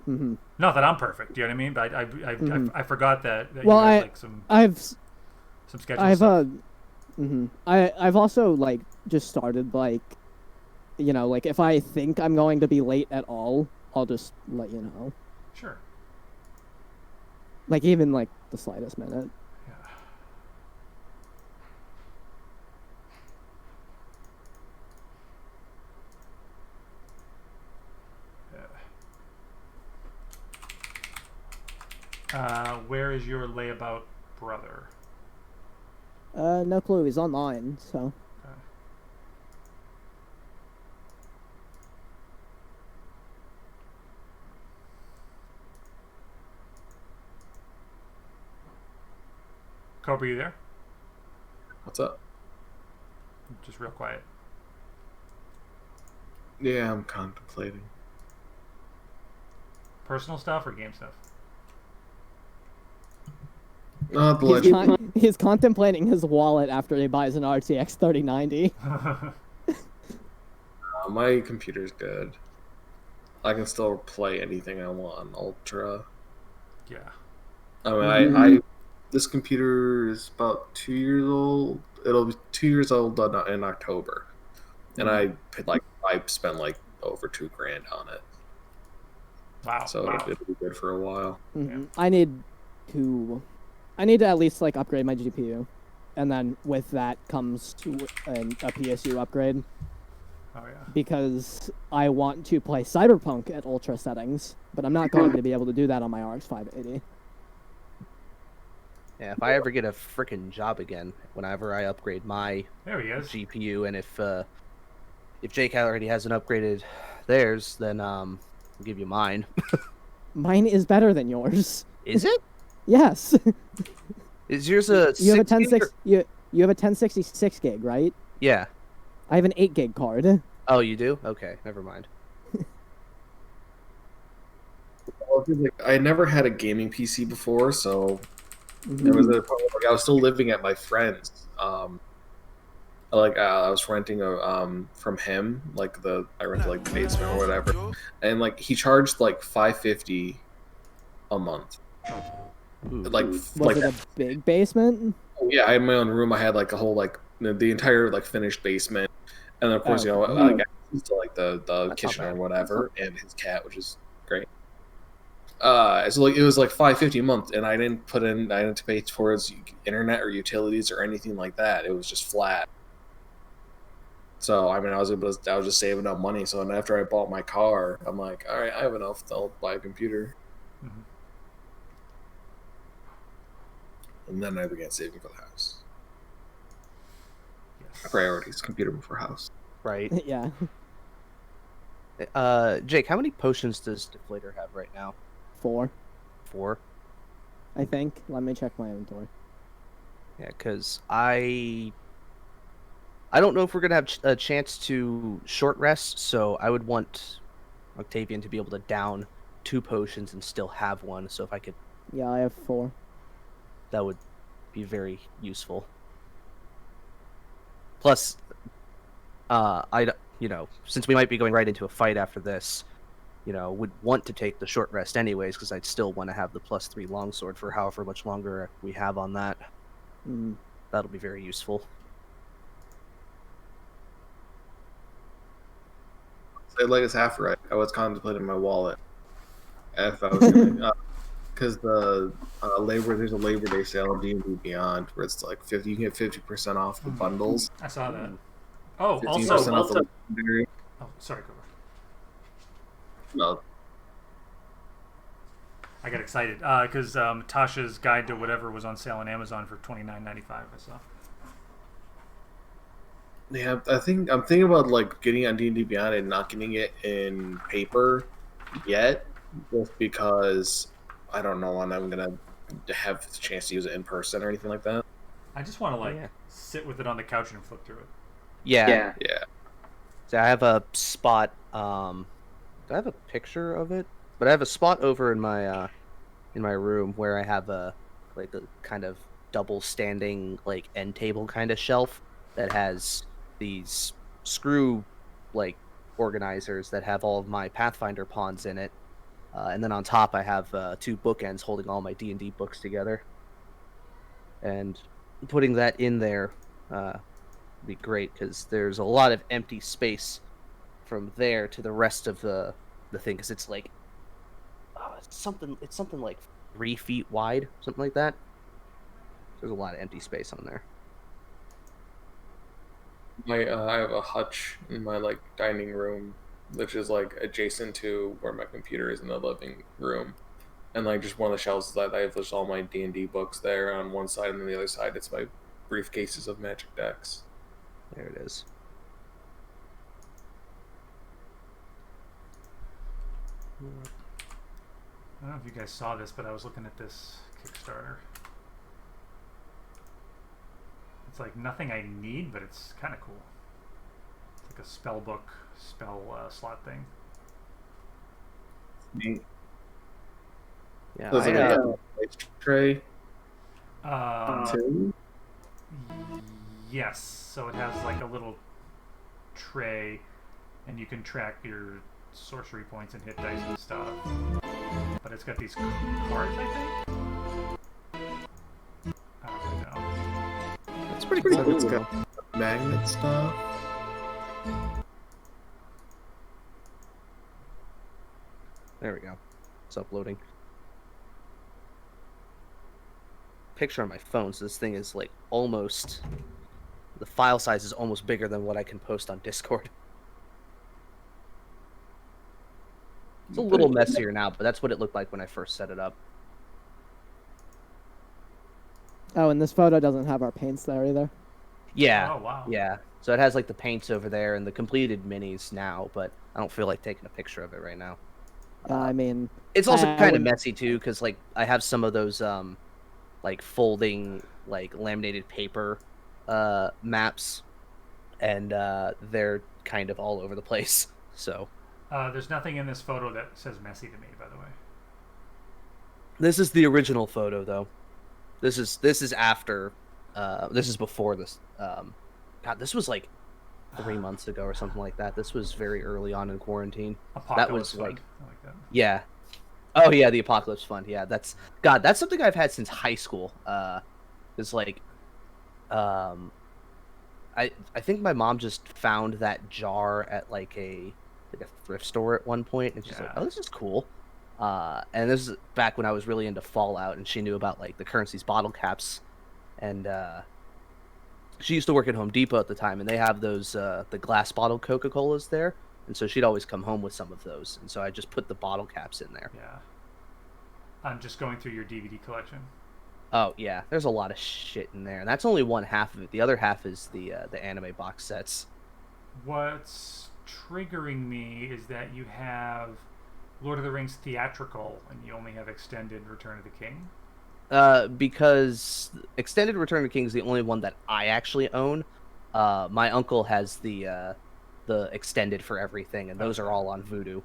Mm-hmm. Not that I'm perfect, you know what I mean? But Mm-hmm. I forgot that you Well, had like I've, some schedule I've, stuff. I've also like just started like, like if I think I'm going to be late at all, I'll just let you know. Sure. Like even like the slightest minute. Yeah. Where is your layabout brother? No clue. He's online, so. Uh, Cobra, you there? What's up? Just real quiet. Yeah, I'm contemplating. Personal stuff or game stuff? The legend. He's contemplating his wallet after he buys an RTX 3090. My computer's good. I can still play anything I want on Ultra. Yeah. I mean, I this computer is about 2 years old. It'll be 2 years old in October, and I spent like over $2,000 on it. Wow. So it'll be good for a while. Mm-hmm. To I need to at least like upgrade my GPU, and then with that comes a PSU upgrade. Oh yeah. Because I want to play Cyberpunk at ultra settings, but I'm not going to be able to do that on my RX 580. Yeah, if I ever get a freaking job again, whenever I upgrade my There he is. GPU, and if Jake already hasn't upgraded theirs, then I'll give you mine. Mine is better than yours. Is it? Yes. Is yours a you have a 6 gig or... you have a 1066 gig, right? Yeah. I have an 8 gig card. Oh, you do? Okay, never mind. I never had a gaming PC before, so it was at a point where, like, I was still living at my friend's. I was renting from him, I rented like the basement or whatever, and like he charged like $550 a month. Was it a big basement? Yeah, I had my own room. I had like a whole the entire like finished basement, and then, of course, I got to like the kitchen or whatever, and his cat, which is great. So like it was like $550 a month, and I didn't pay towards internet or utilities or anything like that. It was just flat. So I mean, I was just saving up money. So after I bought my car, I'm like, all right, I have enough. I'll buy a computer. Mm-hmm. And then I began saving for the house. Yes. Priorities: computer before house. Right. Yeah. Jake, how many potions does Deflator have right now? 4. 4? I think. Let me check my inventory. Yeah, because I don't know if we're going to have a chance to short rest, so I would want Octavian to be able to down 2 potions and still have one, so if I could... Yeah, I have 4. That would be very useful. Plus, since we might be going right into a fight after this, would want to take the short rest anyways, because I'd still want to have the +3 longsword for however much longer we have on that. That'll be very useful. Like it's half right. I was contemplating my wallet if I was gonna, because there's a Labor Day sale on D&D Beyond where it's like 50. You can get 50% off the bundles. I saw that. Oh, 15% also, off the legendary. Oh, sorry, Cobra. No. I got excited because Tasha's Guide to Whatever was on sale on Amazon for $29.95. I saw. Yeah, I'm thinking about like getting on D&D Beyond and not getting it in paper yet, just because I don't know when I'm gonna have the chance to use it in person or anything like that. I just want to sit with it on the couch and flip through it. Yeah. So I have a spot. Do I have a picture of it? But I have a spot over in my room where I have a kind of double standing end table kind of shelf that has these screw organizers that have all of my Pathfinder pawns in it, And then on top, I have 2 bookends holding all my D&D books together. And putting that in there would be great, because there's a lot of empty space from there to the rest of the thing, because it's like it's something like 3 feet wide, something like that. There's a lot of empty space on there. I have a hutch in my like dining room, which is like adjacent to where my computer is in the living room, and like just one of the shelves that I have just all my D&D books there on one side, and then the other side it's my briefcases of Magic decks. There it is. I don't know if you guys saw this, but I was looking at this Kickstarter. It's like nothing I need, but it's kind of cool. It's like a spell book, slot thing. Neat. Yeah, Does it have a ice tray too? Yes, so it has like a little tray, and you can track your sorcery points and hit dice and stuff. But it's got these cards, I think. I don't really know. It's pretty cool. It's got magnet stuff. There we go. It's uploading. Picture on my phone, so this thing is like almost... The file size is almost bigger than what I can post on Discord. It's a little messier now, but that's what it looked like when I first set it up. Oh, and this photo doesn't have our paints there either. Yeah. Oh, wow. Yeah. So it has like the paints over there and the completed minis now, but I don't feel like taking a picture of it right now. I mean, It's also I kind of wouldn't- messy too, because like I have some of those like folding like laminated paper maps, and they're kind of all over the place. So There's nothing in this photo that says messy to me, by the way. this is the original photo, though. This is after. This is before this. God, this was like 3 months ago or something like that. This was very early on in quarantine. Apocalypse That was Fund. like, I like that. yeah. Oh yeah, the Apocalypse Fund. Yeah, that's something I've had since high school. It's like, I think my mom just found that jar at like a thrift store at one point, and she's like, Yeah. "Oh, this is cool." And this is back when I was really into Fallout, and she knew about like the Currency's bottle caps, and she used to work at Home Depot at the time, and they have those the glass bottle Coca-Colas there, and so she'd always come home with some of those, and so I just put the bottle caps in there. Yeah. I'm just going through your DVD collection. Oh yeah, there's a lot of shit in there, and that's only one half of it. The other half is the anime box sets. What's triggering me is that you have Lord of the Rings theatrical, and you only have extended Return of the King. Because Extended Return of the King is the only one that I actually own. My uncle has the extended for everything, and those are all on Vudu.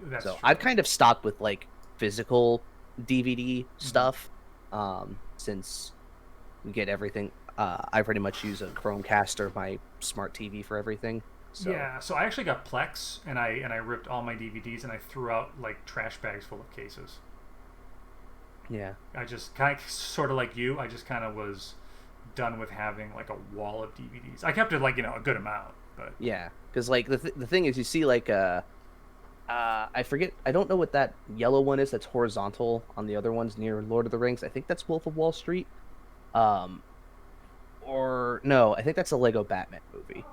That's So true. I've kind of stopped with like physical DVD stuff, since we get everything. I pretty much use a Chromecast, my smart TV, for everything. So. Yeah, so I actually got Plex, and I ripped all my DVDs and I threw out like trash bags full of cases. Yeah. I just kind of sort of like you. I just kind of was done with having like a wall of DVDs. I kept it like a good amount, but Yeah, because like the thing is, you see like I forget. I don't know what that yellow one is. That's horizontal on the other ones near Lord of the Rings. I think that's Wolf of Wall Street. Or no, I think that's a Lego Batman movie.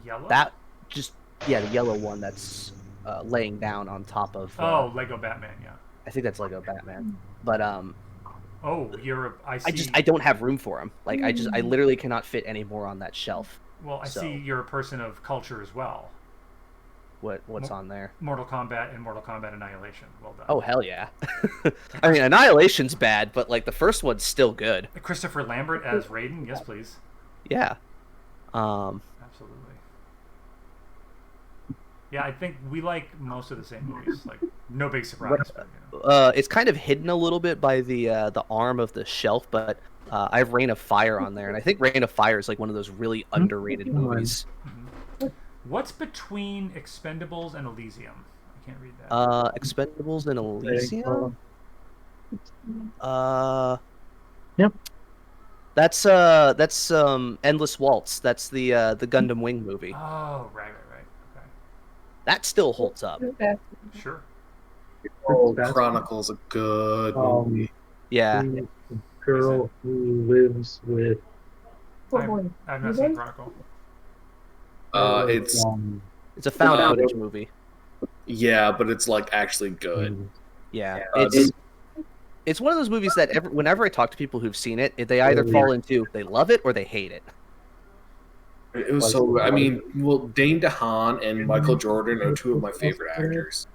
yellow. That just the yellow one that's laying down on top of. Lego Batman. Yeah. I think that's Lego Batman. But Oh, I see. I don't have room for them. Like I literally cannot fit any more on that shelf. Well, I so. see you're a person of culture as well. What's on there? Mortal Kombat and Mortal Kombat Annihilation. Well done. Oh hell yeah! I mean, Annihilation's bad, but like the first one's still good. Christopher Lambert as Raiden. Yes, please. Yeah. Absolutely. Yeah, I think we like most of the same movies. Like, no big surprise. But, It's kind of hidden a little bit by the arm of the shelf, but I have Reign of Fire on there, and I think Reign of Fire is like one of those really underrated movies. What's between Expendables and Elysium? I can't read that. Expendables and There you Elysium. go. Yep. That's Endless Waltz. That's the Gundam Wing movie. Oh, right. Okay. That still holds up. Sure. Oh, Chronicle's a good movie. Yeah. The girl who lives with. I've not seen Chronicle. It's It's a found footage movie. yeah, but it's like actually good. Yeah. Uh, It's one of those movies that whenever I talk to people who've seen it, they either fall into they love it or they hate it. It was so. I mean, well, Dane DeHaan and Michael Jordan are two of my favorite actors.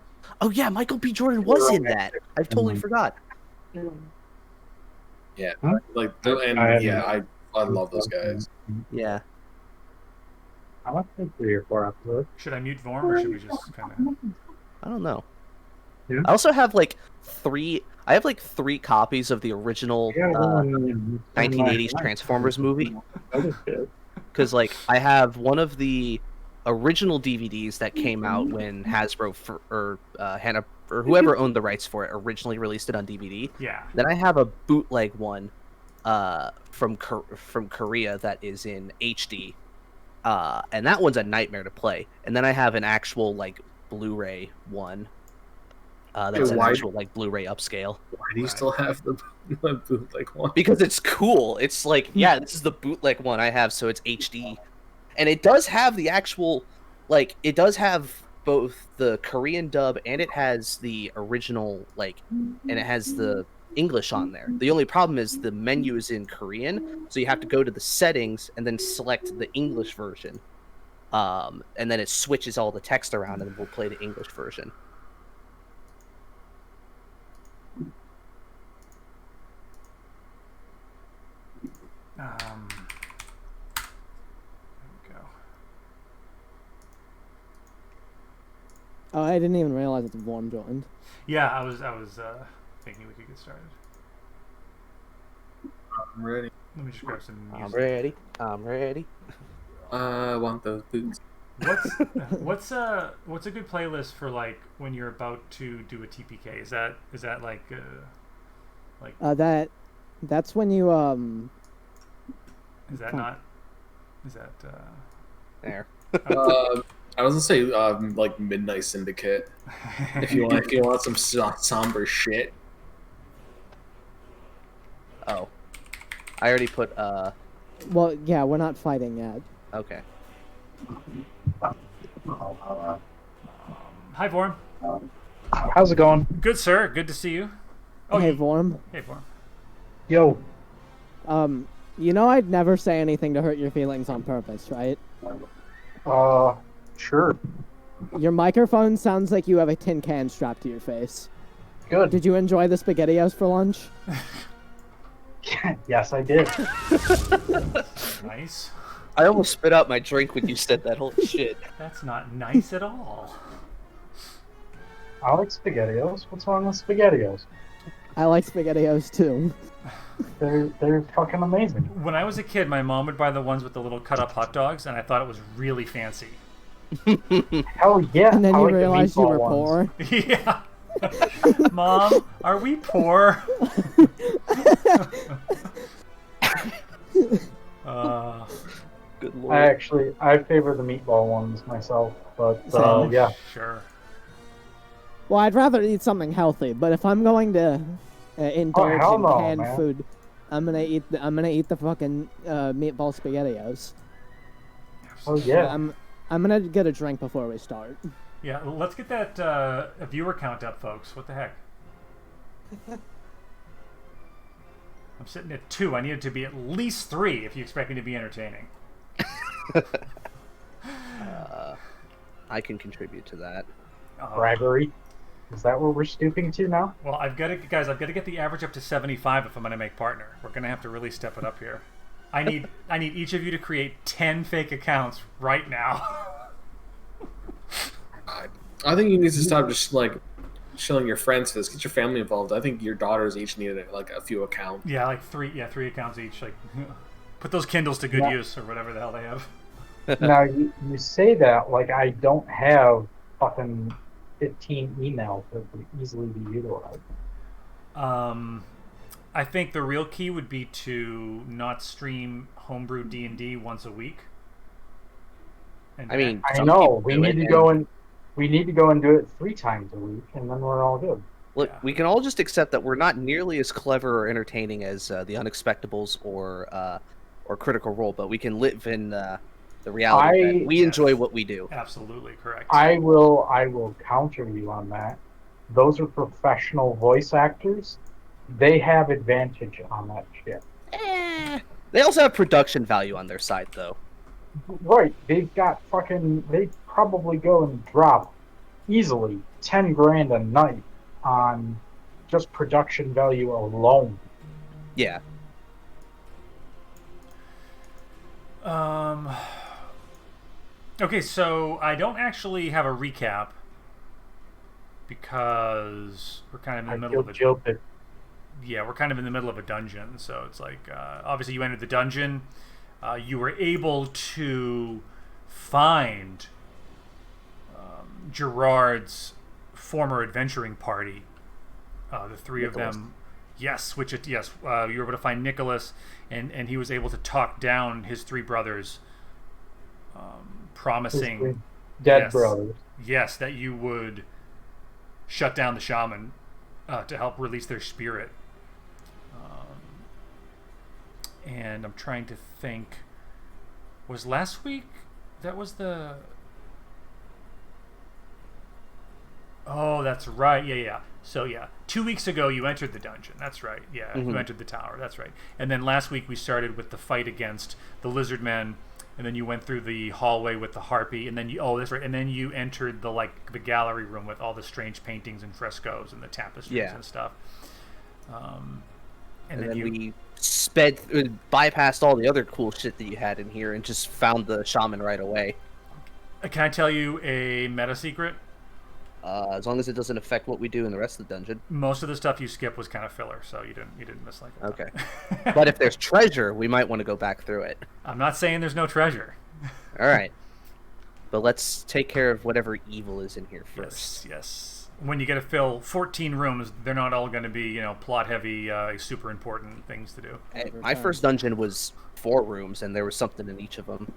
Oh yeah, Michael B. Jordan was in that. I totally forgot. Yeah, Huh? like I love those guys. Yeah. I want to 3 or 4 episodes. Should I mute Vorm or should we just kind of? I don't know. Yeah. I also have like 3 copies of the original 1980s Transformers movie. Because like I have one of the original DVDs that came out when Hasbro or whoever owned the rights for it originally released it on DVD. Yeah. Then I have a bootleg one from Korea that is in HD, and that one's a nightmare to play. And then I have an actual like Blu-ray one that's an actual like Blu-ray upscale. Why do you still have the bootleg one? Because it's cool. It's like, yeah, this is the bootleg one I have, so it's HD. And it does have the actual, like, it does have both the Korean dub and it has the original, like, and it has the English on there. The only problem is the menu is in Korean, so you have to go to the settings and then select the English version. And then it switches all the text around and we'll play the English version. There we go. Oh, I didn't even realize that Vorm joined. Yeah, I was thinking we could get started. I'm ready. Let me just grab some music. I'm ready. I want those boots. What's a good playlist for like when you're about to do a TPK? Is that like That's when you is that not is that There. I was gonna say like Midnight Syndicate. If you want some somber shit. Oh. I already put well, yeah, we're not fighting yet. okay. Hi Vorm. How's it going? Good sir, good to see you. Oh Hey, Vorm. Hey Vorm. Yo. You know I'd never say anything to hurt your feelings on purpose, right? Sure. Your microphone sounds like you have a tin can strapped to your face. Good. Did you enjoy the SpaghettiOs for lunch? Yes, I did. Nice. I almost spit out my drink when you said that. Holy shit. That's not nice at all. I like SpaghettiOs. What's wrong with SpaghettiOs? I like SpaghettiOs too. They're fucking amazing. When I was a kid, my mom would buy the ones with the little cut up hot dogs, and I thought it was really fancy. Hell yeah. And then I you like the realized you meatball were ones. poor. Yeah. Mom, are we poor? Good lord. I favor the meatball ones myself, but Same. yeah. Sure. Well, I'd rather eat something healthy, but if I'm going to indulge hell in no, canned man. food, I'm gonna eat the fucking meatball SpaghettiOs. Oh yeah. I'm gonna get a drink before we start. Yeah, let's get that viewer count up, folks. What the heck? I'm sitting at 2. I need it to be at least 3 if you expect me to be entertaining. I can contribute to that. Bribery. Is that what we're stooping to now? Well, I've got to get the average up to 75 if I'm going to make partner. We're going to have to really step it up here. I need each of you to create 10 fake accounts right now. I think you need to stop just like showing your friends this. Get your family involved. I think your daughters each need like a few accounts. Yeah, like 3 accounts each. Like, put those Kindles to good Yeah. use or whatever the hell they have. Now you say that like I don't have fucking 15 emails that could easily be utilized. I think the real key would be to not stream homebrew D&D once a week. And I mean, I some know people we do need it, to go and we need to go and do it 3 times a week, and then we're all good. Look, Yeah. we can all just accept that we're not nearly as clever or entertaining as the Unexpectables or Critical Role, but we can live in the reality that we enjoy Yes. what we do. Absolutely correct. I will counter you on that. Those are professional voice actors. They have advantage on that shit. They also have production value on their side, though. Right, they've got they probably go and drop easily 10 grand a night on just production value alone. Yeah. Okay, so I don't actually have a recap because we're kind of in the middle of it. Yeah, we're kind of in the middle of a dungeon, so it's like obviously you entered the dungeon. You were able to find Gerard's former adventuring party. The 3 Nicholas. of them. Yes, you were able to find Nicholas, and he was able to talk down his 3 brothers, promising Dead brothers. Yes, that you would shut down the shaman to help release their spirit. And I'm trying to think. Was last week? That was the. Oh, that's right. Yeah. So yeah, 2 weeks ago you entered the dungeon. That's right. Yeah, you entered the tower. That's right. And then last week we started with the fight against the lizard men, and then you went through the hallway with the harpy, and then that's right. And then you entered the gallery room with all the strange paintings and frescoes and the tapestries and stuff. And then we bypassed all the other cool shit that you had in here and just found the shaman right away. Can I tell you a meta secret? As long as it doesn't affect what we do in the rest of the dungeon. Most of the stuff you skipped was kind of filler, so you didn't miss like a ton. Okay. But if there's treasure, we might want to go back through it. I'm not saying there's no treasure. All right. But let's take care of whatever evil is in here first. Yes. When you get to fill 14 rooms, they're not all going to be, plot heavy, super important things to do. My first dungeon was 4 rooms, and there was something in each of them.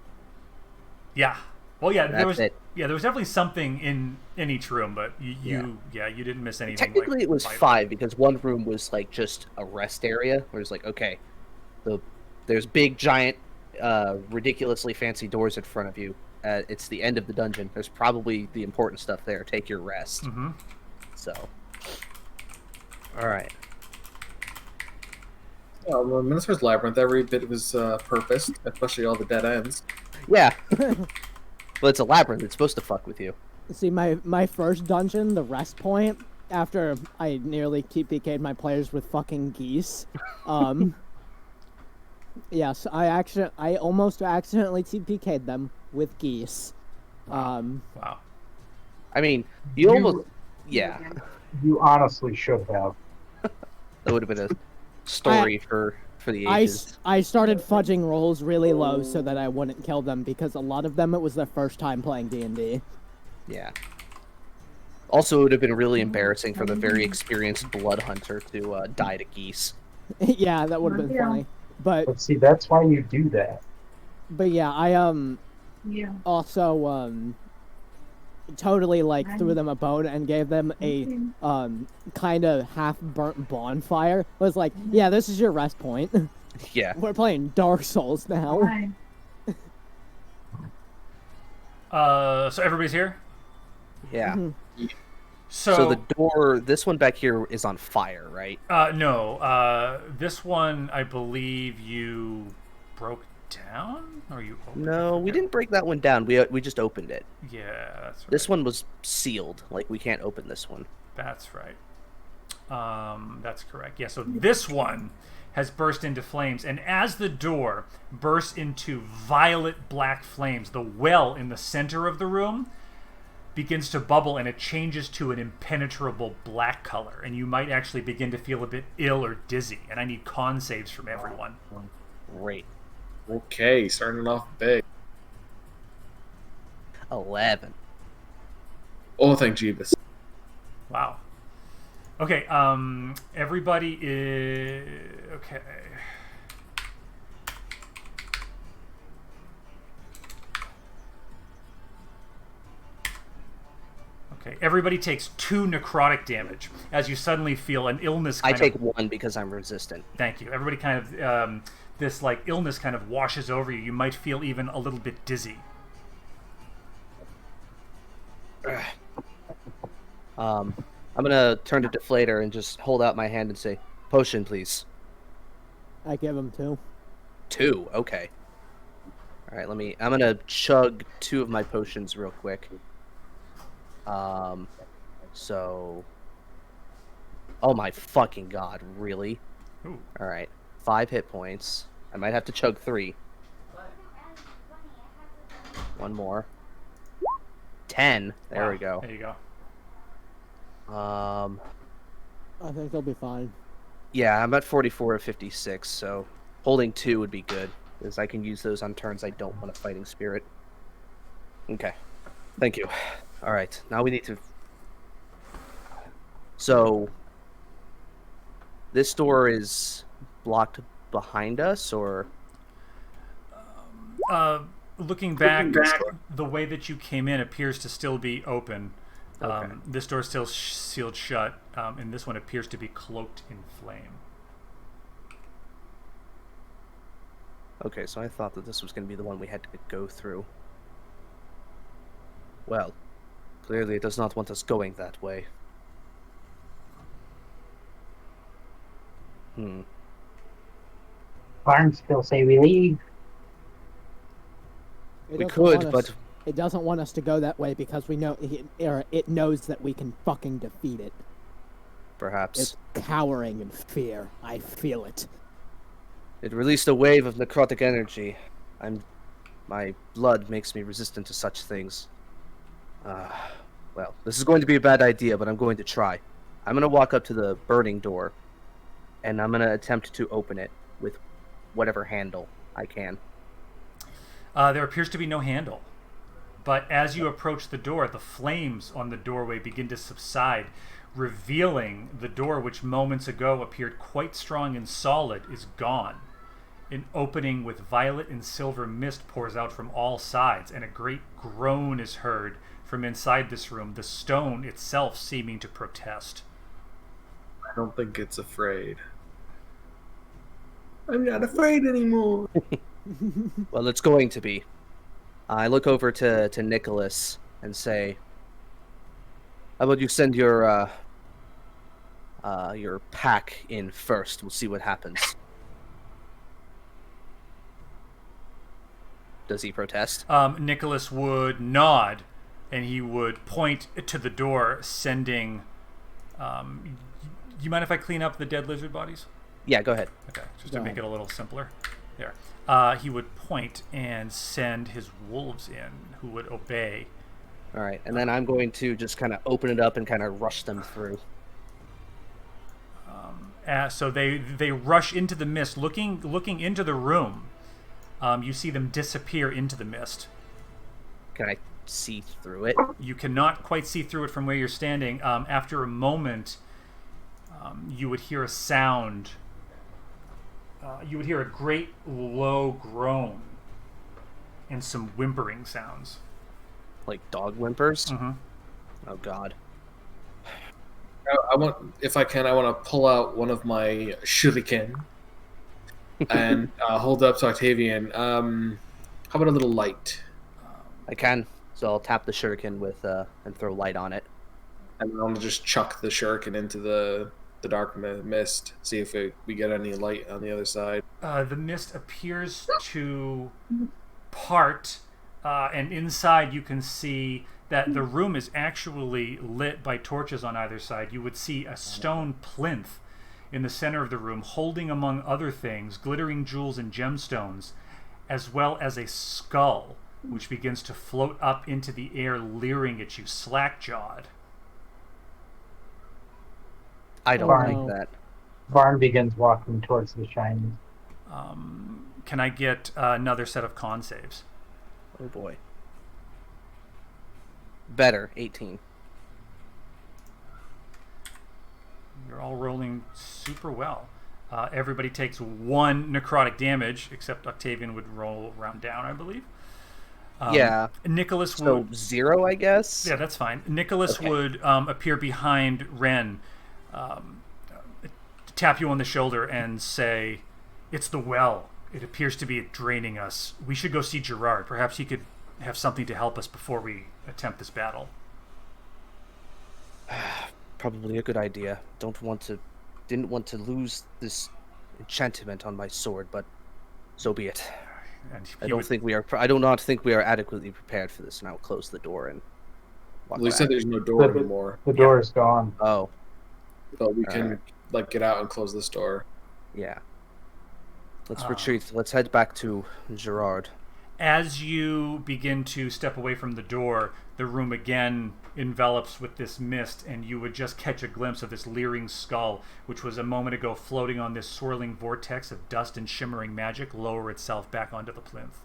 Yeah. Well, yeah, there was. It. Yeah, there was definitely something in each room, but you didn't miss anything. Technically, it was 5 because one room was like just a rest area, where it's like, okay, there's big, giant, ridiculously fancy doors in front of you. It's the end of the dungeon. There's probably the important stuff there. Take your rest. Mm-hmm. So, all right. Well, the Minister's Labyrinth, every bit was purposed, especially all the dead ends. Yeah. But it's a labyrinth. It's supposed to fuck with you. See, my first dungeon, the rest point, after I nearly TPK'd my players with fucking geese, yes, I almost accidentally TPK'd them with geese. Wow. I mean, you almost... Yeah. You honestly should have. That would have been a story for the ages. I started fudging rolls really low so that I wouldn't kill them, because a lot of them, it was their first time playing D&D. Yeah. Also, it would have been really embarrassing for the very experienced blood hunter to die to geese. Yeah, that would have been funny. But see, that's why you do that. But yeah, I also totally threw them a bone and gave them a kind of half burnt bonfire. Was like, yeah, this is your rest point. Yeah. We're playing Dark Souls now. So everybody's here? Yeah. Mm-hmm. So the door, this one back here is on fire, right? No. This one, I believe you broke down? Or you opened it? No, we didn't break that one down. We just opened it. Yeah, that's right. This one was sealed. Like, we can't open this one. That's right. That's correct. Yeah, so this one has burst into flames, and as the door bursts into violet black flames, the well in the center of the room begins to bubble, and it changes to an impenetrable black color, and you might actually begin to feel a bit ill or dizzy, and I need con saves from everyone. Great. Okay, starting off big. 11. Oh, thank Jeebus. Wow. Okay, everybody is... Okay. Okay, everybody takes 2 necrotic damage as you suddenly feel an illness I kind take of... 1 because I'm resistant. Thank you. Everybody kind of... this, like, illness kind of washes over you. You might feel even a little bit dizzy. I'm gonna turn to Deflator and just hold out my hand and say, "Potion, please." I give him 2. 2, okay. All right, I'm gonna chug 2 of my potions real quick. So... Oh my fucking god, really? Ooh. All right, 5 hit points. I might have to chug 3. 1 more. 10. There Wow. we go. There you go. I think they'll be fine. Yeah, I'm at 44 of 56, so holding 2 would be good, because I can use those on turns I don't want a fighting spirit. Okay, thank you. All right, now we need to... So, this door is blocked behind us, or... Looking back, the way that you came in appears to still be open. Okay. This door is still sealed shut, and this one appears to be cloaked in flame. Okay, so I thought that this was going to be the one we had to go through. Well, clearly it does not want us going that way. Barnes still say we leave. It We doesn't could, want but... us- It doesn't want us to go that way because we know it knows that we can fucking defeat it. Perhaps. It's cowering in fear. I feel it. It released a wave of necrotic energy. My blood makes me resistant to such things. Well, this is going to be a bad idea, but I'm going to try. I'm going to walk up to the burning door, and I'm going to attempt to open it with whatever handle I can. There appears to be no handle. But as you approach the door, the flames on the doorway begin to subside, revealing the door which moments ago appeared quite strong and solid is gone. An opening with violet and silver mist pours out from all sides, and a great groan is heard from inside this room, the stone itself seeming to protest. I don't think it's afraid. I'm not afraid anymore. Well, it's going to be. I look over to Nicholas and say, "How about you send your pack in first? We'll see what happens." Does he protest? Nicholas would nod, and he would point to the door, sending... you mind if I clean up the dead lizard bodies? Yeah, go ahead. Okay, just to Go make ahead. it a little simpler. There. He would point and send his wolves in, who would obey. All right, and then I'm going to just kind of open it up and kind of rush them through. So they rush into the mist, looking into the room. You see them disappear into the mist. Can I see through it? You cannot quite see through it from where you're standing. After a moment, you would hear a sound. You would hear a great low groan and some whimpering sounds. Like dog whimpers? Mm-hmm. Oh, God. I want, if I can, I want to pull out one of my shuriken and hold it up to Octavian. How about a little light? I can. So I'll tap the shuriken with and throw light on it. And I'm gonna just chuck the shuriken into the dark mist. See if we get any light on the other side. The mist appears to part, and inside you can see that the room is actually lit by torches on either side. You would see a stone plinth in the center of the room, holding, among other things, glittering jewels and gemstones, as well as a skull, which begins to float up into the air, leering at you, slack-jawed. I don't Fine. like that. Varn begins walking towards the shiny. Can I get another set of con saves? Oh, boy. Better, 18. You're all rolling super well. Everybody takes 1 necrotic damage, except Octavian would roll round down, I believe. Yeah. Nicholas So would... 0, I guess? Yeah, that's fine. Nicholas Okay. would appear behind Ren, tap you on the shoulder and say, "It's the well. It appears to be draining us. We should go see Gerard. Perhaps he could have something to help us before we attempt this battle." Probably a good idea. Didn't want to lose this enchantment on my sword, but so be it. And I he don't would- think we are. I do not think we are adequately prepared for this. And I will close the door and walk Well, you back. said there's no door The- anymore, The door is gone. Oh, but we can Alright. like get out and close this door. yeah. Let's retreat. Let's head back to Gerard. As you begin to step away from the door, the room again envelops with this mist, and you would just catch a glimpse of this leering skull, which was a moment ago floating on this swirling vortex of dust and shimmering magic, lower itself back onto the plinth.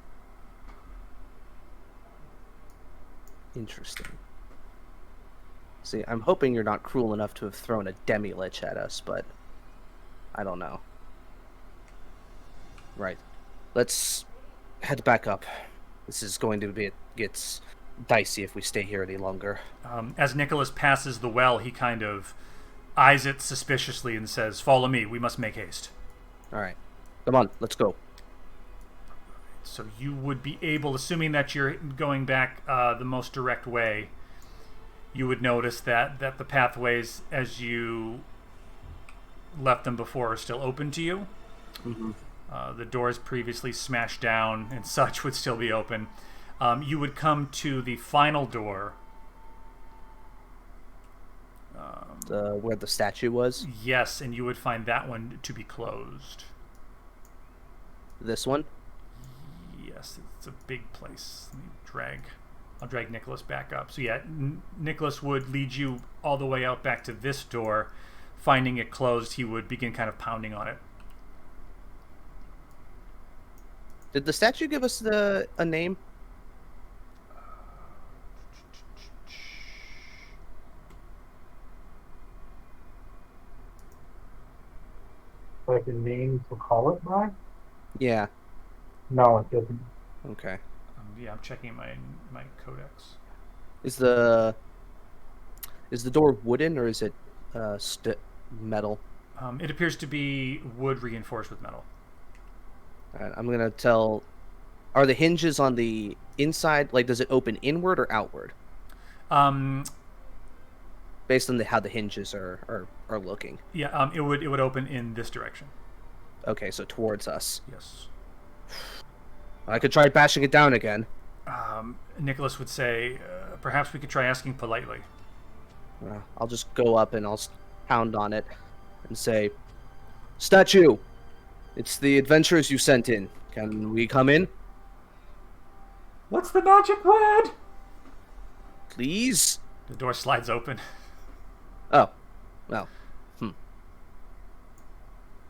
Interesting. See, I'm hoping you're not cruel enough to have thrown a demi-lich at us, but I don't know. Right. Let's head back up. This is going to be... It gets dicey if we stay here any longer. As Nicholas passes the well, he kind of eyes it suspiciously and says, "Follow me, we must make haste." Alright. Come on, let's go. So you would be able, assuming that you're going back the most direct way, you would notice that the pathways as you left them before are still open to you. Mm-hmm. The doors previously smashed down and such would still be open. You would come to the final door. Where the statue was? Yes, and you would find that one to be closed. This one? Yes, it's a big place. I'll drag Nicholas back up. So yeah, Nicholas would lead you all the way out back to this door. Finding it closed, he would begin kind of pounding on it. Did the statue give us a name? Like a name to call it by? Yeah. No, it didn't. Okay. Yeah, I'm checking my codex. Is the door wooden or is it metal? It appears to be wood reinforced with metal. All right, I'm gonna tell. Are the hinges on the inside? Like, does it open inward or outward? Based on how the hinges are looking. Yeah, it would open in this direction. Okay, so towards us. Yes. I could try bashing it down again. Nicholas would say, "Perhaps we could try asking politely." I'll just go up and I'll pound on it and say, "Statue, it's the adventurers you sent in. Can we come in? What's the magic word? Please?" The door slides open. Oh, well.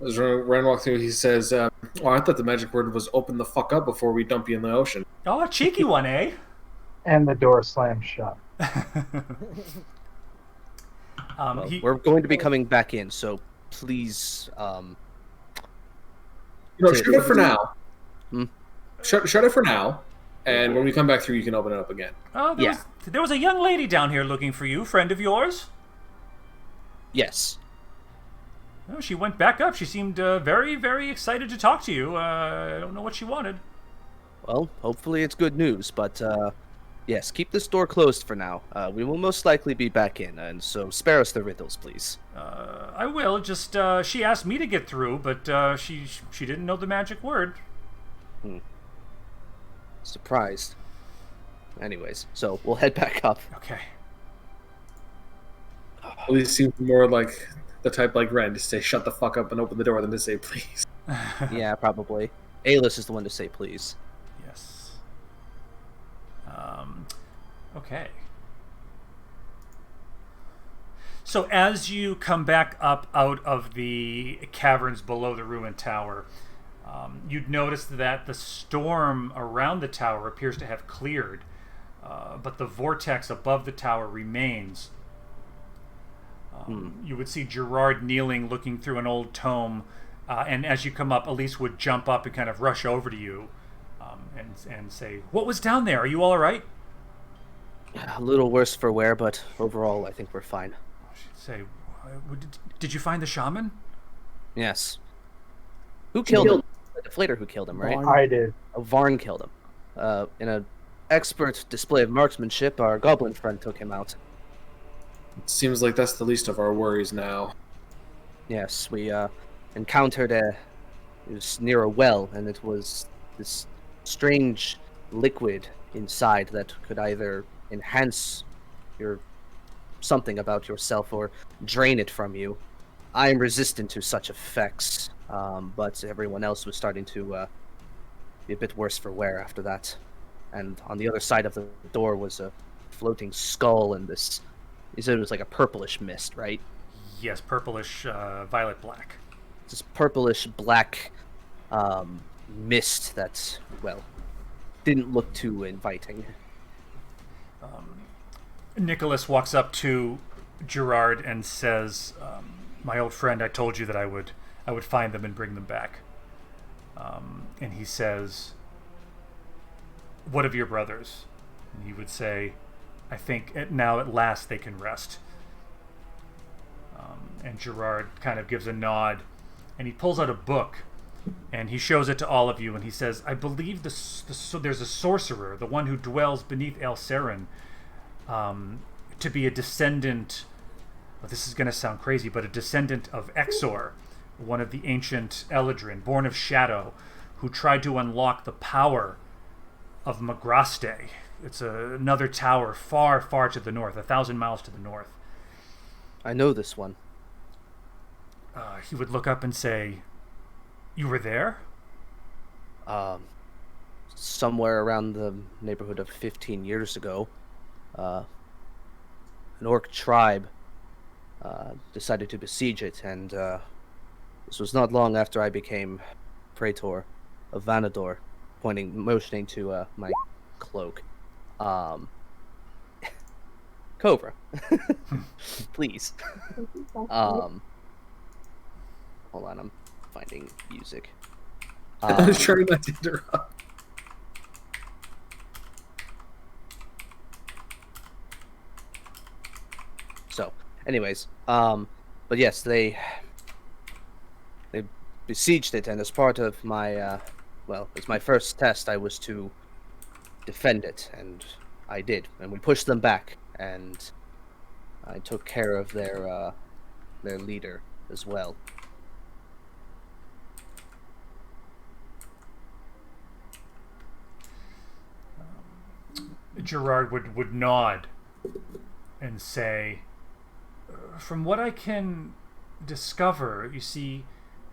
As Ren walks through, he says, "Oh, I thought the magic word was open the fuck up before we dump you in the ocean." Oh, a cheeky one, eh? And the door slams shut. Well, we're going to be coming back in, so please, Shut it for now. Hmm? Shut it for now, and when we come back through, you can open it up again. Oh, there was a young lady down here looking for you, friend of yours. yes. Oh, she went back up. She seemed very, very excited to talk to you. I don't know what she wanted. Well, hopefully it's good news, but yes, keep this door closed for now. We will most likely be back in, and so spare us the riddles, please. I will. Just she asked me to get through, but she didn't know the magic word. Surprised. Anyways, so we'll head back up. Okay. At least seems more like the type like Ren to say "shut the fuck up" and open the door than to say "please." Yeah, probably. Alis is the one to say please. Yes. Okay. So as you come back up out of the caverns below the ruined tower, you'd notice that the storm around the tower appears to have cleared, but the vortex above the tower remains. You would see Gerard kneeling, looking through an old tome, and as you come up, Elise would jump up and kind of rush over to you and say, "What was down there? Are you all right?" A little worse for wear, but overall, I think we're fine. She'd say, "Did you find the shaman?" Yes. Who killed him? The deflator who killed him, right? Varn. I did. Varn killed him. In an expert display of marksmanship, our goblin friend took him out. It seems like that's the least of our worries now. Yes, we encountered it was near a well, and it was this strange liquid inside that could either enhance your something about yourself or drain it from you. I am resistant to such effects, but everyone else was starting to be a bit worse for wear after that. And on the other side of the door was a floating skull and this. You said it was like a purplish mist, right? Yes, purplish, violet black. This purplish black mist that, well, didn't look too inviting. Nicholas walks up to Gerard and says, "My old friend, I told you that I would find them and bring them back." And he says, "What of your brothers?" And he would say, "I think now at last they can rest." And Gerard kind of gives a nod, and he pulls out a book, and he shows it to all of you, and he says, "I believe there's a sorcerer, the one who dwells beneath El Seren, to be a descendant." Well, this is going to sound crazy, but a descendant of Exor, one of the ancient Eladrin, born of Shadow, who tried to unlock the power of Magraste. It's another tower far, far to the north, 1,000 miles to the north. I know this one. He would look up and say, "You were there?" Somewhere around the neighborhood of 15 years ago, an orc tribe decided to besiege it, and this was not long after I became Praetor of Vanador, motioning to my cloak. Cobra, please. Hold on, I'm finding music. I was trying not to interrupt. So, anyways, but yes, they besieged it, and as part of my, it's my first test, I was to defend it, and I did, and we pushed them back, and I took care of their leader as well. Gerard would nod and say, "From what I can discover, you see,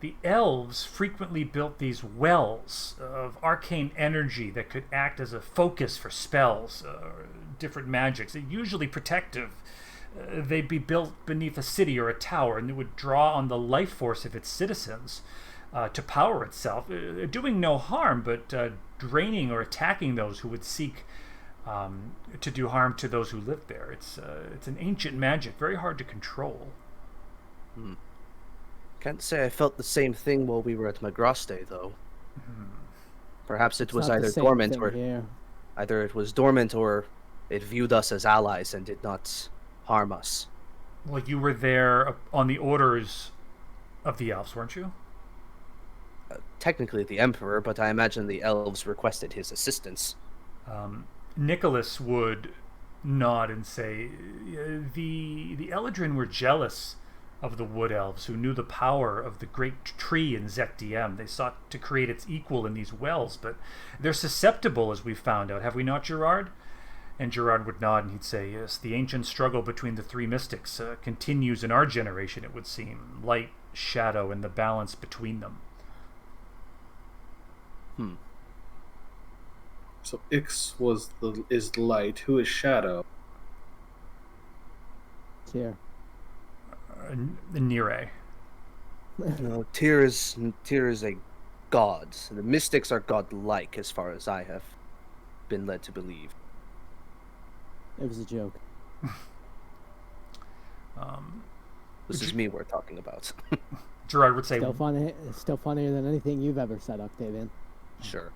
the elves frequently built these wells of arcane energy that could act as a focus for spells, different magics, usually protective. They'd be built beneath a city or a tower, and it would draw on the life force of its citizens to power itself, doing no harm, but draining or attacking those who would seek to do harm to those who live there. It's an ancient magic, very hard to control." Can't say I felt the same thing while we were at Magraste, though. Perhaps it was Not the either same dormant thing or here. either it was dormant or it viewed us as allies and did not harm us. Well, you were there on the orders of the elves, weren't you? Technically the Emperor, but I imagine the elves requested his assistance. Nicholas would nod and say, the Eladrin were jealous of the Wood Elves, who knew the power of the great tree in Zekdiem. They sought to create its equal in these wells, but they're susceptible, as we found out. Have we not, Gerard?" And Gerard would nod and he'd say, "Yes, the ancient struggle between the three mystics continues in our generation, it would seem. Light, shadow, and the balance between them." So Ix is light. Who is shadow? Here. Nire. No, Tyr is a god. The mystics are godlike, as far as I have been led to believe. It was a joke. This is me we're talking about. Gerard would say, Still funnier than anything you've ever said, Octavian. Sure.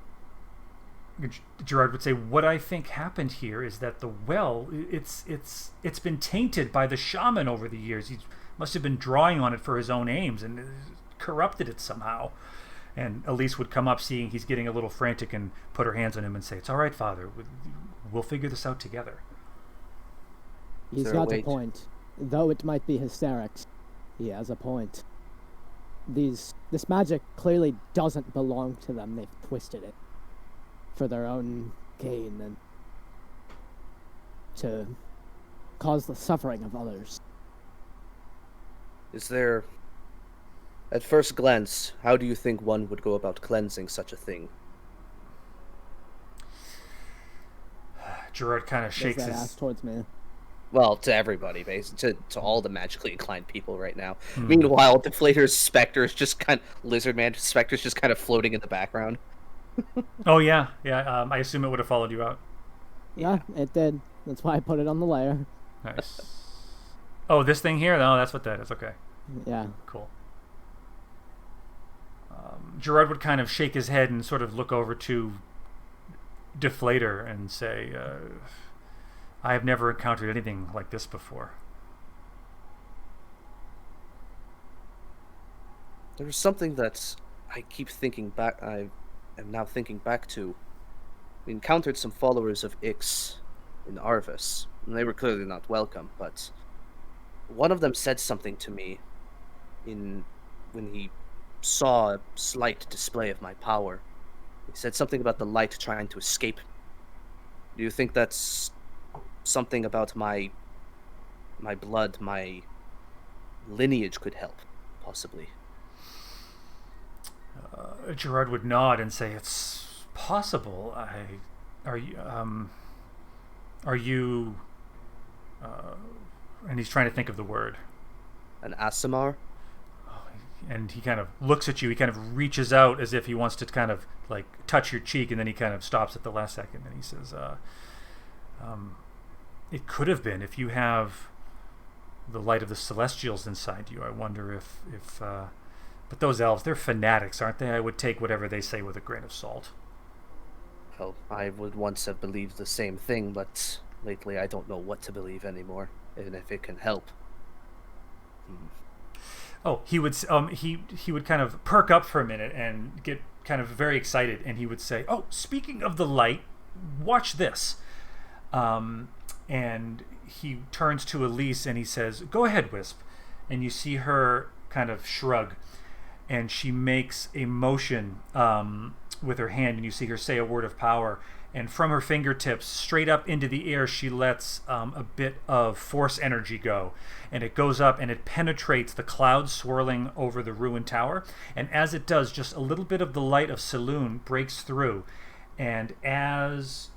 Gerard would say, what I think happened here is that the well, it's been tainted by the shaman over the years. He must have been drawing on it for his own aims and corrupted it somehow. And Elise would come up, seeing he's getting a little frantic, and put her hands on him and say, "It's all right, Father. We'll figure this out together." He's got a point. Though it might be hysterics, he has a point. This magic clearly doesn't belong to them. They've twisted it for their own gain and to cause the suffering of others. Is there... At first glance, how do you think one would go about cleansing such a thing? Gerard kind of shakes Does that his... ass towards me? Well, to everybody, basically, to all the magically inclined people right now. Meanwhile, Deflator's Spectre is just kind of... Lizardman Spectre's just kind of floating in the background. Oh, yeah. Yeah, I assume it would have followed you out. Yeah, it did. That's why I put it on the layer. Nice. Oh, this thing here? No, that's what that is. Okay. Yeah. Cool. Gerard would kind of shake his head and sort of look over to Deflator and say, I have never encountered anything like this before. There was something that I keep thinking back... I am now thinking back to. We encountered some followers of Ix in Arvis, and they were clearly not welcome, but one of them said something to me when he saw a slight display of my power. He said something about the light trying to escape. Do you think that's something about my blood, my lineage could help, possibly? Gerard would nod and say, "It's possible. Are you? And he's trying to think of the word. An Asimar? And he kind of looks at you. He kind of reaches out as if he wants to kind of like touch your cheek, and then he kind of stops at the last second. And he says, "It could have been. If you have the light of the Celestials inside you, I wonder if but those elves, they're fanatics, aren't they? I would take whatever they say with a grain of salt." Well, I would once have believed the same thing, but lately I don't know what to believe anymore, even if it can help. Oh, he would kind of perk up for a minute and get kind of very excited, and he would say, "Oh, speaking of the light, watch this." And he turns to Elise and he says, "Go ahead, Wisp." And you see her kind of shrug, and she makes a motion with her hand, and you see her say a word of power, and from her fingertips straight up into the air she lets a bit of force energy go, and it goes up and it penetrates the clouds swirling over the ruined tower, and as it does, just a little bit of the light of Saloon breaks through, and as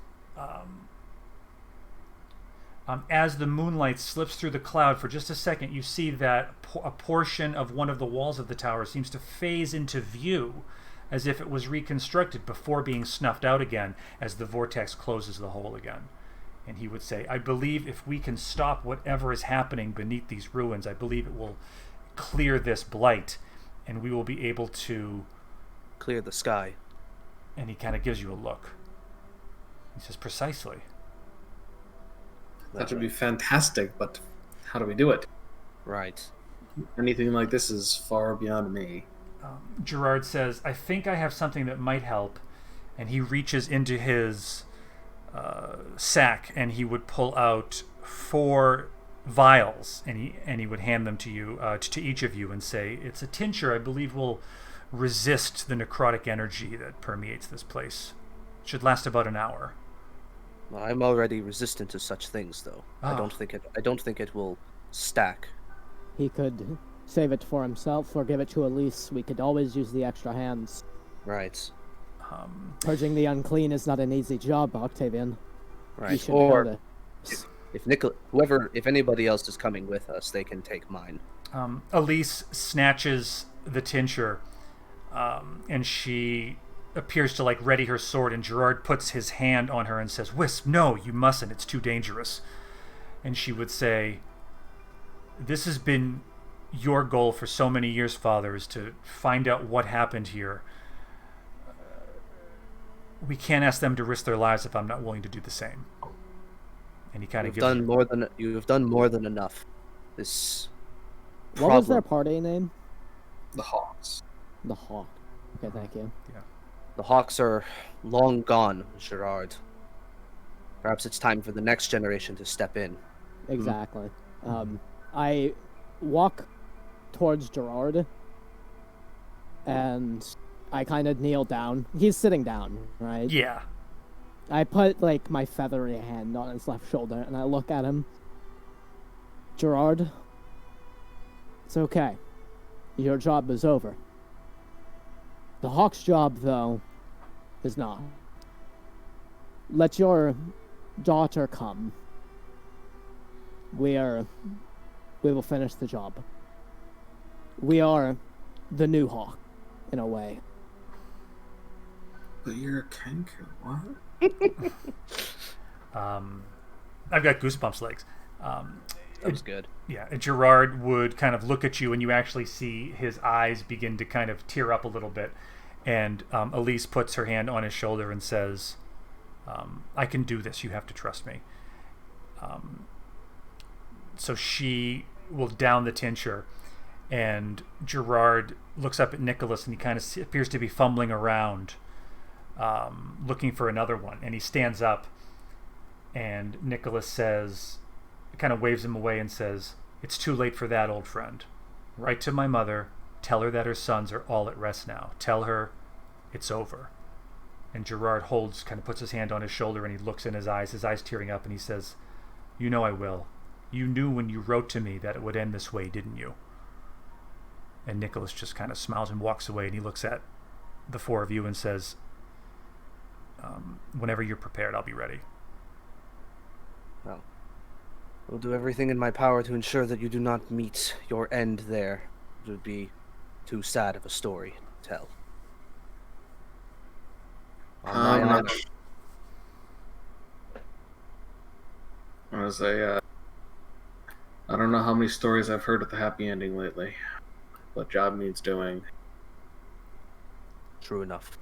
the moonlight slips through the cloud for just a second, you see that a portion of one of the walls of the tower seems to phase into view as if it was reconstructed before being snuffed out again as the vortex closes the hole again. And he would say, "I believe if we can stop whatever is happening beneath these ruins, I believe it will clear this blight, and we will be able to..." Clear the sky. And he kind of gives you a look. He says, "Precisely." That would be fantastic, but how do we do it? Right. Anything like this is far beyond me. Gerard says, "I think I have something that might help," and he reaches into his sack and he would pull out 4 vials, and he would hand them to you, to each of you, and say, "It's a tincture I believe will resist the necrotic energy that permeates this place. It should last about an hour." Well, I'm already resistant to such things, though. Ah. I don't think it will stack. He could save it for himself or give it to Elise. We could always use the extra hands. Right. Purging the unclean is not an easy job, Octavian. You Right. should Or know this. if anybody else is coming with us, they can take mine. Elise snatches the tincture, and she appears to like ready her sword, and Gerard puts his hand on her and says, "Wisp, no, you mustn't. It's too dangerous." And she would say, "This has been your goal for so many years, Father, is to find out what happened here. We can't ask them to risk their lives if I'm not willing to do the same. And he kind of you have done more than enough. This What was their party name? The Hawks. The Hawk. Okay, thank you. Yeah. The Hawks are long gone, Gerard. Perhaps it's time for the next generation to step in. Exactly. I walk towards Gerard, and I kind of kneel down. He's sitting down, right? Yeah. I put, like, my feathery hand on his left shoulder, and I look at him. Gerard, it's okay. Your job is over. The Hawk's job, though, is not. Let your daughter come. We will finish the job. We are the new Hawk, in a way. But you're a Kenku, what? I've got goosebumps legs. That was good. Yeah, Gerard would kind of look at you, and you actually see his eyes begin to kind of tear up a little bit. And Elise puts her hand on his shoulder and says, I can do this. You have to trust me. So she will down the tincture, and Gerard looks up at Nicholas, and he kind of appears to be fumbling around, looking for another one. And he stands up, and Nicholas says, kind of waves him away and says, it's too late for that, old friend. Write to my mother. Tell her that her sons are all at rest now. Tell her it's over. And Gerard kind of puts his hand on his shoulder, and he looks in his eyes tearing up, and he says, you know I will. You knew when you wrote to me that it would end this way, didn't you? And Nicholas just kind of smiles and walks away, and he looks at the four of you and says, whenever you're prepared, I'll be ready. Well, I'll do everything in my power to ensure that you do not meet your end there. It would be too sad of a story to tell. I'm gonna say, I don't know how many stories I've heard with the happy ending lately, but job needs doing. True enough.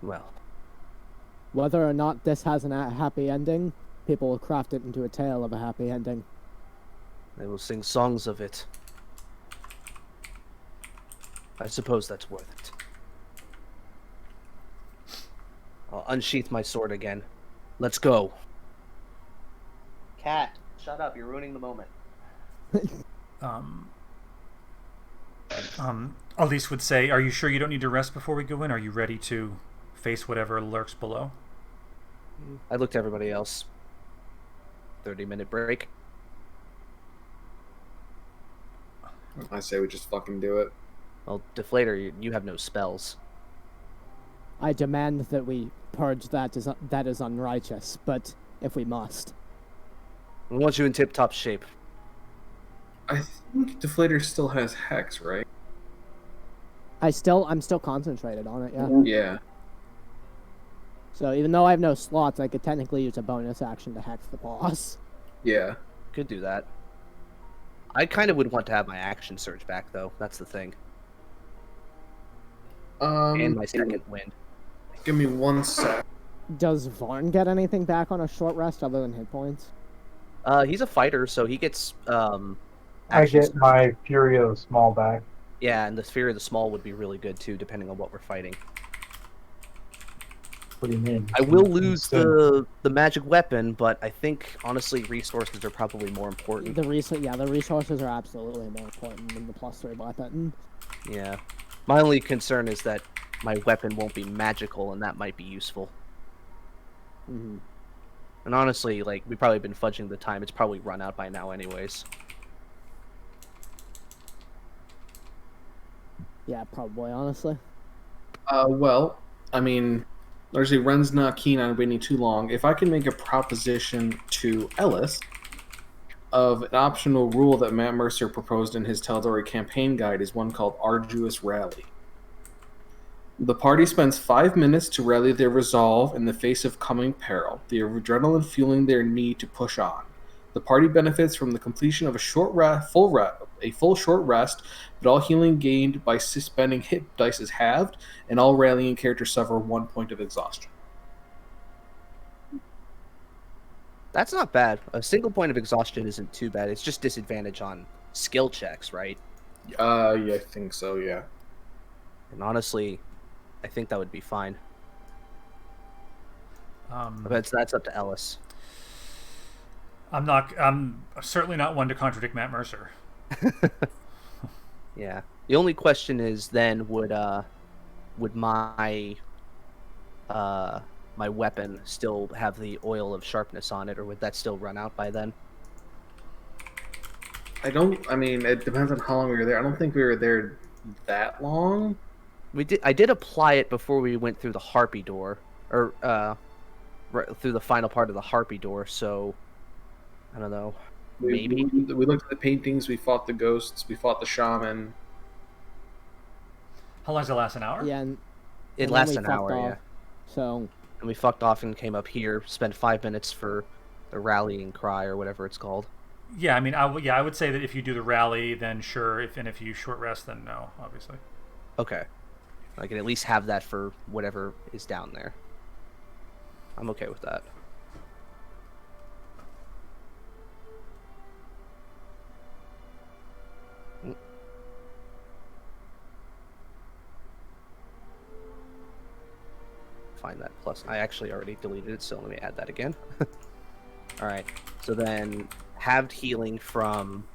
Well, Whether or not this has a happy ending, people will craft it into a tale of a happy ending. they will sing songs of it. I suppose that's worth it. I'll unsheath my sword again. Let's go. Cat, shut up. You're ruining the moment. Elise would say, are you sure you don't need to rest before we go in? Are you ready to face whatever lurks below? I looked at everybody else. 30-minute break. I say we just fucking do it. Well, Deflator, you have no spells. I demand that we purge that is unrighteous, but if we must. We want you in tip-top shape. I think Deflator still has Hex, right? I'm still concentrated on it, yeah. Yeah. So even though I have no slots, I could technically use a bonus action to hex the boss. Yeah. Could do that. I kind of would want to have my action surge back, though. That's the thing. And my second wind. Give me 1 sec. Does Varn get anything back on a short rest other than hit points? He's a fighter, so he gets I get my Fury of the Small back. Yeah, and the Fury of the Small would be really good too, depending on what we're fighting. What do you mean? I will lose the magic weapon, but I think honestly resources are probably more important. The resources are absolutely more important than the +3 weapon. Yeah. My only concern is that my weapon won't be magical, and that might be useful. Mm-hmm. And honestly, like, we've probably been fudging the time. It's probably run out by now anyways. Yeah, probably, honestly. Well, I mean, largely Ren's not keen on waiting too long. If I can make a proposition to Ellis of an optional rule that Matt Mercer proposed in his Teldori campaign guide is one called Arduous Rally. The party spends 5 minutes to rally their resolve in the face of coming peril, the adrenaline fueling their need to push on. The party benefits from the completion of a full short rest, but all healing gained by spending hit dice is halved, and all rallying characters suffer 1 point of exhaustion. That's not bad. A single point of exhaustion isn't too bad. It's just disadvantage on skill checks, right? Yeah, I think so, yeah. And honestly, I think that would be fine. But that's up to Ellis. I'm certainly not one to contradict Matt Mercer. Yeah. The only question is then would my my weapon still have the oil of sharpness on it, or would that still run out by then? I mean, it depends on how long we were there. I don't think we were there that long. I did apply it before we went through the harpy door, or right through the final part of the harpy door, so I don't know. Maybe. We looked at the paintings, we fought the ghosts, we fought the shaman. How long does it last? An hour? Yeah, It lasts an hour, yeah. So. And we fucked off and came up here, spent 5 minutes for the rallying cry or whatever it's called. Yeah, I mean, I would say that if you do the rally, then sure. If you short rest, then no, obviously. Okay. I can at least have that for whatever is down there. I'm okay with that. Find that plus. I actually already deleted it, so let me add that again. Alright, so then halved healing from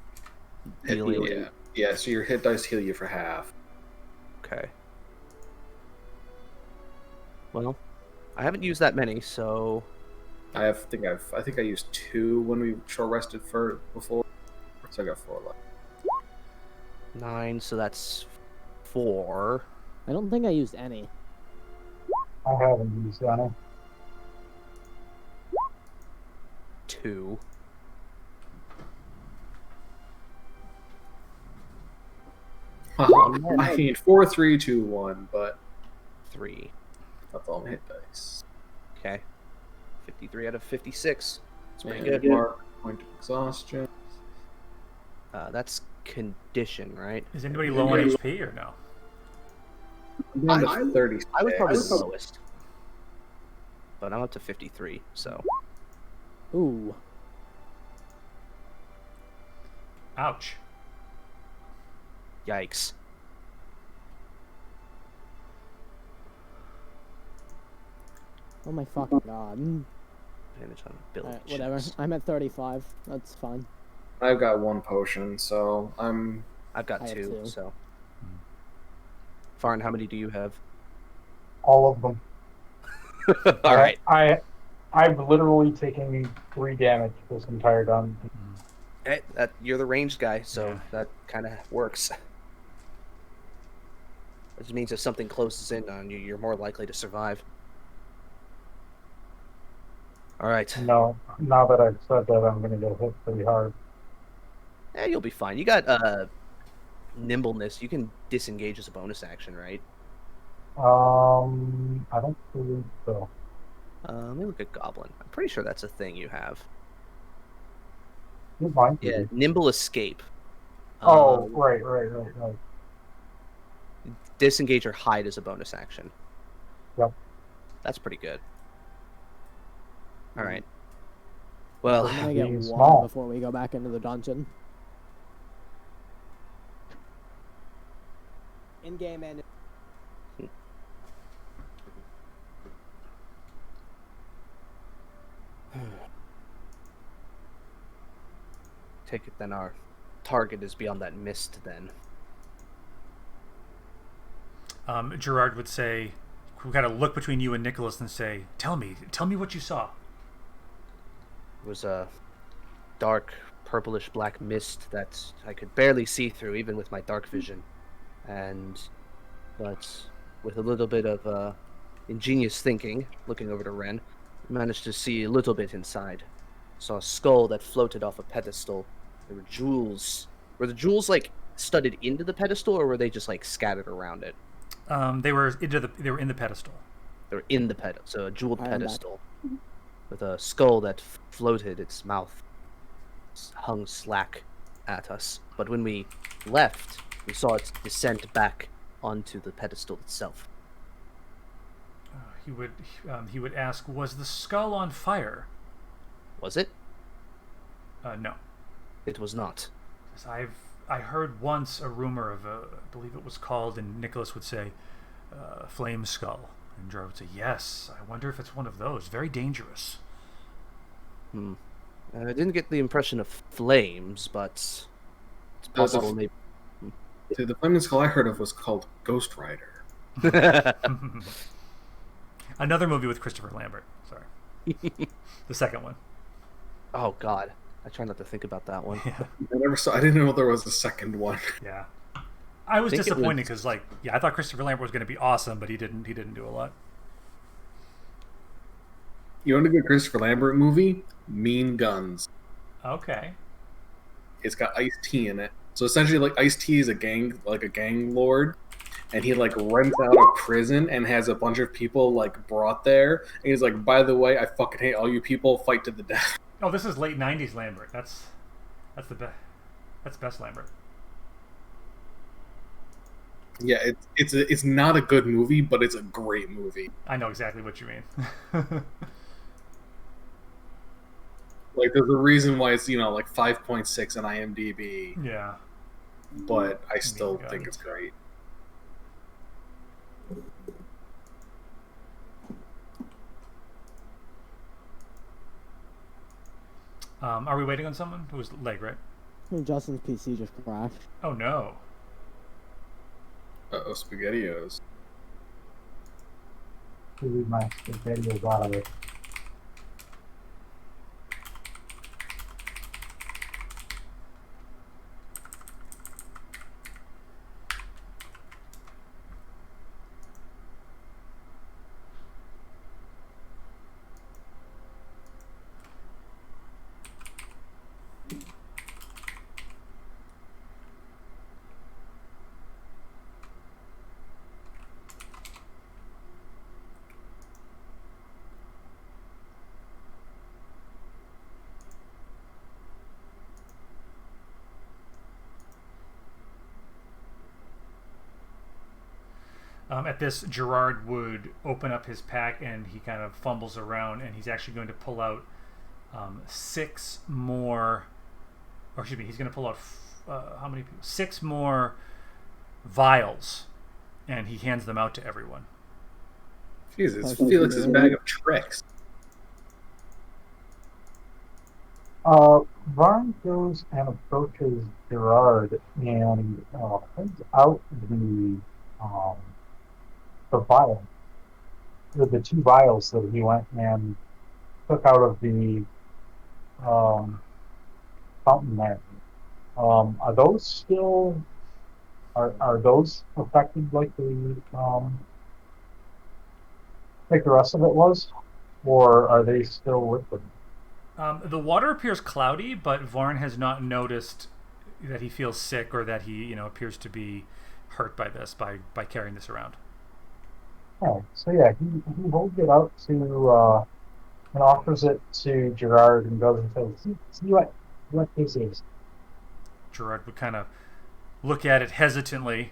healing. Yeah, so your hit dice heal you for half. Okay. Well, I haven't used that many, so I think I used 2 when we short rested before. So I got 4 left. 9, so that's 4. I don't think I used any. I haven't used any. 2. I mean 4, 3, 2, 1, but 3. that's all my hit dice. Okay. 53 out of 56. That's pretty And good. mark point of exhaustion. That's condition, right? Is anybody low on HP or no? I'm down to 36. I was probably the lowest. But I'm up to 53, so. Ooh. Ouch. Yikes. Oh my fucking god. Advantage on ability Alright, whatever. checks. I'm at 35. That's fine. I've got 1 potion, so I've got I have 2, 2. so. Farn, how many do you have? All of them. All right. I've literally taken 3 damage this entire time. Hey, you're the ranged guy, so Yeah. that kind of works. Which means if something closes in on you, you're more likely to survive. All right. No, now that I've said that, I'm going to get hit pretty hard. Yeah, you'll be fine. You got nimbleness. You can disengage as a bonus action, right? I don't believe so. Let me look at Goblin. I'm pretty sure that's a thing you have. You might be. Yeah, nimble escape. Oh, right. Disengage or hide as a bonus action. Yep. That's pretty good. All right. Well, I'm gonna get being 1 small. before we go back into the dungeon. In-game and... take it then our target is beyond that mist then. Gerard would say, we gotta look between you and Nicholas and say, tell me what you saw. It was a dark purplish black mist that I could barely see through even with my dark vision. But with a little bit of ingenious thinking, looking over to Ren, I managed to see a little bit inside. Saw a skull that floated off a pedestal. There were jewels. Were the jewels like studded into the pedestal, or were they just like scattered around it? They were in the pedestal. They were in the pedestal, so a jeweled I am back. pedestal with a skull that floated its mouth. hung slack at us. But when we left, we saw it descend back onto the pedestal itself. He would ask, "Was the skull on fire?" Was it? No. It was not. I heard once a rumor of I believe it was called, and Nicholas would say, flame skull, and Gerard would say, "Yes. I wonder if it's one of those. Very dangerous." I didn't get the impression of flames, but it's possible maybe. The flaming skull I heard of was called Ghost Rider. Another movie with Christopher Lambert. Sorry. The second one. Oh God, I try not to think about that one. Yeah. I didn't know there was a second one. Yeah. I was think it disappointed was- because, I thought Christopher Lambert was going to be awesome, but he didn't do a lot. You want a good Christopher Lambert movie? Mean Guns. Okay. It's got Ice-T in it. So essentially, like, Ice-T is a gang lord, and he like rents out a prison and has a bunch of people like brought there. And he's like, "By the way, I fucking hate all you people. Fight to the death." Oh, this is late '90s Lambert. That's the best. That's best Lambert. Yeah, it's not a good movie, but it's a great movie. I know exactly what you mean. Like, there's a reason why it's like 5.6 on IMDb, Yeah. but I still Mean think Guns. it's great. Are we waiting on someone? It was Leg, right? Justin's PC just crashed. Oh no. Uh-oh, SpaghettiOs. Leave my videos out of it. At this, Gerard would open up his pack and he kind of fumbles around, and he's actually going to pull out 6 more, or excuse me, he's going to pull out how many people? 6 more vials, and he hands them out to everyone. Jesus, Felix's bag of tricks. Vaughn goes and approaches Gerard and holds out the vial, the 2 vials that he went and took out of the fountain there. Are those still? Are those affected like the rest of it was, or are they still liquid? The water appears cloudy, but Varn has not noticed that he feels sick or that he, appears to be hurt by this, by carrying this around. Oh, so yeah, he holds it out to and offers it to Gerard and goes and says, "See what this is." Gerard would kind of look at it hesitantly,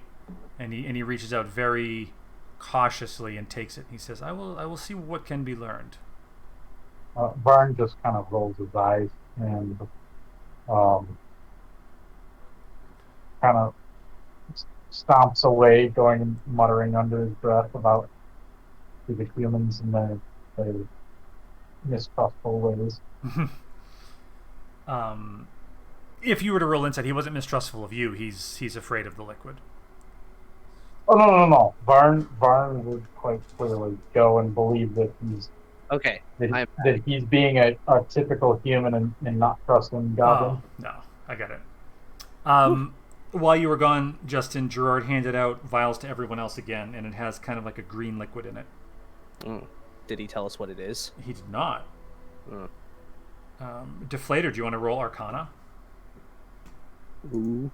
and he reaches out very cautiously and takes it. He says, "I will see what can be learned." Varn just kind of rolls his eyes and kind of stomps away, going and muttering under his breath about the humans and their mistrustful ways. If you were to roll insight, he wasn't mistrustful of you. He's afraid of the liquid. Oh no! Varn would quite clearly go and believe that he's Okay. that he's being a typical human and not trusting goblin. Oh, no, I got it. While you were gone, Justin, Gerard handed out vials to everyone else again, and it has kind of like a green liquid in it. Did he tell us what it is? He did not. Deflator, do you want to roll Arcana Ooh,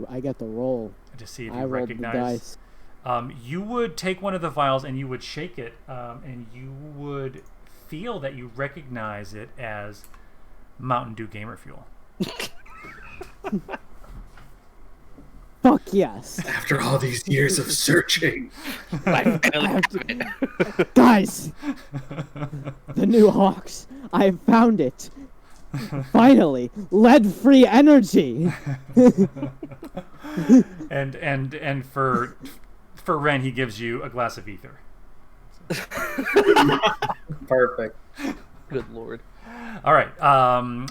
I get the roll. to see if I you rolled the recognize? dice. You would take one of the vials and you would shake it, and you would feel that you recognize it as Mountain Dew Gamer Fuel. Fuck yes. After all these years of searching. I have to... Guys! The new Hawks. I have found it. Finally, lead-free energy. and for Ren, he gives you a glass of ether. Perfect. Good lord. All right.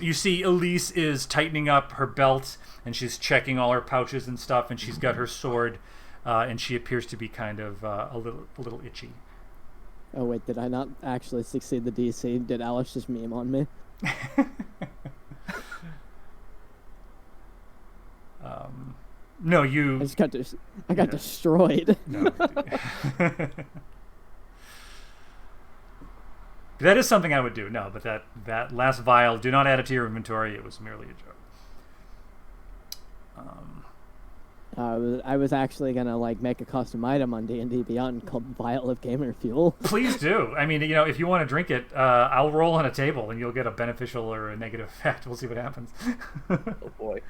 You see, Elise is tightening up her belt, and she's checking all her pouches and stuff, and she's got her sword, and she appears to be kind of a little itchy. Oh wait, did I not actually succeed the DC? Did Alice just meme on me? No, you. I got destroyed. No. That is something I would do. No, but that last vial, do not add it to your inventory. It was merely a joke. I was actually gonna make a custom item on D&D Beyond called Vial of Gamer Fuel. Please do. I mean, if you want to drink it, I'll roll on a table and you'll get a beneficial or a negative effect. We'll see what happens. Oh boy.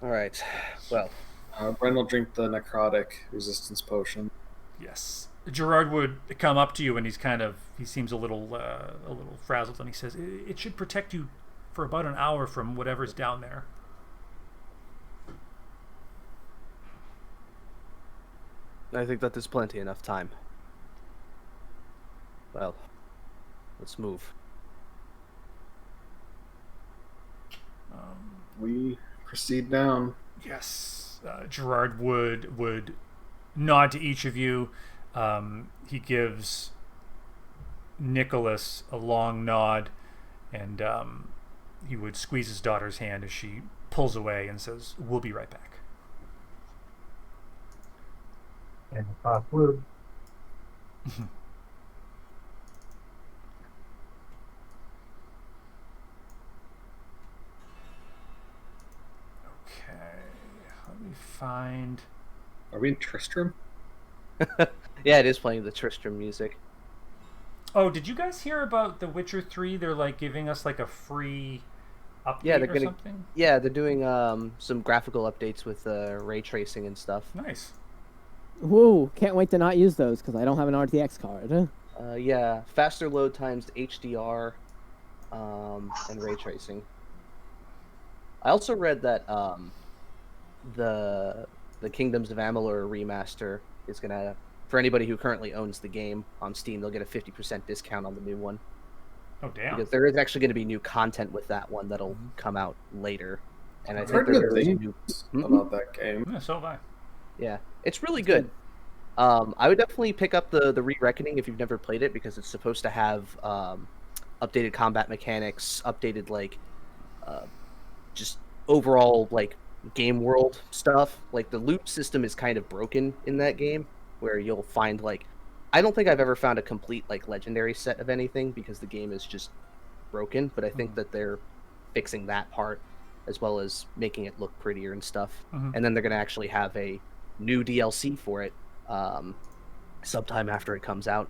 All right. Well, Bren will drink the necrotic resistance potion. Yes. Gerard would come up to you and he seems a little frazzled, and he says, "It should protect you for about an hour from whatever's down there." I think that there's plenty enough time. Well, let's move. We proceed down. Yes. Gerard would nod to each of you. He gives Nicholas a long nod, and he would squeeze his daughter's hand as she pulls away and says, "We'll be right back." And wood. Okay, let me find. Are we in Tristram? Yeah, it is playing the Tristram music. Oh, did you guys hear about The Witcher 3? They're giving us a free update something? Yeah, they're doing some graphical updates with ray tracing and stuff. Nice. Whoa, can't wait to not use those because I don't have an RTX card. Yeah, faster load times, HDR, and ray tracing. I also read that the Kingdoms of Amalur remaster is gonna, for anybody who currently owns the game on Steam, they'll get a 50% discount on the new one. Oh damn! Because there is actually going to be new content with that one that'll come out later, and I've heard good things about that game. Yeah, so have I. Yeah, it's really good. I would definitely pick up the Re-Reckoning if you've never played it, because it's supposed to have updated combat mechanics, updated just overall game world stuff. The loot system is kind of broken in that game, where you'll find I don't think I've ever found a complete legendary set of anything, because the game is just broken, but I think that they're fixing that part as well as making it look prettier and stuff. And then they're going to actually have a new DLC for it sometime after it comes out,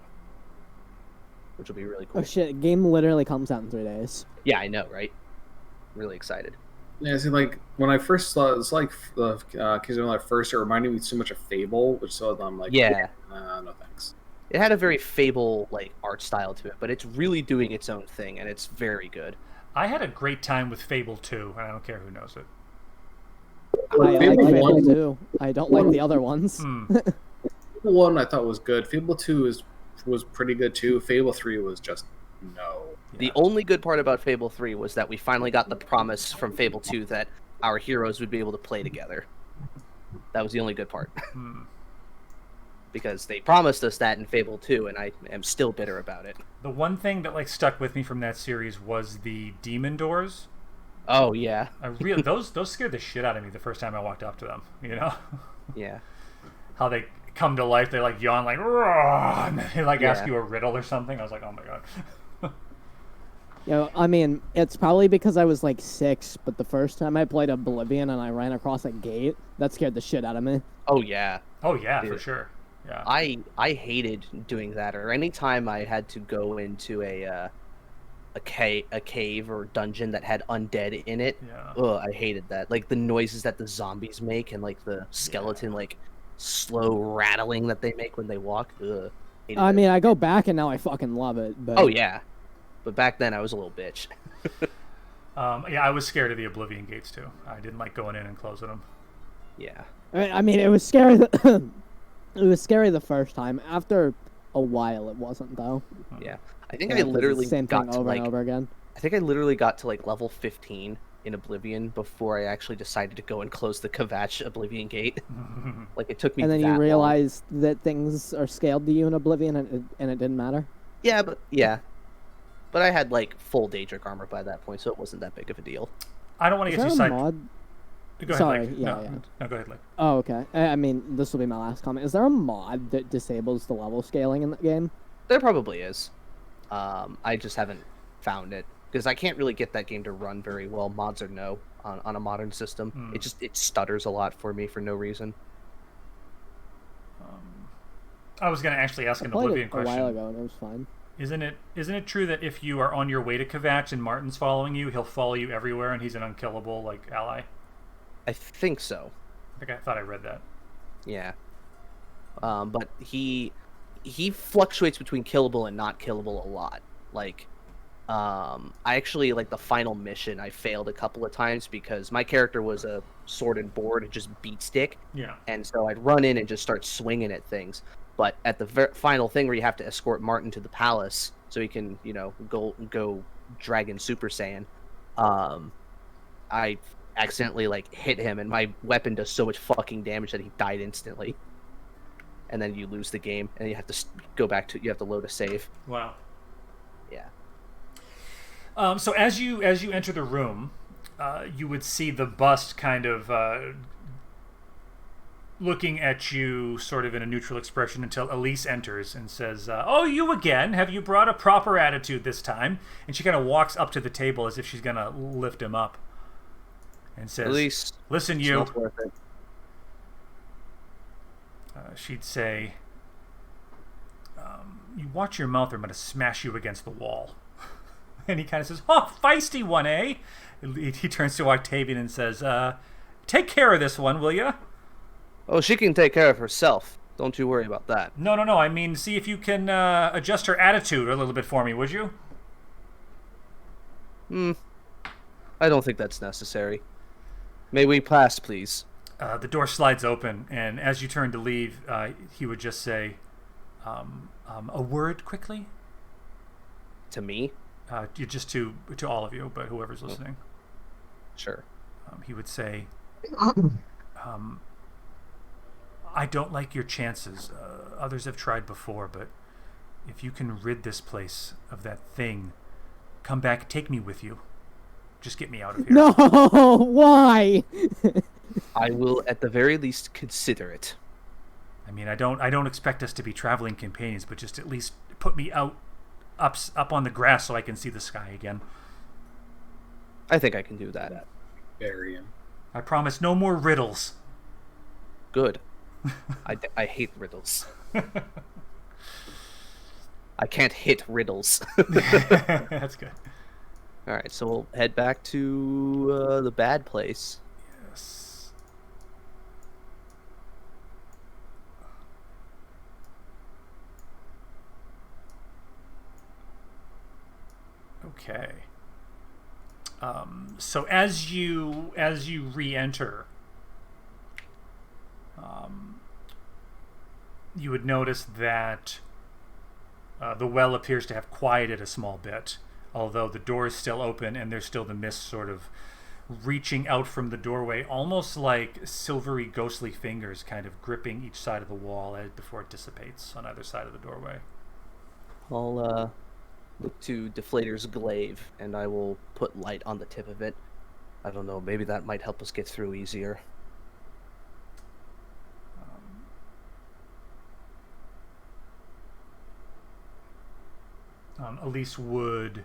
which will be really cool. Oh shit, game literally comes out in 3 days. Yeah, I know, right? Really excited. Yeah, see, when I first saw it, it's the Kingdom of Light first, it reminded me so much of Fable, which so I'm yeah. No thanks. It had a very Fable art style to it, but it's really doing its own thing, and it's very good. I had a great time with Fable 2, and I don't care who knows it. I like Fable 2. I don't like the other ones. Fable 1 I thought was good. Fable 2 was pretty good too. Fable 3 was just no. The only good part about Fable 3 was that we finally got the promise from Fable 2 that our heroes would be able to play together. That was the only good part. Because they promised us that in Fable 2, and I am still bitter about it. The one thing that stuck with me from that series was the demon doors. Oh yeah. Those scared the shit out of me the first time I walked up to them, Yeah. How they come to life, they yawn "Roar!" and they ask you a riddle or something. I was like, oh my god. I mean, it's probably because I was 6, but the first time I played Oblivion and I ran across a gate, that scared the shit out of me. Oh yeah. Oh yeah, dude. For sure. Yeah. I hated doing that, or any time I had to go into a a cave or dungeon that had undead in it. Yeah. Ugh, I hated that. Like the noises that the zombies make and like the skeleton like slow rattling that they make when they walk. Ugh, hated I that. mean, I go back and now I fucking love it. But Oh yeah, but back then I was a little bitch. Yeah, I was scared of the Oblivion gates too. I didn't like going in and closing them. Yeah. I mean, it was scary. It was scary the first time. After a while, it wasn't though. Yeah. I think Yeah, I 'cause it's literally the same got thing to over like and over again. I think I literally got to like level 15 in Oblivion before I actually decided to go and close the Kvatch Oblivion gate. Like it took me And then that you long. realize that things are scaled to you in Oblivion, and it didn't matter. Yeah, but I had like full Daedric armor by that point, so it wasn't that big of a deal. I don't want to Is get too there a side. mod? Go ahead, Sorry, Blake. yeah, No, yeah. no, go ahead, Blake. Oh, okay. I mean, this will be my last comment. Is there a mod that disables the level scaling in that game? There probably is. I just haven't found it because I can't really get that game to run very well, mods or no, on a modern system. It stutters a lot for me for no reason. I was going to actually ask I an played Oblivion it a question. while ago and it was fine. Isn't it true that if you are on your way to Kvatch and Martin's following you, he'll follow you everywhere and he's an unkillable like ally? I think so. I thought I read that. Yeah. But he fluctuates between killable and not killable a lot. Like, I actually, like, the final mission, I failed a couple of times because my character was a sword and board and just beat stick. Yeah. And so I'd run in and just start swinging at things. But at the final thing where you have to escort Martin to the palace so he can, go Dragon Super Saiyan, I accidentally, like, hit him and my weapon does so much fucking damage that he died instantly. And then you lose the game, and you have to you have to load a save. Wow. Yeah. So as you enter the room, you would see the bust kind of looking at you sort of in a neutral expression until Elise enters and says, "Oh, you again? Have you brought a proper attitude this time?" And she kind of walks up to the table as if she's going to lift him up and says, Elise, "Listen, it's you." not worth it. She'd say, "You watch your mouth or I'm going to smash you against the wall." And he kind of says, "Oh, feisty one, eh?" He turns to Octavian and says, "Take care of this one, will you?" Oh, she can take care of herself. Don't you worry about that. No. I mean, see if you can adjust her attitude a little bit for me, would you? I don't think that's necessary. May we pass, please? The door slides open, and as you turn to leave, he would just say, "A word quickly." To me? Just to all of you, but whoever's listening. Sure. He would say, "I don't like your chances. Others have tried before, but if you can rid this place of that thing, come back, take me with you. Just get me out of here." No, why? I will, at the very least, consider it. I mean, I don't expect us to be traveling companions, but just at least put me up on the grass so I can see the sky again. I think I can do that. Bury him. I promise no more riddles. Good. I hate riddles. I can't hit riddles. That's good. All right, so we'll head back to the bad place. Yes. Okay. So as you re-enter, you would notice that the well appears to have quieted a small bit, although the door is still open and there's still the mist sort of reaching out from the doorway, almost like silvery, ghostly fingers kind of gripping each side of the wall before it dissipates on either side of the doorway. I'll look to Deflator's glaive, and I will put light on the tip of it. I don't know, maybe that might help us get through easier. Elise would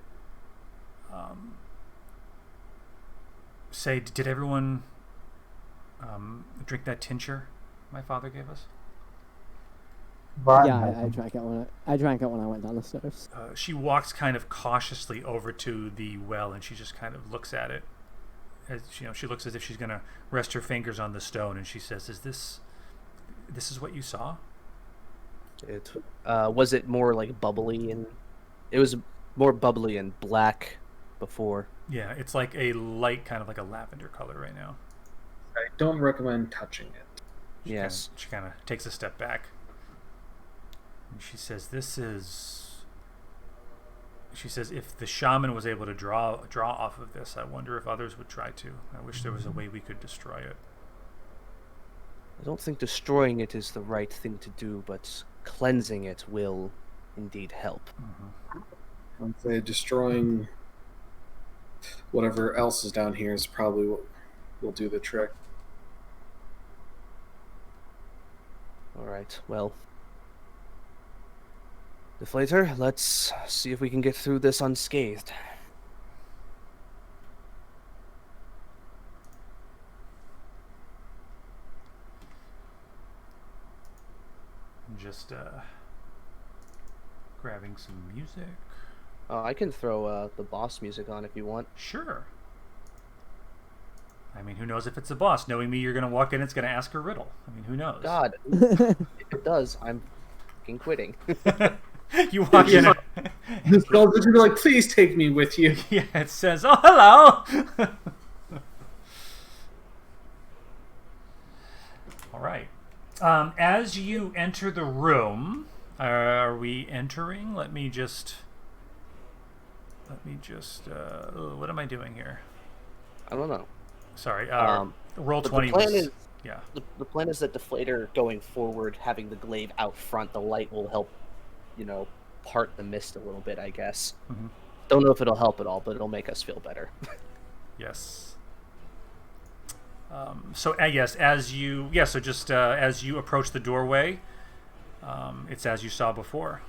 say, "Did everyone drink that tincture my father gave us?" Yeah, I drank it when I went down the stairs. She walks kind of cautiously over to the well, and she just kind of looks at it. As she looks as if she's going to rest her fingers on the stone, and she says, this is what you saw?" It was it more like bubbly, and it was more bubbly and black before. Yeah, it's like a light, kind of like a lavender color right now. I don't recommend touching it. She kind of takes a step back. And she says, she says, if the shaman was able to draw off of this, I wonder if others would try to. I wish there was a way we could destroy it. I don't think destroying it is the right thing to do, but cleansing it will indeed help. I'd say destroying whatever else is down here is probably what will do the trick. Alright, well. Deflator, let's see if we can get through this unscathed. Just grabbing some music. I can throw the boss music on if you want. Sure. I mean, who knows if it's a boss? Knowing me, you're going to walk in, it's going to ask a riddle. I mean, who knows? God, if it does, I'm fucking quitting. You walk in. The skull's just be like, please take me with you. Yeah, it says, "Oh, hello." All right. As you enter the room, are we entering? Let me just. What am I doing here? I don't know. Sorry. Roll 20. The plan is, yeah. The plan is that Deflator going forward, having the glaive out front, the light will help, part the mist a little bit, I guess. Mm-hmm. Don't know if it'll help at all, but it'll make us feel better. Yes. So yes, as you approach the doorway, it's as you saw before.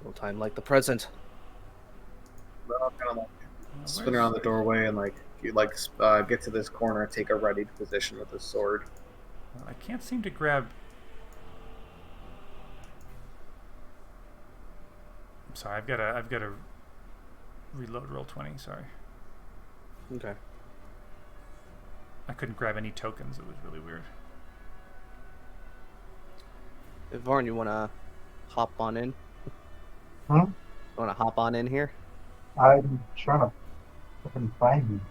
No time like the present. Well, kind of like spin around the doorway and get to this corner, take a ready position with the sword. I can't seem to grab. I'm sorry. I've got to reload roll 20. Sorry. Okay. I couldn't grab any tokens. It was really weird. Varn, you wanna hop on in? Huh? You wanna hop on in here? I'm trying to fucking find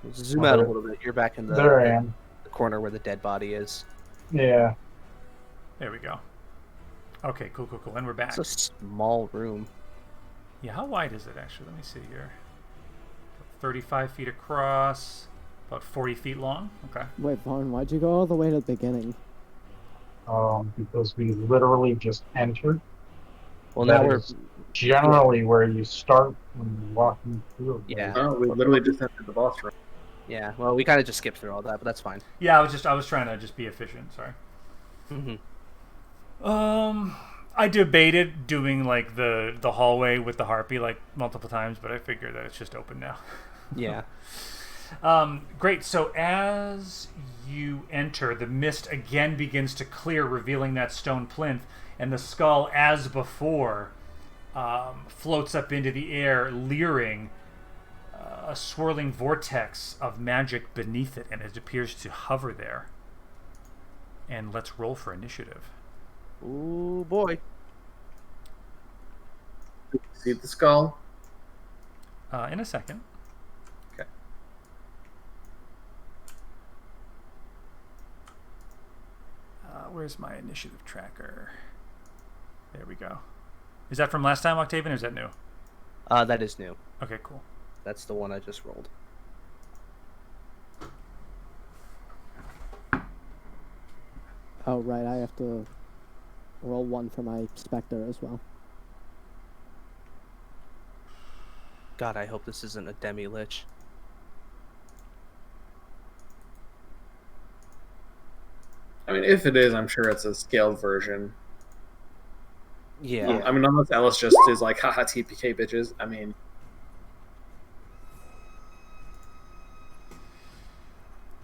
you. Zoom out a little bit. You're back in There I am. the corner where the dead body is. Yeah. There we go. Okay, cool. And we're back. It's a small room. Yeah, how wide is it actually? Let me see here. 35 feet across, about 40 feet long. Okay. Wait, Vaughn, why'd you go all the way to the beginning? Because we literally just entered. Well, That now we're is generally where you start when you're walking through. yeah. No, we literally just entered the boss room. Yeah. Well, we kind of just skipped through all that, but that's fine. Yeah, I was trying to just be efficient. Sorry. Mm-hmm. I debated doing like the hallway with the harpy like multiple times, but I figured that it's just open now. Yeah. Great. So as you enter, the mist again begins to clear, revealing that stone plinth, and the skull, as before, floats up into the air, leering a swirling vortex of magic beneath it, and it appears to hover there. And let's roll for initiative. Ooh boy. See the skull? In a second. Okay. Where's my initiative tracker? There we go. Is that from last time, Octavian, or is that new? That is new. Okay, cool. That's the one I just rolled. Oh, right, I have to roll one for my Spectre as well. God, I hope this isn't a demi-lich. I mean, if it is, I'm sure it's a scaled version. Yeah. I mean, unless Ellis just is like, haha, TPK bitches. I mean...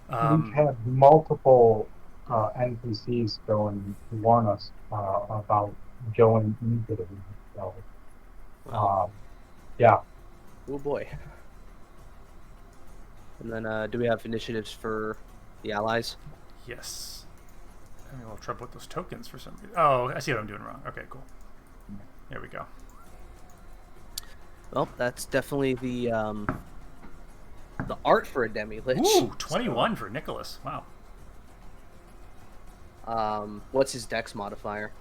We've had multiple NPCs go and warn us about going into the room. So, yeah. Oh boy. And then, do we have initiatives for the allies? Yes. I'm having a little trouble with those tokens for some reason. Oh, I see what I'm doing wrong. Okay, cool. There we go. Well, that's definitely the art for a demi-lich. Ooh, 21 for Nicholas. Wow. What's his dex modifier?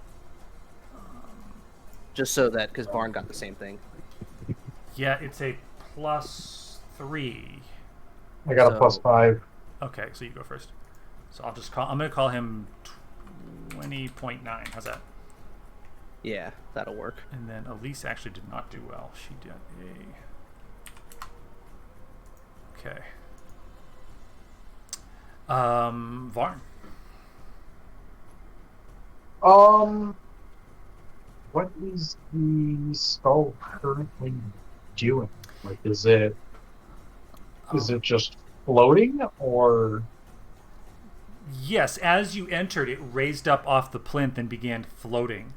Just so that, because Barn got the same thing. Yeah, it's a +3. I got a +5. Okay, so you go first. So I'm going to call him 20.9. How's that? Yeah, that'll work. And then Elise actually did not do well. She did a... Okay. Varn. What is the skull currently doing? Like, is it just floating, or? Yes, as you entered, it raised up off the plinth and began floating.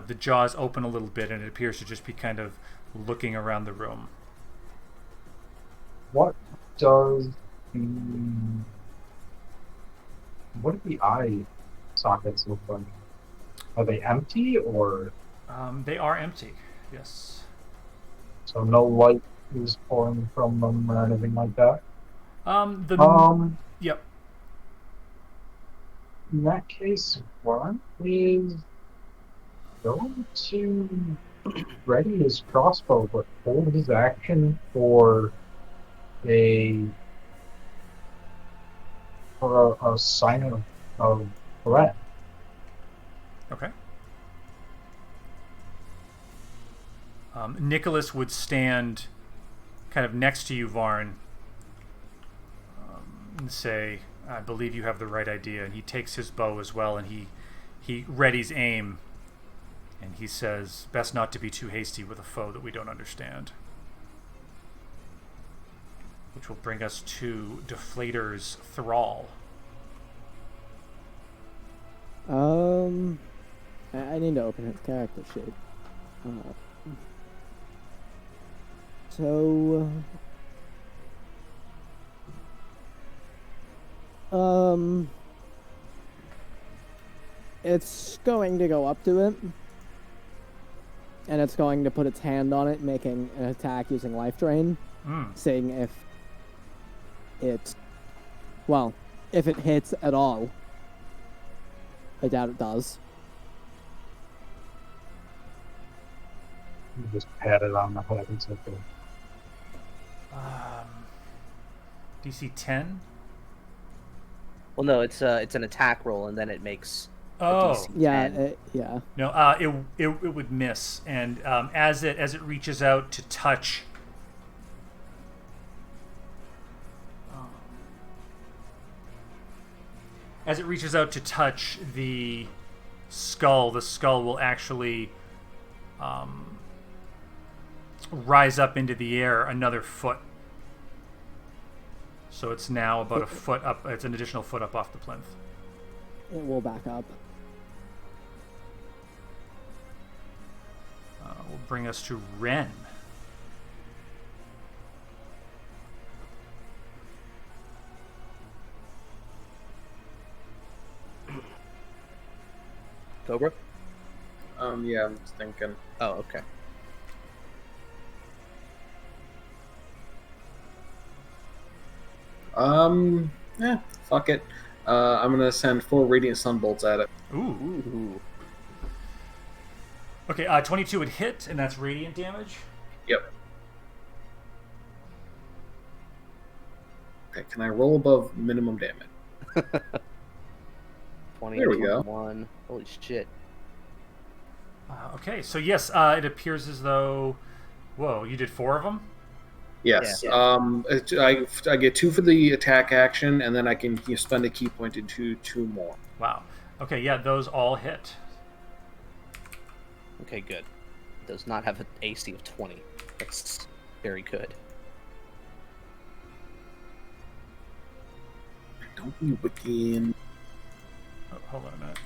The jaws open a little bit, and it appears to just be kind of looking around the room. What do the eye sockets look like? Are they empty, or? They are empty, yes. So no light is pouring from them or anything like that? Yep. In that case, Ron is going to ready his crossbow, but hold his action for a sign of threat. Okay. Nicholas would stand kind of next to you, Varn, and say, I believe you have the right idea. And he takes his bow as well, and he readies aim, and he says, best not to be too hasty with a foe that we don't understand. Which will bring us to Deflator's Thrall. I need to open his character sheet. It's going to go up to it, and it's going to put its hand on it, making an attack using life drain, seeing if it hits at all. I doubt it does. You just pat it on the head and so forth. DC 10? Well, no, it's an attack roll, and then it makes. Oh, DC 10. Yeah. No, it would miss, and as it reaches out to touch. As it reaches out to touch the skull will actually rise up into the air another foot. So it's now about a foot up. It's an additional foot up off the plinth. It will back up. Will bring us to Ren. Cobra? Yeah, I'm just thinking. Oh, okay. Yeah, fuck it. I'm gonna send 4 radiant sunbolts at it. Ooh. Okay, 22 would hit, and that's radiant damage. Yep. Okay, can I roll above minimum damage? 20, there we 21. go. Holy shit. Okay, so yes, it appears as though... Whoa, you did 4 of them? Yes. Yeah. I get 2 for the attack action, and then I can spend a key point to 2 more. Wow. Okay, yeah, those all hit. Okay, good. It does not have an AC of 20. That's very good. Don't be wicked. hold on a minute.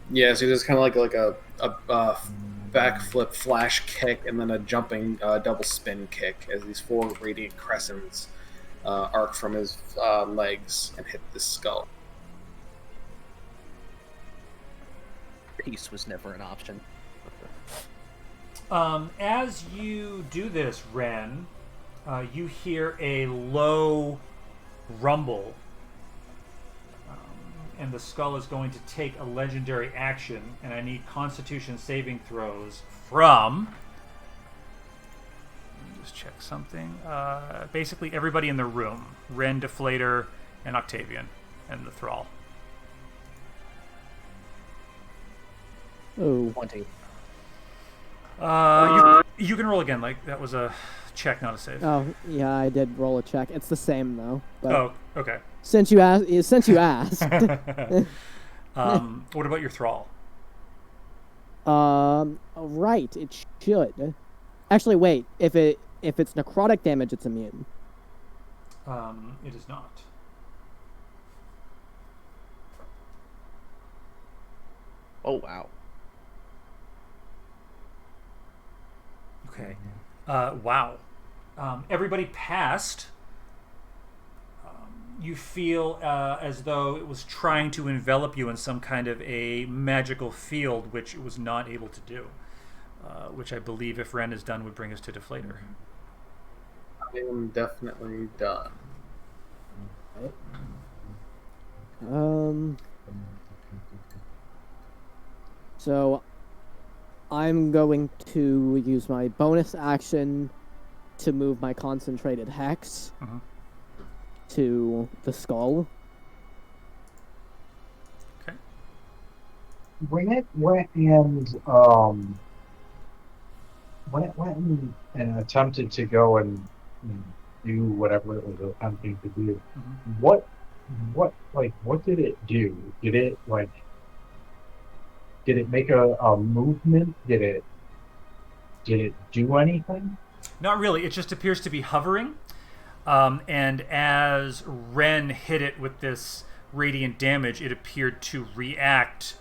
Yeah, so he does kind of like a backflip flash kick and then a jumping double spin kick as these 4 radiant crescents arc from his legs and hit the skull. Peace was never an option. As you do this, Ren, you hear a low rumble. And the skull is going to take a legendary action, and I need Constitution saving throws from... Let me just check something. Basically everybody in the room. Ren, Deflator, and Octavian, and the Thrall. Oh. 20. You can roll again. Like that was a check, not a save. Oh, yeah, I did roll a check. It's the same though. But Oh, okay. since you asked, What about your Thrall? right, it should. Actually, wait. If it's necrotic damage, it's immune. It is not. Oh, wow. Okay. Wow. Everybody passed. You feel as though it was trying to envelop you in some kind of a magical field, which it was not able to do. Which I believe, if Ren is done, would bring us to Deflator. I am definitely done. So I'm going to use my bonus action to move my concentrated hex to the skull. Okay. When it went and attempted to go and do whatever it was attempting to do, what did it do? Did it make a movement? Did it do anything? Not really. It just appears to be hovering. And as Ren hit it with this radiant damage, it appeared to react.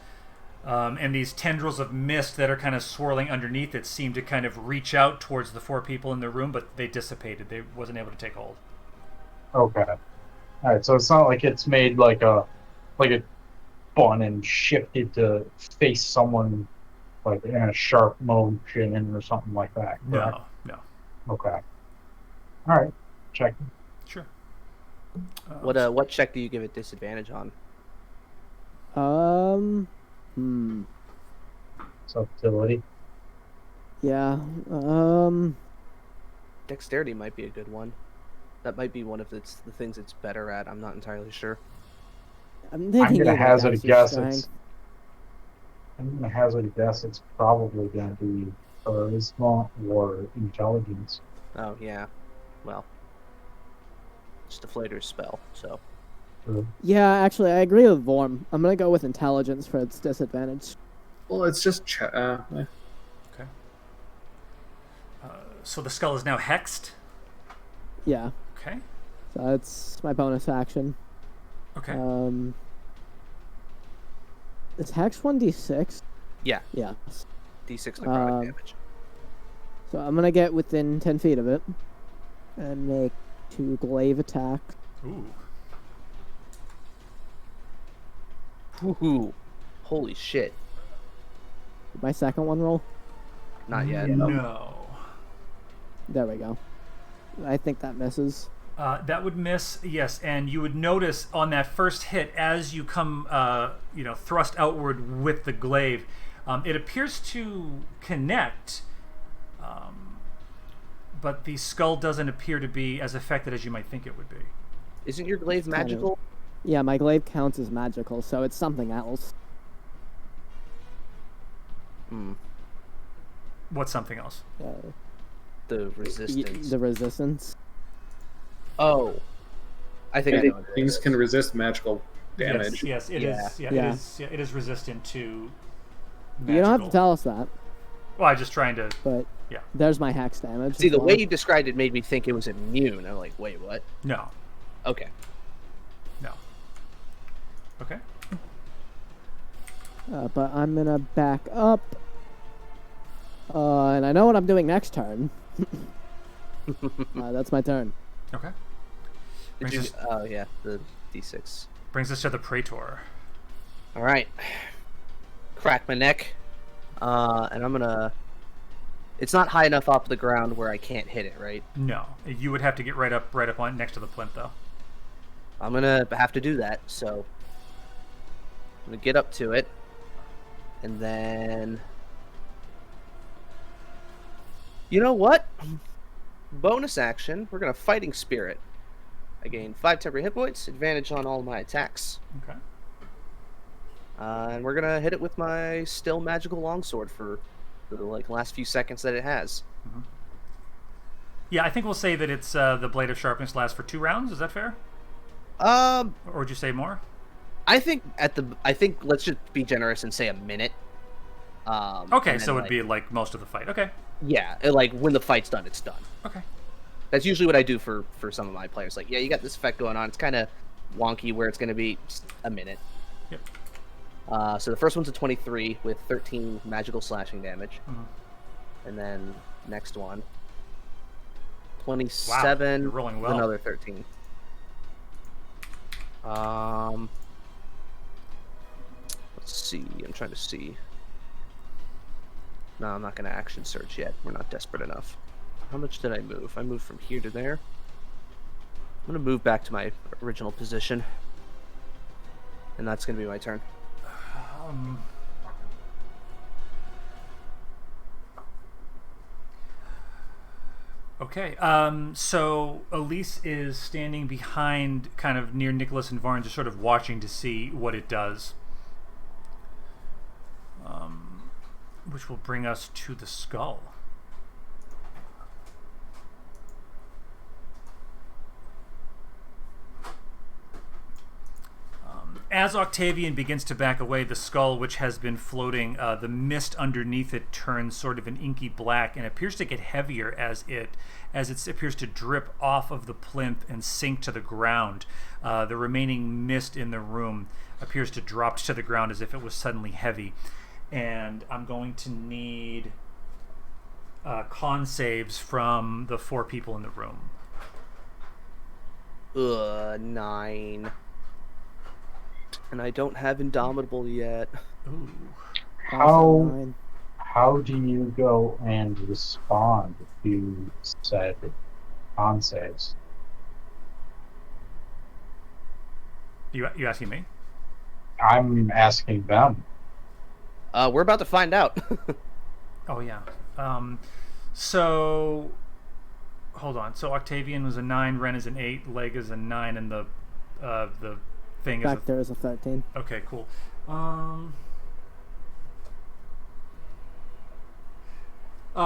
And these tendrils of mist that are kind of swirling underneath it seem to kind of reach out towards the 4 people in the room, but they dissipated. They wasn't able to take hold. Okay. All right. So it's not like it's made like a spun and shifted to face someone like in a sharp motion or something like that. Correct? No. Okay. All right. Check. Sure. What check do you give it disadvantage on? Subtlety. Yeah. Dexterity might be a good one. That might be one of the things it's better at. I'm not entirely sure. I'm gonna hazard a guess. Strength. I'm gonna hazard a guess. It's probably gonna be charisma or intelligence. Oh yeah. Well, it's Deflator's spell, so. Yeah, actually, I agree with Vorm. I'm gonna go with intelligence for its disadvantage. Well, it's just Okay. So the skull is now hexed. Yeah. Okay. So that's my bonus action. Okay. Is hex 1d6? Yeah. Yeah. D6 necrotic damage. So I'm gonna get within 10 feet of it and make 2 glaive attacks. Ooh. Woohoo! Holy shit! My second one roll. Not yet. No. There we go. I think that misses. That would miss, yes, and you would notice on that first hit, as you come, thrust outward with the glaive, it appears to connect, but the skull doesn't appear to be as affected as you might think it would be. Isn't your glaive magical? Yeah, my glaive counts as magical, so it's something else. What's something else? The resistance. The resistance. Oh, I think I know. Things can resist magical damage. Yes, it is. Yeah, it is resistant to magical. You don't have to tell us that. Well, I'm just trying to. But yeah, there's my hex damage. See, the way you described it made me think it was immune. I'm like, wait, what? No. Okay. No. Okay. But I'm gonna back up. And I know what I'm doing next turn. That's my turn. Okay. Oh yeah, the D6. Brings us to the Praetor. All right. Crack my neck. And I'm gonna. It's not high enough off the ground where I can't hit it, right? No, you would have to get right up on next to the plinth, though. I'm gonna have to do that. So I'm gonna get up to it, and then. You know what? Bonus action. We're gonna Fighting Spirit. I gain 5 temporary hit points, advantage on all my attacks. Okay. And we're gonna hit it with my still magical longsword for the last few seconds that it has. Mm-hmm. Yeah, I think we'll say that it's the Blade of Sharpness lasts for 2 rounds. Is that fair? Or would you say more? I think let's just be generous and say a minute. Okay, so it'd be like most of the fight. Okay. Yeah, when the fight's done, it's done. Okay. That's usually what I do for some of my players. Like, yeah, you got this effect going on. It's kind of wonky where it's going to be just a minute. Yep. So the first one's a 23 with 13 magical slashing damage. Mm-hmm. And then next one, 27 wow, you're rolling well. with another 13. Let's see. I'm trying to see. No, I'm not going to action search yet. We're not desperate enough. How much did I move? I moved from here to there. I'm going to move back to my original position. And that's going to be my turn. Okay, so Elise is standing behind, kind of near Nicholas and Varn, just sort of watching to see what it does. Which will bring us to the skull. As Octavian begins to back away, the skull, which has been floating, the mist underneath it turns sort of an inky black and appears to get heavier as it appears to drip off of the plinth and sink to the ground. The remaining mist in the room appears to drop to the ground as if it was suddenly heavy. And I'm going to need con saves from the 4 people in the room. 9. And I don't have Indomitable yet. Ooh. How do you go and respond to said con saves? You asking me? I'm asking them. We're about to find out. Oh yeah. So hold on. So Octavian was a 9, Ren is an 8, Leg is a 9, and the thing back there is a 13. Okay, cool.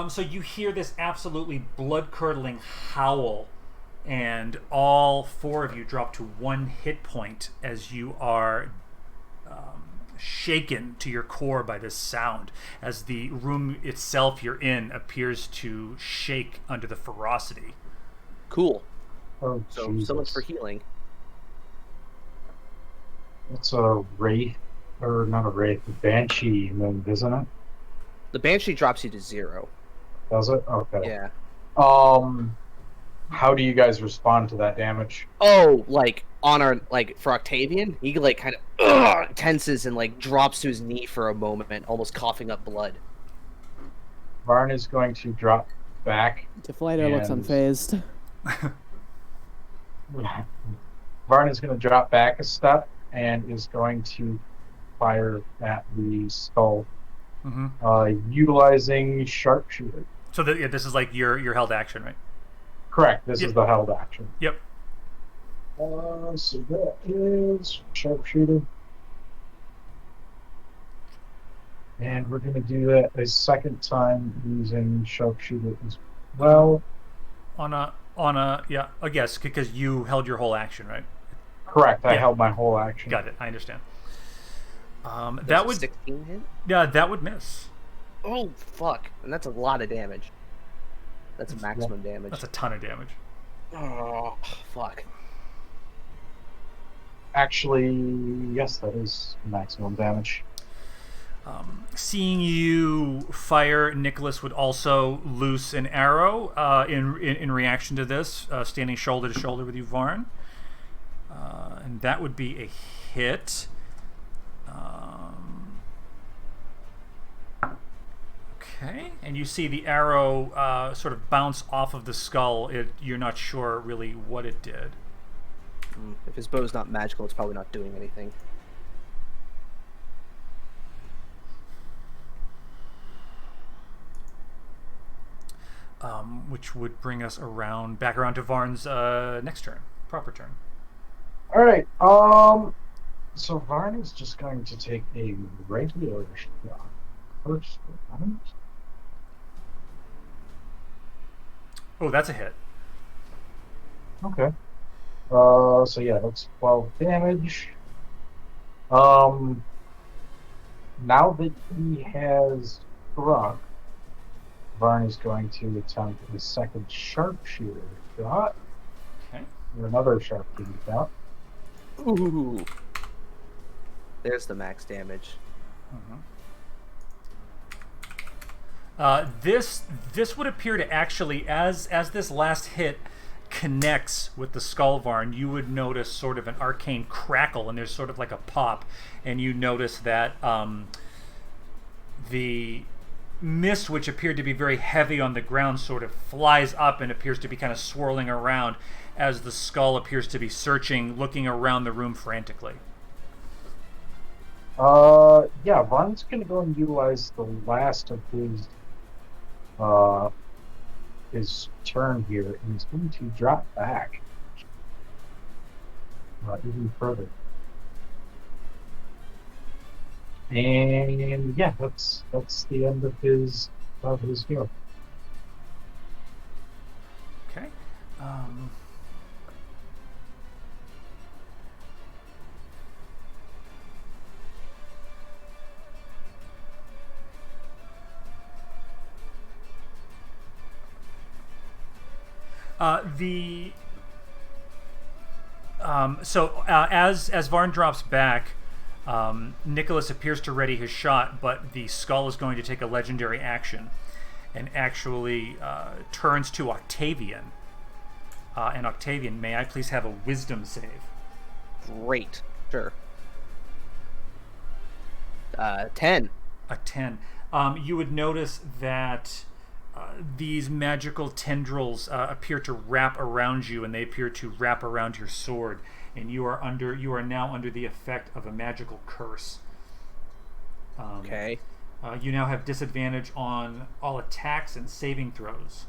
So you hear this absolutely blood-curdling howl, and all 4 of you drop to 1 hit point as you are shaken to your core by this sound, as the room itself you're in appears to shake under the ferocity. Cool. Oh, so Jesus. much for healing. It's a wraith, or not a wraith, a banshee move, isn't it? The banshee drops you to 0. Does it? Okay. Yeah. How do you guys respond to that damage? Oh, for Octavian, he kind of tenses and drops to his knee for a moment, almost coughing up blood. Varn is going to drop back. Deflator looks unfazed. Varn is going to drop back a step and is going to fire at the skull, utilizing sharpshooter. So this is like your held action, right? Correct. This is the held action. Yep. So that is sharpshooter. And we're going to do that a second time using sharpshooter as well. On a I guess because you held your whole action, right? Correct. I held my whole action. Got it. I understand. That would 16 hit? Yeah, that would miss. Oh fuck! And that's a lot of damage. That's maximum damage. That's a ton of damage. Oh fuck! Actually, yes, that is maximum damage. Seeing you fire, Nicholas would also loose an arrow in reaction to this, standing shoulder to shoulder with you, Varn. And that would be a hit. Okay, and you see the arrow sort of bounce off of the skull. You're not sure really what it did. If his bow's not magical, it's probably not doing anything. Which would bring us back around to Varn's next turn, proper turn. All right. So Varn is just going to take a regular shot first round. Oh, that's a hit. Okay. So yeah, that's 12 damage. Now that he has struck, Varn is going to attempt a second sharpshooter shot. Okay. Or another sharpshooter shot. Ooh. There's the max damage. This would appear to actually, as this last hit connects with the skull, Varn, you would notice sort of an arcane crackle, and there's sort of like a pop, and you notice that the mist, which appeared to be very heavy on the ground, sort of flies up and appears to be kind of swirling around as the skull appears to be searching, looking around the room frantically. Yeah, Varn's gonna go and utilize the last of his turn here, and he's going to drop back even further. And yeah, that's the end of his go. Okay. As Varn drops back, Nicholas appears to ready his shot, but the skull is going to take a legendary action and actually turns to Octavian. And Octavian, may I please have a wisdom save? Great. Sure. 10. A 10. You would notice that these magical tendrils appear to wrap around you, and they appear to wrap around your sword, and you are now under the effect of a magical curse. Okay. You now have disadvantage on all attacks and saving throws.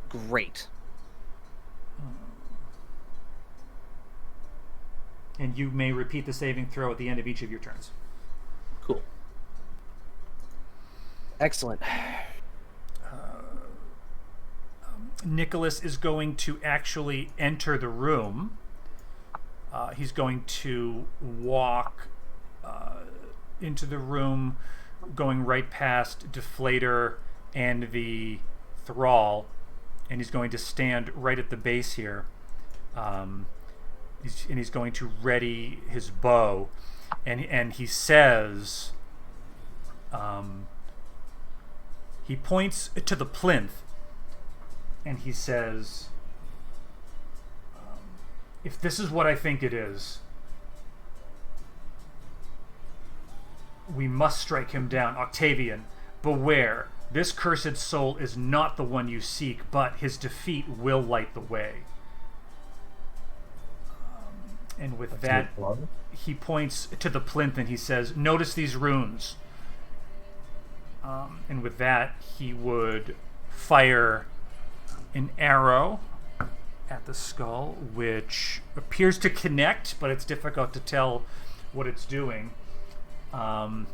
Great. And you may repeat the saving throw at the end of each of your turns. Cool. Excellent. Nicholas is going to actually enter the room. He's going to walk into the room, going right past Deflator and the Thrall, and he's going to stand right at the base here. He's going to ready his bow, and he says, he points to the plinth, and he says, if this is what I think it is, we must strike him down. Octavian, beware. This cursed soul is not the one you seek, but his defeat will light the way. And with that, he points to the plinth and he says, notice these runes. And with that, he would fire an arrow at the skull, which appears to connect, but it's difficult to tell what it's doing. And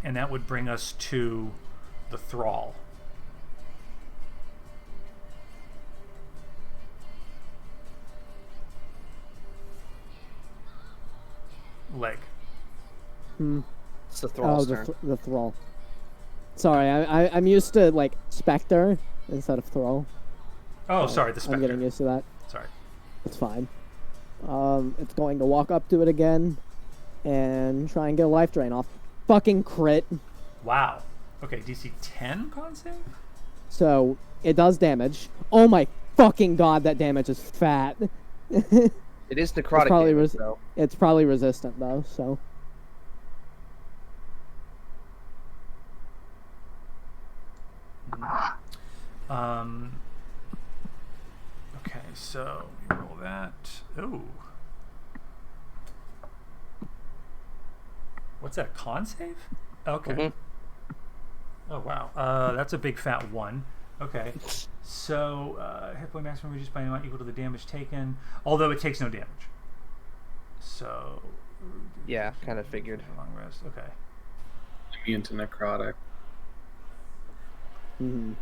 that would bring us to the Thrall. Leg. It's the Thrall's turn. The Thrall. Sorry, I'm used to like Spectre instead of Thrall. Oh, sorry, the Spectre. I'm getting used to that. Sorry. It's fine. It's going to walk up to it again and try and get a life drain off. fucking crit. Wow. Okay, DC 10 con save? So it does damage. Oh my fucking god, that damage is fat. It is necrotic damage, though. It's probably resistant though, so. Okay, so you roll that. Ooh. What's that, con save? Okay. Mm-hmm. Oh, wow. That's a big fat 1. Okay. So, hit point maximum reduced by an amount equal to the damage taken, although it takes no damage. So. Yeah, kind of figured. Long rest. Okay. Immune to necrotic. Mm-hmm.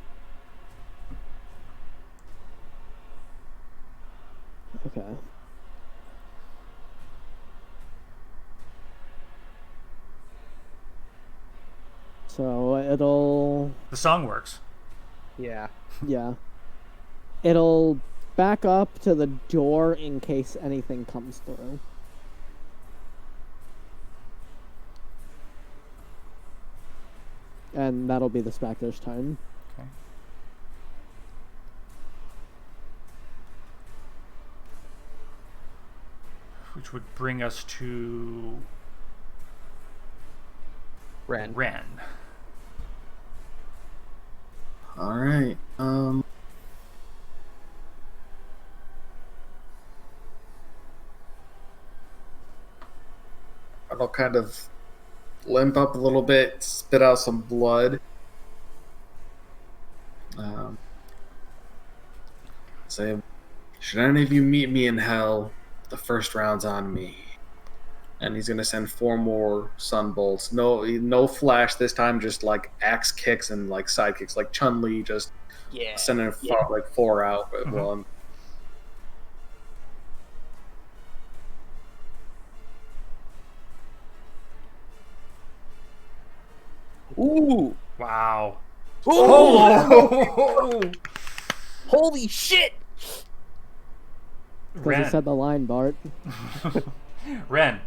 Okay. So it'll... The song works. Yeah. Yeah. It'll back up to the door in case anything comes through. And that'll be the Spectre's turn. Okay. Which would bring us to Ren. All right. I'll kind of limp up a little bit, spit out some blood. Say, should any of you meet me in hell, the first round's on me. And he's gonna send 4 more sun bolts. No flash this time, just like axe kicks and like side kicks, like Chun-Li, just sending like 4 out. But well, Ooh! Wow. Ooh! Oh! Holy shit! Because he said the line, Bart. Ren,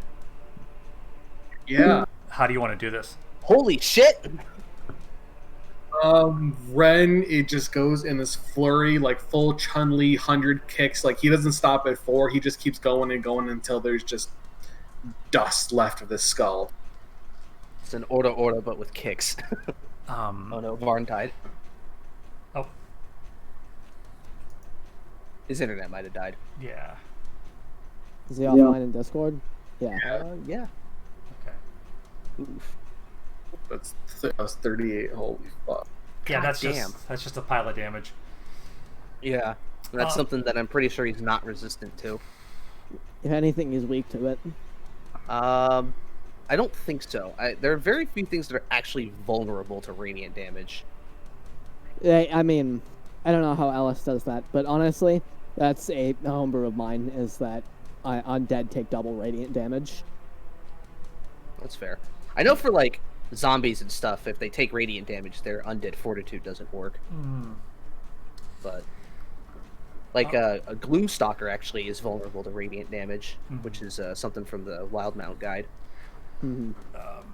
yeah. how do you want to do this? Holy shit! Ren, it just goes in this flurry, like full Chun-Li 100 kicks. Like he doesn't stop at 4. He just keeps going and going until there's just dust left of his skull. It's an order, but with kicks. Oh no, Varn died. Oh. His internet might have died. Yeah. Is he offline in Discord? Yeah. Yeah. Okay. Oof. That's 38. Holy fuck. Yeah, God that's damn. just a pile of damage. Yeah. That's something that I'm pretty sure he's not resistant to. If anything, he's weak to it. I don't think so. There are very few things that are actually vulnerable to radiant damage. I mean, I don't know how Ellis does that, but honestly, that's a homebrew of mine, is that undead take double radiant damage. That's fair. I know for, like, zombies and stuff, if they take radiant damage, their undead fortitude doesn't work. But, like, a glue stalker actually is vulnerable to radiant damage, which is something from the Wild Mount guide.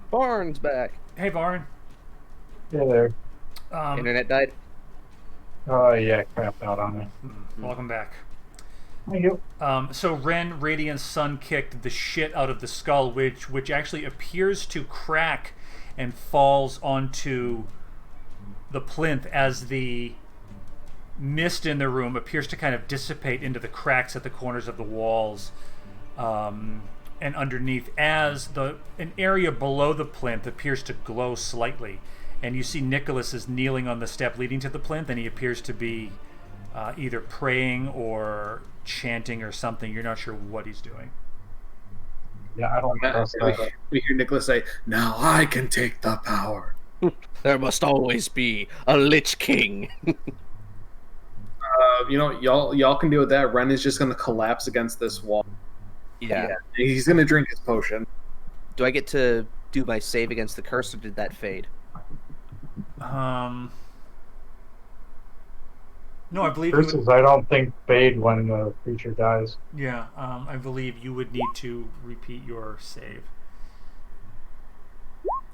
Varn's back. Hey, Varn. Yeah, there. Internet died? Oh, yeah, crapped out on me. Welcome back. Thank you. So Ren, Radiant Sun kicked the shit out of the skull, which actually appears to crack and falls onto the plinth as the mist in the room appears to kind of dissipate into the cracks at the corners of the walls and underneath, as an area below the plinth appears to glow slightly. And you see Nicholas is kneeling on the step leading to the plinth, and he appears to be either praying or chanting or something. You're not sure what he's doing. Yeah, I don't trust that. We hear Nicholas say, "Now I can take the power." There must always be a Lich King. Y'all can deal with that. Ren is just going to collapse against this wall. Yeah. He's going to drink his potion. Do I get to do my save against the curse, or did that fade? No, I believe you would, Curses, I don't think fade when the creature dies. yeah, I believe you would need to repeat your save.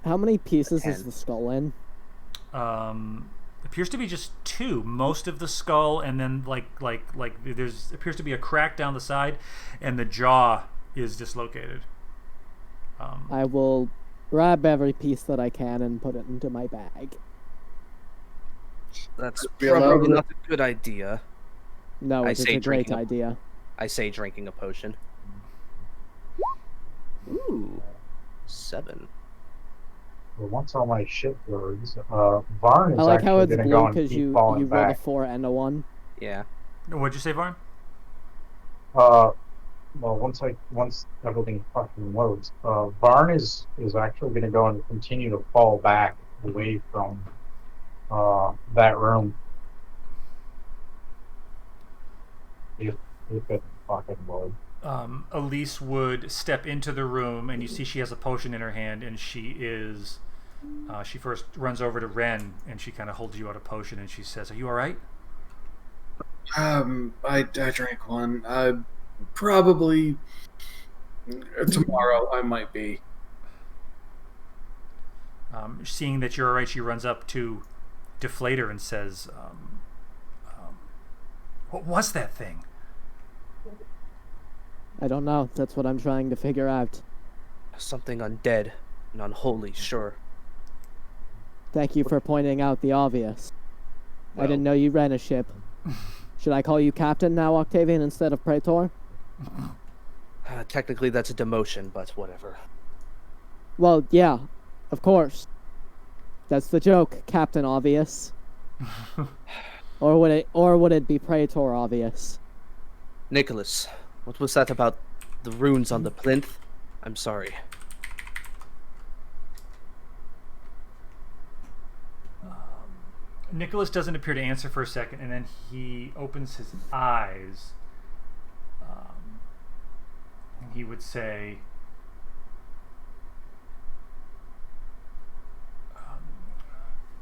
How many pieces is 10. the skull in? Appears to be just 2. Most of the skull, and then like there's appears to be a crack down the side, and the jaw is dislocated. I will grab every piece that I can and put it into my bag. That's Be allowed probably to- not a good idea. No, I it's say a great drinking a- idea. I say drinking a potion. Ooh, 7. Well, once all my shit loads, Varn is I like how actually it's going to blue go and because keep you falling rolled a back. 4 and a 1. Yeah. What'd you say, Varn? Well, once everything fucking loads, Varn is actually going to go and continue to fall back away from that room. If it fucking loads. Elise would step into the room, and you see she has a potion in her hand, and she is. She first runs over to Ren, and she kind of holds you out a potion, and she says, "Are you all right?" I drank one. Probably tomorrow I might be. Seeing that you're all right, she runs up to Deflator and says, "What was that thing?" I don't know. That's what I'm trying to figure out. Something undead and unholy, sure. Thank you for pointing out the obvious. I Well. didn't know you ran a ship. Should I call you Captain now, Octavian, instead of Praetor? Technically, that's a demotion, but whatever. Well, yeah, of course. That's the joke, Captain Obvious. Or would it be Praetor Obvious? Nicholas, what was that about the runes on the plinth? I'm sorry. Nicholas doesn't appear to answer for a second, and then he opens his eyes. And he would say,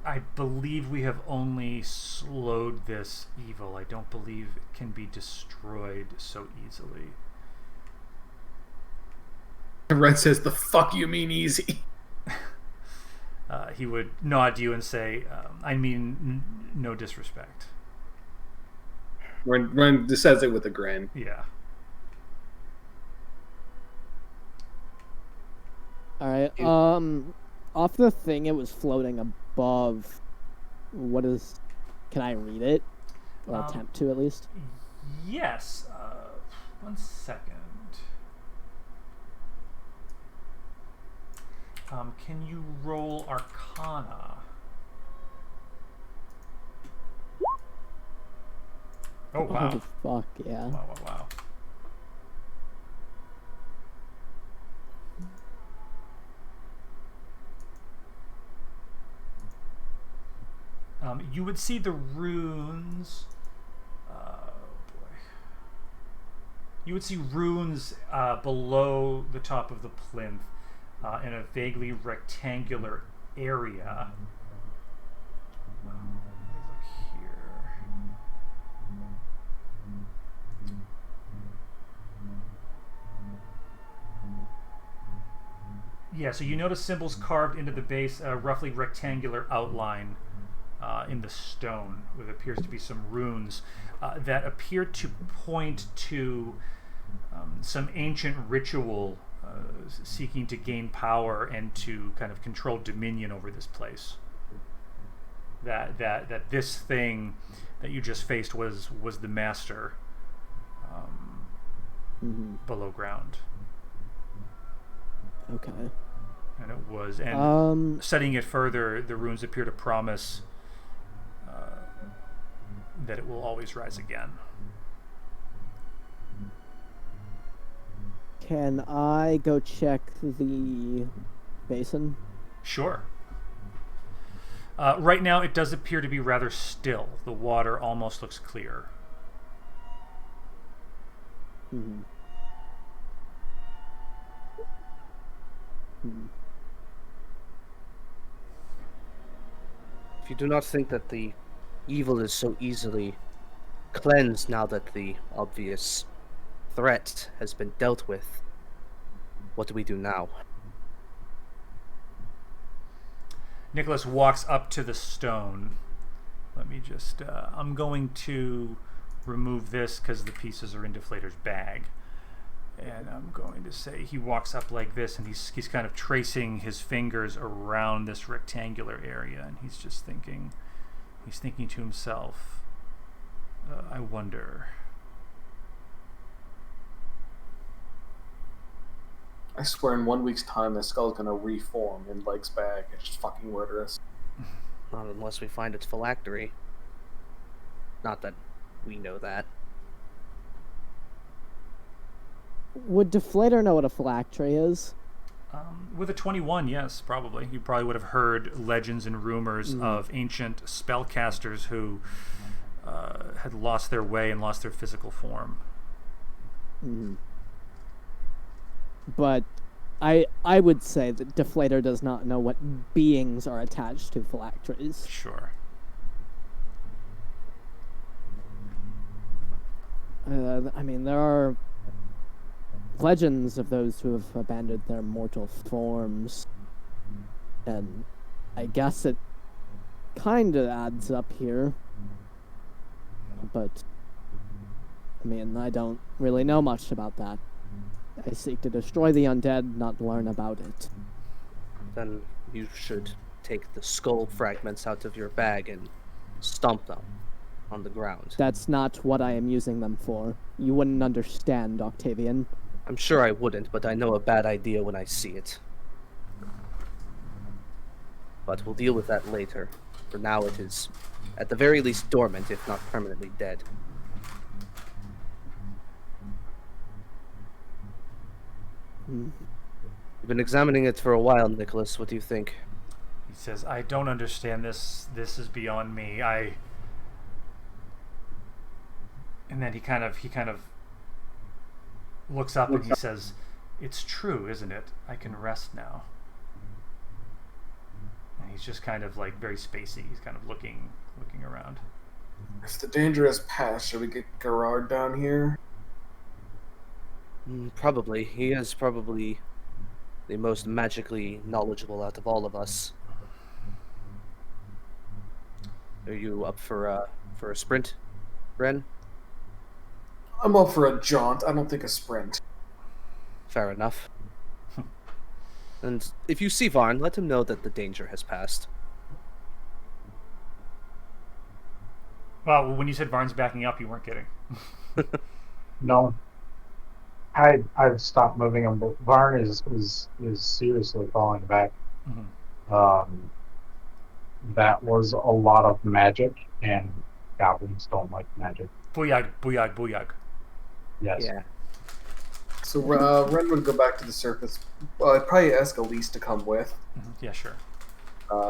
I believe we have only slowed this evil. I don't believe it can be destroyed so easily. Ren says, "The fuck you mean easy?" He would nod to you and say, I mean, no disrespect. Ren just says it with a grin. Yeah. Alright, off the thing it was floating above, what is... Can I read it? Or attempt to, at least? Yes. 1 second. Can you roll Arcana? Oh, wow. Oh, fuck, yeah. Wow, wow, wow. You would see the runes. You would see runes below the top of the plinth in a vaguely rectangular area. Let me look here. Yeah, so you notice symbols carved into the base, a roughly rectangular outline in the stone, where there appears to be some runes that appear to point to some ancient ritual seeking to gain power and to kind of control dominion over this place. That this thing that you just faced was the master below ground. Okay. And it was, and studying it further, the runes appear to promise that it will always rise again. Can I go check the basin? Sure. Right now, it does appear to be rather still. The water almost looks clear. Mm-hmm. If you do not think that the evil is so easily cleansed now that the obvious threat has been dealt with, what do we do now? Nicholas walks up to the stone. Let me just... I'm going to remove this because the pieces are in Deflator's bag. And I'm going to say he walks up like this, and he's kind of tracing his fingers around this rectangular area, and he's just thinking... He's thinking to himself, I wonder... I swear in 1 week's time, the skull's gonna reform in Leg's bag. It's just fucking murderous. Not unless we find its phylactery. Not that we know that. Would Deflator know what a phylactery is? With a 21, yes, probably. You probably would have heard legends and rumors of ancient spellcasters who had lost their way and lost their physical form. But I would say that Deflator does not know what beings are attached to phylacteries. Sure. I mean, there are legends of those who have abandoned their mortal forms, and I guess it kind of adds up here. But, I mean, I don't really know much about that. I seek to destroy the undead, not learn about it. Then you should take the skull fragments out of your bag and stomp them on the ground. That's not what I am using them for. You wouldn't understand, Octavian. I'm sure I wouldn't, but I know a bad idea when I see it. But we'll deal with that later. For now it is, at the very least, dormant, if not permanently dead. You've been examining it for a while, Nicholas. What do you think? He says, I don't understand this. This is beyond me. And then he kind of looks up and he says, it's true, isn't it? I can rest now. And he's just kind of like very spacey. He's kind of looking around. If the danger has passed, should we get Gerard down here? Probably. He is probably the most magically knowledgeable out of all of us. Are you up for a sprint, Ren? I'm up for a jaunt. I don't think a sprint. Fair enough. And if you see Varn, let him know that the danger has passed. Well, when you said Varn's backing up, you weren't kidding. No. I've stopped moving him, but Varn is seriously falling back. That was a lot of magic, and goblins don't like magic. Booyag, booyag, booyag. Yes. Yeah. So Ren would go back to the surface. Well, I'd probably ask Elise to come with. Yeah, sure.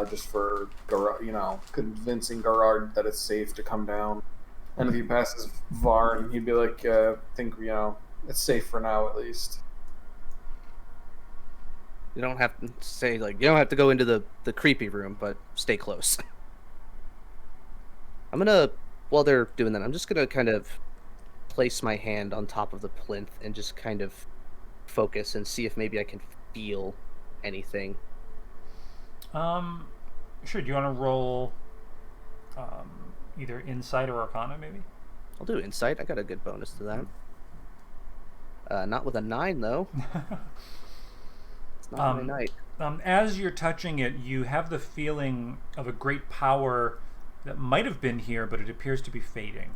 Just for convincing Gerard that it's safe to come down. And if he passes Varn, he'd be like, think, it's safe for now at least. You don't have to say, you don't have to go into the creepy room, but stay close. While they're doing that, I'm just gonna kind of place my hand on top of the plinth and just kind of focus and see if maybe I can feel anything. Sure. Do you want to roll either Insight or Arcana, maybe? I'll do Insight. I got a good bonus to that. Not with a 9, though. It's not my night. As you're touching it, you have the feeling of a great power that might have been here, but it appears to be fading.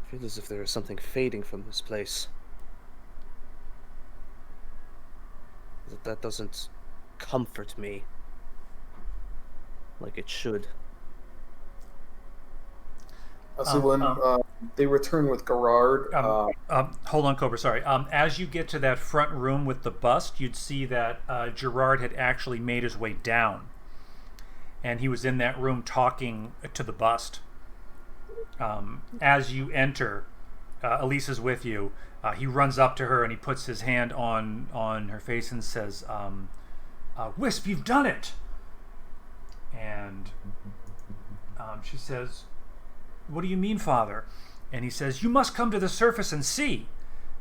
I feel as if there is something fading from this place. That doesn't comfort me like it should. So when they return with Gerard... hold on, Cobra, sorry. As you get to that front room with the bust, you'd see that Gerard had actually made his way down. And he was in that room talking to the bust. As you enter, Elise is with you. He runs up to her and he puts his hand on her face and says, Wisp, you've done it! And she says, what do you mean, Father? And he says, you must come to the surface and see.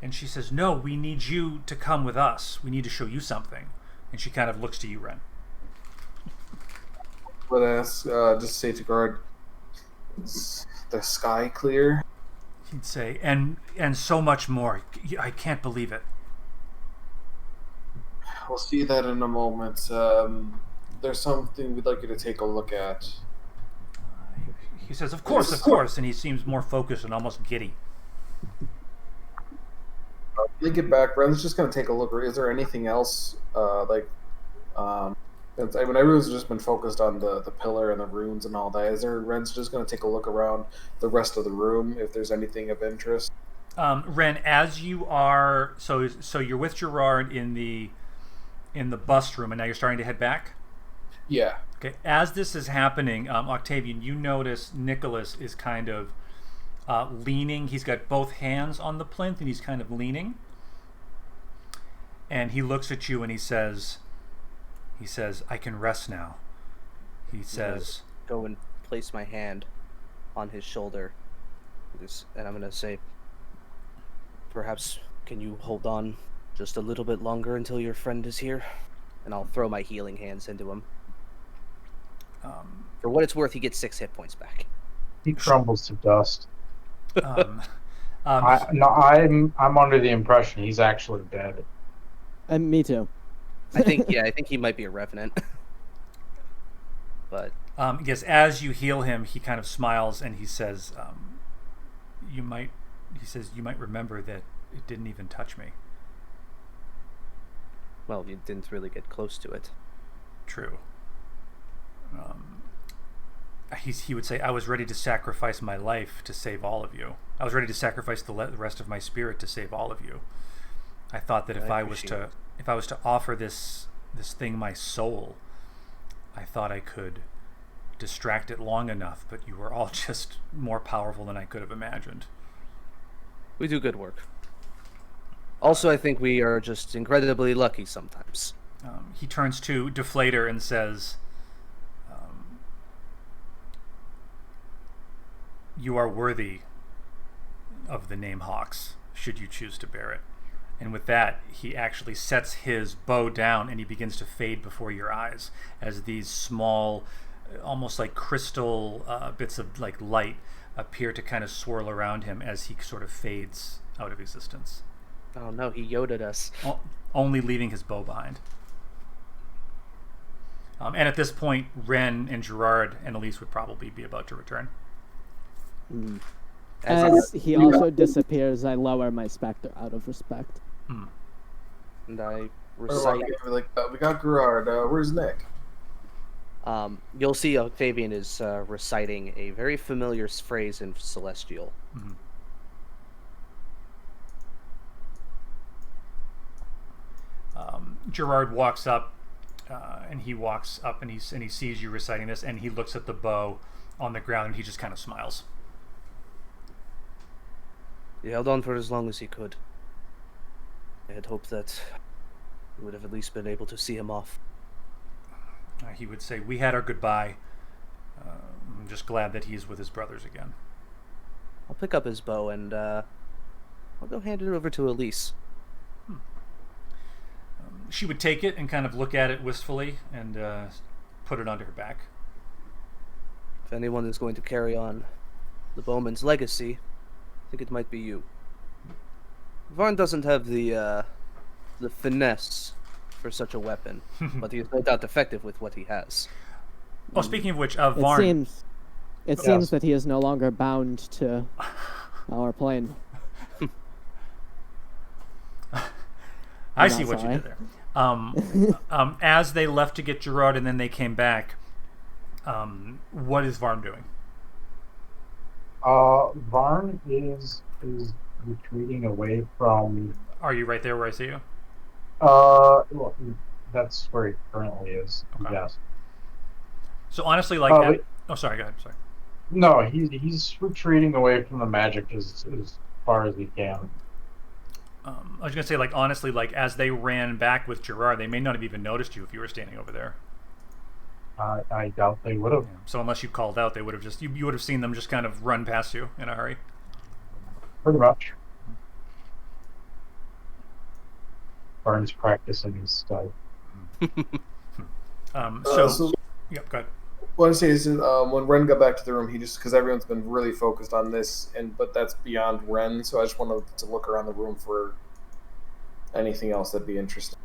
And she says, no, we need you to come with us. We need to show you something. And she kind of looks to you, Ren. would ask, just say to guard, is the sky clear? He'd say, and so much more. I can't believe it. We'll see that in a moment. There's something we'd like you to take a look at. He says, of course, and he seems more focused and almost giddy. When they get back, Ren's just going to take a look. Is there anything else, everyone's just been focused on the pillar and the runes and all that. Ren's just going to take a look around the rest of the room if there's anything of interest. Ren, as you are, so you're with Gerard in the bus room, and now you're starting to head back? Yeah. Okay. As this is happening, Octavian, you notice Nicholas is kind of leaning. He's got both hands on the plinth, and he's kind of leaning. And he looks at you, and he says, I can rest now. He says, go and place my hand on his shoulder, and I'm going to say, perhaps can you hold on just a little bit longer until your friend is here? And I'll throw my healing hands into him. For what it's worth, he gets 6 hit points back. He crumbles to dust. um, I'm under the impression he's actually dead. And me too. I think he might be a revenant. But yes, as you heal him, he kind of smiles and he says, you might remember that it didn't even touch me. Well, you didn't really get close to it. True. He would say, I was ready to sacrifice my life to save all of you. I was ready to sacrifice the rest of my spirit to save all of you. I thought that if I was to offer this thing my soul, I thought I could distract it long enough, but you were all just more powerful than I could have imagined. We do good work. Also, I think we are just incredibly lucky sometimes. He turns to Deflator and says, you are worthy of the name Hawks, should you choose to bear it. And with that, he actually sets his bow down and he begins to fade before your eyes as these small, almost like crystal bits of like light appear to kind of swirl around him as he sort of fades out of existence. Oh no, he Yoda'd us. Only leaving his bow behind. And at this point, Ren and Gerard and Elise would probably be about to return. As he also disappears, I lower my specter out of respect. And I recite. We got Gerard. Where's Nick? You'll see Octavian is reciting a very familiar phrase in Celestial. Mm-hmm. Gerard walks up, and he sees you reciting this, and he looks at the bow on the ground, and he just kind of smiles. He held on for as long as he could. I had hoped that we would have at least been able to see him off. He would say, we had our goodbye. I'm just glad that he's with his brothers again. I'll pick up his bow and I'll go hand it over to Elise. She would take it and kind of look at it wistfully and put it onto her back. If anyone is going to carry on the bowman's legacy, I think it might be you. Varn doesn't have the finesse for such a weapon, but he is no doubt effective with what he has. Oh, speaking of which, Varn... It seems that he is no longer bound to our plane. I see what you did there. As they left to get Gerard and then they came back, what is Varn doing? Varn is retreating away from... Are you right there where I see you? Well, that's where he currently is, okay. Yes. So honestly, like... Oh, sorry, go ahead, sorry. No, he's retreating away from the magic as far as he can. I was going to say, like, honestly, like, as they ran back with Gerard, they may not have even noticed you if you were standing over there. I doubt they would have. Yeah. So unless you called out, they would have just... You would have seen them just kind of run past you in a hurry. Pretty much. Varn's practicing his stuff. Yep, go ahead. what I say is, when Ren got back to the room, he just because everyone's been really focused on this, but that's beyond Ren. So I just wanted to look around the room for anything else that'd be interesting.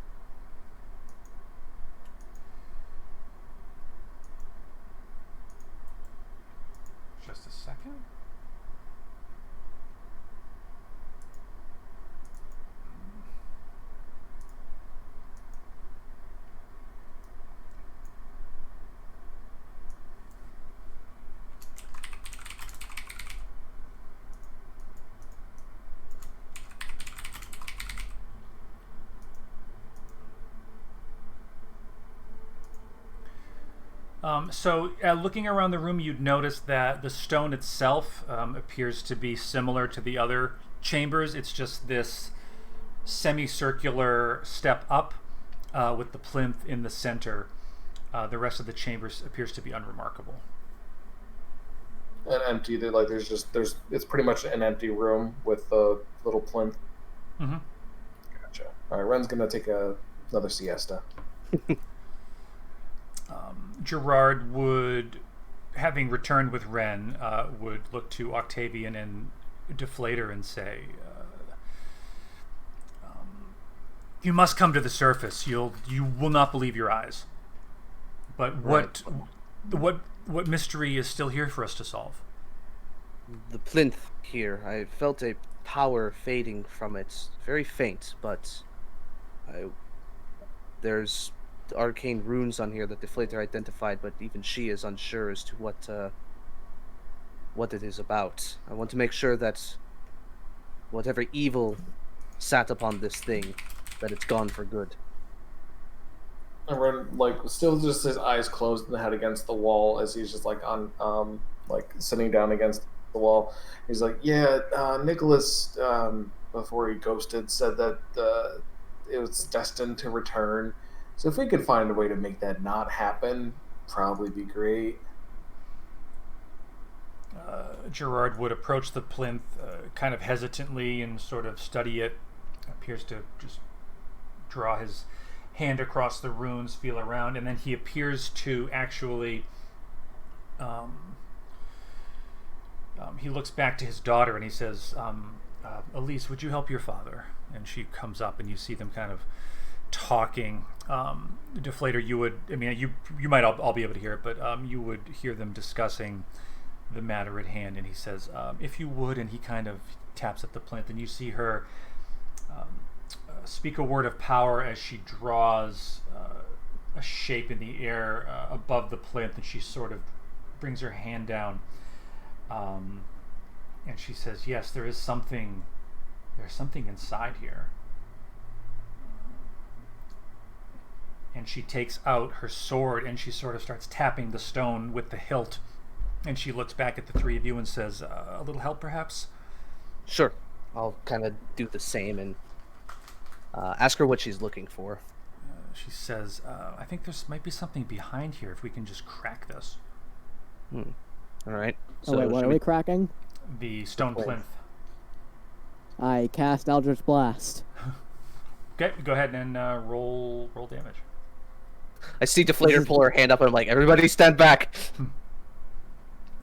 Just a second. Looking around the room, you'd notice that the stone itself appears to be similar to the other chambers. It's just this semicircular step up with the plinth in the center. The rest of the chambers appears to be unremarkable. And empty. It's pretty much an empty room with a little plinth. Mm-hmm. Gotcha. All right, Ren's gonna take another siesta. Gerard would, having returned with Ren, would look to Octavian and Deflator and say, "You must come to the surface. You will not believe your eyes. But what mystery is still here for us to solve?" The plinth here. I felt a power fading from it. Very faint, but there's arcane runes on here that Deflator identified, but even she is unsure as to what it is about. I want to make sure that whatever evil sat upon this thing, that it's gone for good. And Ren, still just his eyes closed and head against the wall as he's just on sitting down against the wall. He's like, "Yeah, Nicholas, before he ghosted, said that it was destined to return. So if we could find a way to make that not happen, probably be great." Gerard would approach the plinth kind of hesitantly and sort of study it. Appears to just draw his hand across the runes, feel around, and then he appears to actually he looks back to his daughter and he says, "Elise, would you help your father?" And she comes up and you see them kind of talking. Deflator, you might all be able to hear it, but you would hear them discussing the matter at hand. And he says, "If you would," and he kind of taps at the plinth, and you see her speak a word of power as she draws a shape in the air above the plinth, and she sort of brings her hand down, and she says, "Yes, there's something inside here." And she takes out her sword and she sort of starts tapping the stone with the hilt, and she looks back at the three of you and says, "A little help, perhaps?" Sure. I'll kind of do the same and ask her what she's looking for. She says, "I think there might be something behind here if we can just crack this." All right. So wait, what are we cracking? The stone plinth. I cast Eldritch Blast. Okay, go ahead and roll damage. I see Deflator pull her hand up and I'm like, "Everybody stand back."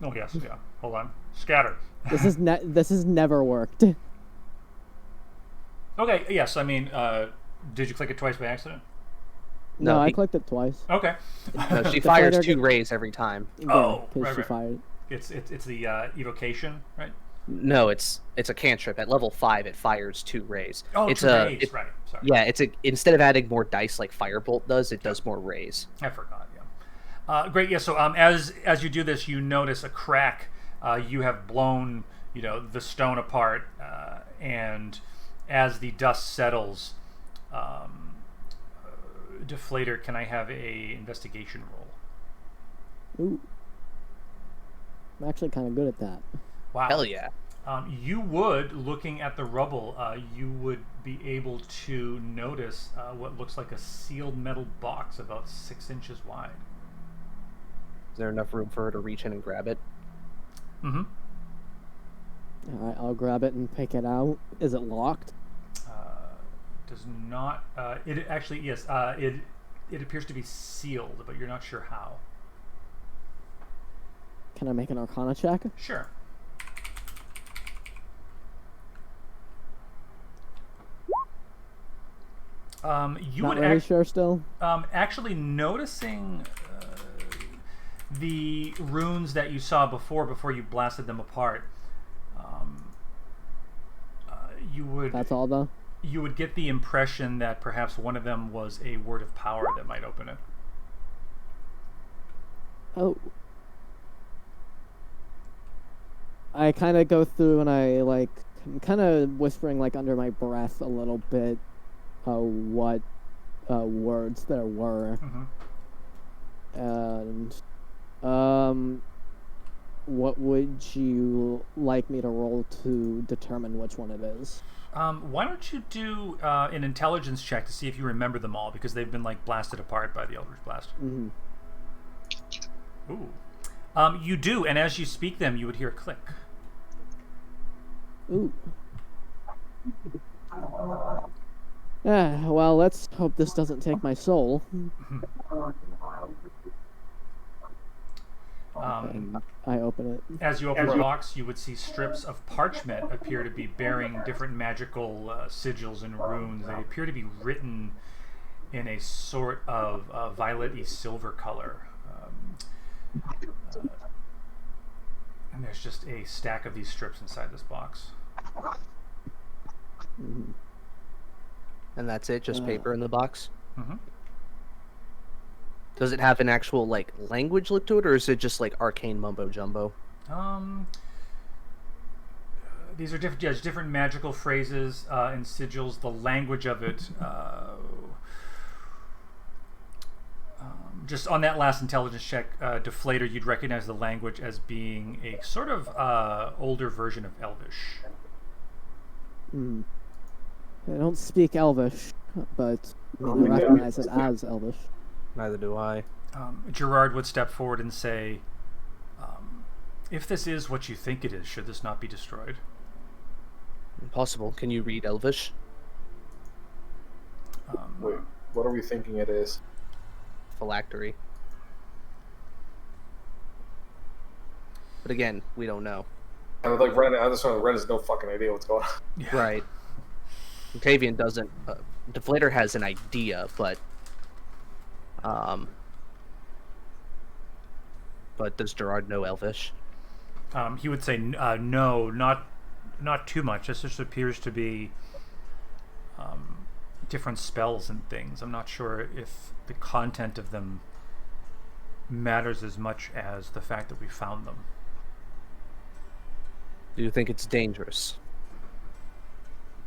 Oh yes, yeah. Hold on. Scatter. This has never worked. Okay, yes. Did you click it twice by accident? No, I clicked it twice. Okay. No, she fires 2 rays every time. Oh, because she right. fired. It's the evocation, right? No, it's a cantrip. At level 5, it fires 2 rays. Oh, it's 2 rays, right. Sorry. Yeah, instead of adding more dice like Firebolt does, it does more rays. I forgot. Yeah. Great. Yeah. So as you do this, you notice a crack. You have blown, the stone apart, and as the dust settles, Deflator, can I have a investigation roll? Ooh. I'm actually kind of good at that. Wow. Hell yeah. You would, looking at the rubble, you would be able to notice what looks like a sealed metal box about 6 inches wide. Is there enough room for her to reach in and grab it? Mm-hmm. All right, I'll grab it and pick it out. Is it locked? Does not. It actually, yes. It appears to be sealed, but you're not sure how. Can I make an Arcana check? Sure. You Not would really sure still. actually noticing the runes that you saw before you blasted them apart. You would. That's all though. You would get the impression that perhaps one of them was a word of power that might open it. Oh. I kind of go through and I'm kind of whispering like under my breath a little bit what words there were. Mm-hmm. And what would you like me to roll to determine which one it is? Why don't you do an intelligence check to see if you remember them all, because they've been like blasted apart by the Eldritch Blast. Mm-hmm. Ooh. You do, and as you speak them, you would hear a click. Ooh. Well, let's hope this doesn't take my soul. I open it. As you open the box, you would see strips of parchment appear to be bearing different magical sigils and runes. They appear to be written in a sort of violet-y silver color. And there's just a stack of these strips inside this box. Mm-hmm. And that's it? Just paper in the box? Mm-hmm. Does it have an actual like language look to it, or is it just like arcane mumbo jumbo? These are different magical phrases and sigils. The language of it, just on that last intelligence check, Deflator, you'd recognize the language as being a sort of older version of Elvish. Mm. I don't speak Elvish, but I recognize it as Elvish. Neither do I. Gerard would step forward and say, if this is what you think it is, should this not be destroyed? Impossible. Can you read Elvish? Wait, what are we thinking it is? Phylactery. But again, we don't know. I would like Ren. I just want Ren has no fucking idea what's going on. Yeah. Right. Octavian doesn't. Deflator has an idea, but does Gerard know Elvish? He would say, no, not too much. This just appears to be different spells and things. I'm not sure if the content of them matters as much as the fact that we found them. Do you think it's dangerous?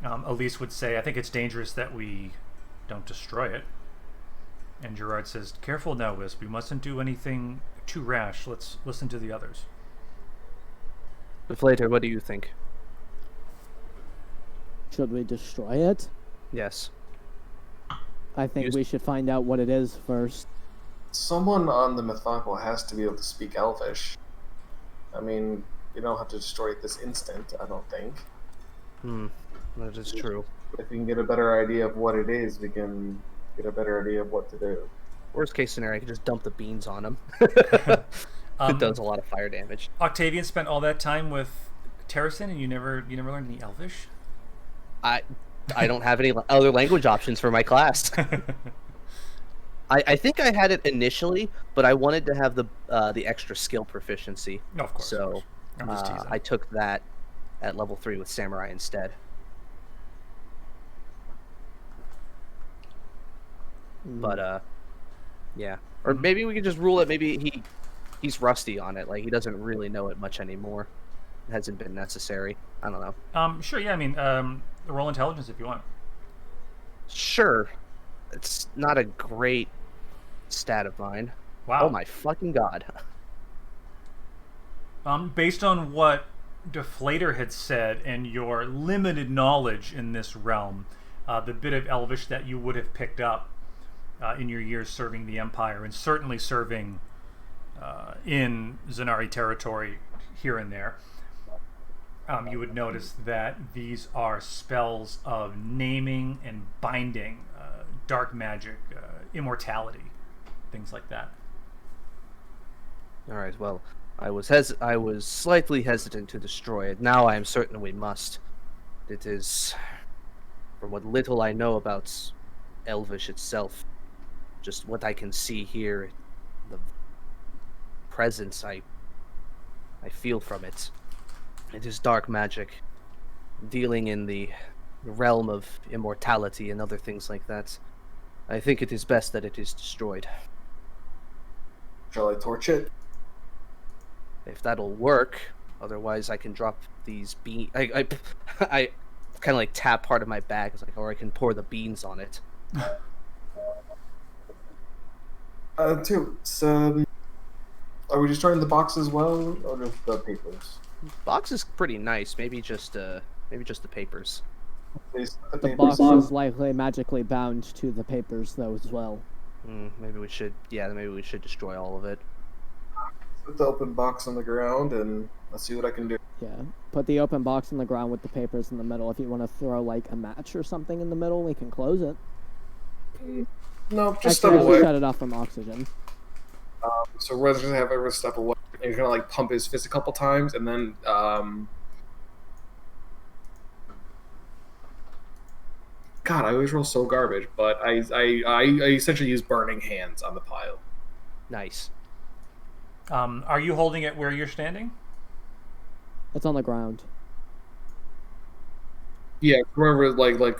Elise would say, I think it's dangerous that we don't destroy it. And Gerard says, careful now, Wisp. We mustn't do anything too rash. Let's listen to the others. Deflator, what do you think? Should we destroy it? Yes. I think we should find out what it is first. Someone on the Mythopole has to be able to speak Elvish. I mean, we don't have to destroy it this instant, I don't think. That is true. If we can get a better idea of what it is, we can get a better idea of what to do. Worst case scenario, I could just dump the beans on him. It does a lot of fire damage. Octavian spent all that time with Terracin, and you never learned any Elvish? I don't have any other language options for my class. I think I had it initially, but I wanted to have the extra skill proficiency. No, of course. So of course. I'm just teasing. I took that at level 3 with Samurai instead. But yeah, or maybe we could just rule it. Maybe he's rusty on it. Like he doesn't really know it much anymore. It hasn't been necessary. I don't know. Sure. Yeah. I mean, roll intelligence if you want. Sure. It's not a great stat of mine. Wow. Oh my fucking god. Based on what Deflator had said and your limited knowledge in this realm, the bit of Elvish that you would have picked up in your years serving the Empire, and certainly serving in Zanari territory here and there, you would notice that these are spells of naming and binding, dark magic, immortality, things like that. All right. Well, I was slightly hesitant to destroy it. Now I am certain we must. It is, from what little I know about Elvish itself, just what I can see here, the presence I feel from it. It is dark magic, dealing in the realm of immortality and other things like that. I think it is best that it is destroyed. Shall I torch it? If that'll work. Otherwise, I can drop these beans. I kind of like tap part of my bag. It's like, or I can pour the beans on it. So, are we destroying the box as well, or just the papers? Box is pretty nice. Maybe just the papers. The box is likely magically bound to the papers, though, as well. Maybe we should. Yeah, maybe we should destroy all of it. Put the open box on the ground, and let's see what I can do. Yeah, put the open box on the ground with the papers in the middle. If you want to throw like a match or something in the middle, we can close it. No, just actually, step away. Shut it off from oxygen. So Red's gonna have everyone step away. And he's gonna like pump his fist a couple times, and then God, I always roll so garbage. But I essentially use burning hands on the pile. Nice. Are you holding it where you're standing? It's on the ground. Yeah, wherever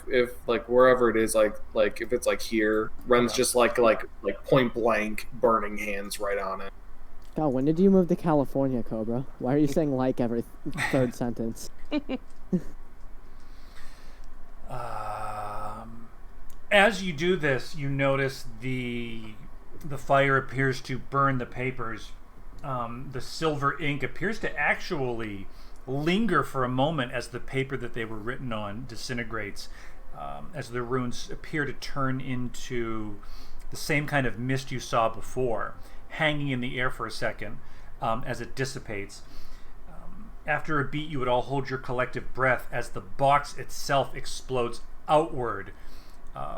if wherever it is, like if it's like here, Ren's just like point blank burning hands right on it. God, when did you move to California, Cobra? Why are you saying like every third sentence? As you do this, you notice the fire appears to burn the papers. The silver ink appears to actually linger for a moment as the paper that they were written on disintegrates, as the runes appear to turn into the same kind of mist you saw before, hanging in the air for a second as it dissipates. After a beat, you would all hold your collective breath as the box itself explodes outward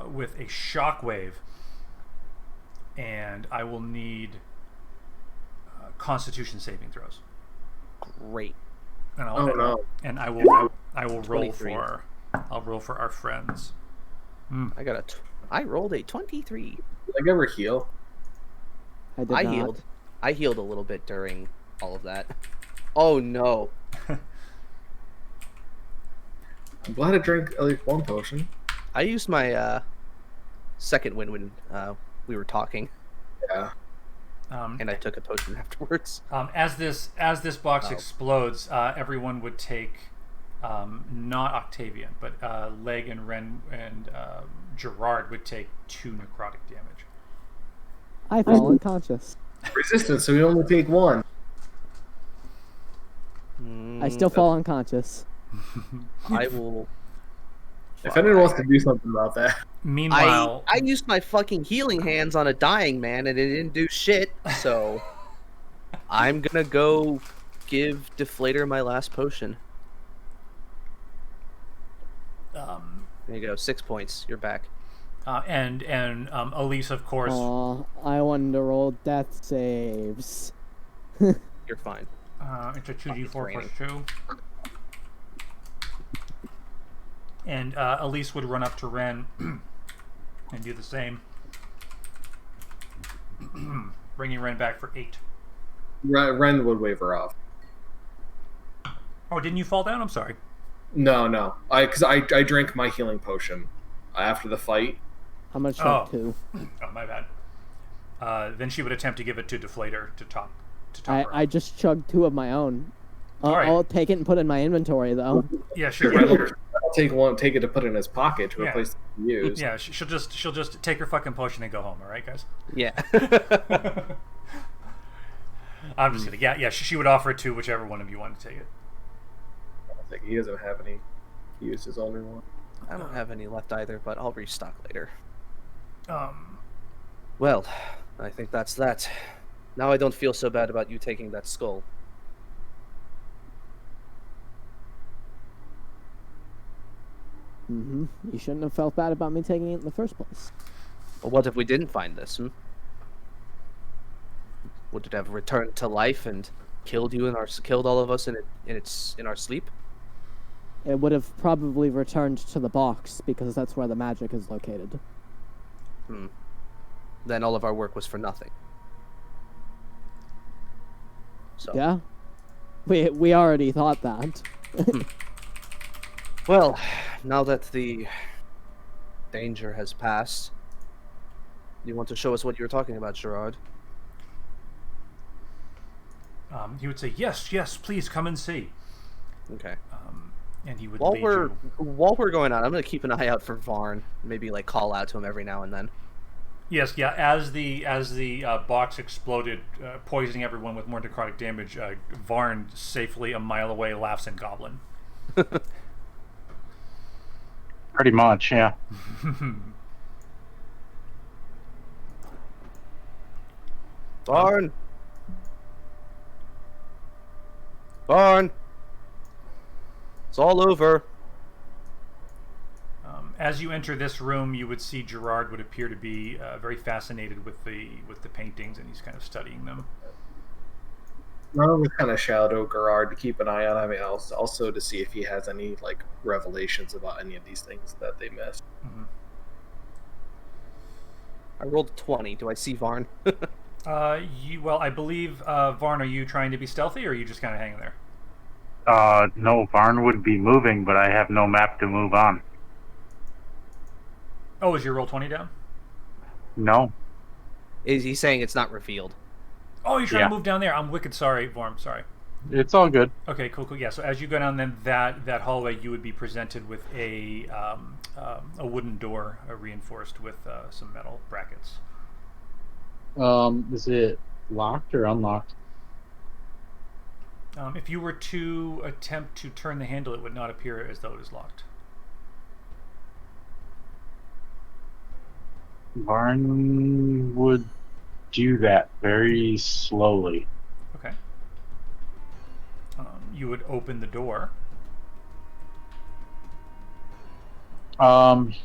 with a shockwave. And I will need Constitution saving throws. Great. And I will roll 23. I'll roll for our friends. I rolled a 23. Did I ever heal? I did not. Healed. I healed a little bit during all of that. Oh no. I'm glad I drank at least one potion. I used my second win when we were talking. Yeah. And I took a potion afterwards. As this box explodes, everyone would take not Octavian, but Leg and Ren and Gerard would take 2 necrotic damage. I fall unconscious. Resistance, so we only take 1. I still fall unconscious. I will. If anyone wants to do something about that. Meanwhile, I used my fucking healing hands on a dying man and it didn't do shit, so I'm gonna go give Deflator my last potion. There you go, 6 points. You're back. and Elise, of course. I wanted to roll death saves. You're fine. It's a 2d4 plus 2. And Elise would run up to Ren and do the same. Bringing Ren back for 8. Ren would wave her off. Oh, didn't you fall down? I'm sorry. No. Because I drank my healing potion after the fight. How much? Oh, 2. Oh, my bad. Then she would attempt to give it to Deflator to top her. I just chugged 2 of my own. Right. I'll take it and put it in my inventory, though. Yeah, sure. I'll take it to put it in his pocket to replace the use. Yeah, she'll just take her fucking potion and go home. All right, guys. Yeah. I'm just kidding. Yeah. She would offer it to whichever one of you wanted to take it. I think he doesn't have any. He used his only one. I don't have any left either, but I'll restock later. Um. Well, I think that's that. Now I don't feel so bad about you taking that skull. Mm-hmm. You shouldn't have felt bad about me taking it in the first place. Well, what if we didn't find this? Would it have returned to life and killed all of us in our sleep? It would have probably returned to the box because that's where the magic is located. Then all of our work was for nothing. So. Yeah, we already thought that. Well, now that the danger has passed, do you want to show us what you were talking about, Gerard? He would say, yes, please come and see. Okay. And he would While lead you. we're going on, I'm gonna keep an eye out for Varn. Maybe like call out to him every now and then. Yes, yeah. As the box exploded, poisoning everyone with more necrotic damage, Varn, safely a mile away, laughs in Goblin. Pretty much, yeah. Varn! Varn! It's all over. As you enter this room, you would see Gerard would appear to be very fascinated with the paintings, and he's kind of studying them. I would kind of shadow Gerard to keep an eye on him, and also to see if he has any like revelations about any of these things that they missed. Mm-hmm. I rolled 20. Do I see Varn? Well, I believe, Varn, are you trying to be stealthy, or are you just kind of hanging there? No, Varn would be moving, but I have no map to move on. Oh, is your roll 20 down? No. Is he saying it's not revealed? Oh, you're trying to move down there. I'm wicked sorry, Varn. Sorry. It's all good. Okay, cool. Yeah, so as you go down then that hallway, you would be presented with a wooden door reinforced with some metal brackets. Is it locked or unlocked? If you were to attempt to turn the handle, it would not appear as though it is locked. Varn would do that very slowly. Okay. You would open the door.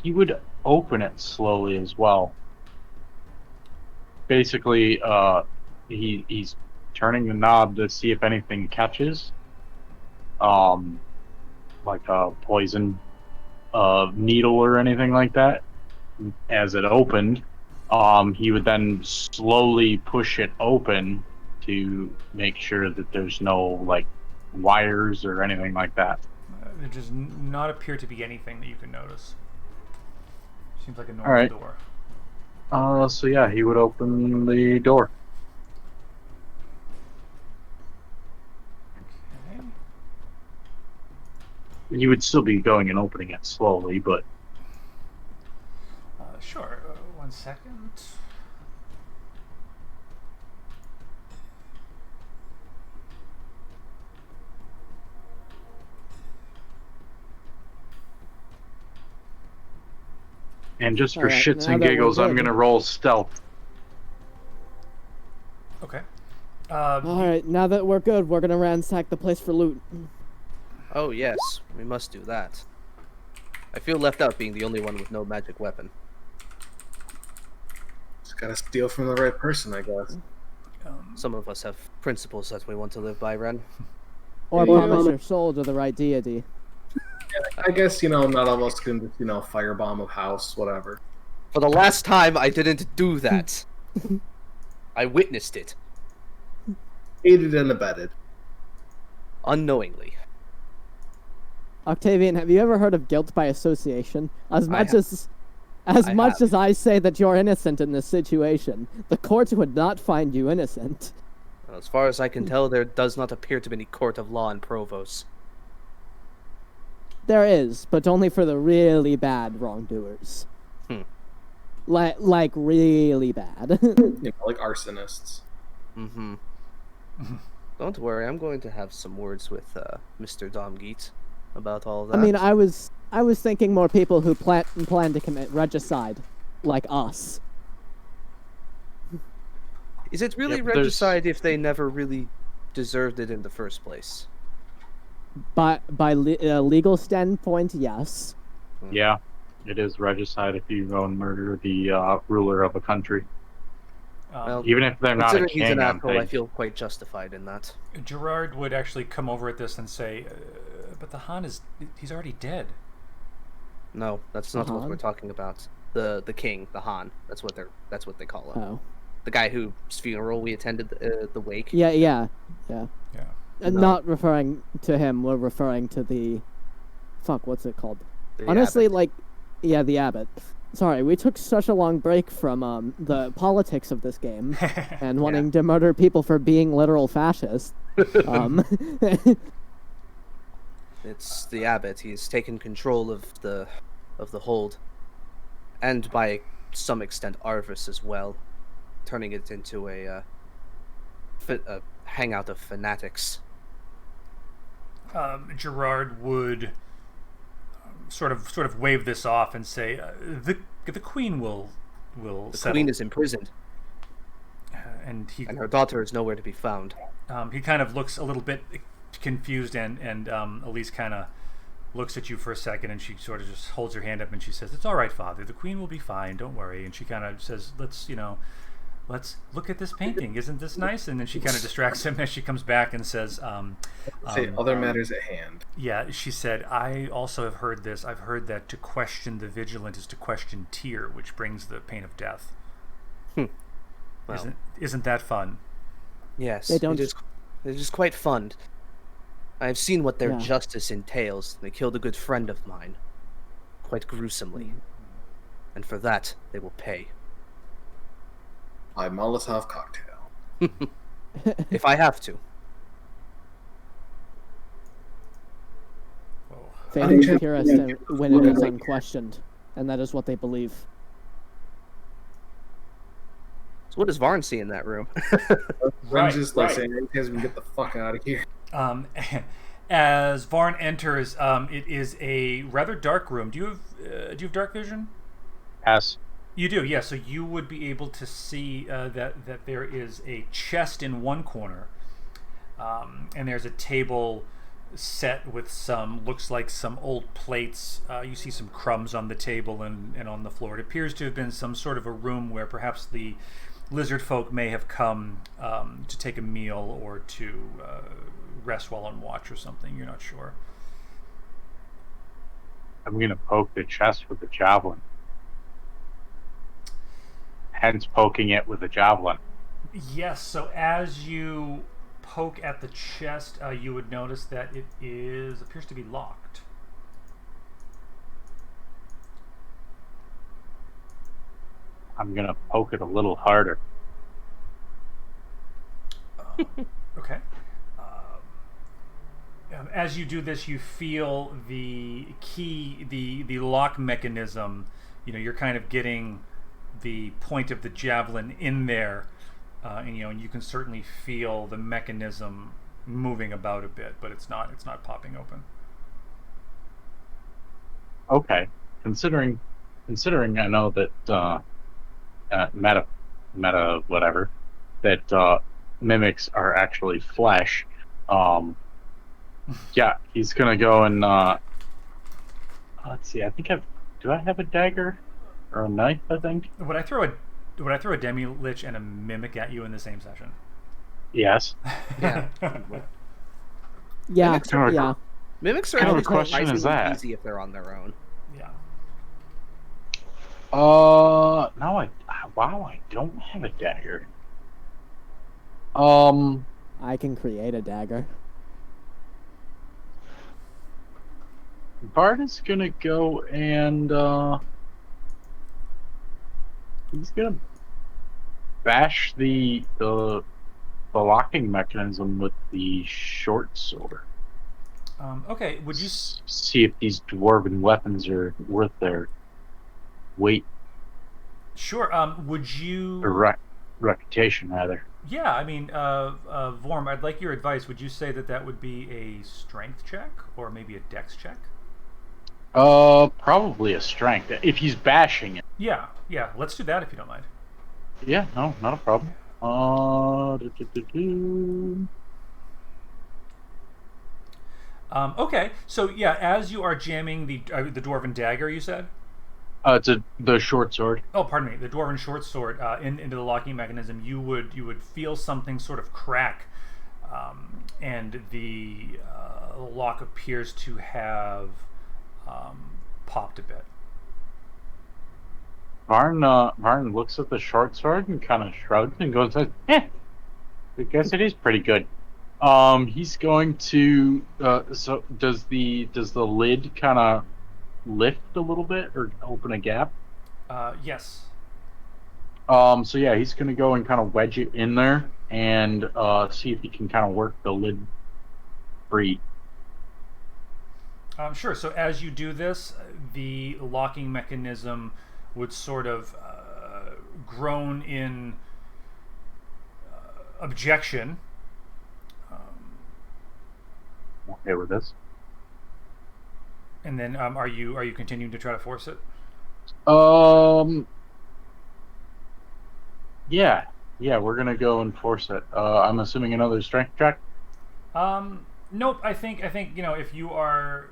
He would open it slowly as well. Basically, he's turning the knob to see if anything catches. Like a poison needle or anything like that. As it opened, he would then slowly push it open to make sure that there's no like wires or anything like that. There does not appear to be anything that you can notice. Seems like a normal door. So yeah, he would open the door. Okay. He would still be going and opening it slowly, but Sure. 1 second. and just for Alright, shits now and that we're giggles, I'm good. gonna roll stealth. Okay. Alright, now that we're good, we're gonna ransack the place for loot. Oh yes, we must do that. I feel left out being the only one with no magic weapon. Just gotta steal from the right person, I guess. Some of us have principles that we want to live by, Ren. Or promise your soul to the right deity. I guess, not all of us can just, firebomb a house, whatever. For the last time, I didn't do that. I witnessed it. Aided and abetted. Unknowingly. Octavian, have you ever heard of guilt by association? As much I as I say that you're innocent in this situation, the court would not find you innocent. As far as I can tell, there does not appear to be any court of law in Provos. There is, but only for the really bad wrongdoers. Like really bad. Like arsonists. Mm-hmm. Don't worry, I'm going to have some words with Mr. Domgeet about all that. I mean, I was thinking more people who plan to commit regicide, like us. Is it really regicide if they never really deserved it in the first place? By legal standpoint, yes. Yeah, it is regicide if you go and murder the ruler of a country. Well, Even if they're not a considering he's an king, I'm asshole, I thinking. feel quite justified in that. Gerard would actually come over at this and say, "But the Han he's already dead." No, that's not what Han? we're talking about. The king, the Han. That's what they call him. Oh. The guy whose funeral we attended, the wake. Yeah. Yeah. And No. not referring to him, we're referring to the... Fuck, what's it called? The Honestly, abbot. the abbot. Sorry, we took such a long break from the politics of this game and wanting to murder people for being literal fascists. It's the abbot. He's taken control of the hold, and by some extent Arvis as well, turning it into a hangout of fanatics. Gerard would sort of wave this off and say, "The Queen will The settle." queen is imprisoned, and her daughter is nowhere to be found. he kind of looks a little bit confused, and Elise kind of looks at you for a second, and she sort of just holds her hand up and she says, "It's all right, Father. The Queen will be fine. Don't worry." And she kind of says, "Let's look at this painting. Isn't this nice?" And then she kind of distracts him as she comes back and says, Say other matters at hand. Yeah, she said, "I also have heard this. I've heard that to question the vigilant is to question Tyr, which brings the pain of death." Well, Isn't that fun? yes, They don't- it is quite fun. I have seen what their Yeah. justice entails. They killed a good friend of mine, quite gruesomely, and for that they will pay. My Molotov cocktail. If I have to. Whoa. Fate is purest when it is unquestioned, and that is what they believe. So what does Varn see in that room? Right, Just like saying, "You guys can get the fuck out of here." As Varn enters, it is a rather dark room. Do you have dark vision? Yes. You do, yeah. So you would be able to see that there is a chest in one corner, and there's a table set with looks like some old plates. You see some crumbs on the table and on the floor. It appears to have been some sort of a room where perhaps the lizard folk may have come to take a meal or to rest while on watch or something. You're not sure. I'm gonna poke the chest with the javelin. Hence poking it with a javelin. Yes, so as you poke at the chest, you would notice that it appears to be locked. I'm gonna poke it a little harder. Okay. As you do this, you feel the key, the lock mechanism. You're kind of getting the point of the javelin in there, and you can certainly feel the mechanism moving about a bit, but it's not popping open. Okay. Considering I know that meta whatever, that mimics are actually flesh. Yeah, he's gonna go and let's see. Do I have a dagger or a knife? I think. Would I throw a demi-lich and a mimic at you in the same session? Yes. Yeah. Yeah, Mimics are- yeah. Mimics are What kind of actually question is surprisingly that? easy if they're on their own. Yeah. Wow, I don't have a dagger. I can create a dagger. Bart is gonna go and he's gonna bash the locking mechanism with the short sword. Okay. Would you? See if these dwarven weapons are worth their weight Sure. Would you? or reputation, rather. Yeah. I mean, Vorm, I'd like your advice. Would you say that would be a strength check or maybe a dex check? Probably a strength if he's bashing it. Yeah. Let's do that if you don't mind. Yeah, no, not a problem. Okay. So yeah, as you are jamming the dwarven dagger, you said. It's the short sword. Oh, pardon me. The dwarven short sword into the locking mechanism. You would feel something sort of crack, and the lock appears to have popped a bit. Varn looks at the short sword and kind of shrugs and goes, "Eh, I guess it is pretty good." He's going to. So does the lid kind of lift a little bit or open a gap? Yes. So yeah, he's gonna go and kind of wedge it in there and see if he can kind of work the lid free. Sure. So as you do this, the locking mechanism would sort of groan in objection. Okay with this. And then, are you continuing to try to force it? Yeah, we're gonna go and force it. I'm assuming another strength check. Nope. I think if you are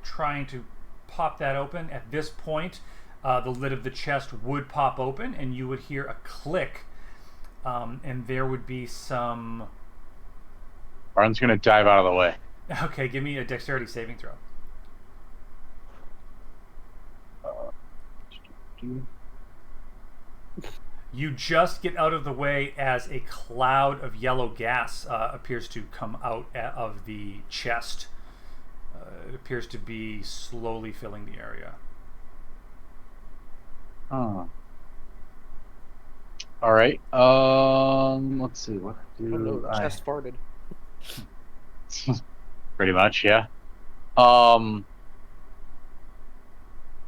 trying to pop that open at this point, the lid of the chest would pop open, and you would hear a click, and there would be some. Varn's gonna dive out of the way. Okay, give me a dexterity saving throw. You just get out of the way as a cloud of yellow gas appears to come out of the chest. It appears to be slowly filling the area. All right. Let's see. What do no, I? chest farted. Pretty much, yeah.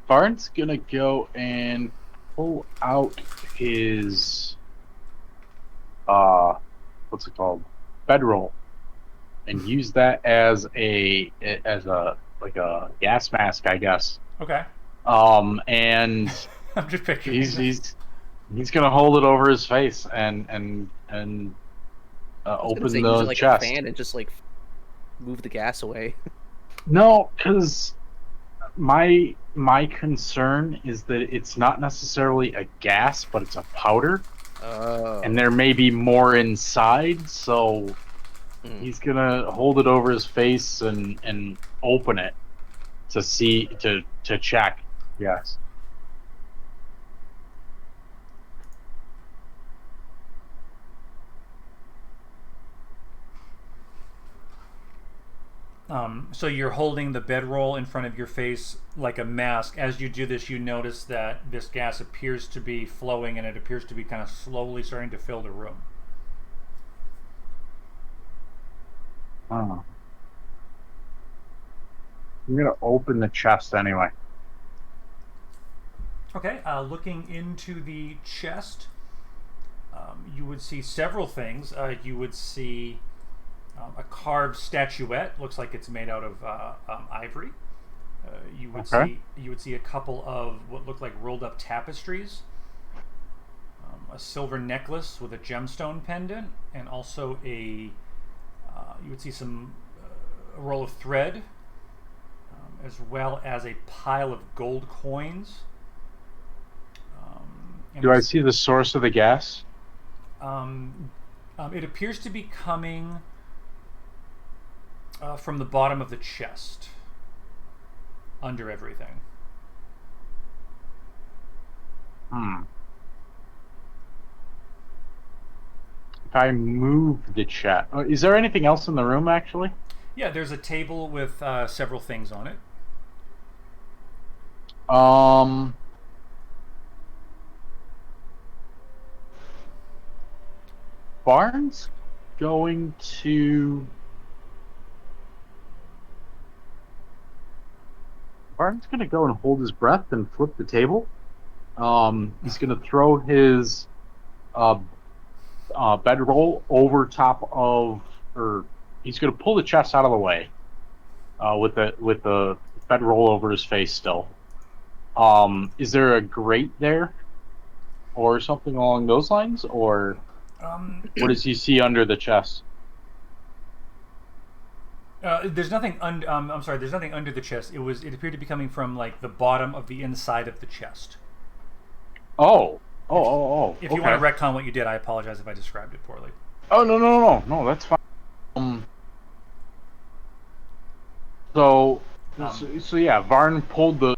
Varn's gonna go and pull out his what's it called? Bedroll, and use that as a like a gas mask, I guess. Okay. And I'm just picturing. He's gonna hold it over his face and open the use it like chest. A fan and just like move the gas away. No, because my concern is that it's not necessarily a gas, but it's a powder. Oh. And there may be more inside, so he's gonna hold it over his face and open it to see to check. Yes. So you're holding the bedroll in front of your face like a mask. As you do this, you notice that this gas appears to be flowing, and it appears to be kind of slowly starting to fill the room. I'm gonna open the chest anyway. Okay, looking into the chest, you would see several things. You would see a carved statuette. Looks like it's made out of ivory. You would see a couple of what look like rolled up tapestries. A silver necklace with a gemstone pendant, and also you would see a roll of thread, as well as a pile of gold coins. Do I see the source of the gas? It appears to be coming from the bottom of the chest, under everything. If I move the chest, is there anything else in the room actually? Yeah, there's a table with several things on it. Varn's going to go and hold his breath and flip the table. He's going to throw his bedroll over top of, or he's going to pull the chest out of the way with the bedroll over his face still. Is there a grate there, or something along those lines, or what does he see under the chest? There's nothing I'm sorry. There's nothing under the chest. It appeared to be coming from like the bottom of the inside of the chest. Oh. If Okay. you want to retcon what you did, I apologize if I described it poorly. Oh, no, that's fine. So yeah, Varn pulled the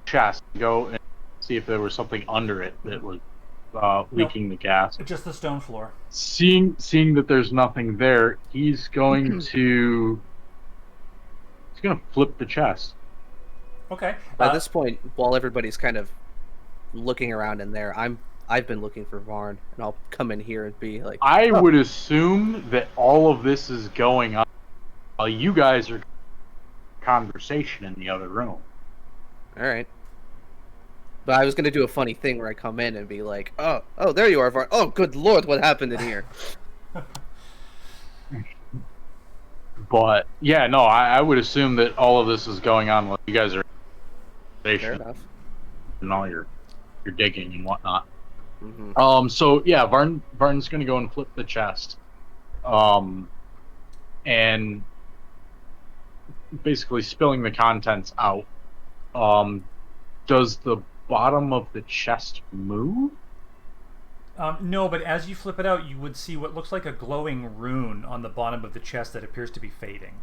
chest to go and see if there was something under it that was leaking the gas. Just the stone floor. Seeing that there's nothing there, he's going to flip the chest. Okay. By this point, while everybody's kind of looking around in there, I've been looking for Varn, and I'll come in here and be like, I would assume that all of this is going on while you guys are conversation in the other room. all right. But I was gonna do a funny thing where I come in and be like, oh, there you are, Varn. Oh, good lord, what happened in here? But yeah, no, I would assume that all of this is going on while you guys are Fair enough. and all your digging and whatnot. Mm-hmm. So yeah, Varn's gonna go and flip the chest, and basically spilling the contents out. Does the bottom of the chest move? No, but as you flip it out, you would see what looks like a glowing rune on the bottom of the chest that appears to be fading.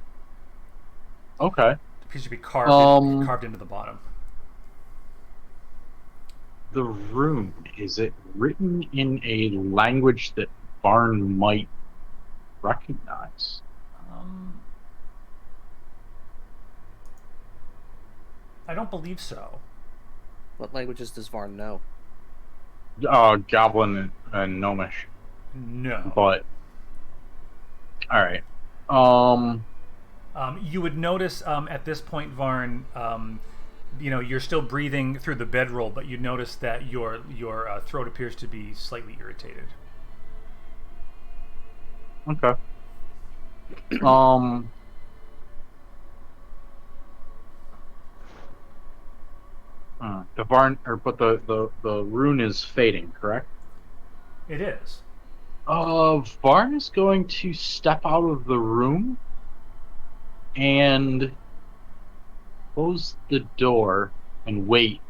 Okay. It appears to be carved into the bottom. The rune, is it written in a language that Varn might recognize? I don't believe so. What languages does Varn know? Goblin and Gnomish. No. But all right. You would notice at this point, Varn, you're still breathing through the bedroll, but you notice that your throat appears to be slightly irritated. Okay. The rune is fading, correct? It is. Varn is going to step out of the room and close the door and wait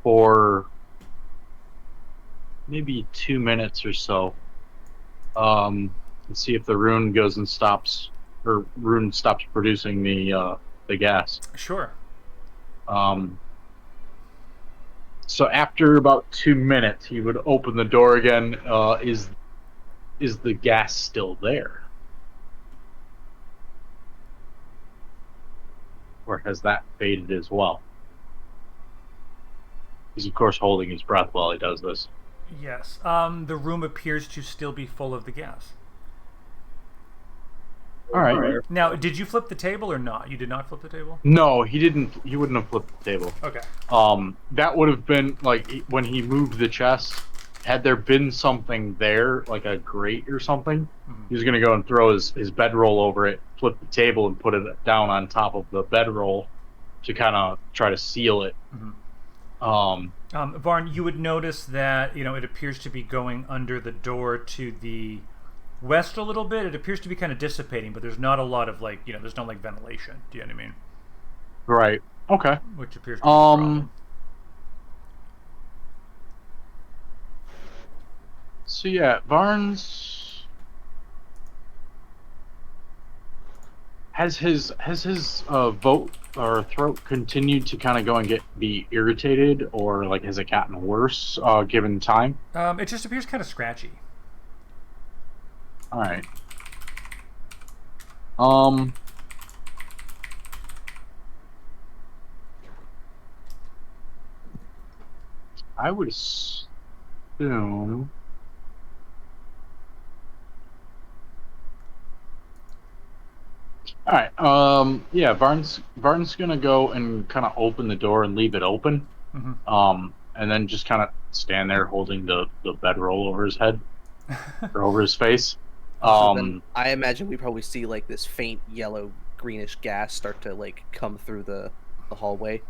for maybe 2 minutes or so. And see if the rune goes and stops producing the gas. Sure. So after about 2 minutes, he would open the door again. Is the gas still there? Or has that faded as well? He's of course holding his breath while he does this. Yes. The room appears to still be full of the gas. All right. Now, did you flip the table or not? You did not flip the table? No, he didn't. He wouldn't have flipped the table. Okay. That would have been like when he moved the chest. Had there been something there, like a grate or something, he was gonna go and throw his bedroll over it, flip the table, and put it down on top of the bedroll to kind of try to seal it. Varn, you would notice that it appears to be going under the door to the west a little bit. It appears to be kind of dissipating, but there's not a lot of there's no ventilation. Do you know what I mean? Right. Okay. Which appears to be a problem. So yeah, Varn's has his throat continued to kind of go and be irritated, or like has it gotten worse given time? It just appears kind of scratchy. All right. I would assume. All right. Yeah. Varn's gonna go and kind of open the door and leave it open. And then just kind of stand there holding the bedroll over his head or over his face. So then I imagine we probably see like this faint yellow greenish gas start to like come through the hallway.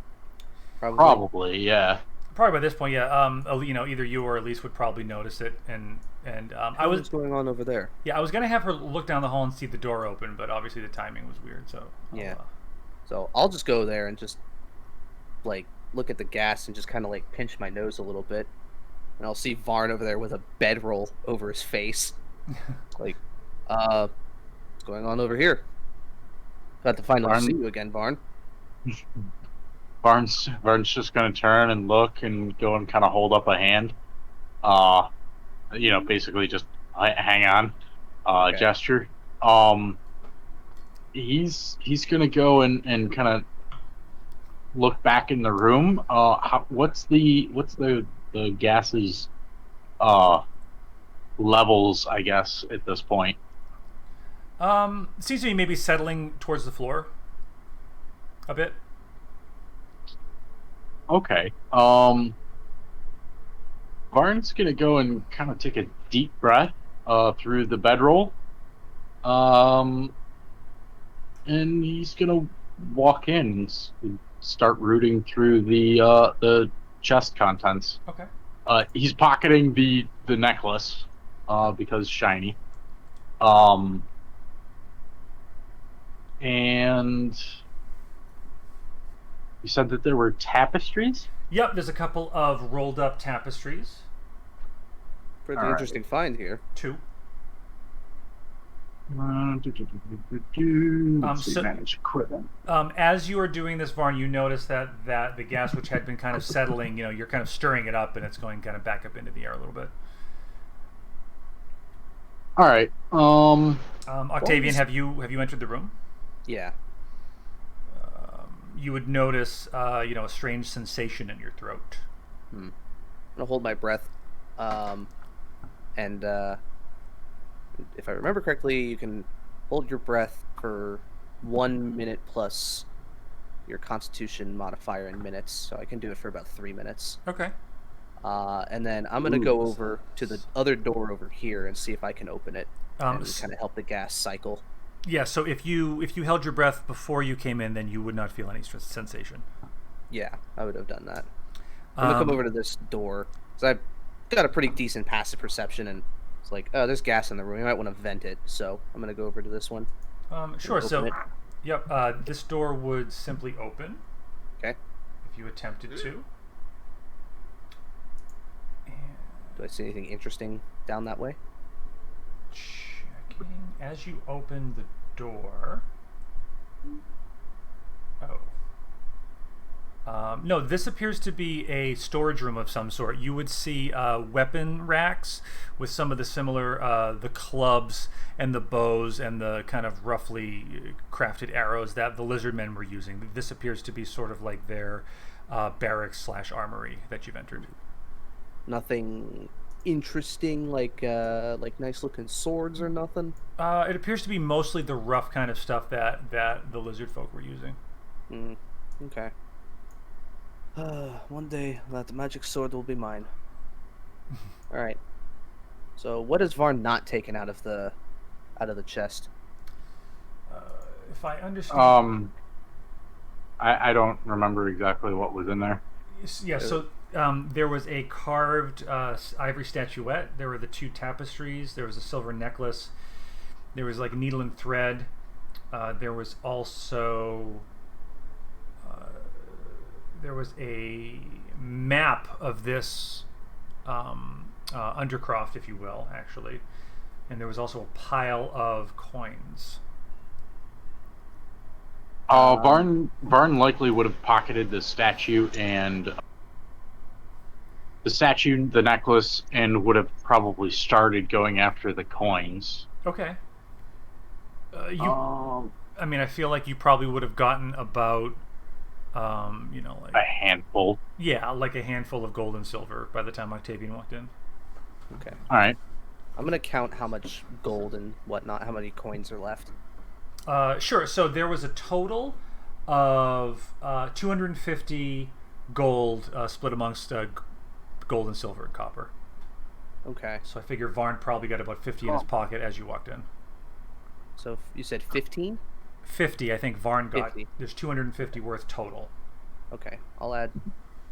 Probably, yeah. Probably by this point, yeah. Either you or Elise would probably notice it, and I was What's going on over there? I was gonna have her look down the hall and see the door open, but obviously the timing was weird. So Yeah. So I'll just go there and just like look at the gas and just kind of like pinch my nose a little bit, and I'll see Varn over there with a bedroll over his face. Like, what's going on over here? Got to finally see you again, Varn. Varn's just gonna turn and look and go and kind of hold up a hand. Basically just hang on, Okay. gesture. He's gonna go and kind of look back in the room. What's the gases levels, I guess, at this point? Seems to be maybe settling towards the floor a bit. Okay. Varn's gonna go and kind of take a deep breath through the bedroll. And he's gonna walk in and start rooting through the chest contents. Okay. He's pocketing the necklace because shiny. And you said that there were tapestries? Yep, there's a couple of rolled up tapestries. Pretty interesting find here. 2. Manage equipment. As you are doing this, Varn, you notice that the gas, which had been kind of settling, you're kind of stirring it up, and it's going kind of back up into the air a little bit. All right. Octavian, have you entered the room? Yeah. You would notice, a strange sensation in your throat. I'm gonna hold my breath, and if I remember correctly, you can hold your breath for 1 minute plus your Constitution modifier in minutes. So I can do it for about 3 minutes. Okay. And then I'm gonna go over to the other door over here and see if I can open it and kind of help the gas cycle. Yeah. So if you held your breath before you came in, then you would not feel any sensation. Yeah, I would have done that. I'm gonna come over to this door because I've got a pretty decent passive perception, and it's like, oh, there's gas in the room. You might want to vent it. So I'm gonna go over to this one. Sure. So, yep. This door would simply open. Okay. If you attempted to. Do I see anything interesting down that way? Checking. As you open the door. No, this appears to be a storage room of some sort. You would see weapon racks with some of the similar, the clubs and the bows and the kind of roughly crafted arrows that the lizard men were using. This appears to be sort of like their barracks / armory that you've entered. Nothing interesting, like nice looking swords or nothing? It appears to be mostly the rough kind of stuff that the lizard folk were using. Okay. One day that the magic sword will be mine. All right. So what has Varn not taken out of the chest? If I understand, I don't remember exactly what was in there. Yeah. So there was a carved ivory statuette. There were the 2 tapestries. There was a silver necklace. There was like needle and thread. There was also there was a map of this Undercroft, if you will, actually, and there was also a pile of coins. Varn likely would have pocketed the statue and the necklace, and would have probably started going after the coins. Okay. I mean, I feel like you probably would have gotten about, like a handful. Yeah, like a handful of gold and silver by the time Octavian walked in. Okay. All right. I'm gonna count how much gold and whatnot, how many coins are left. Sure. So there was a total of 250 gold split amongst gold and silver and copper. Okay. So I figure Varn probably got about 50 in his pocket as you walked in. So you said 15? 50, I think Varn got. 50. There's 250 worth total. Okay. I'll add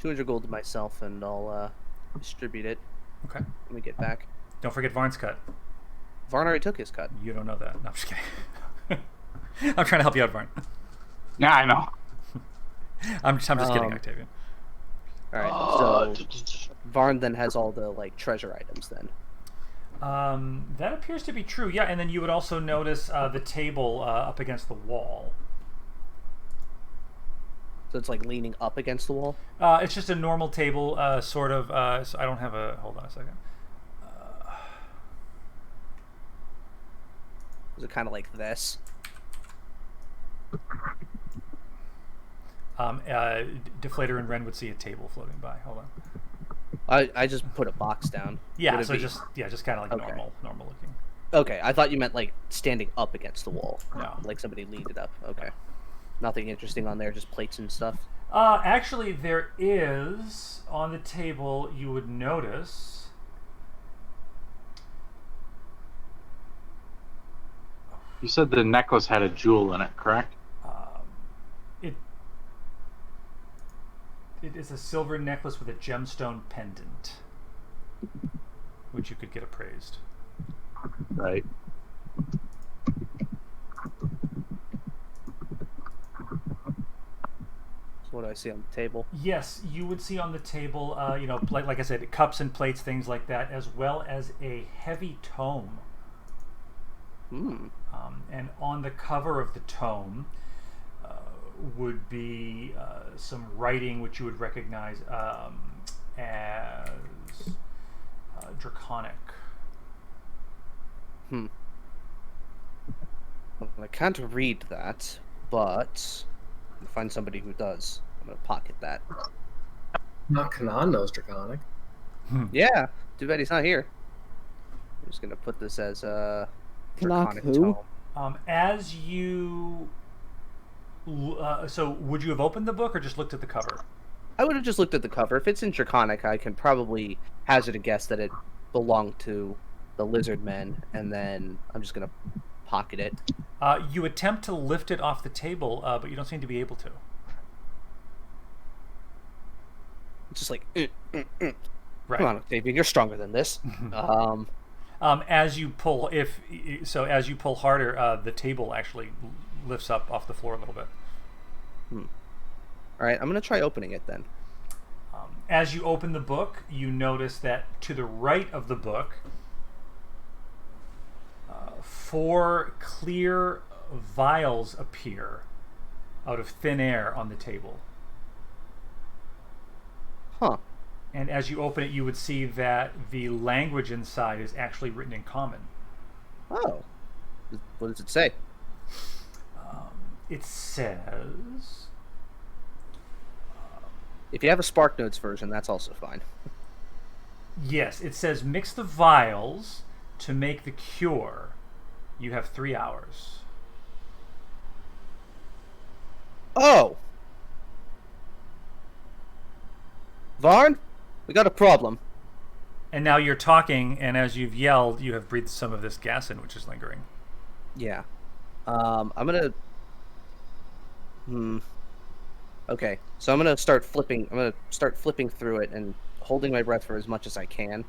200 gold to myself, and I'll distribute it Okay. when we get back. Don't forget Varn's cut. Varn already took his cut. You don't know that. No, I'm just kidding. I'm trying to help you out, Varn. Yeah, I know. I'm just kidding, Octavian. All right. So Varn then has all the like treasure items then. That appears to be true. Yeah, and then you would also notice the table up against the wall. So it's like leaning up against the wall. It's just a normal table, sort of. So I don't have a. Hold on a second. Is it kind of like this? Deflator and Ren would see a table floating by. Hold on. I just put a box down. Yeah, Would it so be- just kind of like Okay. normal looking. Okay, I thought you meant like standing up against the wall. No. Like somebody leaned it up. Okay. Nothing interesting on there, just plates and stuff. Actually, there is on the table. You would notice. You said the necklace had a jewel in it, correct? It is a silver necklace with a gemstone pendant, which you could get appraised. Right. So what do I see on the table? Yes, you would see on the table, like I said, cups and plates, things like that, as well as a heavy tome. Hmm. And on the cover of the tome would be some writing which you would recognize as draconic. Well, I can't read that, but I'll find somebody who does. I'm gonna pocket that. Not Kanan knows Draconic. Yeah, too bad he's not here. I'm just gonna put this as a draconic who? tome. As you... so would you have opened the book or just looked at the cover? I would have just looked at the cover. If it's in draconic, I can probably hazard a guess that it belonged to the lizard men, and then I'm just gonna pocket it. You attempt to lift it off the table, but you don't seem to be able to. It's just like, Right. come on, Octavian, you're stronger than this. As you pull, as you pull harder, the table actually lifts up off the floor a little bit. All right, I'm gonna try opening it then. As you open the book, you notice that to the right of the book, 4 clear vials appear out of thin air on the table. Huh. And as you open it, you would see that the language inside is actually written in common. Oh. What does it say? It says... If you have a Spark Notes version, that's also fine. Yes, it says mix the vials to make the cure. You have 3 hours. Oh! Varn, we got a problem. And now you're talking, and as you've yelled, you have breathed some of this gas in, which is lingering. Yeah. I'm gonna... Okay, so I'm gonna start flipping through it and holding my breath for as much as I can,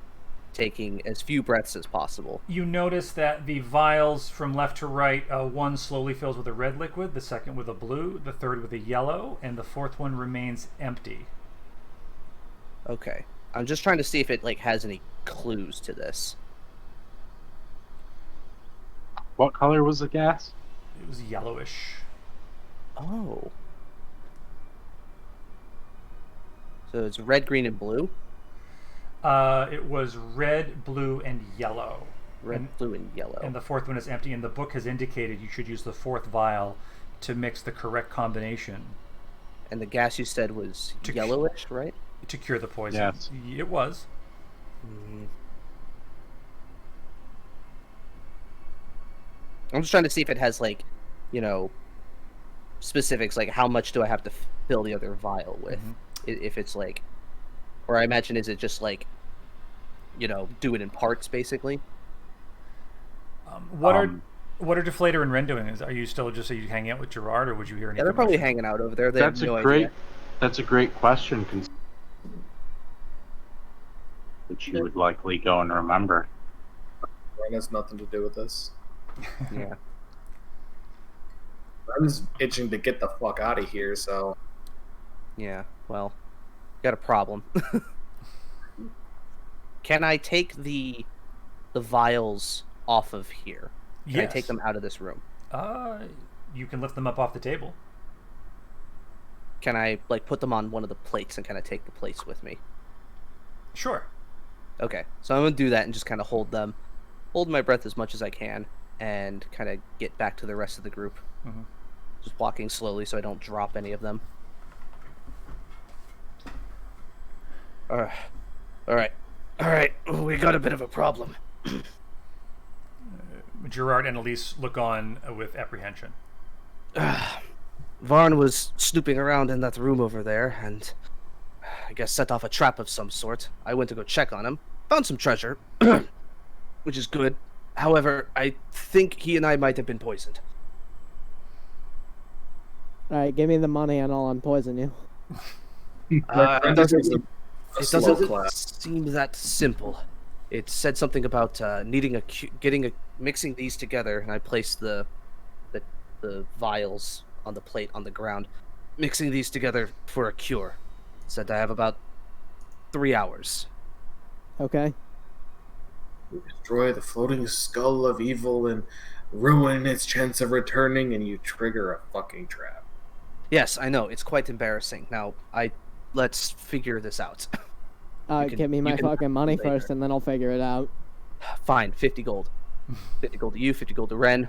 taking as few breaths as possible. You notice that the vials from left to right, one slowly fills with a red liquid, the second with a blue, the third with a yellow, and the fourth one remains empty. Okay. I'm just trying to see if it like has any clues to this. What color was the gas? It was yellowish. Oh. So it's red, green, and blue? It was red, blue, and yellow. Red, blue, and yellow. And the fourth one is empty, and the book has indicated you should use the fourth vial to mix the correct combination. And the gas you said was yellowish, right? To cure the poison. Yes. It was. I'm just trying to see if it has, like, you know, specifics, like how much do I have to fill the other vial with? If it's like, or I imagine, is it just like, you know, do it in parts, basically? What are Deflator and Ren doing? Are you still just hanging out with Gerard, or would you hear anything? Yeah, they're probably hanging out over there. They have no idea. That's a great question. which you would likely go and remember. Ren has nothing to do with this. Yeah. Ren's itching to get the fuck out of here, so... Yeah, well, got a problem. Can I take the vials off of here? Can I take them out of this room? You can lift them up off the table. Can I like put them on one of the plates and kind of take the plates with me? Sure. Okay, so I'm gonna do that and just kind of hold my breath as much as I can, and kind of get back to the rest of the group. Mm-hmm. Just walking slowly so I don't drop any of them. All right. We got a bit of a problem. Gerard and Elise look on with apprehension. Varn was snooping around in that room over there, and I guess set off a trap of some sort. I went to go check on him, found some treasure, which is good. However, I think he and I might have been poisoned. Alright, give me the money and I'll unpoison you. Ren just takes a It slow doesn't clap. seem that simple. It said something about needing mixing these together, and I placed the vials on the plate on the ground, mixing these together for a cure. It said I have about 3 hours. Okay. You destroy the floating skull of evil and ruin its chance of returning, and you trigger a fucking trap. Yes, I know. It's quite embarrassing. Now, let's figure this out. Give me my fucking money later. first and then I'll figure it out. Fine, 50 gold. 50 gold to you, 50 gold to Ren.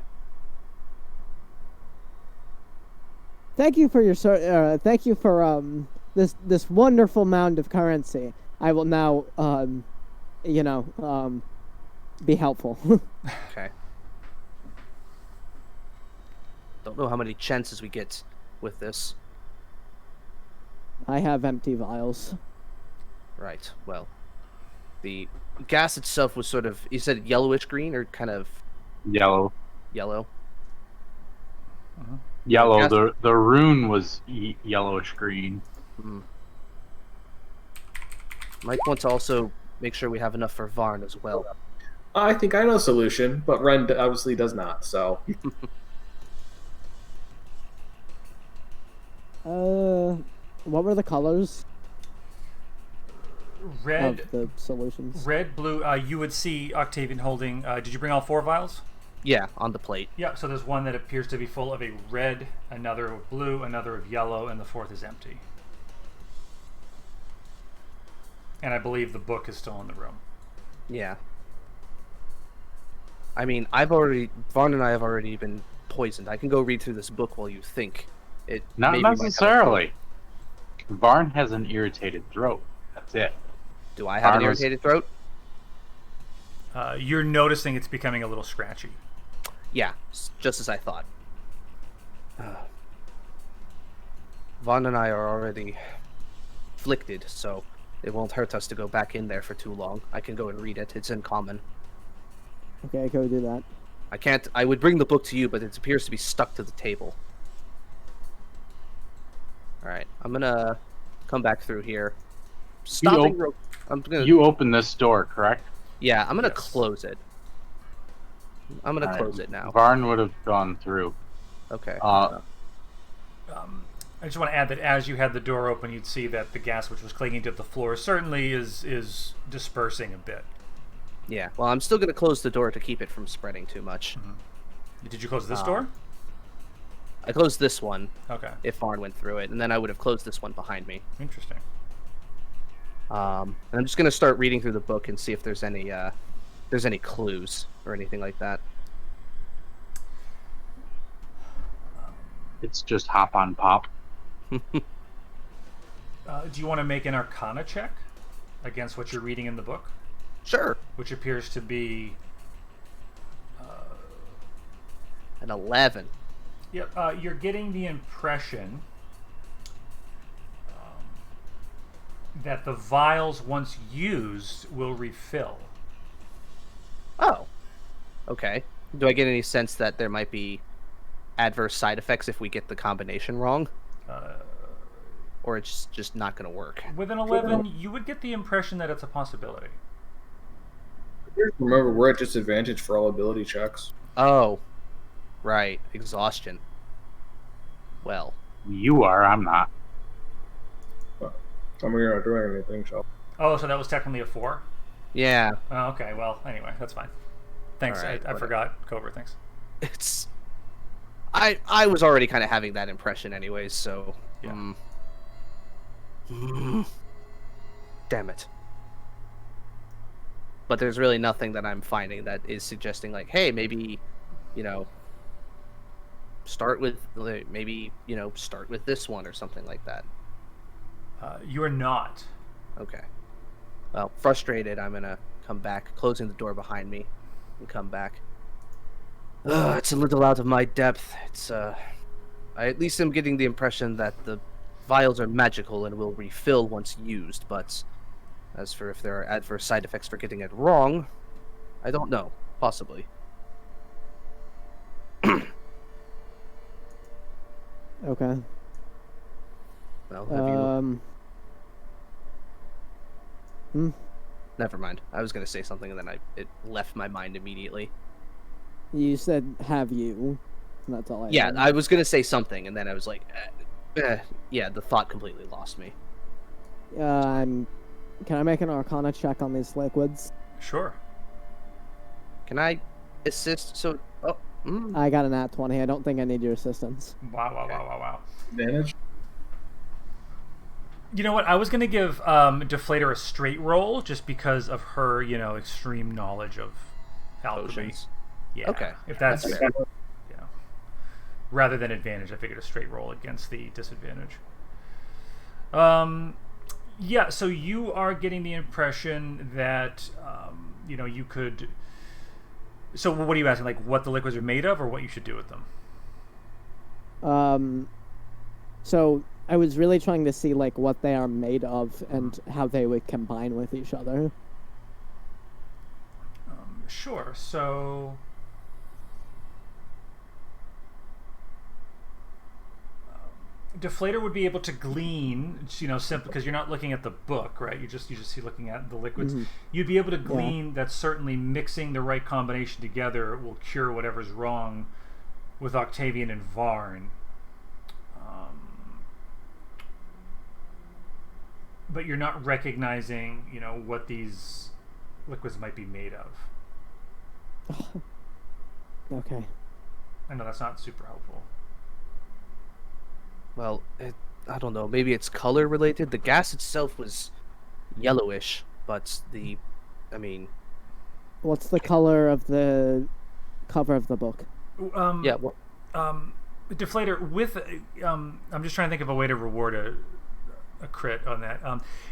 Thank you for your this wonderful mound of currency. I will now be helpful. Okay. Don't know how many chances we get with this. I have empty vials. Right, well. The gas itself was sort of, you said yellowish green or kind of Yellow. yellow? Yellow. Gas- The rune was yellowish green. Might want to also make sure we have enough for Varn as well. I think I know a solution, but Ren obviously does not, so... What were the colors Red, of the solutions? red, blue. You would see Octavian holding. Did you bring all 4 vials? Yeah, on the plate. Yeah. So there's one that appears to be full of a red, another of blue, another of yellow, and the 4th is empty. And I believe the book is still in the room. Yeah. I mean, Varn and I have already been poisoned. I can go read through this book while you think. It Not maybe might have- necessarily. Varn has an irritated throat. That's it. Do I have an Varn was- irritated throat? You're noticing it's becoming a little scratchy. Yeah, just as I thought. Vaughn and I are already afflicted, so it won't hurt us to go back in there for too long. I can go and read it. It's in common. Okay, go do that. I would bring the book to you, but it appears to be stuck to the table. Alright, I'm gonna come back through here. You open this door, correct? Yeah, I'm gonna Yes. close it. I'm gonna close it now. Varn would have gone through. Okay. I just want to add that as you had the door open, you'd see that the gas, which was clinging to the floor, certainly is dispersing a bit. Yeah, well, I'm still gonna close the door to keep it from spreading too much. Did you close this door? I closed this one Okay. if Varn went through it, and then I would have closed this one behind me. Interesting. And I'm just gonna start reading through the book and see if there's any clues or anything like that. It's just hop on pop. Do you want to make an Arcana check against what you're reading in the book, Sure. which appears to be? An 11. Yeah, you're getting the impression that the vials, once used, will refill. Oh. Okay. Do I get any sense that there might be adverse side effects if we get the combination wrong? Or it's just not going to work? With an 11, you would get the impression that it's a possibility. Remember, we're at disadvantage for all ability checks. Oh, right. Exhaustion. Well, You are. I'm not. I mean, you're not doing anything, so. Oh, so that was technically a 4? yeah. Oh, okay, well, anyway, that's fine. Thanks, Alright, I forgot. Cobra, thanks. It's. I was already kind of having that impression, anyways. So. Yeah. Damn it. But there's really nothing that I'm finding that is suggesting like, hey, maybe, start with start with this one or something like that. You are not. Okay. Well, frustrated, I'm gonna come back, closing the door behind me, and come back. It's a little out of my depth. It's I at least am getting the impression that the vials are magical and will refill once used, but as for if there are adverse side effects for getting it wrong, I don't know. Possibly. Okay. Well, have you... Never mind. I was going to say something and then it left my mind immediately. You said, have you? That's all I Yeah, heard. I was going to say something and then I was like, yeah, the thought completely lost me. Can I make an Arcana check on these liquids? Sure. Can I assist? So, I got a nat 20. I don't think I need your assistance. Wow. Advantage? You know what? I was going to give Deflator a straight roll just because of her, extreme knowledge of alchemy. Potions. Yeah. Okay. If that's fair. rather than advantage, I figured a straight roll against the disadvantage. Yeah, so you are getting the impression that, you could... So what are you asking? Like, what the liquids are made of or what you should do with them? So I was really trying to see, like, what they are made of and how they would combine with each other. Sure, so... Deflator would be able to glean, simply because you're not looking at the book, right? You just see looking at the liquids. Mm-hmm. You'd be able to glean that certainly mixing the right combination together will cure whatever's wrong with Octavian and Varn. But you're not recognizing, what these liquids might be made of. Okay. I know that's not super helpful. Well, I don't know. Maybe it's color related. The gas itself was yellowish, but What's the color of the cover of the book? Yeah. Well, Deflator, with I'm just trying to think of a way to reward a crit on that.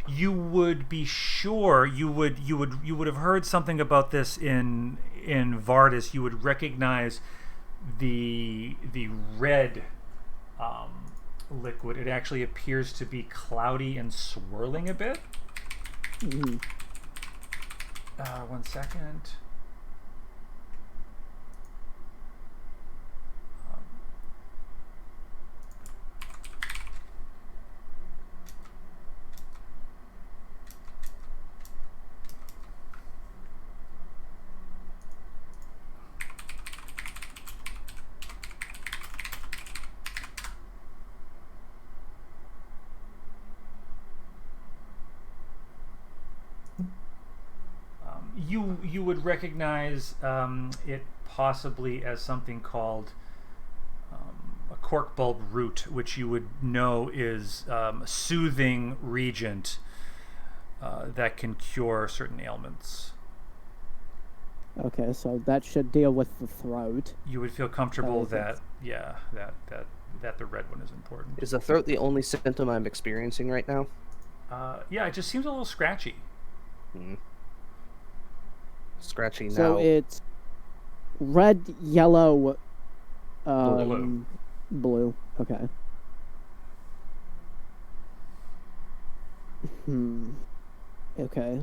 You would be sure you would have heard something about this in Vardis. You would recognize the red liquid. It actually appears to be cloudy and swirling a bit. Mm-hmm. 1 second. You would recognize it possibly as something called a cork bulb root, which you would know is a soothing regent that can cure certain ailments. Okay, so that should deal with the throat. You would feel comfortable that the red one is important. is the throat the only symptom I'm experiencing right now? Yeah, it just seems a little scratchy. Scratchy now. So it's red, yellow, blue. Okay. Okay.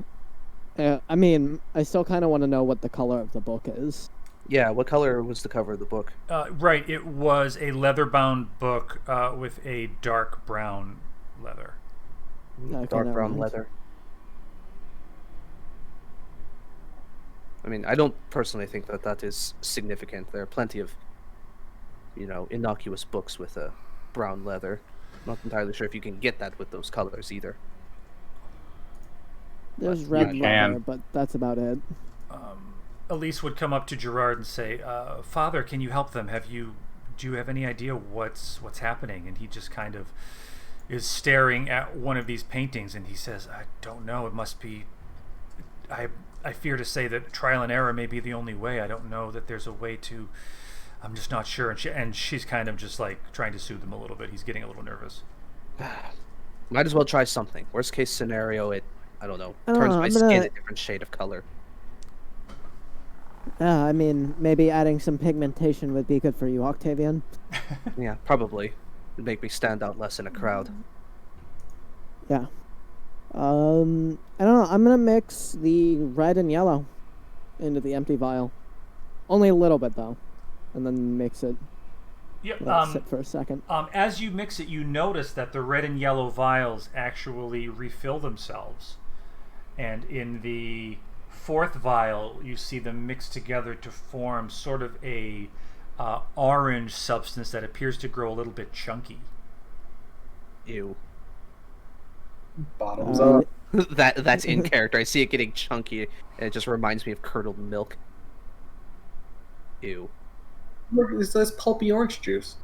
I still kind of want to know what the color of the book is. Yeah, what color was the cover of the book? Right, it was a leather-bound book with a dark brown leather. Okay, Dark never brown mind. leather. I mean, I don't personally think that is significant. There are plenty of, innocuous books with a brown leather. Not entirely sure if you can get that with those colors either. There's But red you leather, can. but that's about it. Elise would come up to Gerard and say, "Father, can you help them? Do you have any idea what's happening?" And he just kind of is staring at one of these paintings, and he says, "I don't know. It must be. I fear to say that trial and error may be the only way. I don't know that there's a way to. I'm just not sure." And she's kind of just like trying to soothe him a little bit. He's getting a little nervous. Might as well try something. Worst case scenario, I don't know, I don't turns know, my I'm skin gonna- a different shade of color. I mean, maybe adding some pigmentation would be good for you, Octavian. Yeah, probably. It'd make me stand out less in a crowd. Yeah. I don't know. I'm gonna mix the red and yellow into the empty vial. Only a little bit though, and then mix it. Yep. Let it sit for a second. As you mix it, you notice that the red and yellow vials actually refill themselves, and in the fourth vial, you see them mixed together to form sort of a orange substance that appears to grow a little bit chunky. Ew. Bottoms up. That's in character. I see it getting chunky, and it just reminds me of curdled milk. Ew. Look, that's pulpy orange juice.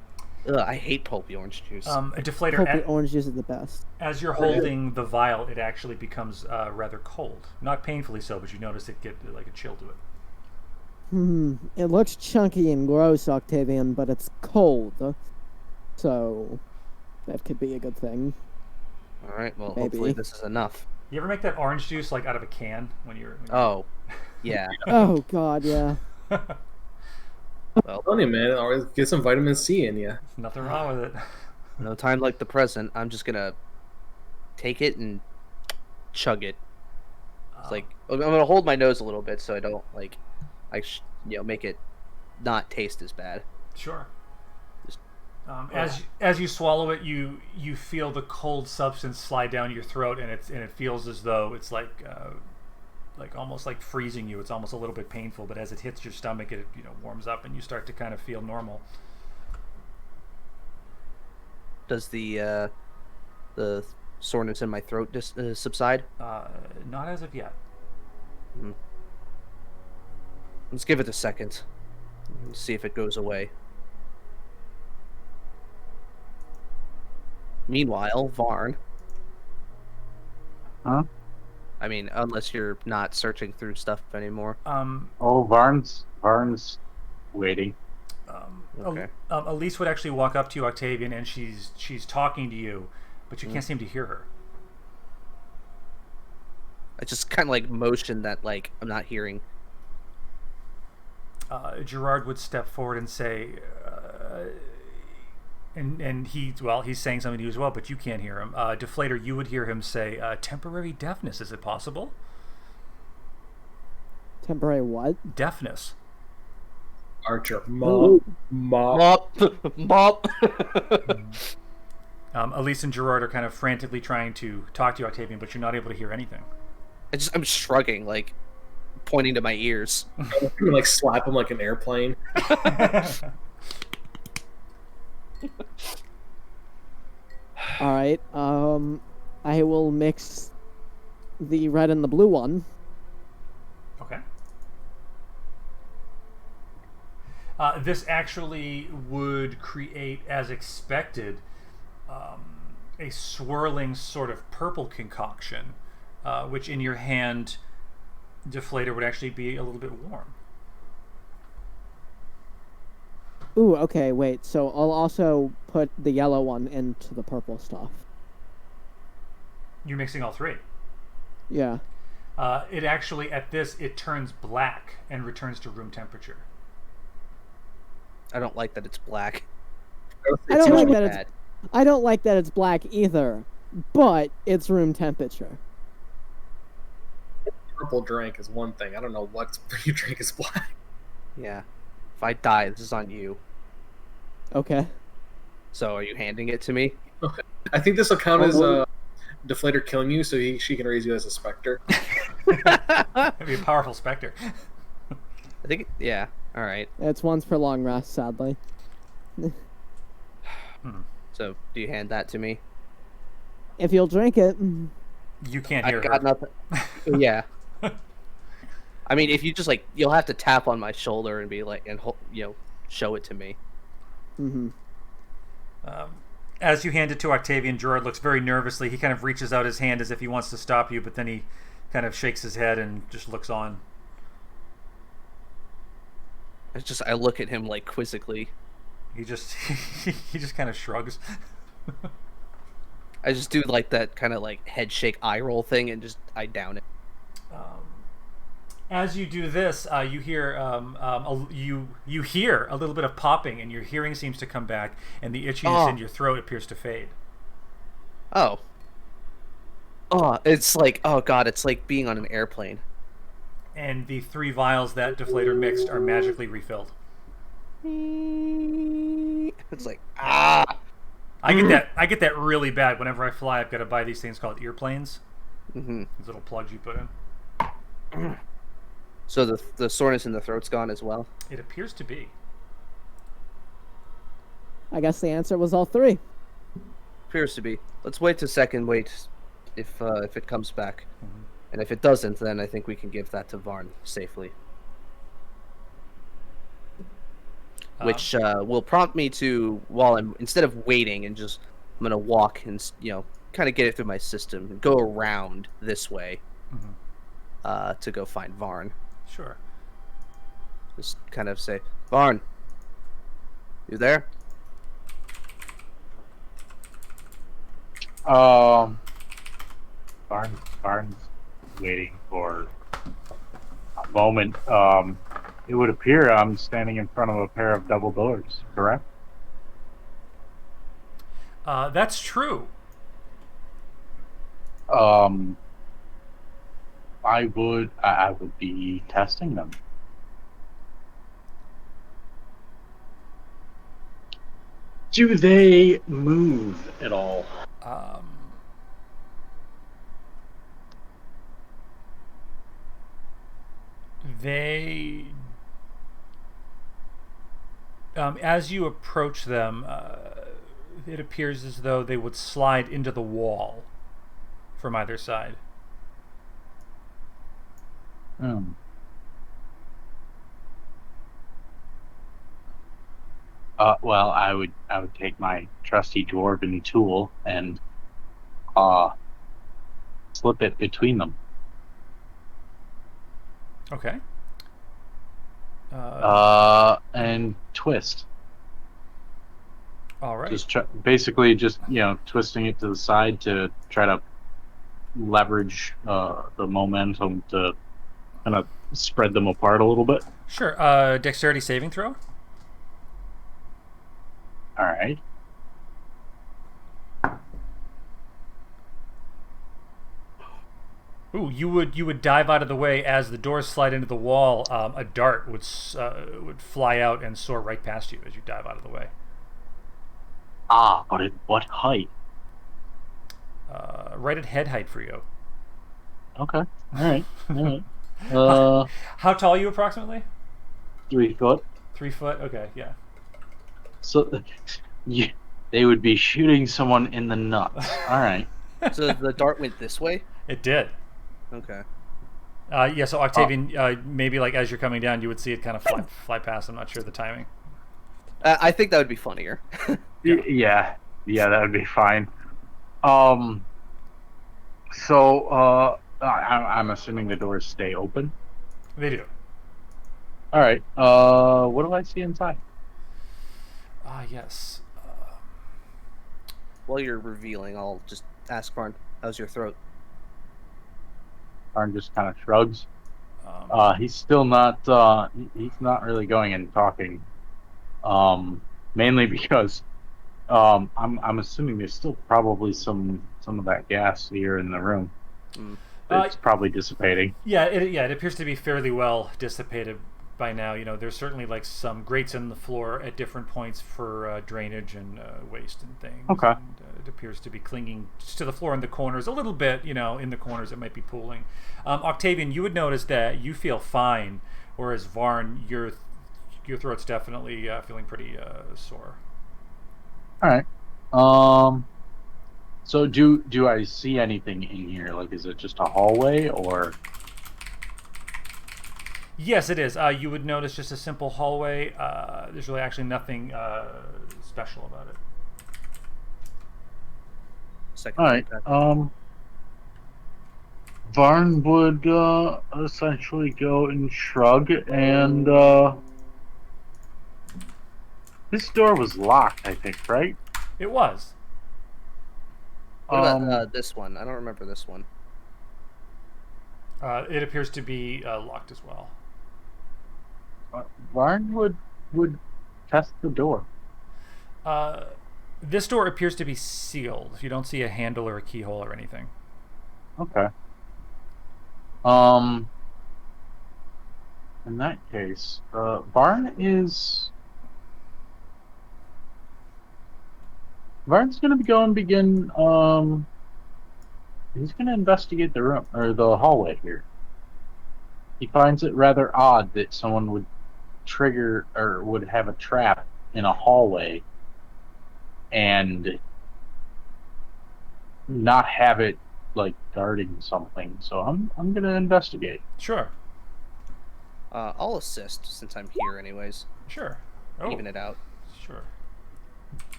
Ugh, I hate pulpy orange juice. A deflator. Pulpy orange juice is the best. As you're holding the vial, it actually becomes rather cold. Not painfully so, but you notice it get like a chill to it. It looks chunky and gross, Octavian, but it's cold. So, that could be a good thing. All right, well, maybe. hopefully this is enough. You ever make that orange juice like out of a can when you're? Oh, yeah. Oh, God, yeah. Well, Funny, man. Always get some vitamin C in you. Nothing wrong with it. no time like the present. I'm just gonna take it and chug it. It's like I'm gonna hold my nose a little bit so I don't make it not taste as bad. Sure. As you swallow it, you feel the cold substance slide down your throat, and it feels as though it's like almost like freezing you. It's almost a little bit painful, but as it hits your stomach, it warms up, and you start to kind of feel normal. Does the soreness in my throat subside? Not as of yet. Let's give it a second. See if it goes away. Meanwhile, Varn. Huh? I mean, unless you're not searching through stuff anymore. Oh, Varn's waiting. Okay. Elise would actually walk up to you, Octavian, and she's talking to you, but you can't seem to hear her. I just kind of like motion that like I'm not hearing. Gerard would step forward and say, and he's saying something to you as well, but you can't hear him. Deflator, you would hear him say, temporary deafness, is it possible? Temporary what? Deafness. Archer. Mop. Mop. Elise and Gerard are kind of frantically trying to talk to you, Octavian, but you're not able to hear anything. I'm shrugging, like pointing to my ears. You like slap him like an airplane. Alright, I will mix the red and the blue one. Okay. This actually would create, as expected, a swirling sort of purple concoction, which in your hand, Deflator, would actually be a little bit warm. Ooh, okay, wait. So I'll also put the yellow one into the purple stuff. You're mixing all three. Yeah. It actually, at this, it turns black and returns to room temperature. I don't like that it's black. I don't like that bad. it's I don't like that it's black either, but it's room temperature. Purple drink is one thing. I don't know what you drink is black. Yeah. If I die, this is on you. Okay. So are you handing it to me? I think this will count as Deflator killing you, so she can raise you as a specter. It'd be a powerful specter. I think, yeah. All right. It's once per long rest, sadly. So, do you hand that to me? If you'll drink it. You can't I hear got her. nothing. Yeah. I mean, if you just like, you'll have to tap on my shoulder and be like, and show it to me. Mm-hmm. As you hand it to Octavian, Gerard looks very nervously. He kind of reaches out his hand as if he wants to stop you, but then he kind of shakes his head and just looks on. I look at him like quizzically. He just kind of shrugs. I just do like that kind of like head shake eye roll thing and just I down it. As you do this, you hear you hear a little bit of popping, and your hearing seems to come back, and the itchiness in your throat appears to fade. Oh, it's like, oh god, it's like being on an airplane. And the 3 vials that Deflator mixed are magically refilled. It's like I get that really bad whenever I fly. I've got to buy these things called earplanes. Mm-hmm. These little plugs you put in. So the soreness in the throat's gone as well? It appears to be. I guess the answer was all 3. Appears to be. Let's wait a second. Wait, if it comes back, Mm-hmm. and if it doesn't, then I think we can give that to Varn safely. Which will prompt me to, instead of waiting and just, I'm gonna walk and kind of get it through my system and go around this way, to go find Varn. Sure. Just kind of say, Varn, you there? Barnes waiting for a moment. It would appear I'm standing in front of a pair of double doors, correct? That's true. I would be testing them. Do they move at all? They, as you approach them, it appears as though they would slide into the wall from either side. Well, I would take my trusty dwarven tool and slip it between them. Okay. And twist. All right. Basically just twisting it to the side to try to leverage the momentum to kind of spread them apart a little bit. Sure. Dexterity saving throw. All right. Ooh, you would dive out of the way as the doors slide into the wall. A dart would fly out and soar right past you as you dive out of the way. But at what height? Right at head height for you. Okay. All right. How tall are you approximately? 3 foot. 3 foot. Okay, yeah. So, they would be shooting someone in the nuts. All right. So the dart went this way? It did. Okay. Yeah. So Octavian, maybe like as you're coming down, you would see it kind of fly past. I'm not sure the timing. I think that would be funnier. Yeah, that would be fine. So I'm assuming the doors stay open. They do. All right. What do I see inside? Yes. While you're revealing, I'll just ask Varn, how's your throat? Varn just kind of shrugs. He's still not. He's not really going and talking. Mainly because I'm assuming there's still probably some of that gas here in the room. It's probably dissipating. Yeah, it appears to be fairly well dissipated. by now. There's certainly like some grates in the floor at different points for drainage and waste and things. Okay. And, it appears to be clinging just to the floor in the corners a little bit. In the corners it might be pooling. Octavian, you would notice that you feel fine, whereas Varn, your throat's definitely feeling pretty sore. All right. So do I see anything in here? Like, is it just a hallway or? Yes, it is. You would notice just a simple hallway. There's really actually nothing special about it. All right. Varn would essentially go and shrug, and this door was locked, I think, right? It was. What about this one? I don't remember this one. It appears to be locked as well. Varn would test the door. This door appears to be sealed. You don't see a handle or a keyhole or anything. Okay. In that case, Varn's gonna begin. He's gonna investigate the room or the hallway here. He finds it rather odd that someone would trigger or would have a trap in a hallway and not have it like guarding something. So I'm gonna investigate. Sure. I'll assist since I'm here anyways. Sure. Even it out. Sure.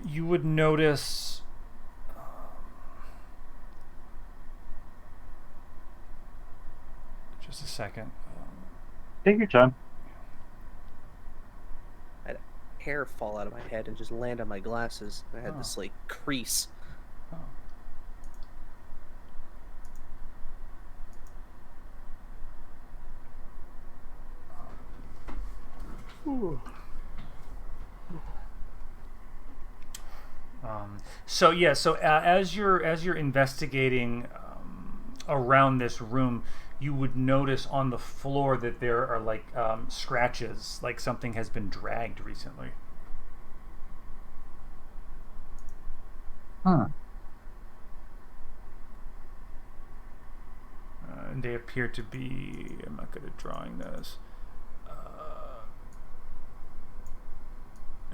You would notice just a second. Take your time. I had hair fall out of my head and just land on my glasses. I had this like crease. Ooh. So as you're investigating around this room, you would notice on the floor that there are like scratches, like something has been dragged recently. Huh. And they appear to be. I'm not good at drawing this.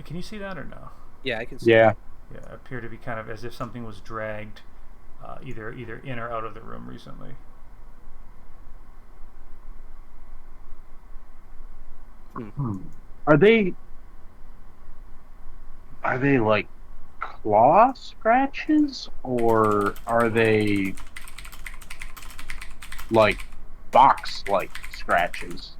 Can you see that or no? Yeah, I can see. Yeah. Yeah, appear to be kind of as if something was dragged, either in or out of the room recently. Are they like claw scratches, or are they like box-like scratches?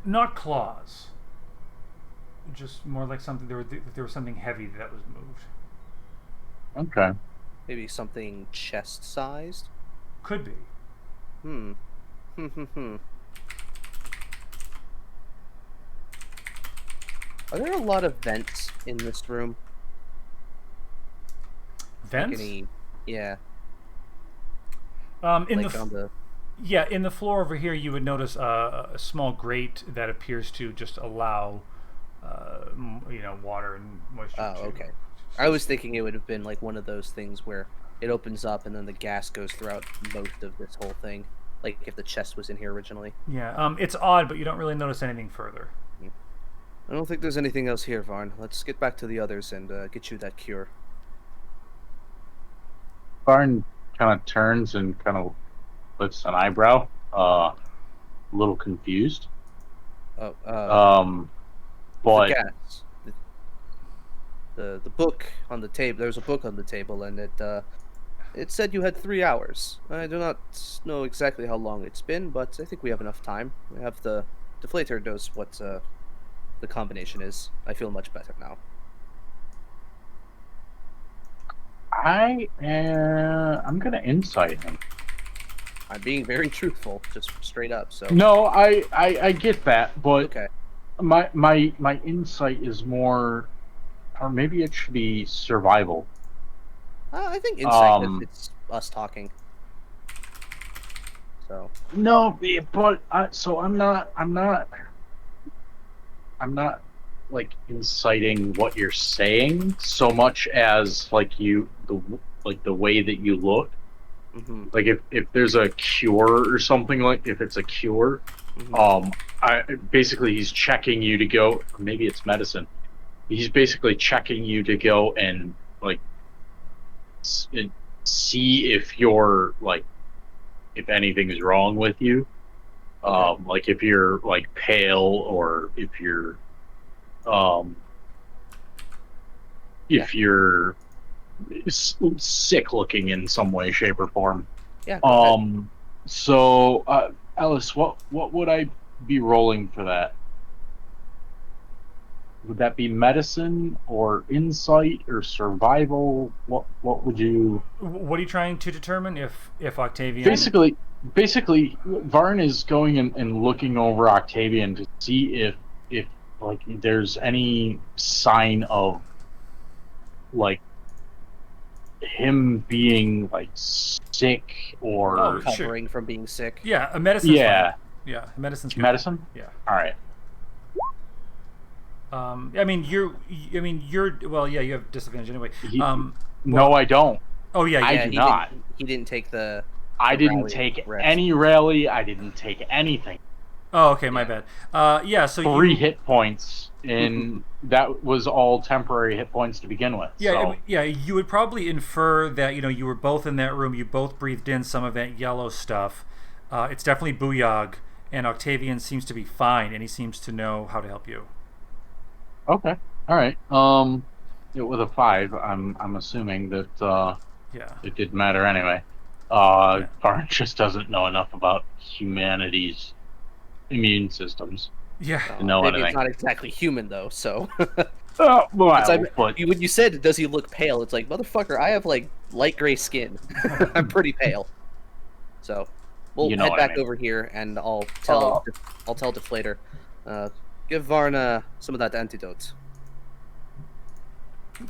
Not claws. Just more like something. There was something heavy that was moved. Okay. Maybe something chest-sized? Could be. Are there a lot of vents in this room? Vents? Yeah. In like in the floor over here, you would notice a small grate that appears to just allow, water and moisture. Oh, okay. I was thinking it would have been like one of those things where it opens up and then the gas goes throughout most of this whole thing. Like if the chest was in here originally. Yeah, it's odd, but you don't really notice anything further. I don't think there's anything else here, Varn. Let's get back to the others and get you that cure. Varn kind of turns and kind of lifts an eyebrow, a little confused. But the gas. The book on the table. There's a book on the table, and it said you had 3 hours. I do not know exactly how long it's been, but I think we have enough time. We have the deflator knows what the combination is. I feel much better now. I'm gonna insight him. I'm being very truthful, just straight up. So No, I get that, but okay. my insight is more, or maybe it should be survival. I think insight if it's us talking. So No, but so I'm not like inciting what you're saying so much as like the way that you look. Like if there's a cure or something, like if it's a cure, basically he's checking you to go, or maybe it's medicine. He's basically checking you to go and like and see if you're like if anything is wrong with you. Like if you're like pale or if you're if you're sick looking in some way, shape, or form. Yeah. Go ahead. So Ellis, what would I be rolling for that? Would that be medicine or insight or survival? What would you? What are you trying to determine if Octavian? Basically, Varn is going and looking over Octavian to see if like there's any sign of like him being like sick or recovering from being sick. Yeah, a medicine's fine. Yeah, medicine's good. Medicine. Yeah. All right. I mean, you're. Well, yeah, you have disadvantage anyway. No, I don't. Oh yeah, I do not. He didn't take the. I didn't take any rally. I didn't take anything. Oh, okay, my bad. Yeah, so 3 hit points, and that was all temporary hit points to begin with. Yeah, so. yeah. You would probably infer that you were both in that room. You both breathed in some of that yellow stuff. It's definitely Booyog, and Octavian seems to be fine, and he seems to know how to help you. Okay. All right. With a 5, I'm assuming that it didn't matter anyway. Varn just doesn't know enough about humanity's immune systems. Yeah. To know maybe anything. It's not exactly human though, so. Well, but when you said, "Does he look pale?" It's like, motherfucker, I have like light gray skin. I'm pretty pale. So we'll head back over here, and I'll tell Deflator, give Varna some of that antidote.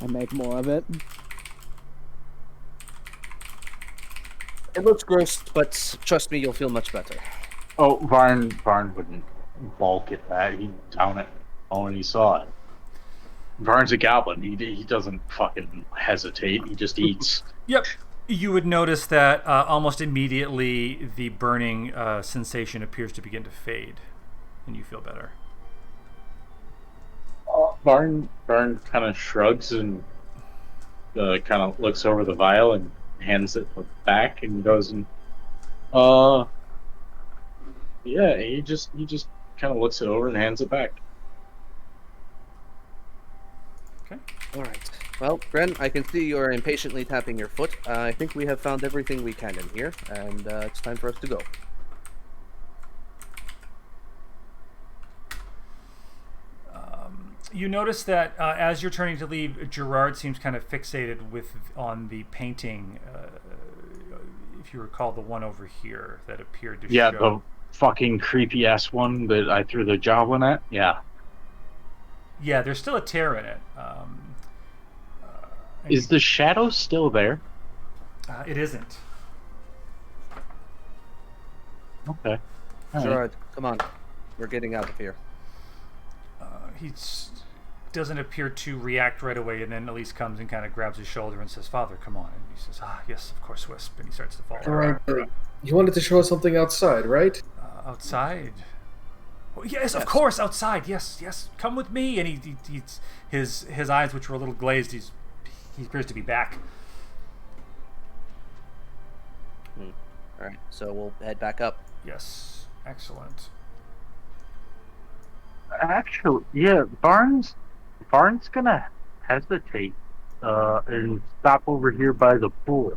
I make more of it. It looks gross, but trust me, you'll feel much better. Oh, Varn wouldn't balk at that. He'd down it when he saw it. Varn's a goblin. He doesn't fucking hesitate. He just eats. Yep. You would notice that almost immediately the burning sensation appears to begin to fade, and you feel better. Varn kind of shrugs and kind of looks over the vial and hands it back and goes and yeah, he just kind of looks it over and hands it back. Okay. All right. Well, Bren, I can see you are impatiently tapping your foot. I think we have found everything we can in here, and it's time for us to go. You notice that as you're turning to leave, Gerard seems kind of fixated on the painting. If you recall, the one over here that appeared to show. Yeah, the fucking creepy ass one that I threw the javelin at. Yeah. Yeah, there's still a tear in it. Is the shadow still there? It isn't. Okay. Gerard, come on. We're getting out of here. He doesn't appear to react right away, and then Elise comes and kind of grabs his shoulder and says, "Father, come on." And he says, "Yes, of course, Wisp." And he starts to follow her. You wanted to show us something outside, right? Outside? Oh, yes, of course, outside. Yes. Come with me. And his eyes, which were a little glazed, he appears to be back. All right, so we'll head back up. Yes, excellent. Actually, yeah, Barnes gonna hesitate and stop over here by the pool.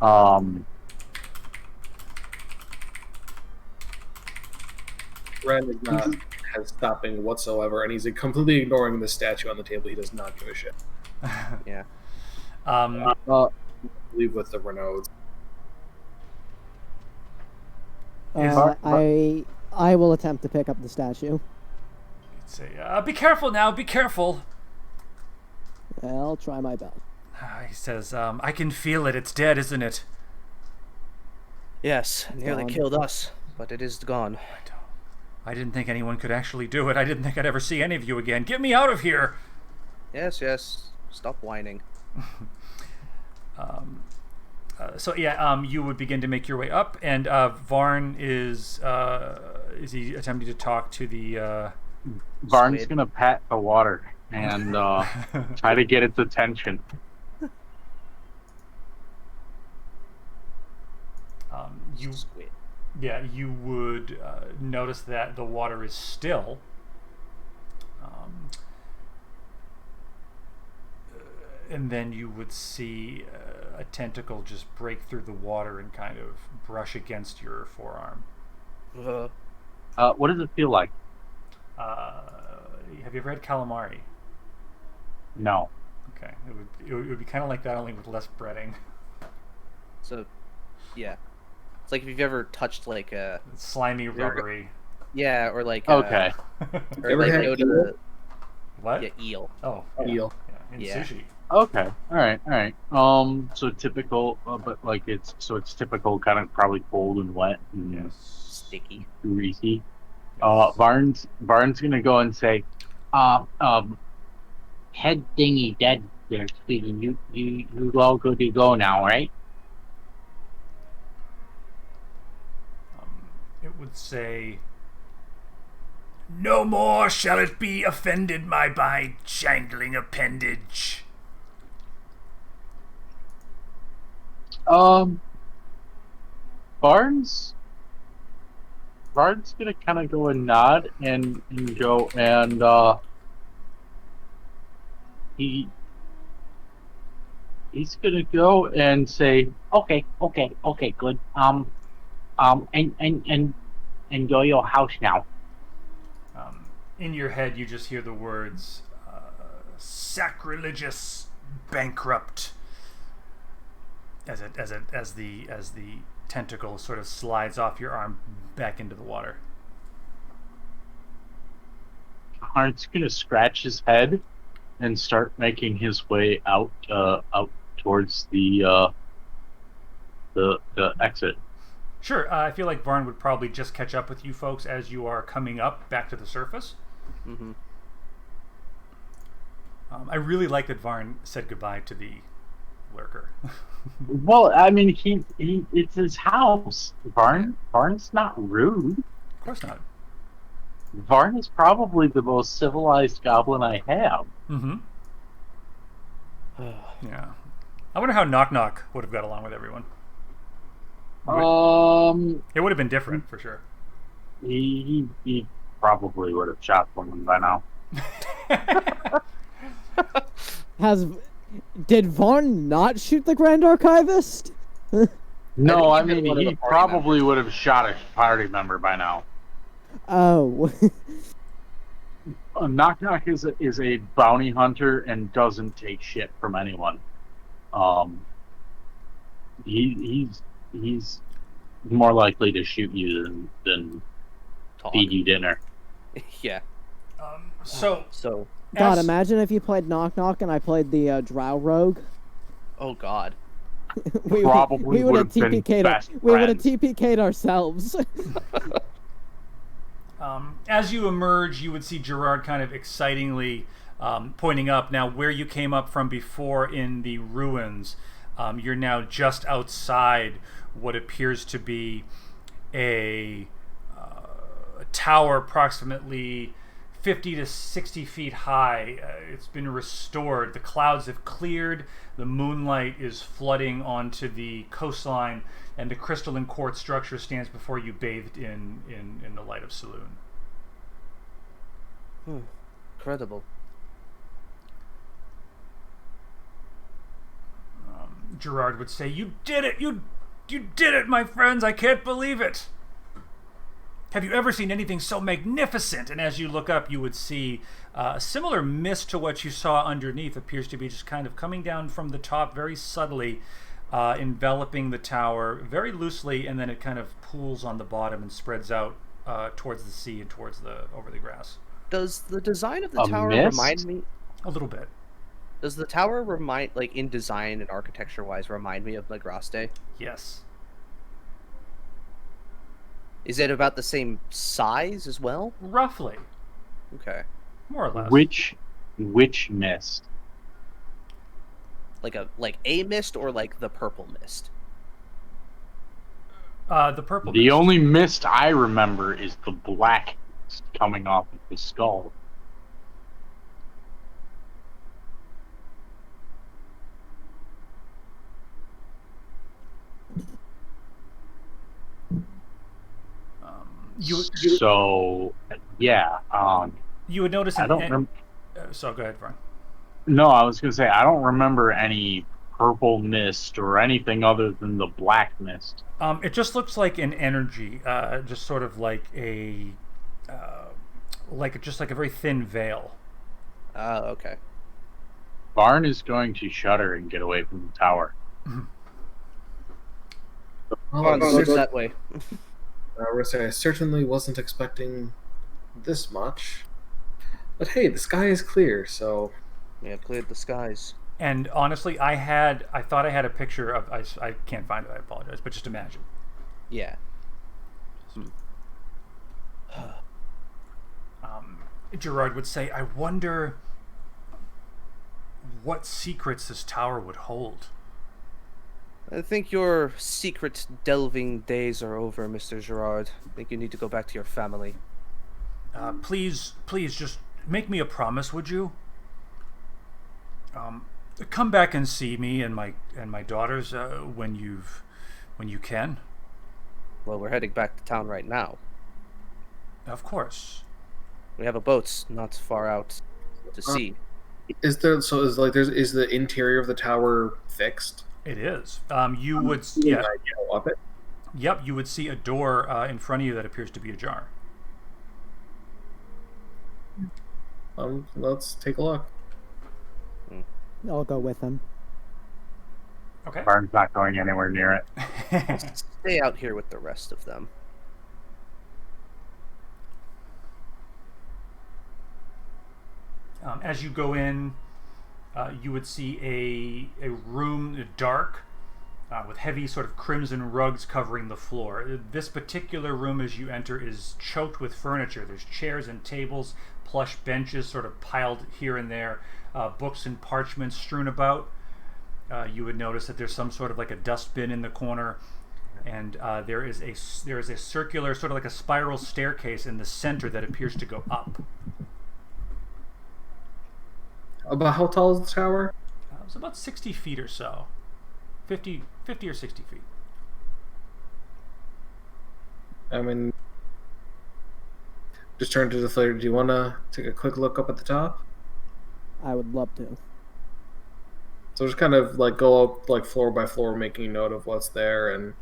Ren is not stopping whatsoever, and he's completely ignoring the statue on the table. He does not give a shit. Yeah. Leave with the Renaults. I will attempt to pick up the statue. He'd say, "Be careful now. Be careful." I'll try my best. He says, "I can feel it. It's dead, isn't it?" Yes, nearly Gone. killed us, but it is gone. I didn't think anyone could actually do it. I didn't think I'd ever see any of you again. Get me out of here! Yes, yes. Stop whining. You would begin to make your way up, and Varn is he attempting to talk to the Varn's Squid. gonna pat the water and try to get its attention. Squid. You would notice that the water is still. And then you would see a tentacle just break through the water and kind of brush against your forearm. What does it feel like? Have you ever had calamari? No. Okay, it would be kind of like that, only with less breading. So, yeah. It's like if you've ever touched like a... It's slimy, rubbery. Yeah, or like... Okay. Or Ever like had go to eel? the... What? Yeah, eel. Oh, Eel. yeah, in Yeah. sushi. Okay. All right. So typical, but like it's typical, kind of probably cold and wet and Yes. Sticky. greasy. Yes. Barnes gonna go and say, head thingy dead there, Stephen. You all good to go now, right? It would say, "No more shall it be offended by jangling appendage." Barnes gonna kind of go and nod and go and he's gonna go and say, okay, good. And enjoy your house now. In your head, you just hear the words, "Sacrilegious bankrupt," as the tentacle sort of slides off your arm back into the water. Hart's gonna scratch his head and start making his way out towards the exit. Sure, I feel like Varn would probably just catch up with you folks as you are coming up back to the surface. Mm-hmm. I really like that Varn said goodbye to the lurker. Well, I mean, he it's his house. Varn's not rude. Of course not. Varn is probably the most civilized goblin I have. Mm-hmm. Yeah. I wonder how Knock Knock would have got along with everyone. It would have been different, for sure. He probably would have shot someone by now. Did Varn not shoot the Grand Archivist? No, I think he mean, did one of he the party probably would have shot a party member by now. Oh. Knock Knock is a bounty hunter and doesn't take shit from anyone. He's more likely to shoot you than Talk. feed you dinner. Yeah. So, God, as- imagine if you played Knock Knock and I played the Drow Rogue. Oh God. we Probably would have would have been TPK'd. best We would have friends. TPK'd ourselves. as you emerge, you would see Gerard kind of excitingly pointing up. Now, where you came up from before in the ruins, you're now just outside what appears to be a tower approximately 50 to 60 feet high. It's been restored. The clouds have cleared. The moonlight is flooding onto the coastline, and the crystalline quartz structure stands before you, bathed in the light of Saloon. Incredible. Gerard would say, "You did it! You did it, my friends! I can't believe it! Have you ever seen anything so magnificent?" And as you look up, you would see a similar mist to what you saw underneath. Appears to be just kind of coming down from the top very subtly, enveloping the tower very loosely, and then it kind of pools on the bottom and spreads out towards the sea and towards over the grass. Does the design of the A tower mist? remind me? A little bit. Does the tower remind, like in design and architecture-wise, remind me of Legraste? Yes. Is it about the same size as well? Roughly. Okay. More or less. Which mist? Like a mist or like the purple mist? The purple The mist. only mist I remember is the black mist coming off of the skull. So yeah, you would notice. I don't remember. So go ahead, Brian. No, I was gonna say I don't remember any purple mist or anything other than the black mist. It just looks like an energy, just sort of like just like a very thin veil. Oh, okay. Barn is going to shudder and get away from the tower. That way. I certainly wasn't expecting this much. But hey, the sky is clear, so... Yeah, cleared the skies. And honestly, I thought I had a picture of... I can't find it, I apologize, but just imagine. Yeah. Gerard would say, I wonder what secrets this tower would hold. I think your secret delving days are over, Mr. Gerard. I think you need to go back to your family. Please, just make me a promise, would you? Come back and see me and my daughters when you can. Well, we're heading back to town right now. Of course. We have a boat not far out to sea. Is the interior of the tower fixed? It is. You would Up it? Yep, you would see a door in front of you that appears to be ajar. Let's take a look. I'll go with him. Okay. Barn's not going anywhere near it. Stay out here with the rest of them. As you go in, you would see a room dark with heavy sort of crimson rugs covering the floor. This particular room as you enter is choked with furniture. There's chairs and tables, plush benches sort of piled here and there, books and parchments strewn about. You would notice that there's some sort of like a dustbin in the corner, and there is a circular, sort of like a spiral staircase in the center that appears to go up. About how tall is the tower? It's about 60 feet or so. 50 or 60 feet. I mean, just turn to the flair. Do you want to take a quick look up at the top? I would love to. So just kind of like go up like floor by floor, making note of what's there, and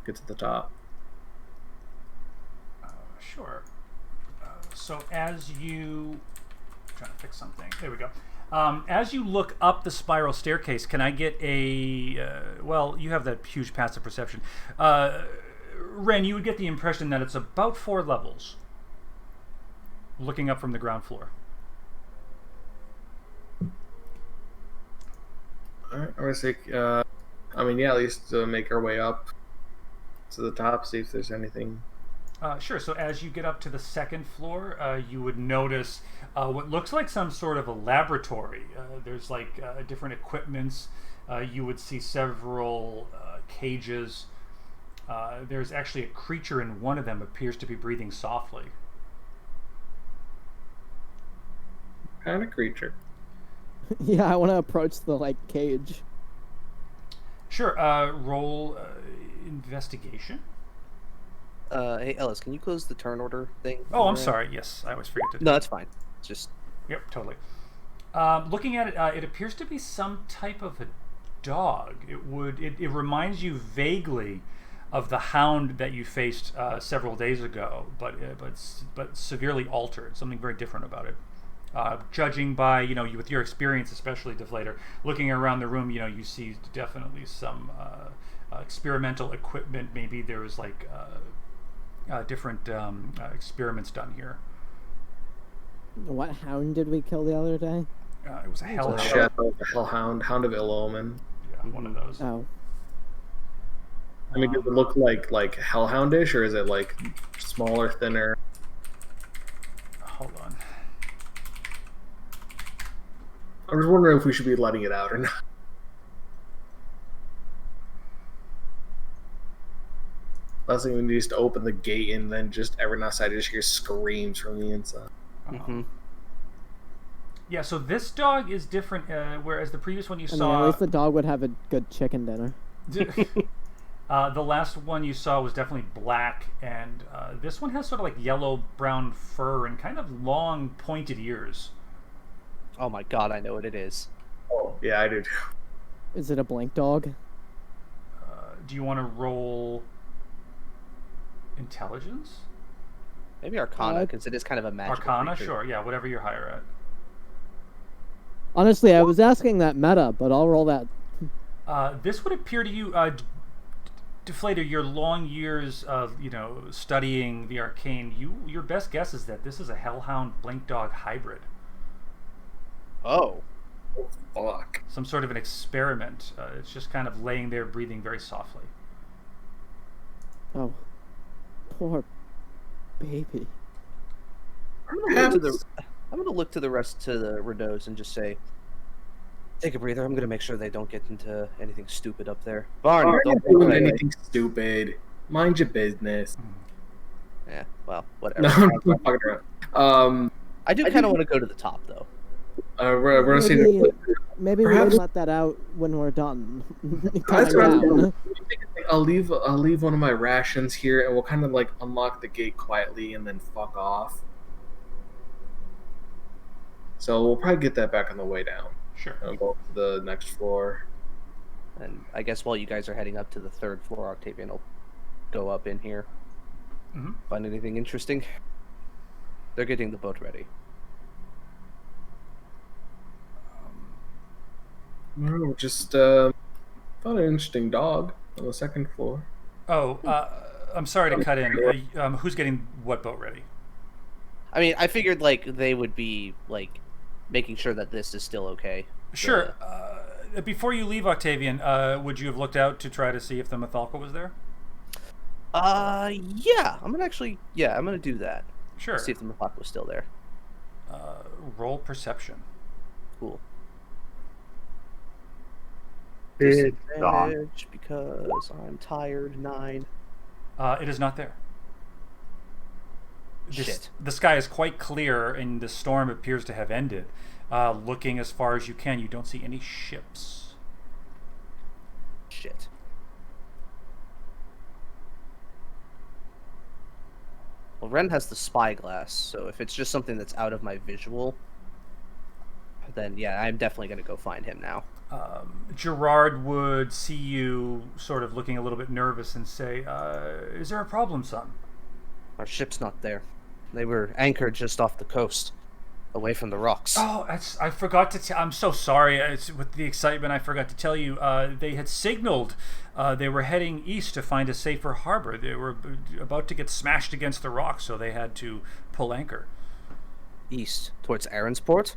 get to the top. Sure. So as you... I'm trying to fix something. There we go. As you look up the spiral staircase, can I get a... well, you have that huge passive perception. Ren, you would get the impression that it's about 4 levels. Looking up from the ground floor. Alright, I would say, at least make our way up to the top, see if there's anything. Sure, so as you get up to the 2nd floor, you would notice what looks like some sort of a laboratory. There's like different equipments. You would see several cages. There's actually a creature in one of them appears to be breathing softly. What kind of creature? Yeah, I want to approach the cage. Sure, roll investigation. Hey Ellis, can you close the turn order thing? Oh, I'm sorry. Yes, I always forget to. No, that's fine. It's just... Yep, totally. Looking at it, it appears to be some type of a dog. It reminds you vaguely of the hound that you faced several days ago, but severely altered. Something very different about it. Judging by, you with your experience, especially Deflator, looking around the room, you see definitely some experimental equipment. Maybe there was like different experiments done here. What hound did we kill the other day? It was a hellhound. Shadow, hellhound, hound of ill omen. Yeah, one of those. Oh. I mean, does it look like hellhoundish, or is it like smaller, thinner? Hold on. I was wondering if we should be letting it out or not. Last thing we need is to open the gate, and then just every now and then I just hear screams from the inside. Yeah, so this dog is different, whereas the previous one you saw... at least the dog would have a good chicken dinner. The last one you saw was definitely black, and this one has sort of like yellow-brown fur and kind of long, pointed ears. Oh my god, I know what it is. Oh, yeah, I do too. Is it a blink dog? Do you want to roll intelligence? Maybe Arcana, because it is kind of a magical Arcana, creature. sure, yeah, whatever you're higher at. Honestly, I was asking that meta, but I'll roll that. This would appear to you, Deflator, your long years of studying the arcane. Your best guess is that this is a hellhound blink dog hybrid. Oh. Fuck. Some sort of an experiment. It's just kind of laying there, breathing very softly. Oh, poor baby. I'm gonna look to the rest of the Renaults and just say, take a breather. I'm gonna make sure they don't get into anything stupid up there. Varn, don't do anything stupid. Mind your business. Yeah, well, whatever. No, I'm not fucking around. I do kind of want to go to the top, though. We're seeing. Maybe we can let that out when we're done. I'll leave one of my rations here, and we'll kind of like unlock the gate quietly, and then fuck off. So we'll probably get that back on the way down. Sure. And go to the next floor. And I guess while you guys are heading up to the 3rd floor, Octavian will go up in here. Mm-hmm. Find anything interesting? They're getting the boat ready. No, just found an interesting dog on the 2nd floor. Oh, I'm sorry to cut in. Who's getting what boat ready? I mean, I figured like they would be like making sure that this is still okay. Sure. Before you leave, Octavian, would you have looked out to try to see if the Mythalka was there? Yeah. I'm gonna do that. Sure. See if the Mythalka was still there. Roll perception. Cool. It's gone. Disadvantage because I'm tired. 9. It is not there. Shit. The sky is quite clear, and the storm appears to have ended. Looking as far as you can, you don't see any ships. Shit. Well, Ren has the spyglass, so if it's just something that's out of my visual, then yeah, I'm definitely going to go find him now. Gerard would see you sort of looking a little bit nervous and say, is there a problem, son? Our ship's not there. They were anchored just off the coast, away from the rocks. Oh, I forgot to I'm so sorry. With the excitement, I forgot to tell you. They had signaled they were heading east to find a safer harbor. They were about to get smashed against the rocks, so they had to pull anchor. East, towards Aaronsport?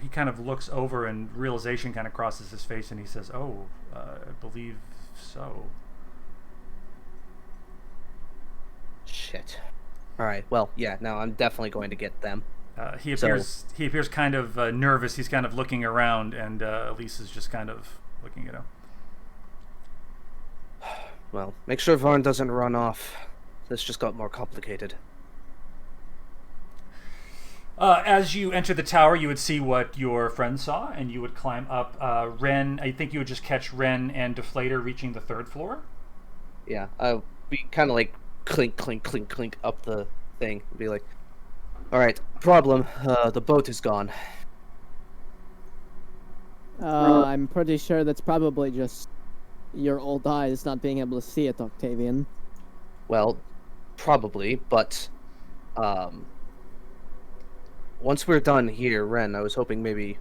He kind of looks over, and realization kind of crosses his face, and he says, "Oh, I believe so." Shit. All right. Well, yeah. No, I'm definitely going to get them. He appears kind of nervous. He's kind of looking around, and Elise is just kind of looking at him. Well, make sure Varn doesn't run off. This just got more complicated. As you enter the tower, you would see what your friend saw, and you would climb up. Ren, I think you would just catch Ren and Deflator reaching the 3rd floor. Yeah, I'll be kind of like clink, clink, clink, clink up the thing. Be like, all right, problem. The boat is gone. I'm pretty sure that's probably just your old eyes not being able to see it, Octavian. Well, probably, but once we're done here, Ren, I was hoping maybe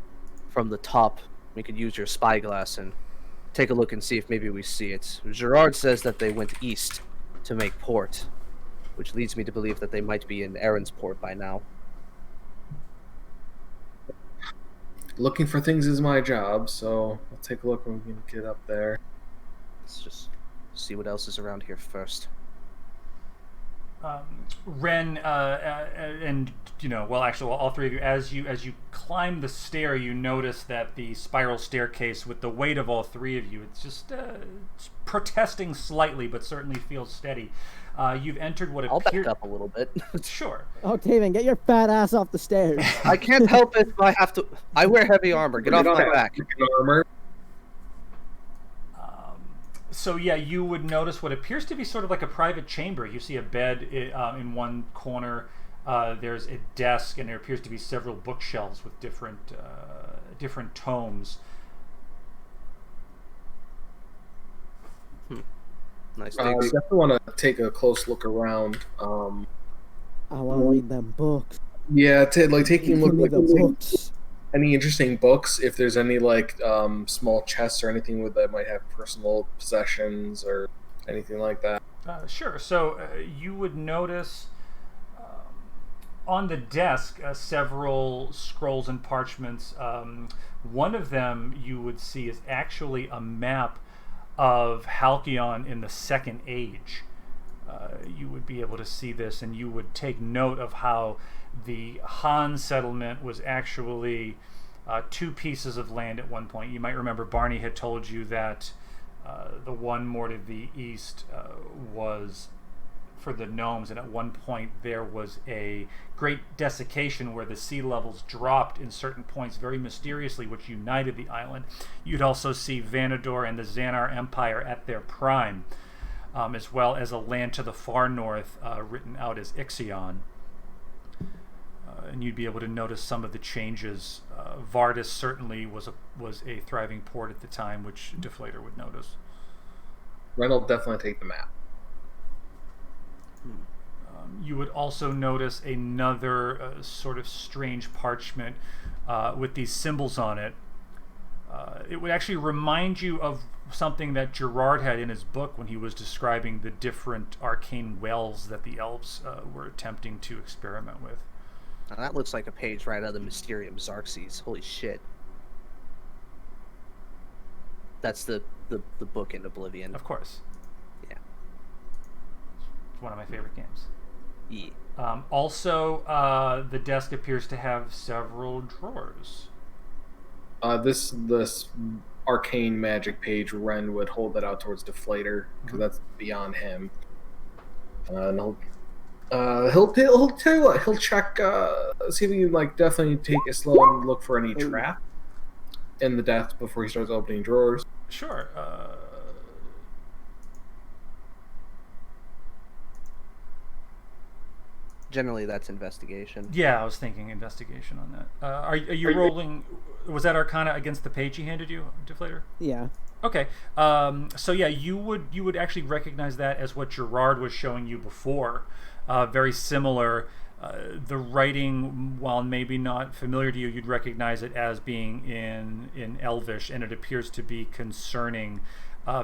from the top we could use your spyglass and take a look and see if maybe we see it. Gerard says that they went east to make port, which leads me to believe that they might be in Aaron's port by now. Looking for things is my job, so I'll take a look when we can get up there. Let's just see what else is around here first. Ren, and actually, all three of you, as you climb the stair, you notice that the spiral staircase, with the weight of all three of you, it's just it's protesting slightly, but certainly feels steady. You've entered what I'll appears. back up a little bit. Sure. Octavian, get your fat ass off the stairs. I can't help it if I have to. I wear heavy armor. Get off my back. Armor. So yeah, you would notice what appears to be sort of like a private chamber. You see a bed in one corner. There's a desk, and there appears to be several bookshelves with different tomes. Nice. I definitely want to take a close look around. I want to read them books. Yeah, taking a look Give me like the books. any interesting books. If there's any small chests or anything that might have personal possessions or anything like that. Sure. So you would notice on the desk several scrolls and parchments. One of them you would see is actually a map of Halcyon in the Second Age. You would be able to see this, and you would take note of how the Han settlement was actually two pieces of land at one point. You might remember Barney had told you that the one more to the east was for the gnomes, and at one point there was a great desiccation where the sea levels dropped in certain points very mysteriously, which united the island. You'd also see Vanador and the Xanar Empire at their prime, as well as a land to the far north written out as Ixion. And you'd be able to notice some of the changes. Vardis certainly was a thriving port at the time, which Deflator would notice. Ren will definitely take the map. You would also notice another sort of strange parchment with these symbols on it. It would actually remind you of something that Gerard had in his book when he was describing the different arcane wells that the elves were attempting to experiment with. Now that looks like a page right out of the Mysterium Xarxes. Holy shit. That's the book in Oblivion. Of course. Yeah. It's one of my favorite games. Yeah. Also, the desk appears to have several drawers. This arcane magic page, Ren would hold that out towards Deflator because that's beyond him. And he'll tell you what, he'll check, see if he can definitely take it slow and look for any trap in the desk before he starts opening drawers. Sure. Generally, that's investigation. Yeah, I was thinking investigation on that. Are you rolling? Was that Arcana against the page he handed you, Deflator? Yeah. Okay. So yeah, you would actually recognize that as what Gerard was showing you before. Very similar. The writing, while maybe not familiar to you, you'd recognize it as being in Elvish, and it appears to be concerning,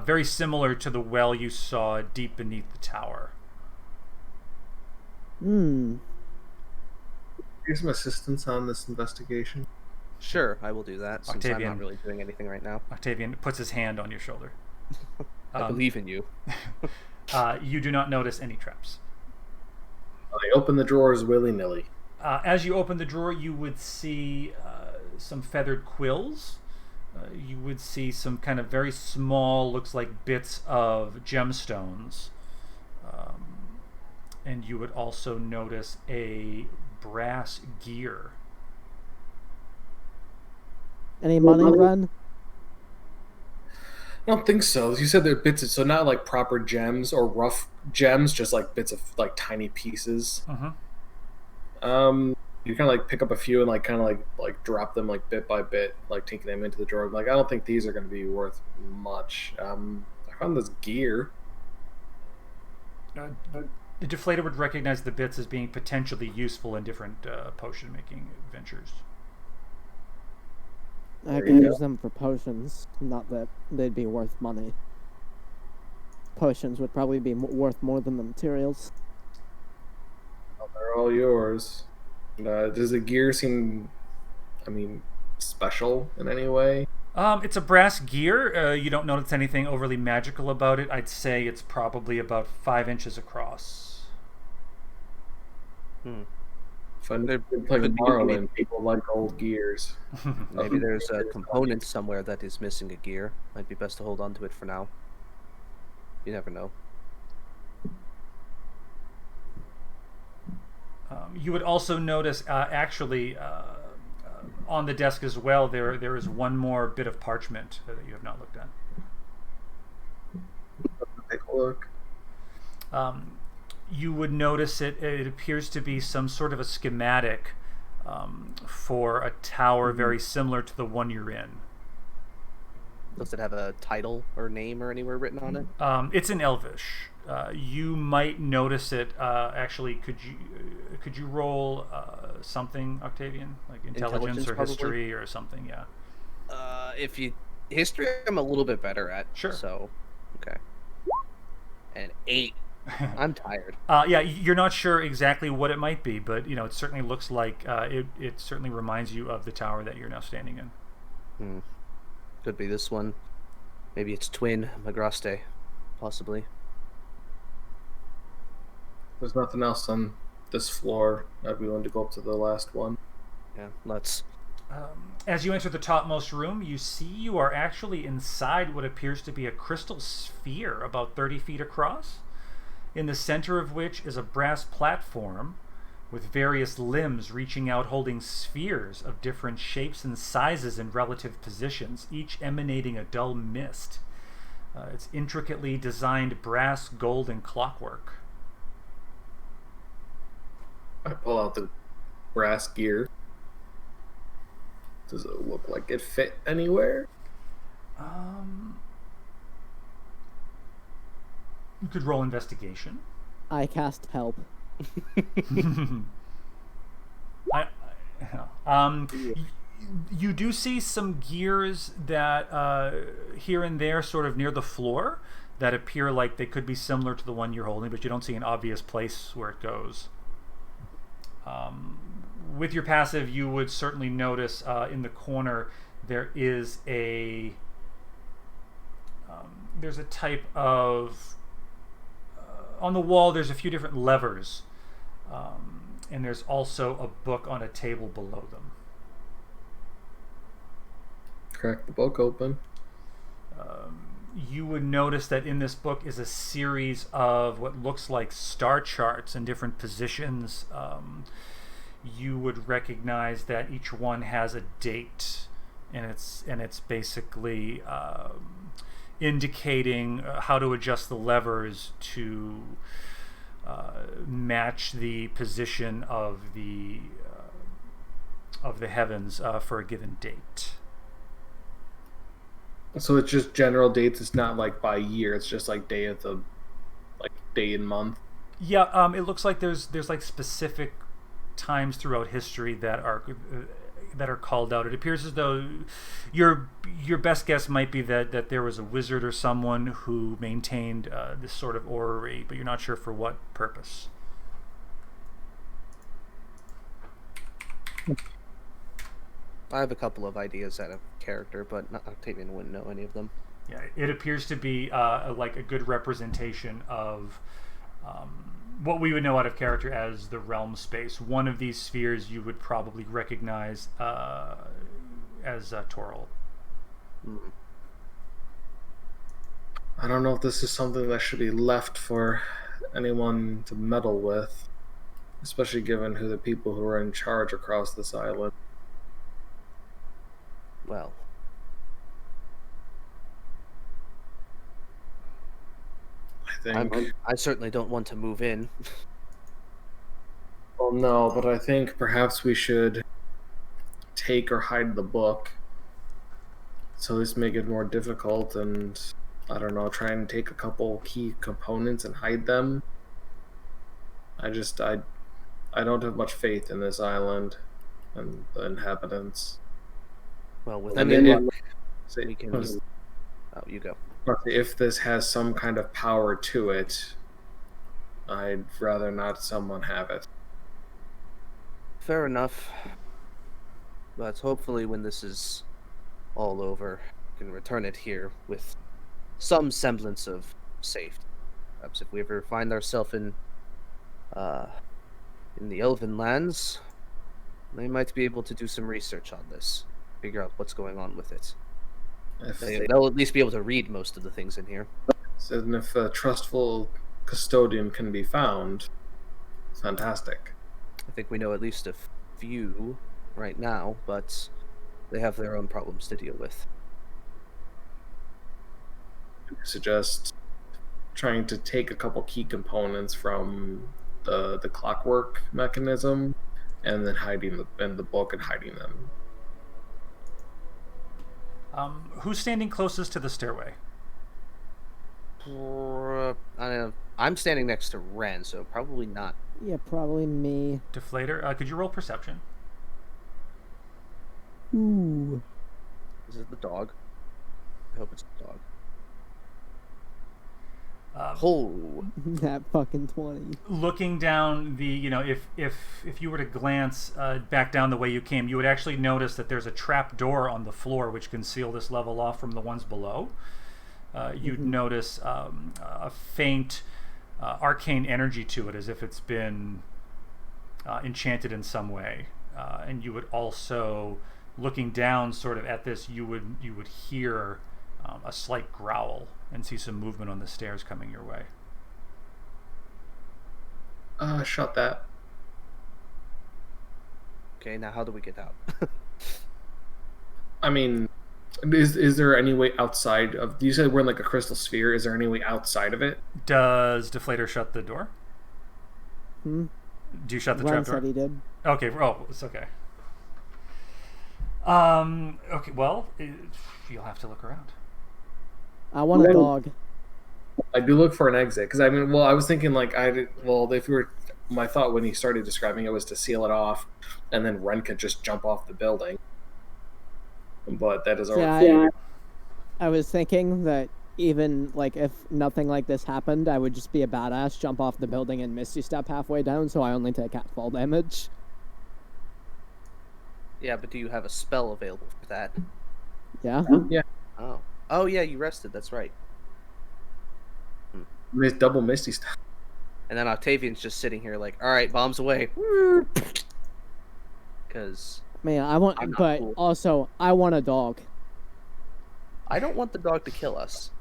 very similar to the well you saw deep beneath the tower. Get some assistance on this investigation. Sure, I will do that, since Octavian. I'm not really doing anything right now. Octavian puts his hand on your shoulder. I believe in you. You do not notice any traps. I open the drawers willy-nilly. As you open the drawer, you would see some feathered quills. You would see some kind of very small, looks like bits of gemstones. And you would also notice a brass gear. Any money, Ren? I don't think so. You said they're bits, so not like proper gems or rough gems, just like bits of tiny pieces. You kind of pick up a few and kind of drop them bit by bit, taking them into the drawer. I don't think these are going to be worth much. I found this gear. The deflator would recognize the bits as being potentially useful in different potion making ventures. I can use them for potions, not that they'd be worth money. Potions would probably be worth more than the materials. Well, they're all yours. Does the gear seem, special in any way? It's a brass gear. You don't notice anything overly magical about it. I'd say it's probably about 5 inches across. Fun to play with Marlin. People like old gears. Maybe there's a component somewhere that is missing a gear. Might be best to hold on to it for now. You never know. You would also notice, on the desk as well, there is one more bit of parchment that you have not looked at. Take a look. You would notice it appears to be some sort of a schematic for a tower very similar to the one you're in. Does it have a title or name or anywhere written on it? It's in Elvish. You might notice it. Actually, could you roll something, Octavian, like intelligence or probably? history or something? Yeah. If you history, I'm a little bit better at. Sure. So, okay. And 8. I'm tired. Yeah, you're not sure exactly what it might be, but it certainly looks like it certainly reminds you of the tower that you're now standing in. Could be this one. Maybe it's twin Magraste, possibly. There's nothing else on this floor. I'd be willing to go up to the last one. Yeah, let's. As you enter the topmost room, you see you are actually inside what appears to be a crystal sphere about 30 feet across, in the center of which is a brass platform with various limbs reaching out holding spheres of different shapes and sizes in relative positions, each emanating a dull mist. It's intricately designed brass, gold, and clockwork. I pull out the brass gear. Does it look like it fit anywhere? You could roll investigation. I cast help. You do see some gears that here and there, sort of near the floor, that appear like they could be similar to the one you're holding, but you don't see an obvious place where it goes. With your passive, you would certainly notice in the corner there is there's a type of on the wall. There's a few different levers, and there's also a book on a table below them. Crack the book open. You would notice that in this book is a series of what looks like star charts in different positions. You would recognize that each one has a date, and it's basically indicating how to adjust the levers to match the position of the heavens for a given date. So it's just general dates. It's not like by year. It's just like day and month. Yeah, it looks like there's like specific times throughout history that are called out. It appears as though your best guess might be that there was a wizard or someone who maintained this sort of orrery, but you're not sure for what purpose. I have a couple of ideas out of character, but Octavian wouldn't know any of them. Yeah, it appears to be like a good representation of what we would know out of character as the realm space. One of these spheres you would probably recognize as Toril. I don't know if this is something that should be left for anyone to meddle with, especially given who the people who are in charge across this island. Well, I certainly don't want to move in. Well, no, but I think perhaps we should take or hide the book. So this make it more difficult, and I don't know, try and take a couple key components and hide them. I don't have much faith in this island and the inhabitants. Well, with And any then luck, say- we can. Oh, you go. if this has some kind of power to it, I'd rather not someone have it. Fair enough. But hopefully, when this is all over, we can return it here with some semblance of safety. Perhaps if we ever find ourselves in the Elven lands, they might be able to do some research on this, figure out what's going on with it. They'll at least be able to read most of the things in here. And if a trustful custodian can be found, fantastic. I think we know at least a few right now, but they have their own problems to deal with. I suggest trying to take a couple key components from the clockwork mechanism and then hiding them in the book and hiding them. Who's standing closest to the stairway? I'm standing next to Ren, so probably not. Yeah, probably me. Deflator, could you roll perception? Ooh. Is it the dog? I hope it's the dog. Oh, That fucking 20. Looking down if you were to glance back down the way you came, you would actually notice that there's a trap door on the floor which can seal this level off from the ones below. You'd notice a faint arcane energy to it, as if it's been enchanted in some way. And you would also, looking down sort of at this, you would hear a slight growl and see some movement on the stairs coming your way. Shut that. okay. Now, how do we get out? I mean, is there any way outside of... You said we're in like a crystal sphere. Is there any way outside of it? Does Deflator shut the door? Hmm? Do you shut the Ron trap door? said he did. Okay. Oh, it's okay. Okay. Well, you'll have to look around. I want a dog. I do look for an exit because I mean, well, I was thinking like if we were, my thought when he started describing it was to seal it off, and then Ren could just jump off the building. But that is already. Yeah, I was thinking that even like if nothing like this happened, I would just be a badass, jump off the building and Misty Step halfway down, so I only take fall damage. Yeah, but do you have a spell available for that? Yeah. Yeah. Oh yeah, you rested. That's right. Double Misty stuff. And then Octavian's just sitting here like, all right, bombs away. Because Man, I want, but cool. Also I want a dog. I don't want the dog to kill us.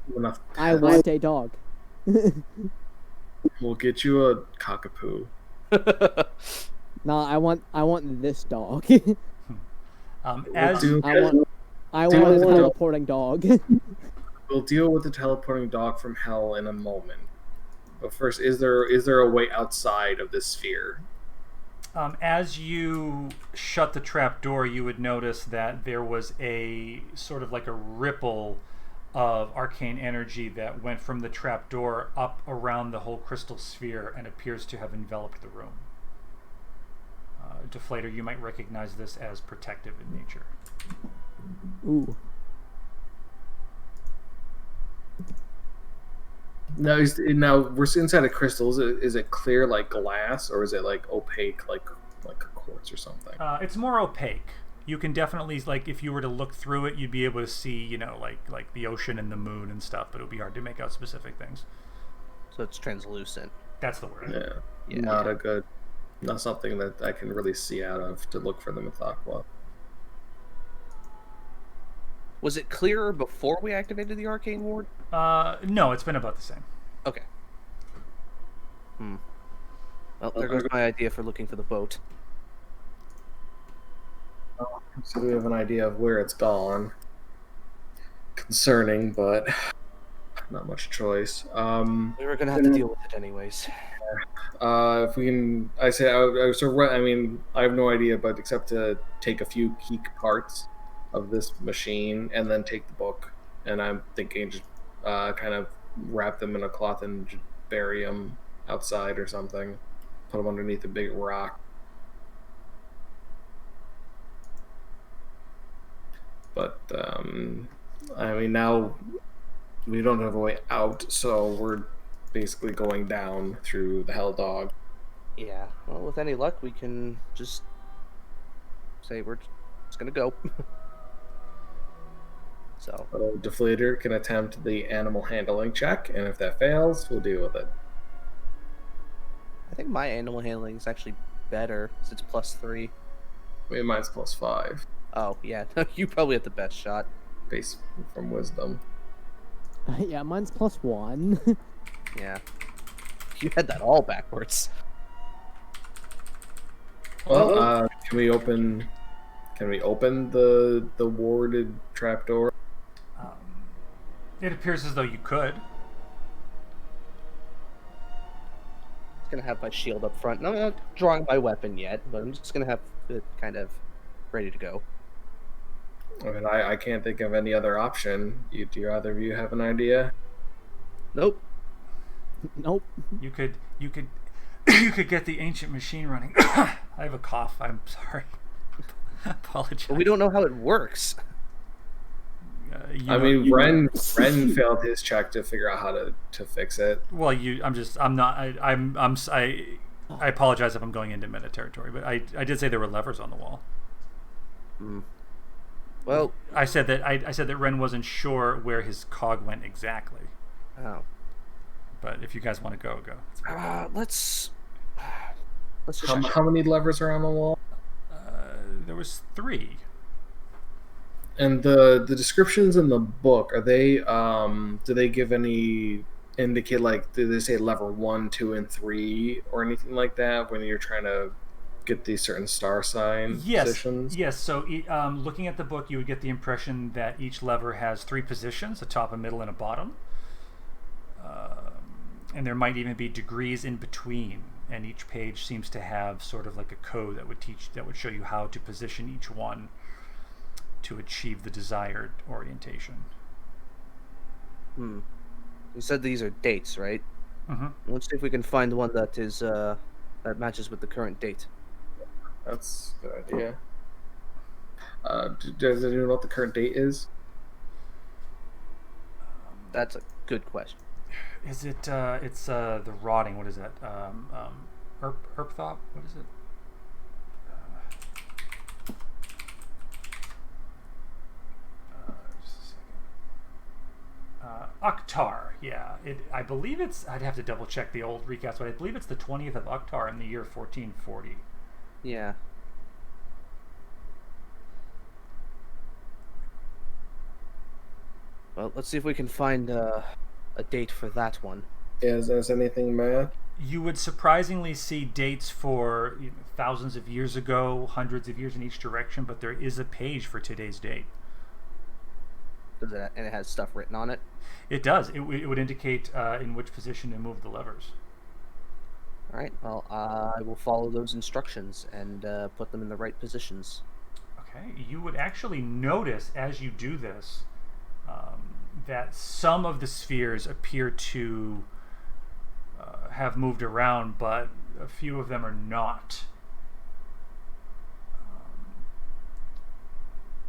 I want a dog. We'll get you a cockapoo. No, I want this dog. As I want a teleporting dog. We'll deal with the teleporting dog from hell in a moment. But first, is there a way outside of this sphere? As you shut the trap door, you would notice that there was a sort of like a ripple of arcane energy that went from the trap door up around the whole crystal sphere and appears to have enveloped the room. Deflator, you might recognize this as protective in nature. Ooh. Now we're inside a crystal. Is it clear like glass, or is it like opaque like a quartz or something? It's more opaque. You can definitely, like, if you were to look through it, you'd be able to see, like the ocean and the moon and stuff, but it would be hard to make out specific things. So it's translucent. That's the word. Yeah. Not something that I can really see out of to look for the Mythaqua. Was it clearer before we activated the arcane ward? No, it's been about the same. Okay. Well, there goes my idea for looking for the boat. So we have an idea of where it's gone. Concerning, but not much choice. We were gonna have to deal with it anyways. If we can, I have no idea, but except to take a few key parts of this machine and then take the book. And I'm thinking just kind of wrap them in a cloth and bury them outside or something. put them underneath a big rock. But I mean, now we don't have a way out, so we're basically going down through the Hell Dog. Yeah. Well, with any luck, we can just say we're just gonna go. So Deflator can attempt the animal handling check, and if that fails, we'll deal with it. I think my animal handling is actually better since it's +3. Wait, mine's +5. Oh yeah, you probably have the best shot. Based from wisdom. Yeah, mine's +1. Yeah. You had that all backwards. Well, can we open the warded trapdoor? It appears as though you could. I'm gonna have my shield up front. I'm not drawing my weapon yet, but I'm just gonna have it kind of ready to go. I mean, I can't think of any other option. Do either of you have an idea? Nope. Nope. You could you could get the ancient machine running. I have a cough. I'm sorry. Apologize. But we don't know how it works. Ren failed his check to figure out how to fix it. Well, I apologize if I'm going into meta territory, but I did say there were levers on the wall. Mm. Well, I said that Ren wasn't sure where his cog went exactly. Oh. But if you guys want to go. Let's just How many levers are on the wall? There was 3. And the descriptions in the book, are they do they give any indicate, like, do they say lever 1, 2, and 3 or anything like that when you're trying to get these certain star sign positions? Yes. So looking at the book, you would get the impression that each lever has 3 positions: a top, a middle, and a bottom. And there might even be degrees in between. And each page seems to have sort of like a code that would show you how to position each one to achieve the desired orientation. You said these are dates, right? Mm-hmm. Let's see if we can find one that is that matches with the current date. That's a good idea. Does anyone know what the current date is? That's a good question. Is it? It's the rotting. What is that? Herpthop. What is it? Just a second. Uktar. Yeah. I believe it's. I'd have to double check the old recaps, but I believe it's the 20th of Uktar in the year 1440. Yeah. Well, let's see if we can find a date for that one. Is there anything, Matt? You would surprisingly see dates for thousands of years ago, hundreds of years in each direction, but there is a page for today's date. Does it? And it has stuff written on it? It does. It would indicate in which position to move the levers. All right. Well, I will follow those instructions and put them in the right positions. Okay. You would actually notice as you do this that some of the spheres appear to have moved around, but a few of them are not.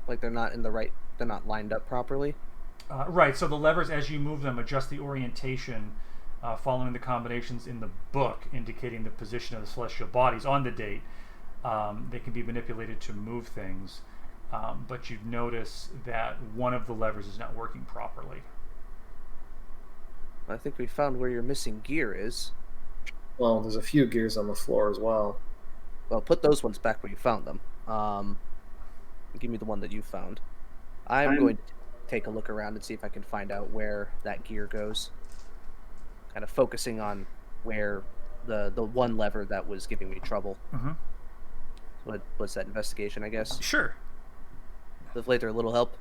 Like they're not in the right. They're not lined up properly. Right. So the levers, as you move them, adjust the orientation following the combinations in the book, indicating the position of the celestial bodies on the date. They can be manipulated to move things, but you'd notice that one of the levers is not working properly. I think we found where your missing gear is. Well, there's a few gears on the floor as well. Well, put those ones back where you found them. Give me the one that you found. I'm going to take a look around and see if I can find out where that gear goes. Kind of focusing on where the one lever that was giving me trouble. Mm-hmm. What's that, investigation, I guess? Sure. Deflator, a little help?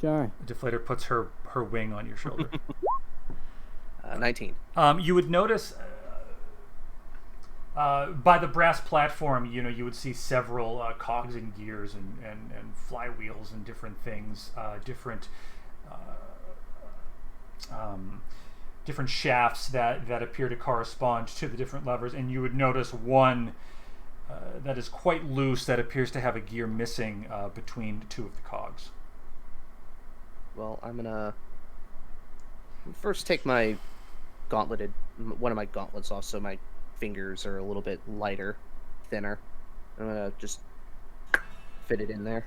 Sure. Deflator puts her wing on your shoulder. 19. You would notice by the brass platform, you would see several cogs and gears and flywheels and different things, different different shafts that appear to correspond to the different levers, and you would notice one that is quite loose that appears to have a gear missing between two of the cogs. Well, I'm gonna first take my one of my gauntlets off, so my fingers are a little bit lighter, thinner. I'm gonna just fit it in there.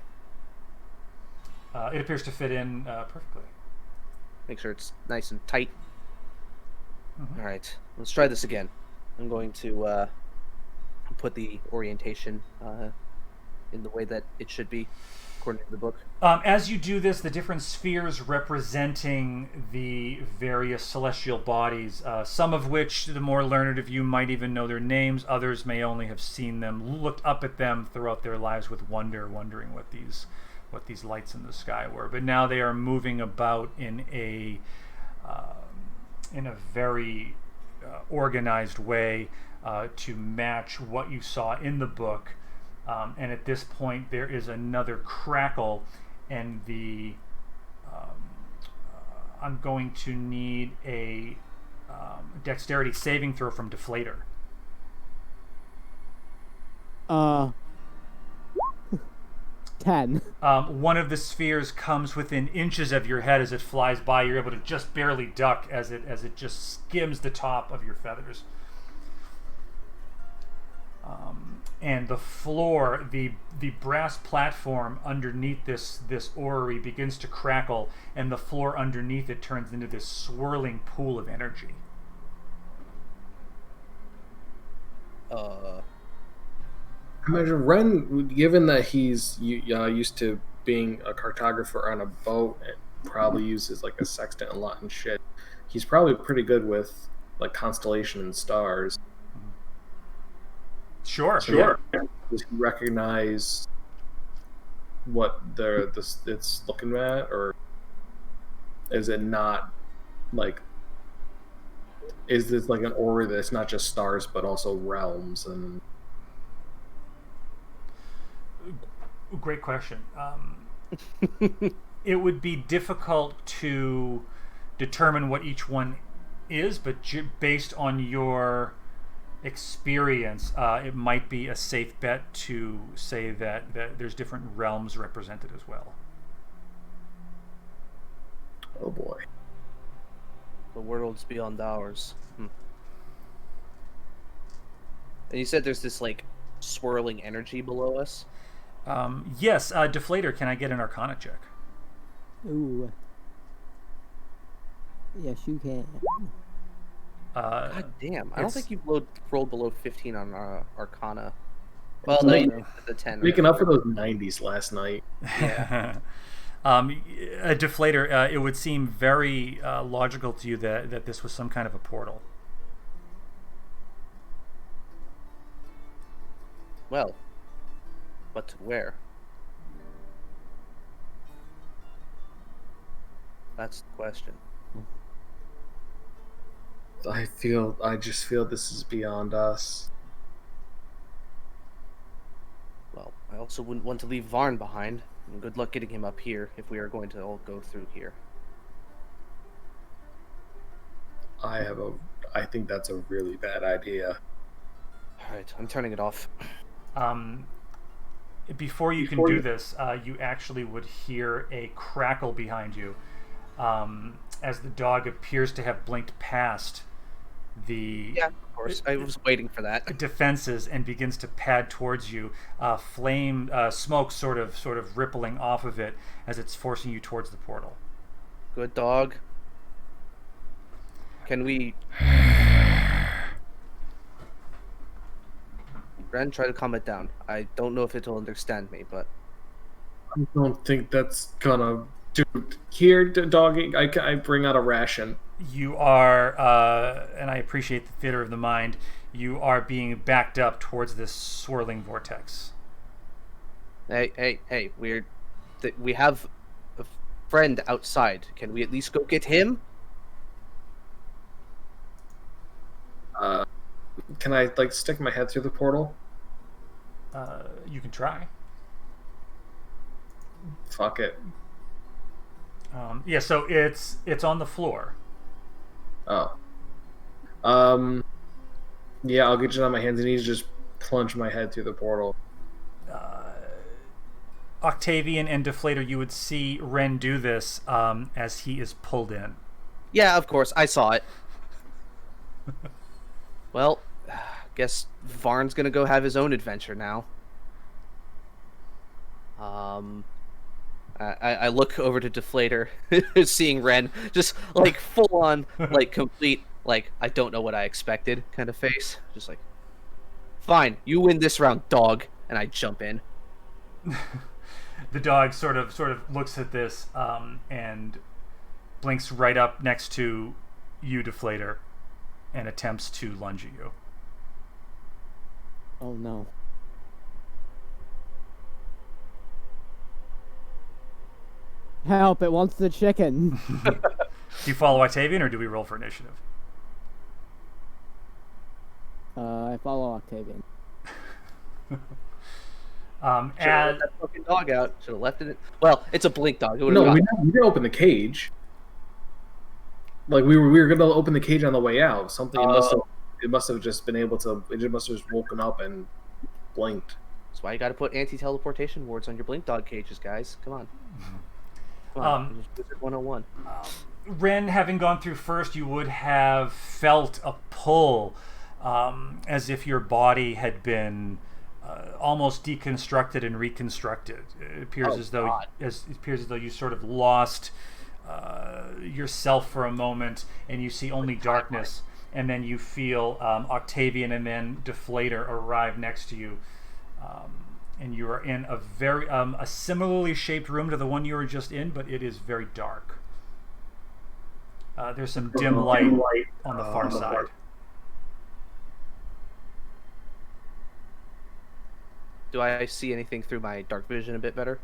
It appears to fit in perfectly. Make sure it's nice and tight. Mm-hmm. All right, let's try this again. I'm going to put the orientation in the way that it should be, according to the book. As you do this, the different spheres representing the various celestial bodies, some of which the more learned of you might even know their names, others may only have seen them, looked up at them throughout their lives with wonder, wondering what these lights in the sky were. But now they are moving about in a very organized way to match what you saw in the book. And at this point, there is another crackle, and I'm going to need a dexterity saving throw from Deflator. 10. One of the spheres comes within inches of your head as it flies by. You're able to just barely duck as it just skims the top of your feathers. And the floor, the brass platform underneath this orrery begins to crackle, and the floor underneath it turns into this swirling pool of energy. Imagine Ren, given that he's used to being a cartographer on a boat and probably uses like a sextant a lot and shit, he's probably pretty good with like constellation and stars. Sure. Does he recognize what it's looking at, or is it not like? Is this like an aura that's not just stars but also realms and? Great question. It would be difficult to determine what each one is, but based on your experience, it might be a safe bet to say that there's different realms represented as well. Oh boy. The worlds beyond ours. And you said there's this like swirling energy below us? Yes, Deflator, can I get an Arcana check? Ooh. Yes, you can. God damn! I don't think you've rolled below 15 on Arcana. Well, no, you did the 10. Making up for those 90s last night. Yeah. A Deflator, it would seem very logical to you that this was some kind of a portal. Well, but to where? That's the question. I just feel this is beyond us. Well, I also wouldn't want to leave Varn behind. And good luck getting him up here if we are going to all go through here. I think that's a really bad idea. Alright, I'm turning it off. Before you can do this, you actually would hear a crackle behind you as the dog appears to have blinked past the of course. I was waiting for that. defenses and begins to pad towards you. Smoke sort of rippling off of it as it's forcing you towards the portal. Good dog. Can we... Ren, try to calm it down. I don't know if it'll understand me, but... I don't think that's gonna do. Here, doggy, I bring out a ration. You are, and I appreciate the theater of the mind, you are being backed up towards this swirling vortex. Hey, we have a friend outside. Can we at least go get him? Can I, like, stick my head through the portal? You can try. Fuck it. Yeah, so it's on the floor. Oh. Yeah, I'll get just on my hands and knees, just plunge my head through the portal. Octavian and Deflator, you would see Ren do this as he is pulled in. Yeah, of course, I saw it. Well, guess Varn's gonna go have his own adventure now. I look over to Deflator, seeing Ren just like full on, like complete, like I don't know what I expected kind of face. Just like, fine, you win this round, dog, and I jump in. The dog sort of looks at this and blinks right up next to you, Deflator, and attempts to lunge at you. Oh no. Help, it wants the chicken. Do you follow Octavian, or do we roll for initiative? I follow Octavian. Should have let that fucking dog out. Should have left it. Well, it's a blink dog. No, we didn't open the cage. Like we were gonna open the cage on the way out. Something it must have just been able to. It must have just woken up and blinked. That's why you got to put anti-teleportation wards on your blink dog cages, guys. Come on. Come on. Wizard 101. Ren, having gone through first, you would have felt a pull, as if your body had been almost deconstructed and reconstructed. It appears as though you sort of lost yourself for a moment, and you see only darkness. And then you feel Octavian and then Deflator arrive next to you, and you are in a very a similarly shaped room to the one you were just in, but it is very dark. There's some dim light on the far side. Do I see anything through my dark vision a bit better?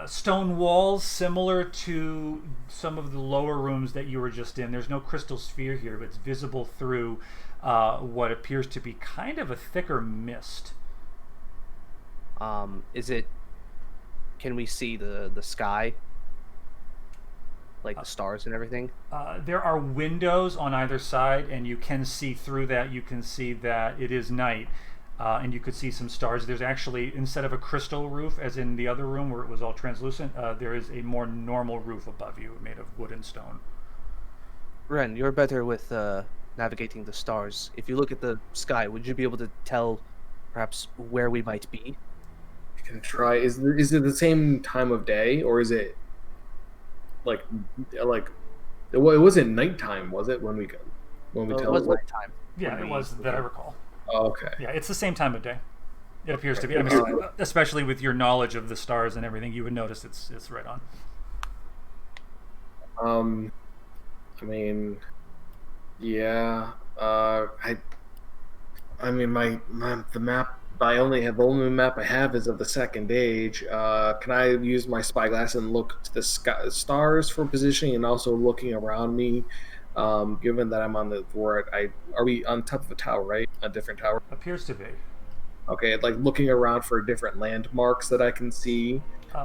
Stone walls similar to some of the lower rooms that you were just in. There's no crystal sphere here, but it's visible through what appears to be kind of a thicker mist. Can we see the sky? Like the stars and everything? There are windows on either side, and you can see through that. You can see that it is night. And you could see some stars. There's actually, instead of a crystal roof, as in the other room where it was all translucent, there is a more normal roof above you, made of wood and stone. Ren, you're better with navigating the stars. If you look at the sky, would you be able to tell, perhaps, where we might be? You can try. Is it the same time of day, or is it like it wasn't nighttime, was it? When we it was nighttime. Yeah, it was that I recall. Oh, okay. Yeah, it's the same time of day. It appears to be. I mean, especially with your knowledge of the stars and everything, you would notice it's right on. I mean, yeah. I mean, the map. The only map I have is of the second age. Can I use my spyglass and look to the stars for positioning, and also looking around me? Given that I'm on are we on top of a tower, right? A different tower? Appears to be. Okay, like looking around for different landmarks that I can see,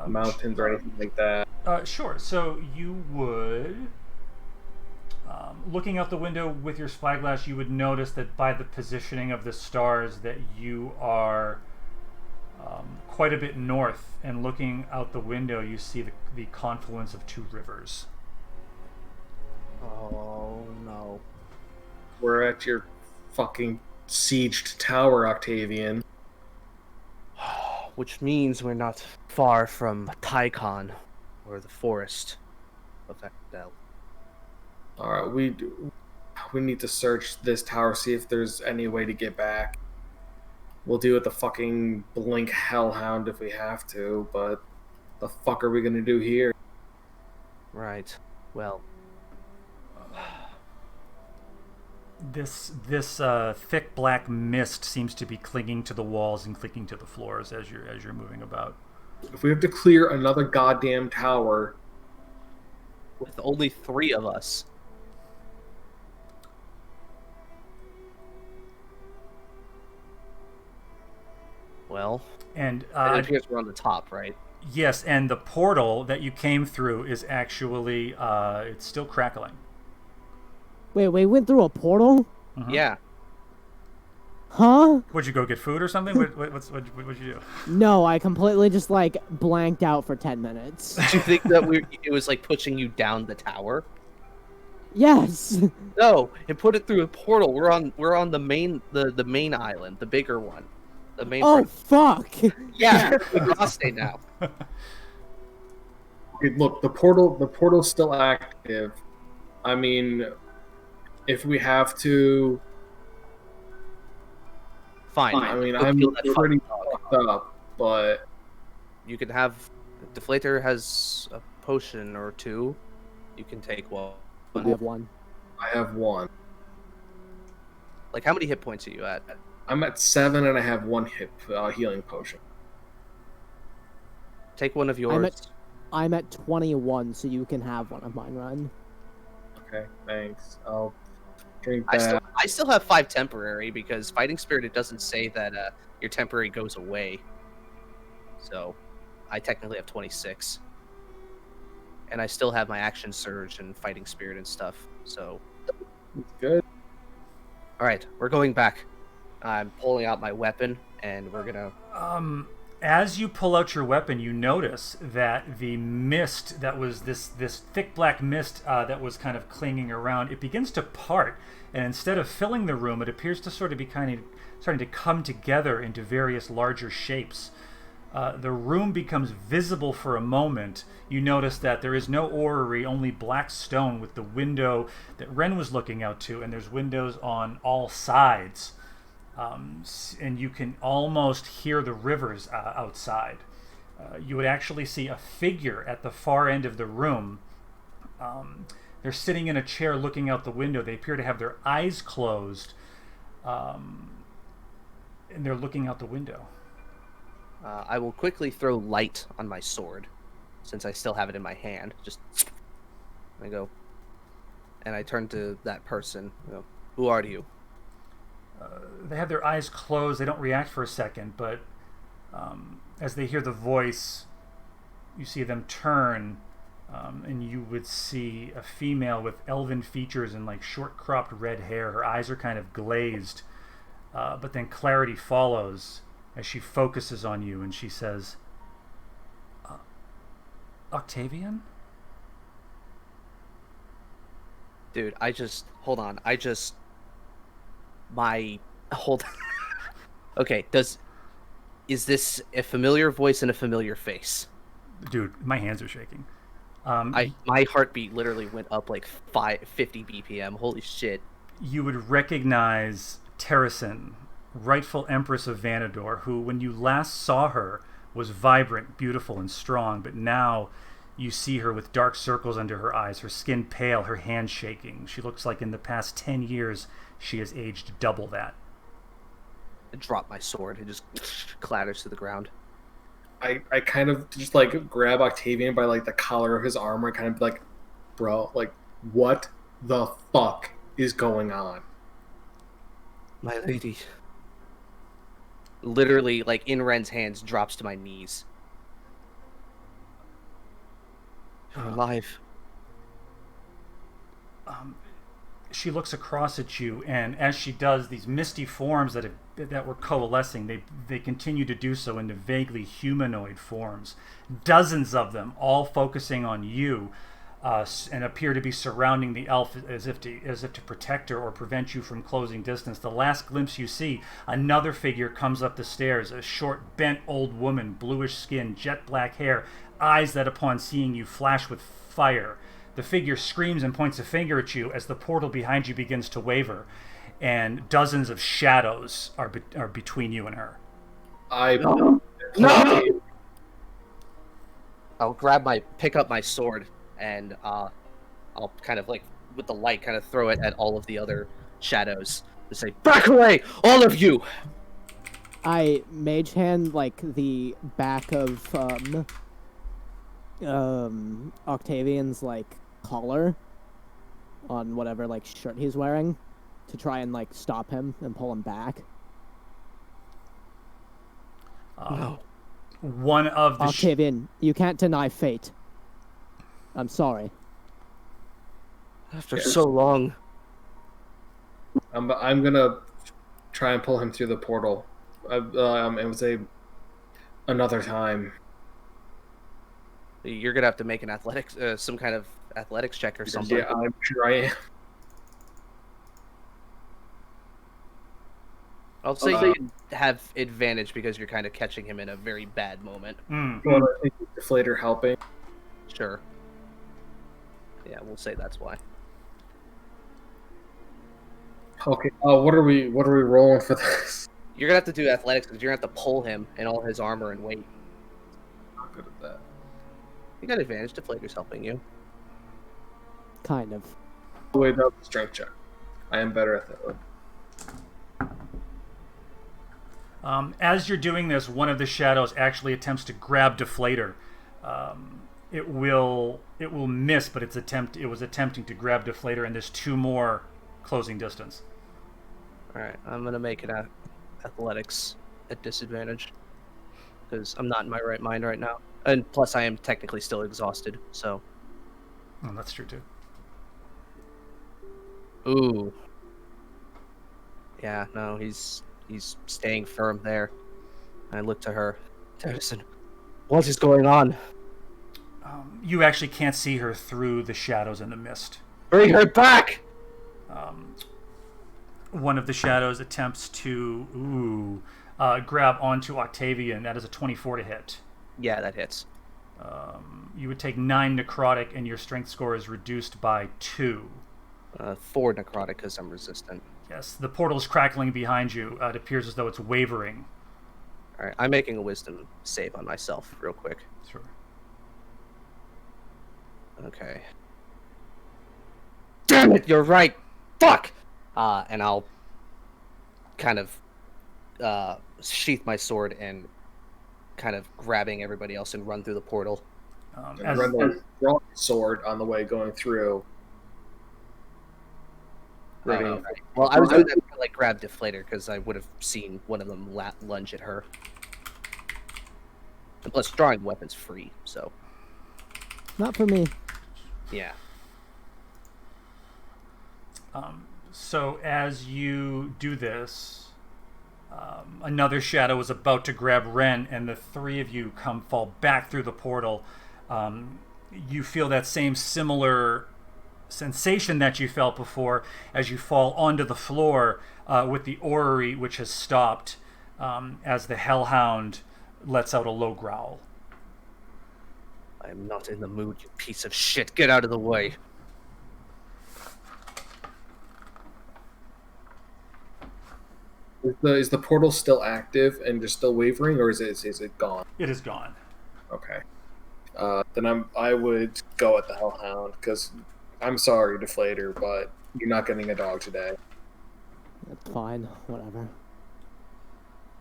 mountains or anything like that. Sure. So you would, looking out the window with your spyglass, you would notice that by the positioning of the stars that you are quite a bit north, and looking out the window, you see the confluence of two rivers. Oh no. We're at your fucking sieged tower, Octavian. Which means we're not far from Tycon, or the forest of Ekdel. Alright, we need to search this tower, see if there's any way to get back. We'll deal with the fucking blink hellhound if we have to, but the fuck are we gonna do here? Right. Well, This thick black mist seems to be clinging to the walls and clinging to the floors as you're moving about. If we have to clear another goddamn tower, with only 3 of us. Well, and it appears we're on the top, right? Yes, and the portal that you came through is actually it's still crackling. Wait, we went through a portal? Yeah. Huh? Would you go get food or something? What'd you do? No, I completely just like blanked out for 10 minutes. Did you think that it was like pushing you down the tower? Yes. No, it put it through a portal. We're on the main island, the bigger one. The main Oh fuck. Yeah, we're lost now. Okay, look, the portal's still active. I mean, if we have to, Fine. I mean, I'm pretty fucked up, but you can have. Deflator has a potion or two. You can take one. I have one. I have one. Like, how many hit points are you at? I'm at 7 and I have one healing potion. Take one of yours. I'm at 21, so you can have one of mine, Run. Okay, thanks. I'll drink that. I still have 5 temporary because Fighting Spirit, it doesn't say that your temporary goes away. So I technically have 26. And I still have my Action Surge and Fighting Spirit and stuff. So Good. Alright, we're going back. I'm pulling out my weapon and we're gonna As you pull out your weapon, you notice that the mist that was this thick black mist that was kind of clinging around, it begins to part, and instead of filling the room, it appears to sort of be kind of starting to come together into various larger shapes. The room becomes visible for a moment. You notice that there is no orrery, only black stone with the window that Ren was looking out to, and there's windows on all sides. And you can almost hear the rivers outside. You would actually see a figure at the far end of the room. They're sitting in a chair looking out the window. They appear to have their eyes closed, and they're looking out the window. I will quickly throw light on my sword, since I still have it in my hand. Just I go, and I turn to that person. You know, who are you? They have their eyes closed. They don't react for a second, but as they hear the voice, you see them turn, and you would see a female with elven features and like short cropped red hair. Her eyes are kind of glazed, but then clarity follows as she focuses on you, and she says, Octavian? Dude, hold on. Hold on. Okay, is this a familiar voice and a familiar face? Dude, my hands are shaking. My heartbeat literally went up like 50 BPM. Holy shit. You would recognize Terrasen, rightful Empress of Vanador, who, when you last saw her, was vibrant, beautiful, and strong, but now you see her with dark circles under her eyes, her skin pale, her hands shaking. She looks like in the past 10 years she has aged double that. I drop my sword. It just clatters to the ground. I kind of just like grab Octavian by like the collar of his armor and kind of be like, bro, like, what the fuck is going on? My lady. Literally, like, in Ren's hands, drops to my knees. You're alive. She looks across at you, and as she does, these misty forms that were coalescing, they continue to do so into vaguely humanoid forms. Dozens of them, all focusing on you, and appear to be surrounding the elf as if to protect her or prevent you from closing distance. The last glimpse you see, another figure comes up the stairs, a short, bent old woman, bluish skin, jet black hair, eyes that upon seeing you flash with fire. The figure screams and points a finger at you as the portal behind you begins to waver, and dozens of shadows are between you and her. No! I'll pick up my sword, and I'll kind of like, with the light, kind of throw it at all of the other shadows and say, "Back away, all of you!" I mage hand like the back of Octavian's like collar on whatever like shirt he's wearing to try and like stop him and pull him back. No. One of the Octavian, you can't deny fate. I'm sorry. After so long, I'm gonna try and pull him through the portal. It was another time. You're gonna have to make an athletics, some kind of athletics check or something. Yeah, I'm sure I am. I'll say you have advantage because you're kind of catching him in a very bad moment. Well, I think deflator helping. Sure. Yeah, we'll say that's why. Okay. What are we rolling for this? You're gonna have to do athletics because you're gonna have to pull him in all his armor and weight. I'm not good at that. You got advantage. Deflator's helping you. Kind of. Wait, no, strength check. I am better at that. As you're doing this, one of the shadows actually attempts to grab Deflator. It will miss, but it was attempting to grab Deflator, and there's 2 more closing distance. All right, I'm gonna make it athletics at disadvantage because I'm not in my right mind right now, and plus I am technically still exhausted. So. Oh, that's true too. Ooh. Yeah, no, he's staying firm there. I look to her. Tennyson, what is going on? You actually can't see her through the shadows and the mist. Bring her back! One of the shadows attempts to grab onto Octavian. That is a 24 to hit. Yeah, that hits. You would take 9 necrotic, and your strength score is reduced by 2. 4 necrotic because I'm resistant. Yes, the portal is crackling behind you. It appears as though it's wavering. All right, I'm making a wisdom save on myself real quick. Sure. Okay. Damn it, you're right. Fuck! And I'll kind of sheath my sword and kind of grabbing everybody else and run through the portal. Rendell brought his sword on the way going through. Well, I was doing that to like grab Deflator because I would have seen one of them lunge at her. And plus, drawing weapons free, so. Not for me. Yeah. So as you do this, another shadow is about to grab Ren, and the 3 of you fall back through the portal. You feel that same similar sensation that you felt before as you fall onto the floor with the orrery, which has stopped as the Hellhound lets out a low growl. I'm not in the mood, you piece of shit. Get out of the way. Is the portal still active and just still wavering, or is it gone? It is gone. Okay. Then I would go at the Hellhound because I'm sorry, Deflator, but you're not getting a dog today. That's fine. Whatever.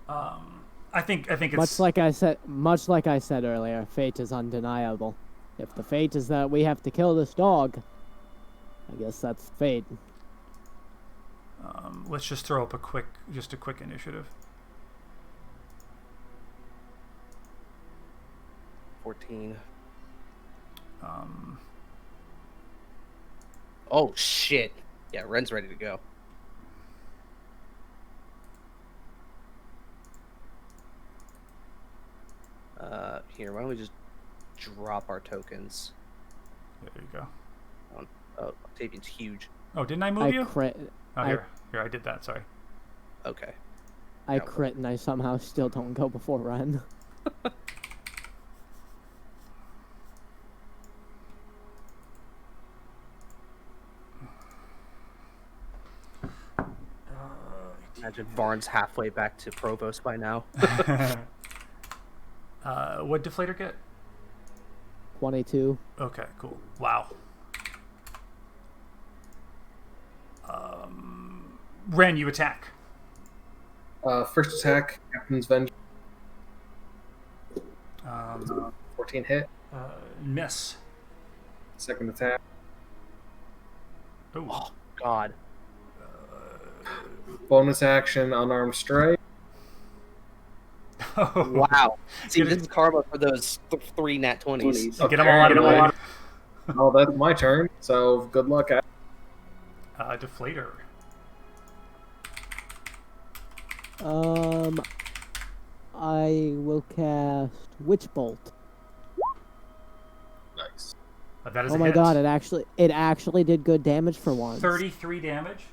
I think it's much like I said earlier. Fate is undeniable. If the fate is that we have to kill this dog, I guess that's fate. Let's just throw up a quick initiative. 14. Oh shit! Yeah, Ren's ready to go. Here, why don't we just drop our tokens? There you go. Oh, Octavian's huge. Oh, didn't I move you? Oh, here, I did that. Sorry. Okay. I crit and I somehow still don't go before Ren. Imagine Varn's halfway back to Provost by now. What Deflator get? 22. Okay, cool. Wow. Ren, you attack. First attack, Captain's Vengeance. 14 hit. Miss. Second attack. Oh, God. Bonus action, unarmed strike. Wow. See, this is karma for those 3 nat 20s. Get them all out of the way. Oh, that's my turn, so good luck. Deflator. I will cast Witch Bolt. Nice. That is Oh a my hit. god, it actually did good damage for once. 33 damage.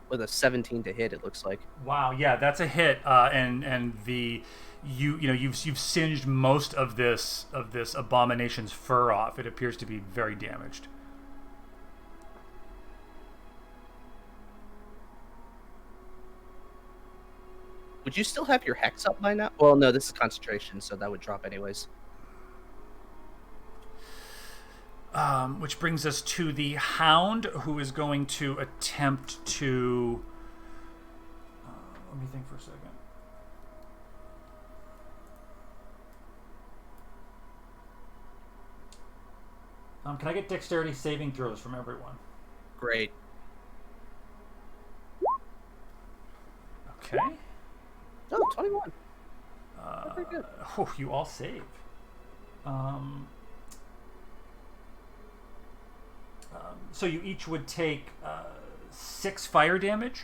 With a 17 to hit, it looks like. Wow, yeah, that's a hit. And the you've singed most of this abomination's fur off. It appears to be very damaged. Would you still have your hex up by now? Well, no, this is concentration, so that would drop anyways. Which brings us to the Hound, who is going to attempt to... let me think for a second. Can I get dexterity saving throws from everyone? Great. Okay. Oh, 21. Very good. Oh, you all save. So you each would take 6 fire damage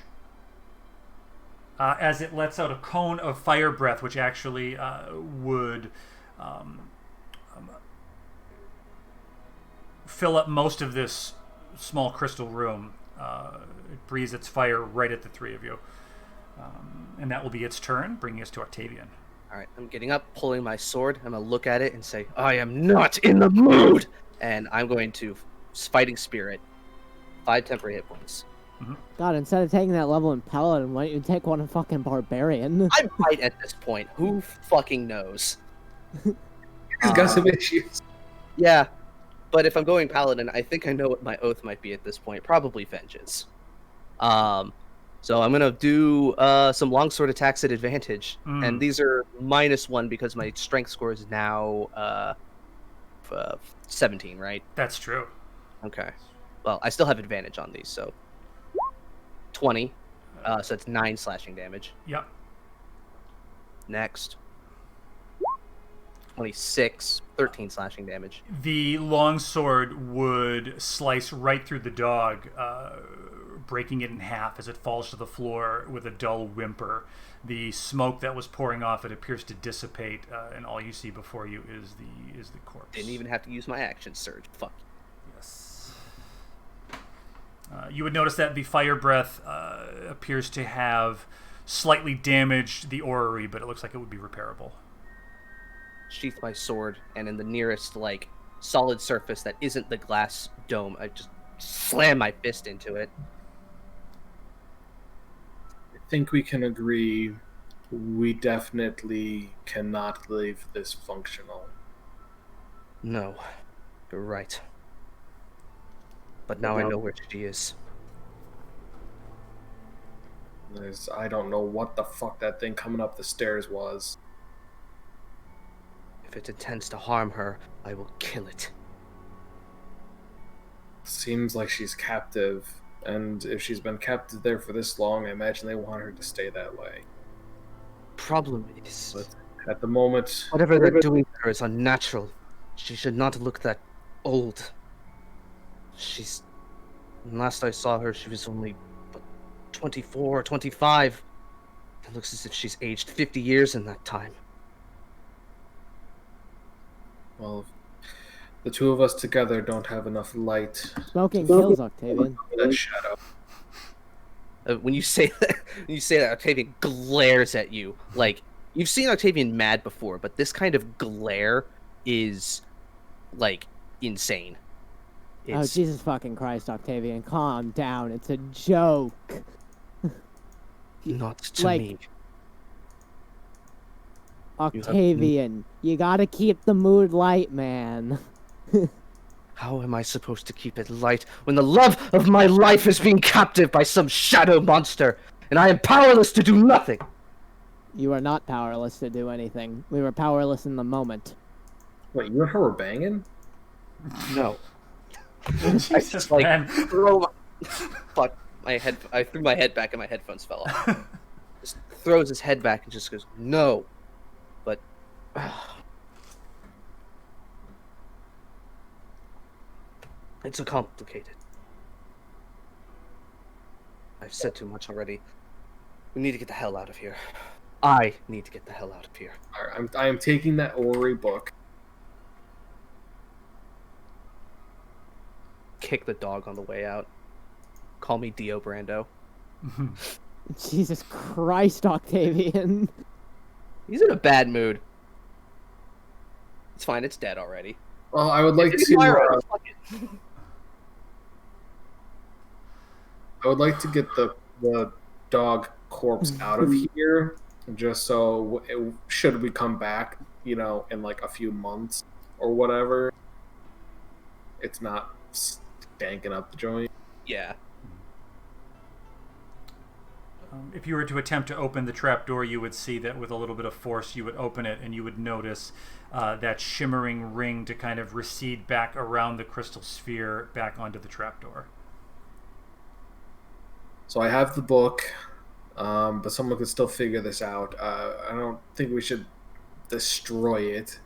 as it lets out a cone of fire breath, which actually would fill up most of this small crystal room. It breathes its fire right at the 3 of you. And that will be its turn, bringing us to Octavian. All right, I'm getting up, pulling my sword. I'm going to look at it and say, I am not in the mood! And I'm going to Fighting Spirit. 5 temporary hit points. God, instead of taking that level in Paladin, why don't you take one in fucking Barbarian? I might at this point. Who fucking knows? He's got some issues. Yeah, but if I'm going Paladin, I think I know what my oath might be at this point. Probably Vengeance. So I'm going to do some longsword attacks at advantage. And these are -1 because my strength score is now 17, right? That's true. Okay. Well, I still have advantage on these, so 20. So it's 9 slashing damage. Yep. Next. 26, 13 slashing damage. The longsword would slice right through the dog, breaking it in half as it falls to the floor with a dull whimper. The smoke that was pouring off it appears to dissipate, and all you see before you is the corpse. Didn't even have to use my action surge. Fuck. Yes. You would notice that the fire breath appears to have slightly damaged the orrery, but it looks like it would be repairable. Sheath my sword, and in the nearest, like, solid surface that isn't the glass dome, I just slam my fist into it. I think we can agree we definitely cannot leave this functional. No, you're right. But now I know where she is. I don't know what the fuck that thing coming up the stairs was. If it intends to harm her, I will kill it. Seems like she's captive, and if she's been captive there for this long, I imagine they want her to stay that way. Problem is, But at the moment, whatever they're doing to her is unnatural. She should not look that old. Last I saw her, she was only 24 or 25. It looks as if she's aged 50 years in that time. well, the two of us together don't have enough light. Smoking kills, Octavian. That shadow. When you say that, Octavian glares at you. Like, you've seen Octavian mad before, but this kind of glare is, like, insane. Oh, Jesus fucking Christ, Octavian, calm down. It's a joke. Not to like, me. Octavian, you gotta keep the mood light, man. How am I supposed to keep it light when the love of my life is being captive by some shadow monster, and I am powerless to do nothing? You are not powerless to do anything. We were powerless in the moment. Wait, you and her were banging? No. Jesus, I just, like, man. Fuck. I threw my head back and my headphones fell off. Just throws his head back and just goes, no. But... it's so complicated. I've said too much already. We need to get the hell out of here. I need to get the hell out of here. All right, I am taking that Ori book. Kick the dog on the way out. Call me Dio Brando. Jesus Christ, Octavian. He's in a bad mood. It's fine. It's dead already. Well, I would like to. Fuck it. I would like to get the dog corpse out of here, just so should we come back, in like a few months or whatever, it's not stanking up the joint. Yeah. If you were to attempt to open the trapdoor, you would see that with a little bit of force, you would open it, and you would notice that shimmering ring to kind of recede back around the crystal sphere, back onto the trapdoor. So I have the book, but someone could still figure this out. I don't think we should destroy it,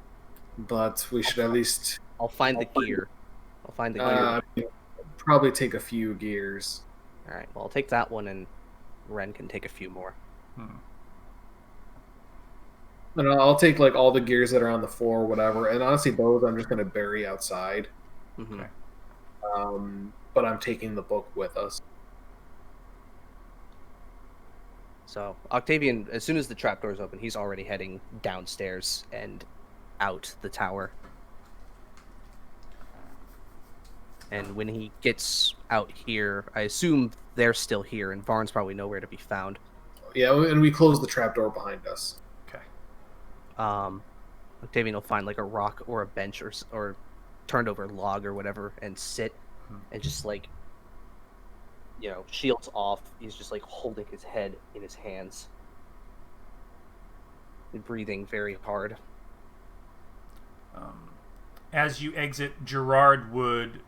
but we should at least... I'll find the gear. Probably take a few gears. Alright, well, I'll take that one, and Ren can take a few more. And I'll take like all the gears that are on the floor or whatever, and honestly those I'm just going to bury outside. Mm-hmm. Okay. But I'm taking the book with us. So Octavian, as soon as the trapdoor's open, he's already heading downstairs and out the tower. And when he gets out here, I assume they're still here, and Varn's probably nowhere to be found. Yeah, and we close the trapdoor behind us. Okay. Octavian will find like a rock or a bench or turned over log or whatever and sit and just like, shields off. He's just like holding his head in his hands and breathing very hard. As you exit, Gerard would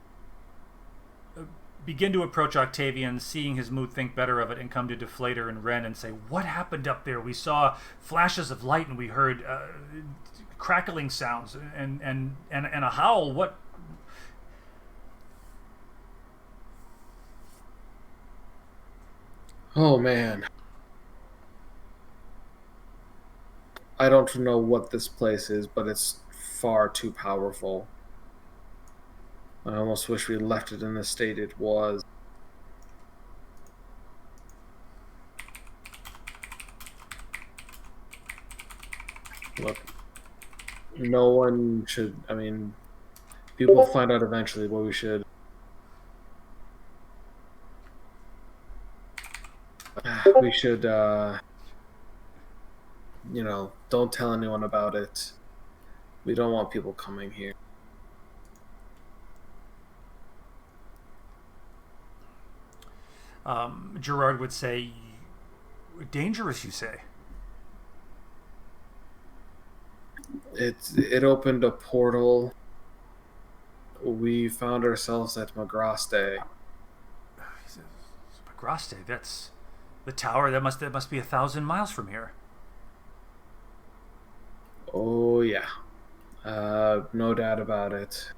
begin to approach Octavian, seeing his mood, think better of it, and come to Deflator and Ren and say, "What happened up there? We saw flashes of light and we heard crackling sounds and a howl. What?" Oh man, I don't know what this place is, but it's far too powerful. I almost wish we left it in the state it was. Look, no one should, people will find out eventually, but we should... don't tell anyone about it. We don't want people coming here. Gerard would say, "Dangerous, you say?" It opened a portal. We found ourselves at Magraste. Magraste, that's the tower. That must be 1,000 miles from here. Oh yeah, no doubt about it.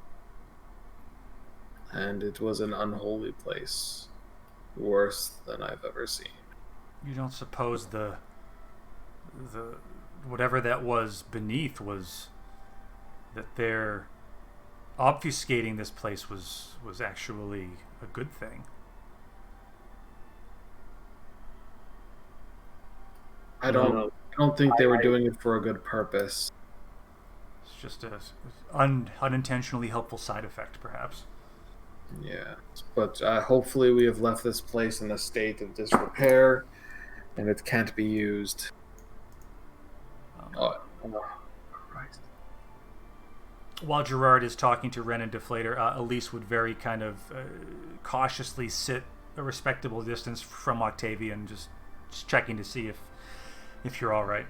And it was an unholy place. Worse than I've ever seen. You don't suppose the whatever that was beneath was that they're obfuscating this place was actually a good thing? I don't think they were doing it for a good purpose. It's just a unintentionally helpful side effect, perhaps. Yeah, but hopefully we have left this place in a state of disrepair, and it can't be used. Christ. While Gerard is talking to Ren and Deflator, Elise would very kind of cautiously sit a respectable distance from Octavian, just checking to see if you're all right.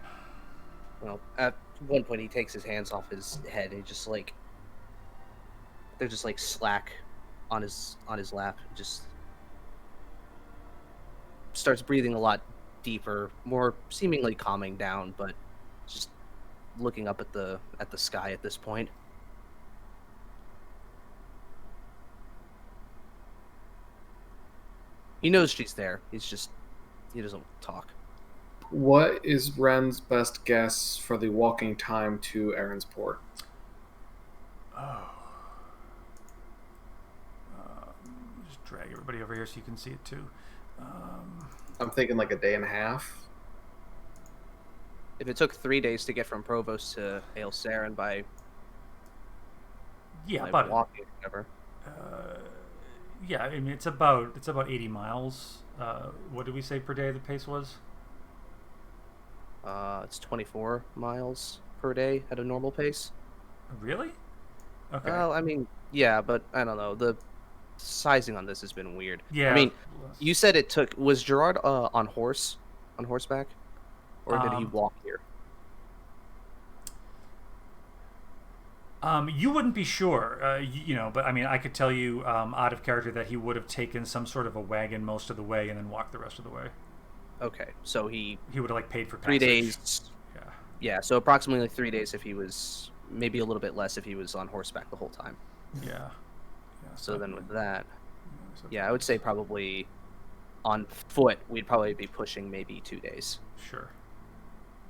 Well, at one point he takes his hands off his head and they're just like slack on his lap, just starts breathing a lot deeper, more seemingly calming down, but just looking up at the sky at this point. He knows she's there. He doesn't talk. What is Ren's best guess for the walking time to Aaron's Port? Oh. Just drag everybody over here so you can see it too. I'm thinking like a day and a half. If it took 3 days to get from Provost to Halcyon by about walking, whatever. Yeah, I mean it's about 80 miles. What did we say per day the pace was? It's 24 miles per day at a normal pace. Really? Okay. Well, I mean, yeah, but I don't know. The sizing on this has been weird. Yeah. I mean, you said it took. Was Gerard on horseback, or did he walk here? You wouldn't be sure, but I mean, I could tell you out of character that he would have taken some sort of a wagon most of the way and then walked the rest of the way. Okay, so he would have like paid for passage. 3 days. Yeah, so approximately 3 days if he was, maybe a little bit less if he was on horseback the whole time. Yeah. So then with that, yeah, I would say probably on foot we'd probably be pushing maybe 2 days. Sure.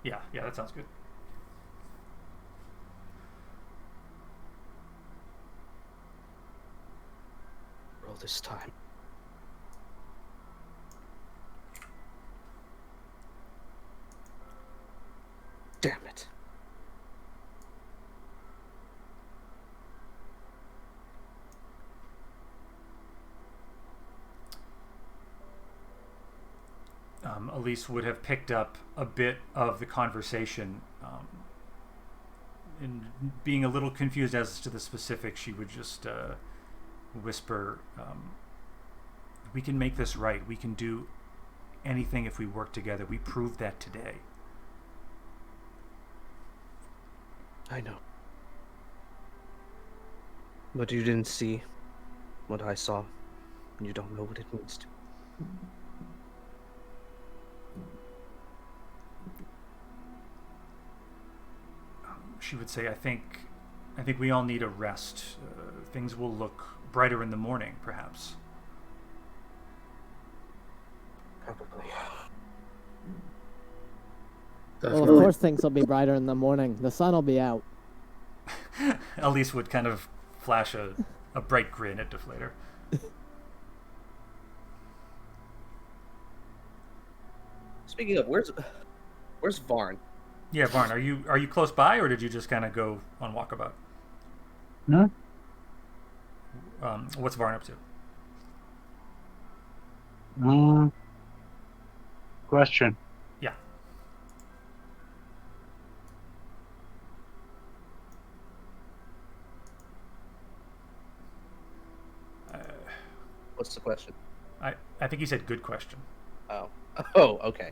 Yeah, that sounds good. Roll this time. Damn it. Elise would have picked up a bit of the conversation. And being a little confused as to the specifics, she would just whisper, we can make this right. We can do anything if we work together. We proved that today. I know. But you didn't see what I saw. And you don't know what it means to. She would say, I think we all need a rest. Things will look brighter in the morning, perhaps. Probably. Well, of course things will be brighter in the morning. The sun will be out. Elise would kind of flash a bright grin at Deflator. Speaking of, where's Varn? Yeah, Varn, are you close by, or did you just kind of go on walkabout? No. What's Varn up to? Question. Yeah. What's the question? I think he said good question. Oh, okay.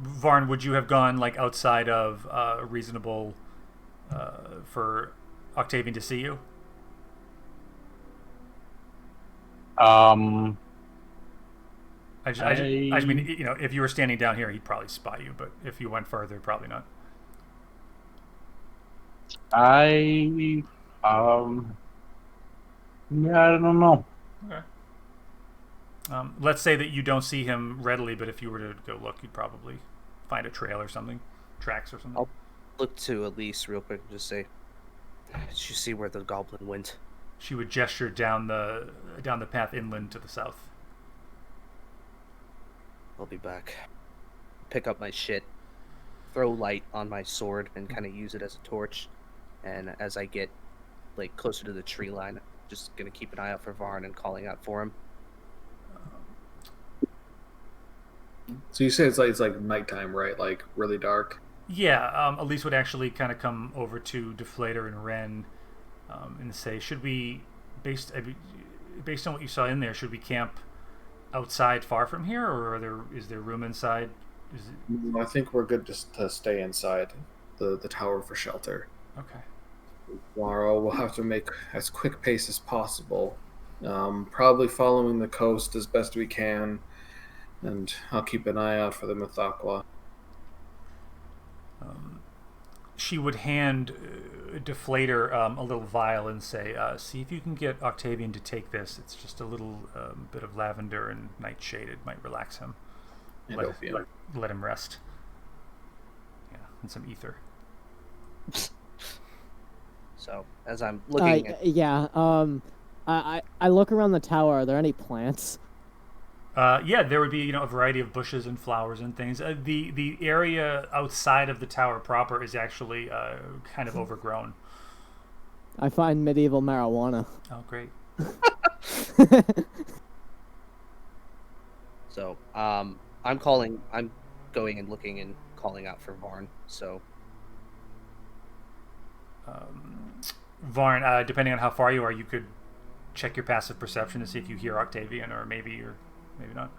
Varn, would you have gone like outside of reasonable for Octavian to see you? I mean, if you were standing down here, he'd probably spot you. But if you went further, probably not. Yeah, I don't know. Okay. Let's say that you don't see him readily, but if you were to go look, you'd probably find a trail or something, tracks or something. I'll look to Elise real quick and just say, "Did you see where the goblin went?" She would gesture down the path inland to the south. I'll be back. Pick up my shit, throw light on my sword, and kind of use it as a torch. And as I get like closer to the tree line, I'm just gonna keep an eye out for Varn and calling out for him. So you say it's like nighttime, right? Like really dark. Yeah, Elise would actually kind of come over to Deflator and Ren and say, "Should we, based on what you saw in there, should we camp outside, far from here, or is there room inside?" I think we're good just to stay inside the tower for shelter. Okay. Tomorrow we'll have to make as quick pace as possible. Probably following the coast as best we can, and I'll keep an eye out for the Mythaqua. she would hand Deflator a little vial and say, see if you can get Octavian to take this. It's just a little bit of lavender and nightshade. It might relax him. Let him rest. Yeah, and some ether. So, as I'm looking at... Yeah, I look around the tower. Are there any plants? Yeah, there would be a variety of bushes and flowers and things. The area outside of the tower proper is actually kind of overgrown. I find medieval marijuana. Oh, great. So, I'm going and looking and calling out for Varn. So, Varn, depending on how far you are, you could check your passive perception to see if you hear Octavian, or maybe not.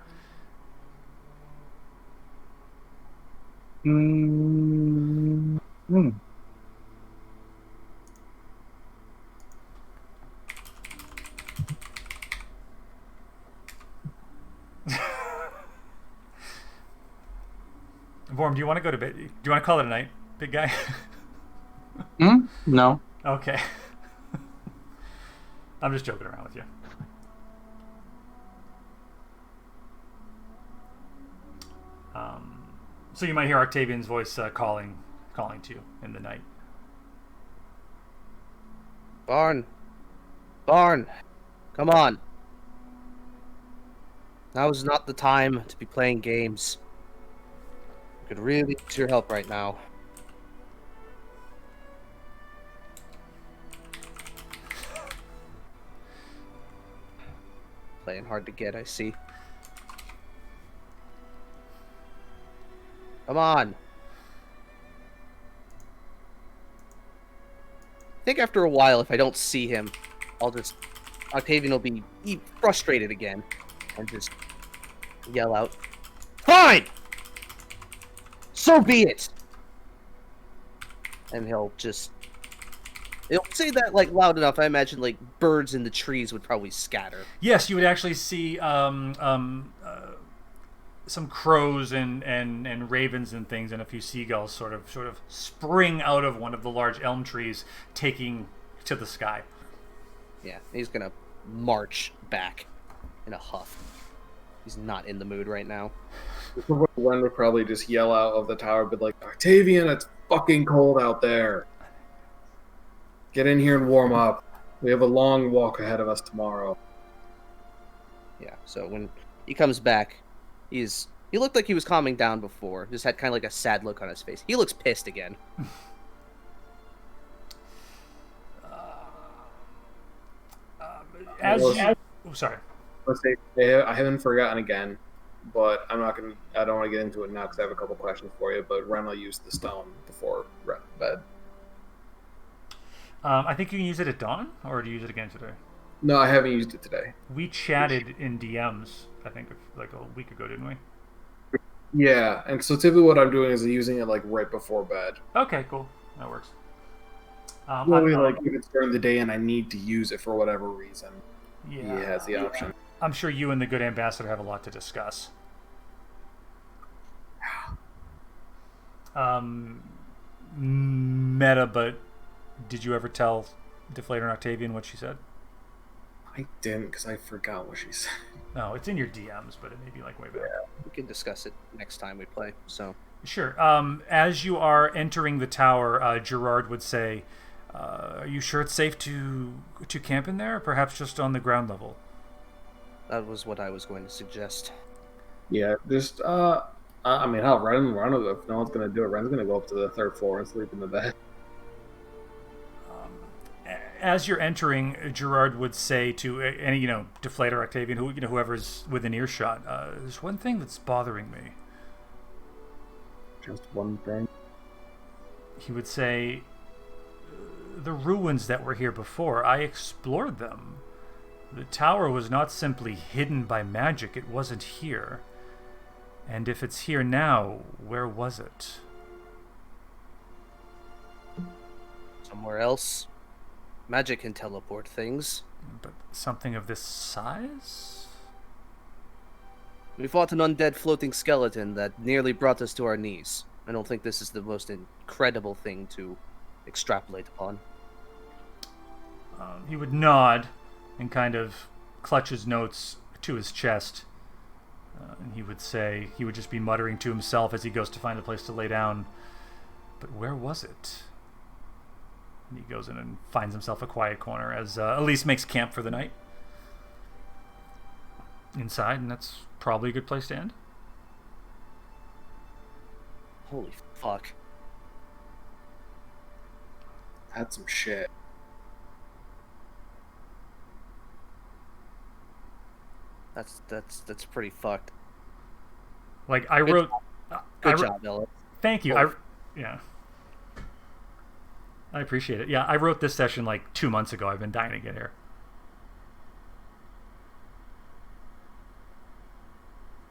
Vorm, do you want to go to bed? Do you want to call it a night, big guy? No. Okay. I'm just joking around with you. So you might hear Octavian's voice calling to you in the night. Varn, come on. Now is not the time to be playing games. I could really use your help right now. Playing hard to get, I see. Come on. I think after a while, if I don't see him, Octavian will be frustrated again and just yell out, "Fine! So be it!" And he'll say that like loud enough. I imagine like birds in the trees would probably scatter. Yes, you would actually see some crows and ravens and things, and a few seagulls sort of spring out of one of the large elm trees, taking to the sky. Yeah, he's gonna march back in a huff. He's not in the mood right now. Ren would probably just yell out of the tower, but like, Octavian, it's fucking cold out there. Get in here and warm up. We have a long walk ahead of us tomorrow. Yeah, so when he comes back, he looked like he was calming down before. Just had kind of like a sad look on his face. He looks pissed again. Sorry. Let's say I haven't forgotten again, but I don't want to get into it now because I have a couple questions for you. But Ren will use the stone before bed. I think you can use it at dawn, or do you use it again today? No, I haven't used it today. We chatted in DMs, I think, like a week ago, didn't we? Yeah, and so typically what I'm doing is using it like right before bed. Okay, cool. That works. Like if it's during the day and I need to use it for whatever reason, he has the option. I'm sure you and the good ambassador have a lot to discuss. Meta, but did you ever tell Deflator and Octavian what she said? I didn't, because I forgot what she said. No, it's in your DMs, but it may be like way back. Yeah, we can discuss it next time we play. So sure. As you are entering the tower, Gerard would say, "Are you sure it's safe to camp in there, or perhaps just on the ground level?" That was what I was going to suggest. Yeah, just I mean, hell, Ren, if no one's gonna do it, Ren's gonna go up to the third floor and sleep in the bed. As you're entering, Gerard would say to any, Deflator, Octavian, whoever's within earshot, there's one thing that's bothering me. Just one thing? He would say, the ruins that were here before, I explored them. The tower was not simply hidden by magic, it wasn't here. And if it's here now, where was it? Somewhere else. Magic can teleport things. But something of this size? We fought an undead floating skeleton that nearly brought us to our knees. I don't think this is the most incredible thing to extrapolate upon. He would nod and kind of clutch his notes to his chest. And he would say, he would just be muttering to himself as he goes to find a place to lay down. But where was it? And he goes in and finds himself a quiet corner as Elise makes camp for the night. Inside, and that's probably a good place to end. Holy fuck. That's some shit. That's pretty fucked. Like, I wrote... Good job, Ella. Thank you. Oh. Yeah. I appreciate it. Yeah, I wrote this session like 2 months ago. I've been dying to get here.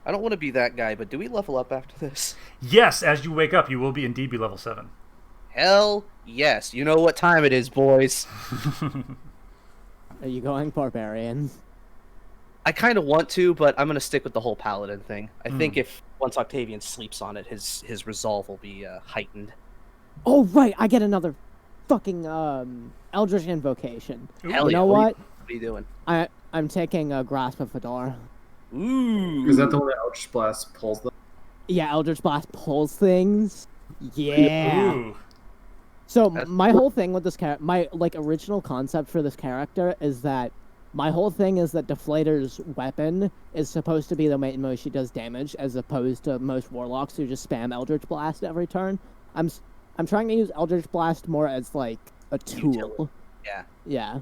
I don't want to be that guy, but do we level up after this? Yes, as you wake up, you will indeed be level 7. Hell yes. You know what time it is, boys. Are you going barbarian? I kind of want to, but I'm going to stick with the whole paladin thing. I think if once Octavian sleeps on it, his resolve will be heightened. Oh, right. I get another fucking Eldritch Invocation. Hell You yeah. know what? What are you doing? I'm taking a Grasp of Fedor. Ooh. Is that the one that Eldritch Blast pulls them? Yeah, Eldritch Blast pulls things. Yeah. Ooh. So That's my whole thing with this character, my original concept for this character is that my whole thing is that Deflator's weapon is supposed to be the way in which she does damage, as opposed to most warlocks who just spam Eldritch Blast every turn. I'm trying to use Eldritch Blast more as like a tool. Utility. Yeah. Yeah.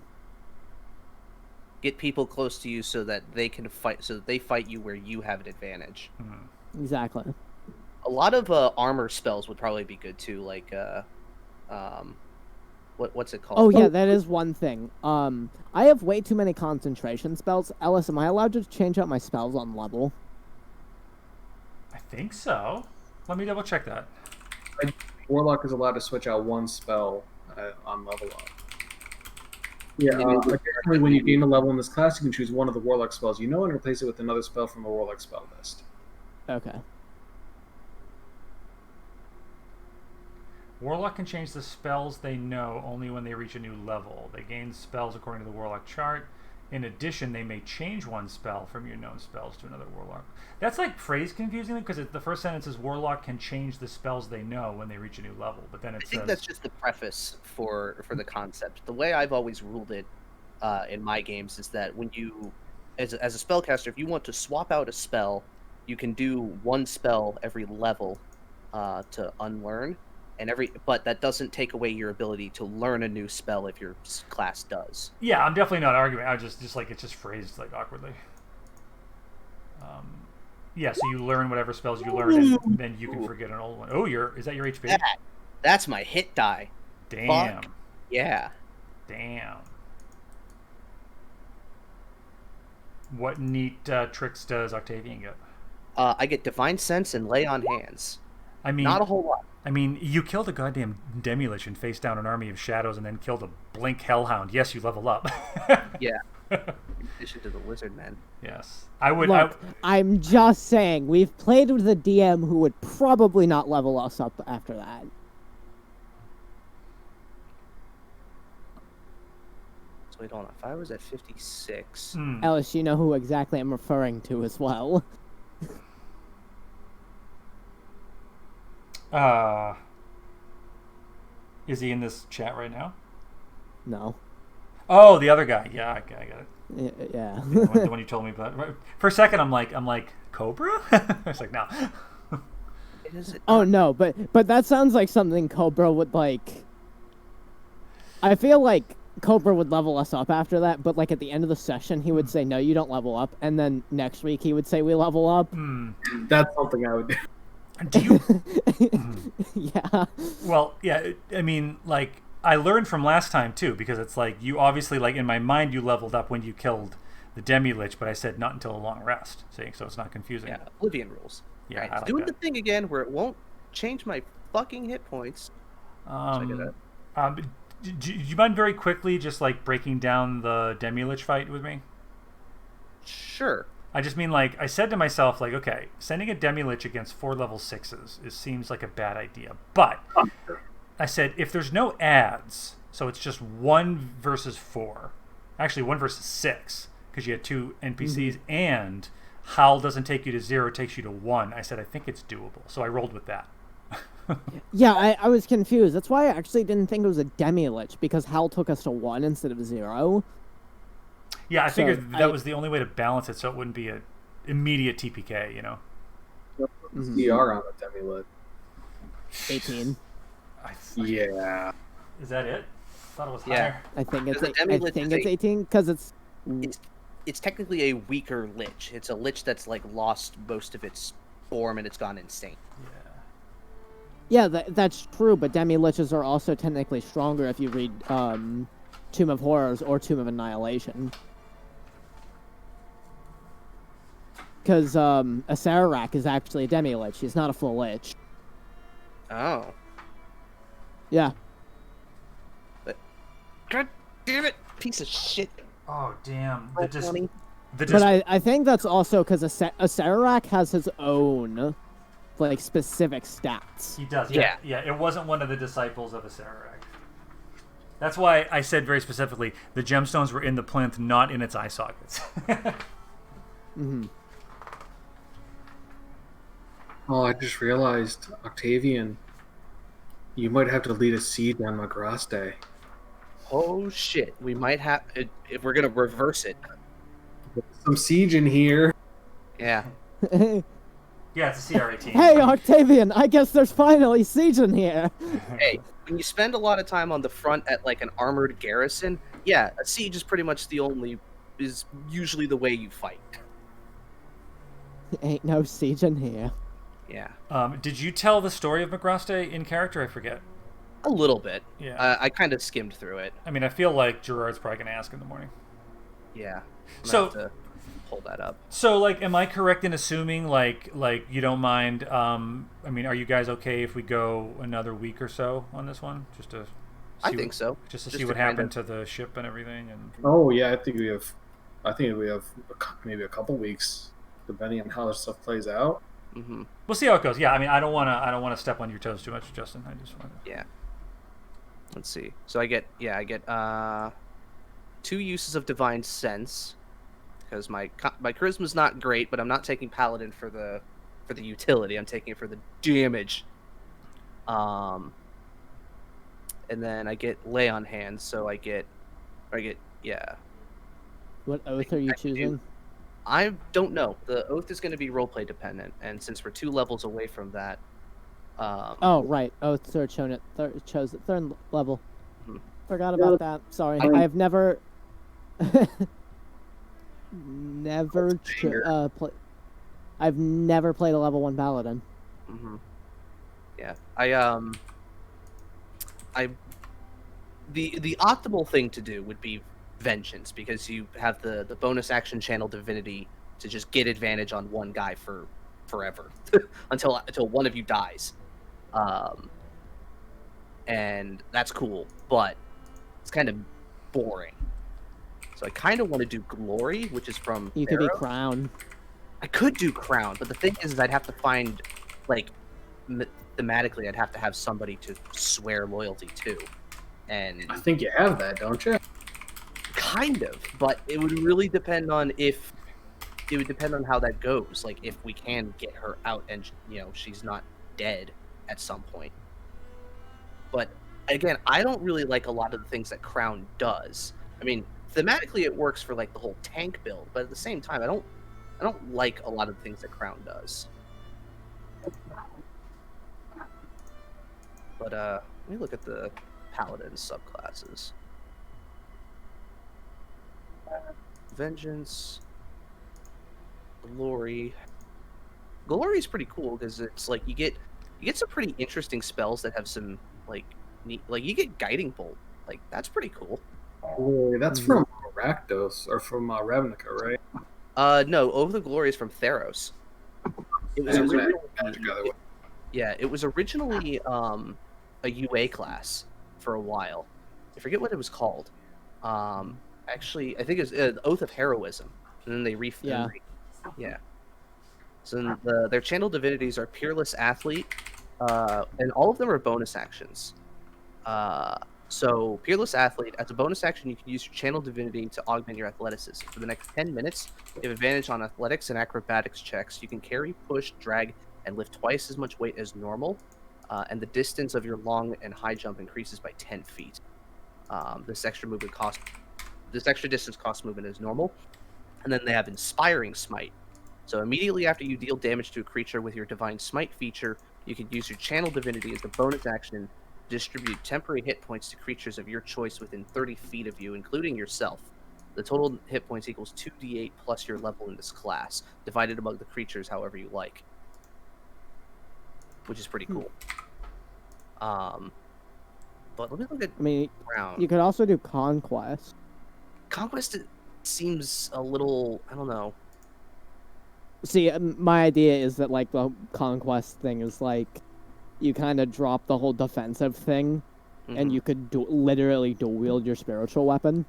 Get people close to you so that they can fight. So that they fight you where you have an advantage. Exactly. A lot of armor spells would probably be good too, like what's it called? Oh yeah, that is one thing. I have way too many concentration spells. Ellis, am I allowed to change out my spells on level? I think so. Let me double check that. Warlock is allowed to switch out one spell on level up. Yeah, apparently when you gain a level in this class, you can choose one of the Warlock spells you know and replace it with another spell from the Warlock spell list. Okay. Warlock can change the spells they know only when they reach a new level. They gain spells according to the Warlock chart. In addition, they may change one spell from your known spells to another Warlock. That's like phrase confusing because the first sentence is Warlock can change the spells they know when they reach a new level, but then it I think says... that's just the preface for the concept. The way I've always ruled it in my games is that when you, as a spellcaster, if you want to swap out a spell, you can do one spell every level to unlearn, but that doesn't take away your ability to learn a new spell if your class does. Yeah, I'm definitely not arguing. I just like it's just phrased like awkwardly. Yeah, so you learn whatever spells you learn, and then you can forget an old one. Oh, is that your HP? That's my hit die. Damn. Fuck. Yeah. Damn. What neat tricks does Octavian get? I get Divine Sense and Lay on Hands. I mean, not a whole lot. I mean, you killed a goddamn Demi-Lich and faced down an army of shadows and then killed a Blink Hellhound. Yes, you level up. Yeah. In addition to the Wizard Men. Yes. I would... Look, I'm just saying, we've played with a DM who would probably not level us up after that. So wait, hold on. If I was at 56... Ellis, you know who exactly I'm referring to as well. Is he in this chat right now? No. Oh, the other guy. Yeah, I got it. Yeah. The one you told me about. For a second, I'm like Cobra. I was like, no. Oh no, but that sounds like something Cobra would like. I feel like Cobra would level us up after that, but like at the end of the session, he would say, "No, you don't level up," and then next week he would say, "We level up." That's something I would do. Do you? Yeah. Well, yeah. I mean, like I learned from last time too, because it's like you obviously like in my mind you leveled up when you killed the Demi-Lich, but I said not until a long rest. See, so it's not confusing. Yeah, Oblivion rules. Yeah, right, I like doing that. the thing again where it won't change my fucking hit points. Do you mind very quickly just like breaking down the Demi-Lich fight with me? Sure. I just mean, like, I said to myself, like, okay, sending a Demi-Lich against 4 level 6s seems like a bad idea. But I said, if there's no ads, so it's just 1 versus 4, actually 1 versus 6, because you had 2 NPCs, and Howl doesn't take you to 0, it takes you to 1. I said, I think it's doable. So I rolled with that. Yeah, I was confused. That's why I actually didn't think it was a Demi-Lich, because Howl took us to 1 instead of 0. Yeah, I figured that was the only way to balance it, so it wouldn't be an immediate TPK, you know? CR on the Demi-Lit. 18. Yeah. Is that it? I thought it was Yeah. higher. I think it's The Demi-Lich is 18, because it's... It's technically a weaker Lich. It's a Lich that's like lost most of its form and it's gone insane. Yeah, that's true, but Demi-Liches are also technically stronger if you read Tomb of Horrors or Tomb of Annihilation. Because a Sararak is actually a Demi-Lich. He's not a full Lich. Oh. Yeah. But, God damn it! Piece of shit. Oh, damn. But I think that's also because a Sararak has his own, like, specific stats. He does, yeah. Yeah, it wasn't one of the disciples of a Sararak. That's why I said very specifically, the gemstones were in the plinth, not in its eye sockets. Oh, I just realized, Octavian, you might have to lead a siege on Magraste. Oh shit! We might have if we're gonna reverse it. Some siege in here. Yeah. Yeah, it's a CR18. Hey, Octavian! I guess there's finally siege in here. Hey, when you spend a lot of time on the front at like an armored garrison, yeah, a siege is pretty much is usually the way you fight. Ain't no siege in here. Yeah. Did you tell the story of Magraste in character? I forget. A little bit. Yeah. I kind of skimmed through it. I mean, I feel like Gerard's probably going to ask in the morning. Yeah. So have to pull that up. So, like, am I correct in assuming, like you don't mind? I mean, are you guys okay if we go another week or so on this one, just to? I think so. Just to see what happened to the ship and everything, and. Oh yeah, I think we have maybe a couple weeks, depending on how this stuff plays out. Mm-hmm. We'll see how it goes. Yeah, I mean, I don't want to step on your toes too much, Justin. I just want to. Yeah. Let's see. So I get 2 uses of Divine Sense because my charisma's not great, but I'm not taking Paladin for the utility. I'm taking it for the damage. And then I get Lay on Hands, so I get yeah. What oath are you choosing? I don't know. The oath is going to be roleplay dependent, and since we're 2 levels away from that. Oh right, oaths are chosen at third level. Mm-hmm. Forgot about that. Sorry, I have never, I've never played a level 1 paladin. Mm-hmm. Yeah, the optimal thing to do would be Vengeance, because you have the bonus action channel Divinity to just get advantage on one guy for forever until one of you dies, and that's cool, but it's kind of boring. So I kind of want to do Glory, which is from You could be Crown. I could do Crown, but the thing is I'd have to find, like, thematically, I'd have to have somebody to swear loyalty to, and I think you have that, don't you? kind of, but it would really depend on how that goes. Like, if we can get her out and, she's not dead at some point. But again, I don't really like a lot of the things that Crown does. I mean, thematically it works for like the whole tank build, but at the same time I don't like a lot of the things that Crown does. But let me look at the Paladin subclasses. Vengeance, Glory. Glory is pretty cool because it's like you get some pretty interesting spells that have some like neat, like you get Guiding Bolt. Like, that's pretty cool. Oh, that's from Rakdos or from Ravnica, right? No, Oath of Glory is from Theros. It was originally, it was originally a UA class for a while. I forget what it was called. Actually, I think it was Oath of Heroism, and then they Yeah. So their channel divinities are Peerless Athlete, and all of them are bonus actions. So Peerless Athlete, as a bonus action, you can use your channel divinity to augment your athleticism. For the next 10 minutes, you have advantage on athletics and acrobatics checks. You can carry, push, drag, and lift twice as much weight as normal, and the distance of your long and high jump increases by 10 feet. This extra distance cost movement is normal. And then they have Inspiring Smite. So immediately after you deal damage to a creature with your Divine Smite feature, you can use your Channel Divinity as a bonus action to distribute temporary hit points to creatures of your choice within 30 feet of you, including yourself. The total hit points equals 2d8 plus your level in this class, divided among the creatures however you like, which is pretty cool. But let me look at Crown. You could also do Conquest. Conquest seems a little, I don't know. See, my idea is that, like, the Conquest thing is, like, you kind of drop the whole defensive thing, and you could literally dual-wield your spiritual weapon.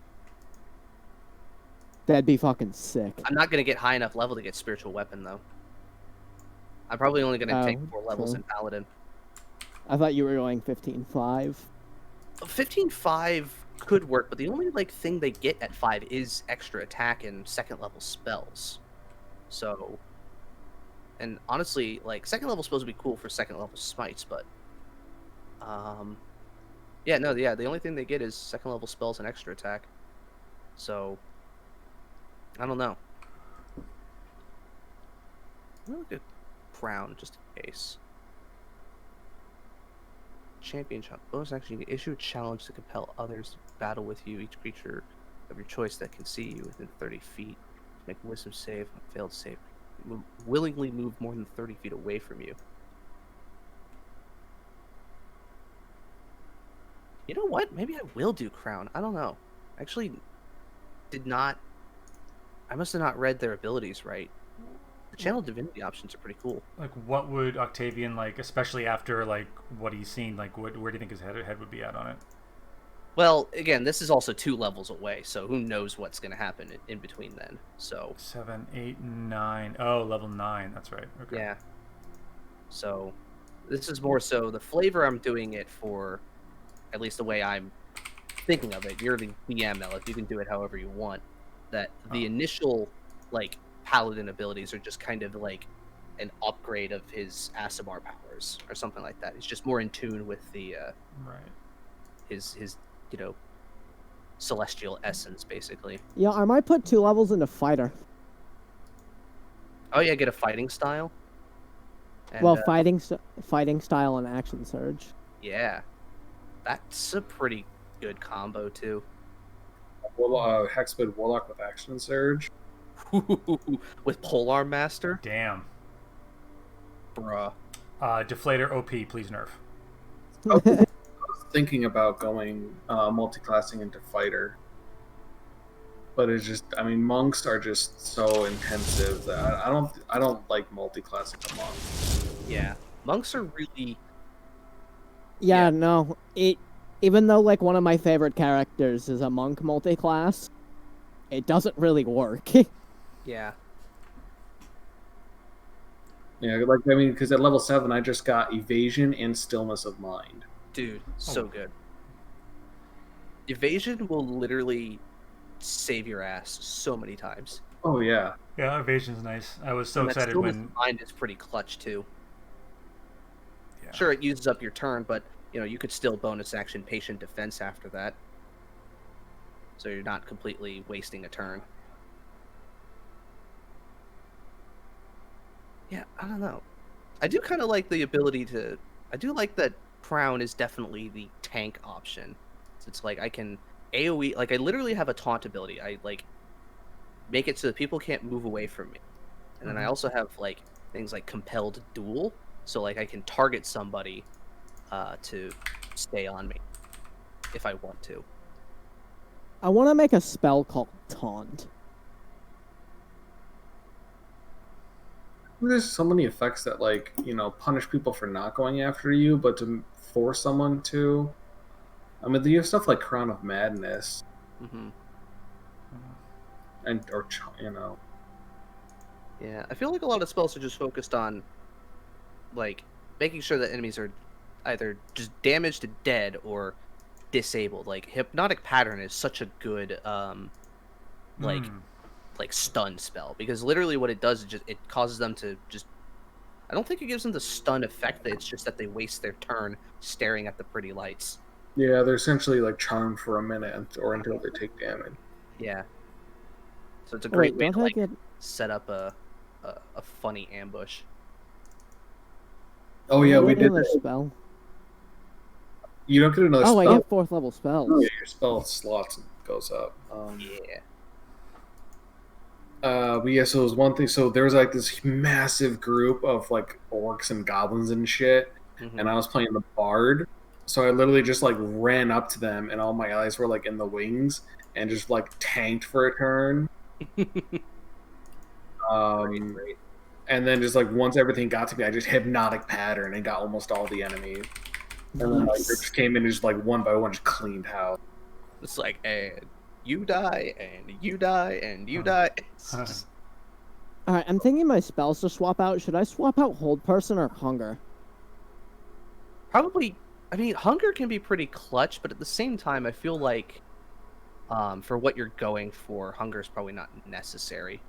That'd be fucking sick. I'm not going to get high enough level to get spiritual weapon, though. I'm probably only going to take 4 levels in Paladin. I thought you were going 15-5. 15-5 could work, but the only, like, thing they get at 5 is extra attack and second-level spells. So, and honestly, like, second level supposed to be cool for second level smites, but the only thing they get is second level spells and extra attack. So, I don't know. I'll look at Crown just in case. Champion challenge. Bonus action, you can issue a challenge to compel others to battle with you. Each creature of your choice that can see you within 30 feet. Make a wisdom save, failed save. Willingly move more than 30 feet away from you. You know what? Maybe I will do Crown. I don't know. Actually, I must have not read their abilities right. The channel divinity options are pretty cool. Like, what would Octavian, like, especially after, like, what he's seen, like, where do you think his head would be at on it? Well, again, this is also 2 levels away, so who knows what's going to happen in between then. So 7, 8, 9. Oh, level 9. That's right. Okay. Yeah. So this is more so the flavor I'm doing it for, at least the way I'm thinking of it. You're the DM, Elif. You can do it however you want. That the initial, like, Paladin abilities are just kind of like an upgrade of his Aasimar powers or something like that. He's just more in tune with the his celestial essence, basically. Yeah, I might put 2 levels into Fighter. Oh yeah, get a fighting style. And, fighting style and action surge. Yeah, that's a pretty good combo too. Hexblade Warlock with action surge. With Polearm Master. Damn. Bruh. Deflator OP, please nerf. I was thinking about going multi-classing into fighter, but it's just, I mean, monks are just so intensive that I don't like multi-classing a monk. Yeah, monks are really. Yeah, no, even though, like, one of my favorite characters is a monk multi-class, it doesn't really work. Yeah. Yeah, like, I mean, because at level 7, I just got evasion and stillness of mind. Dude, so good. Evasion will literally save your ass so many times. Oh yeah. Yeah, evasion's nice. I was so excited when mind is pretty clutch too. Yeah. Sure, it uses up your turn, but you could still bonus action patient defense after that, so you're not completely wasting a turn. Yeah, I don't know. I do kind of like the ability to. I do like that Crown is definitely the tank option. So it's like I can AoE. Like I literally have a taunt ability. I like make it so that people can't move away from me, and then I also have like things like compelled duel. So like I can target somebody to stay on me if I want to. I want to make a spell called Taunt. There's so many effects that, like, punish people for not going after you, but to force someone to. I mean, you have stuff like Crown of Madness, Yeah, I feel like a lot of spells are just focused on, like, making sure that enemies are either just damaged to dead or disabled. Like, Hypnotic Pattern is such a good, like, like stun spell, because literally what it does is it causes them to just. I don't think it gives them the stun effect. It's just that they waste their turn staring at the pretty lights. Yeah, they're essentially like charmed for a minute or until they take damage. Yeah. So it's a great way to like get... set up a funny ambush. Oh yeah, we did another spell. You don't get another spell. Oh, I get 4th level spells. Oh, yeah, your spell slots goes up. Yeah. But yeah, so it was one thing. So there was like this massive group of like orcs and goblins and shit, and I was playing the bard. So I literally just like ran up to them, and all my allies were like in the wings, and just like tanked for a turn. Great. And then just like once everything got to me, I just Hypnotic Pattern and got almost all the enemies. And then like, they just came in and just like one by one just cleaned house. It's like, and you die, and you die, and you die. Alright, I'm thinking my spells to swap out. Should I swap out Hold Person or Hunger? Probably. I mean, Hunger can be pretty clutch, but at the same time, I feel like for what you're going for, Hunger is probably not necessary.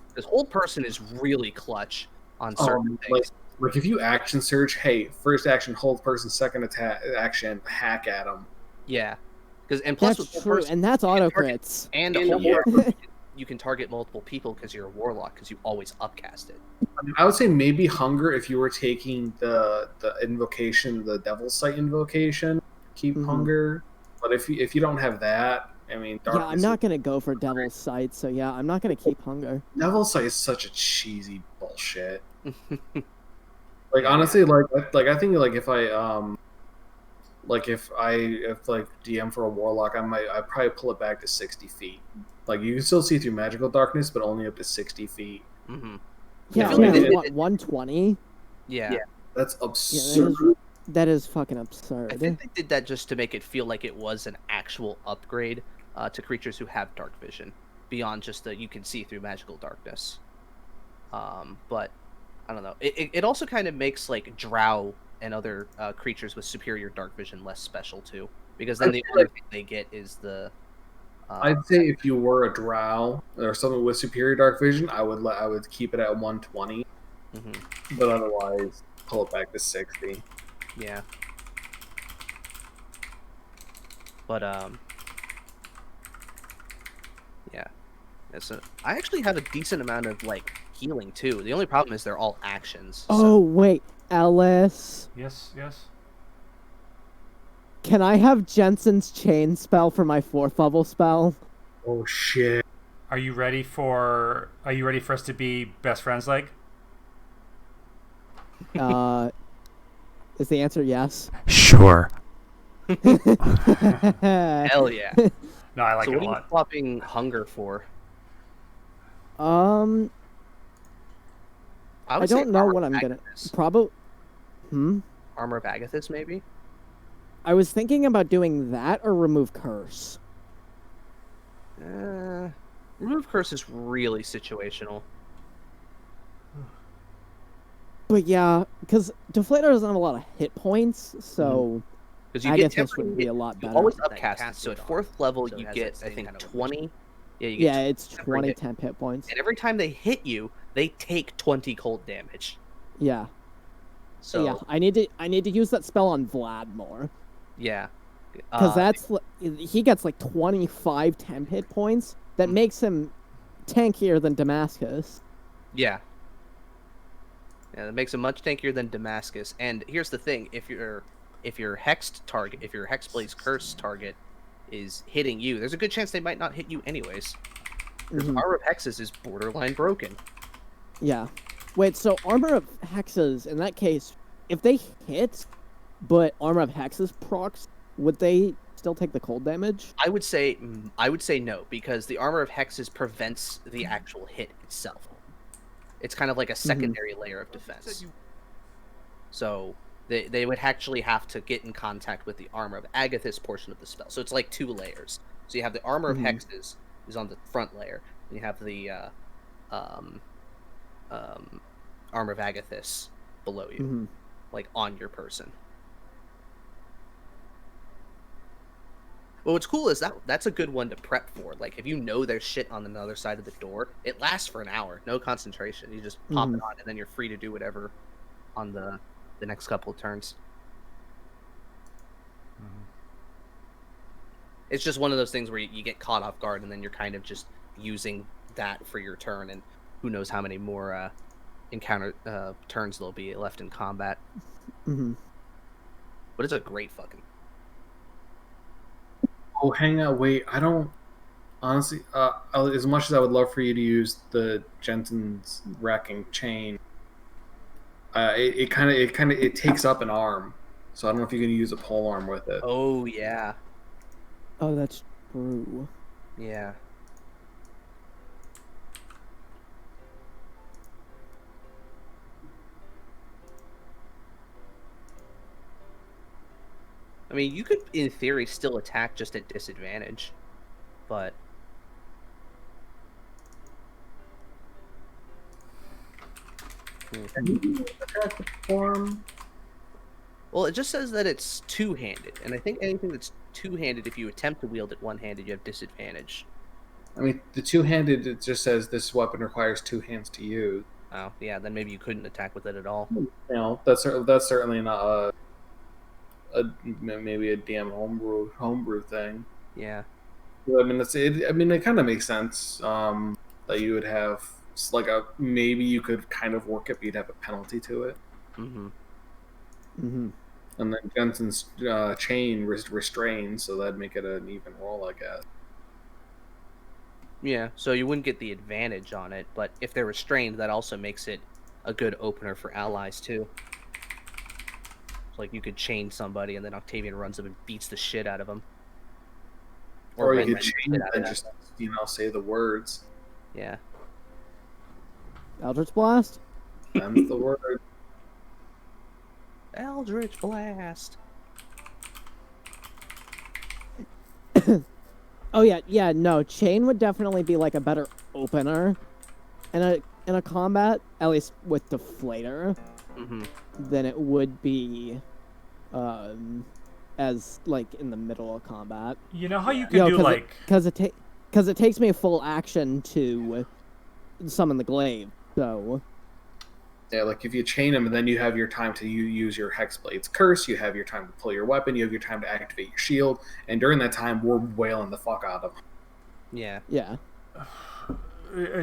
Because Hold Person is really clutch on certain things. Like if you action surge, hey, first action Hold Person, second action hack at them. Yeah, and plus that's with true, and that's auto crits. And Hold you can target multiple people because you're a warlock, because you always upcast it. I would say maybe Hunger if you were taking the invocation, the Devil's Sight invocation, keep Hunger. But if you don't have that, I mean, Darkness. Yeah, I'm not gonna go for Devil's Sight, so yeah, I'm not gonna keep Hunger. Devil's Sight is such a cheesy bullshit. Like honestly, like I think like if DM for a warlock, I'd probably pull it back to 60 feet. Like you can still see through magical darkness, but only up to 60 feet. Yeah, what, 120? Yeah, that's absurd. Yeah, that is fucking absurd. I think they did that just to make it feel like it was an actual upgrade to creatures who have dark vision, beyond just the you can see through magical darkness. But I don't know. It also kind of makes like drow and other creatures with superior dark vision less special too, because then the only thing they get is the. I'd say if you were a drow or someone with superior dark vision, I would keep it at 120. But otherwise, pull it back to 60. Yeah. But yeah. So I actually have a decent amount of like healing too. The only problem is they're all actions. Oh wait, Ellis. Yes. Can I have Jensen's chain spell for my 4th level spell? Oh shit. Are you ready for us to be best friends like? Is the answer yes? Sure. Hell yeah. No, I like it a lot. So what are you swapping Hunger for? I don't know what I'm gonna probably. Armor of Agathis, maybe. I was thinking about doing that or remove Curse. Remove Curse is really situational. But yeah, because Deflator doesn't have a lot of hit points, so I guess this would be a lot better. You always upcast it, so at 4th level you get, I think, 20. Yeah, it's 20 temp hit points. And every time they hit you, they take 20 cold damage. Yeah. So yeah, I need to use that spell on Vlad more. Yeah. Because he gets like 25 temp hit points. That makes him tankier than Damascus. Yeah. Yeah, that makes him much tankier than Damascus. And here's the thing: if your Hexblade's Curse target is hitting you, there's a good chance they might not hit you anyways. Because Armor of Hexes is borderline broken. Yeah. Wait, so Armor of Hexes, in that case, if they hit, but Armor of Hexes procs, would they still take the cold damage? I would say no, because the Armor of Hexes prevents the actual hit itself. It's kind of like a secondary layer of defense. So they would actually have to get in contact with the Armor of Agathis portion of the spell. So it's like 2 layers. So you have the Armor of Hexes is on the front layer, and you have the Armor of Agathis below you, Mm-hmm. like on your person. Well, what's cool is that's a good one to prep for. Like, if you know there's shit on the other side of the door, it lasts for an hour, no concentration. You just pop it on, and then you're free to do whatever on the next couple of turns. Mm-hmm. It's just one of those things where you get caught off guard, and then you're kind of just using that for your turn, and who knows how many more encounter turns there'll be left in combat. Mm-hmm. But it's a great fucking. Oh, hang on, wait. I don't honestly. As much as I would love for you to use the Jensen's wrecking chain, it kind of takes up an arm. So I don't know if you can use a pole arm with it. Oh yeah, Oh, that's true. yeah. I mean, you could, in theory, still attack just at disadvantage, but Attack with form. well, it just says that it's two-handed, and I think anything that's two-handed, if you attempt to wield it one-handed, you have disadvantage. I mean, the two-handed, it just says this weapon requires two hands to use. Oh, yeah, then maybe you couldn't attack with it at all. You know, that's certainly not maybe a DM homebrew thing. Yeah. I mean, it kind of makes sense that you would have like maybe you could kind of work it, but you'd have a penalty to it. Mm-hmm. Mm-hmm. And then Jensen's chain restrains, so that'd make it an even roll, I guess. Yeah, so you wouldn't get the advantage on it, but if they're restrained, that also makes it a good opener for allies, too. So, like, you could chain somebody, and then Octavian runs up and beats the shit out of them. Or you Ren could beats the chain shit out of and them. just, say the words. Yeah. Eldritch Blast? That's the word. Eldritch Blast! Oh yeah, no. Chain would definitely be like a better opener in a combat, at least with Deflator, Mm-hmm. than it would be as like in the middle of combat. You know how you can do like because it takes me a full action to summon the glaive. So Yeah, like if you chain them, and then you have your time to use your Hexblade's Curse, you have your time to pull your weapon, you have your time to activate your shield, and during that time, we're wailing the fuck out of them. Yeah. yeah.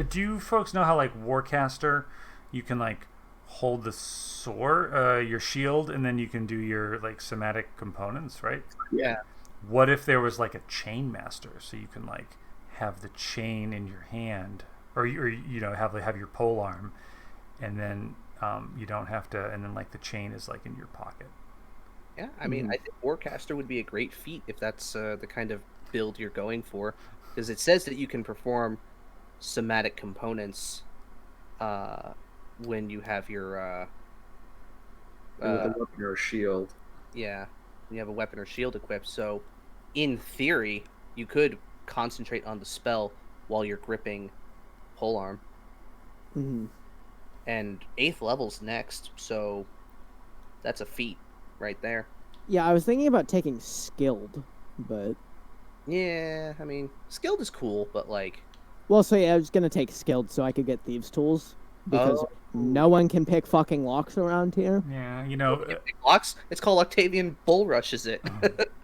do you folks know how like Warcaster, you can like hold the sword, your shield, and then you can do your like somatic components, right? Yeah. What if there was like a chain master, so you can like have the chain in your hand, or you know have your pole arm, and then you don't have to, and then like the chain is like in your pocket. Yeah, I mean, I think Warcaster would be a great feat if that's the kind of build you're going for, because it says that you can perform somatic components when you have your With a weapon or a shield. yeah, when you have a weapon or shield equipped. So, in theory, you could concentrate on the spell while you're gripping polearm. Mm-hmm. And 8th level's next, so that's a feat right there. Yeah, I was thinking about taking skilled, but Yeah, I mean, skilled is cool, but like, well, so yeah, I was gonna take skilled so I could get thieves' tools because no one can pick fucking locks around here. Yeah, you know, locks. It's called Octavian Bull Rushes it.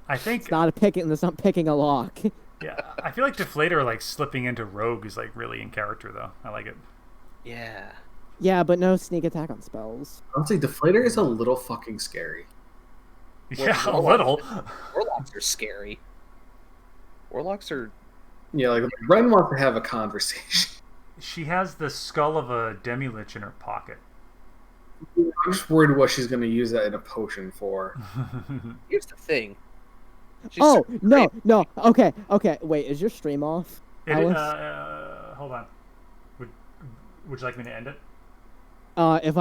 I think It's not a picking. That's not picking a lock. yeah, I feel like Deflator like slipping into Rogue is like really in character though. I like it. Yeah. Yeah, but no sneak attack on spells. Honestly, Deflator is a little fucking scary. Yeah, a little. Warlocks are scary. Warlocks are. Yeah, like Ren wants to have a conversation. She has the skull of a demi-lich in her pocket. I'm just worried what she's going to use that in a potion for. Here's the thing. She's Oh so no, great. no. Okay. Wait, is your stream off? It, Alice? hold on. Would you like me to end it? If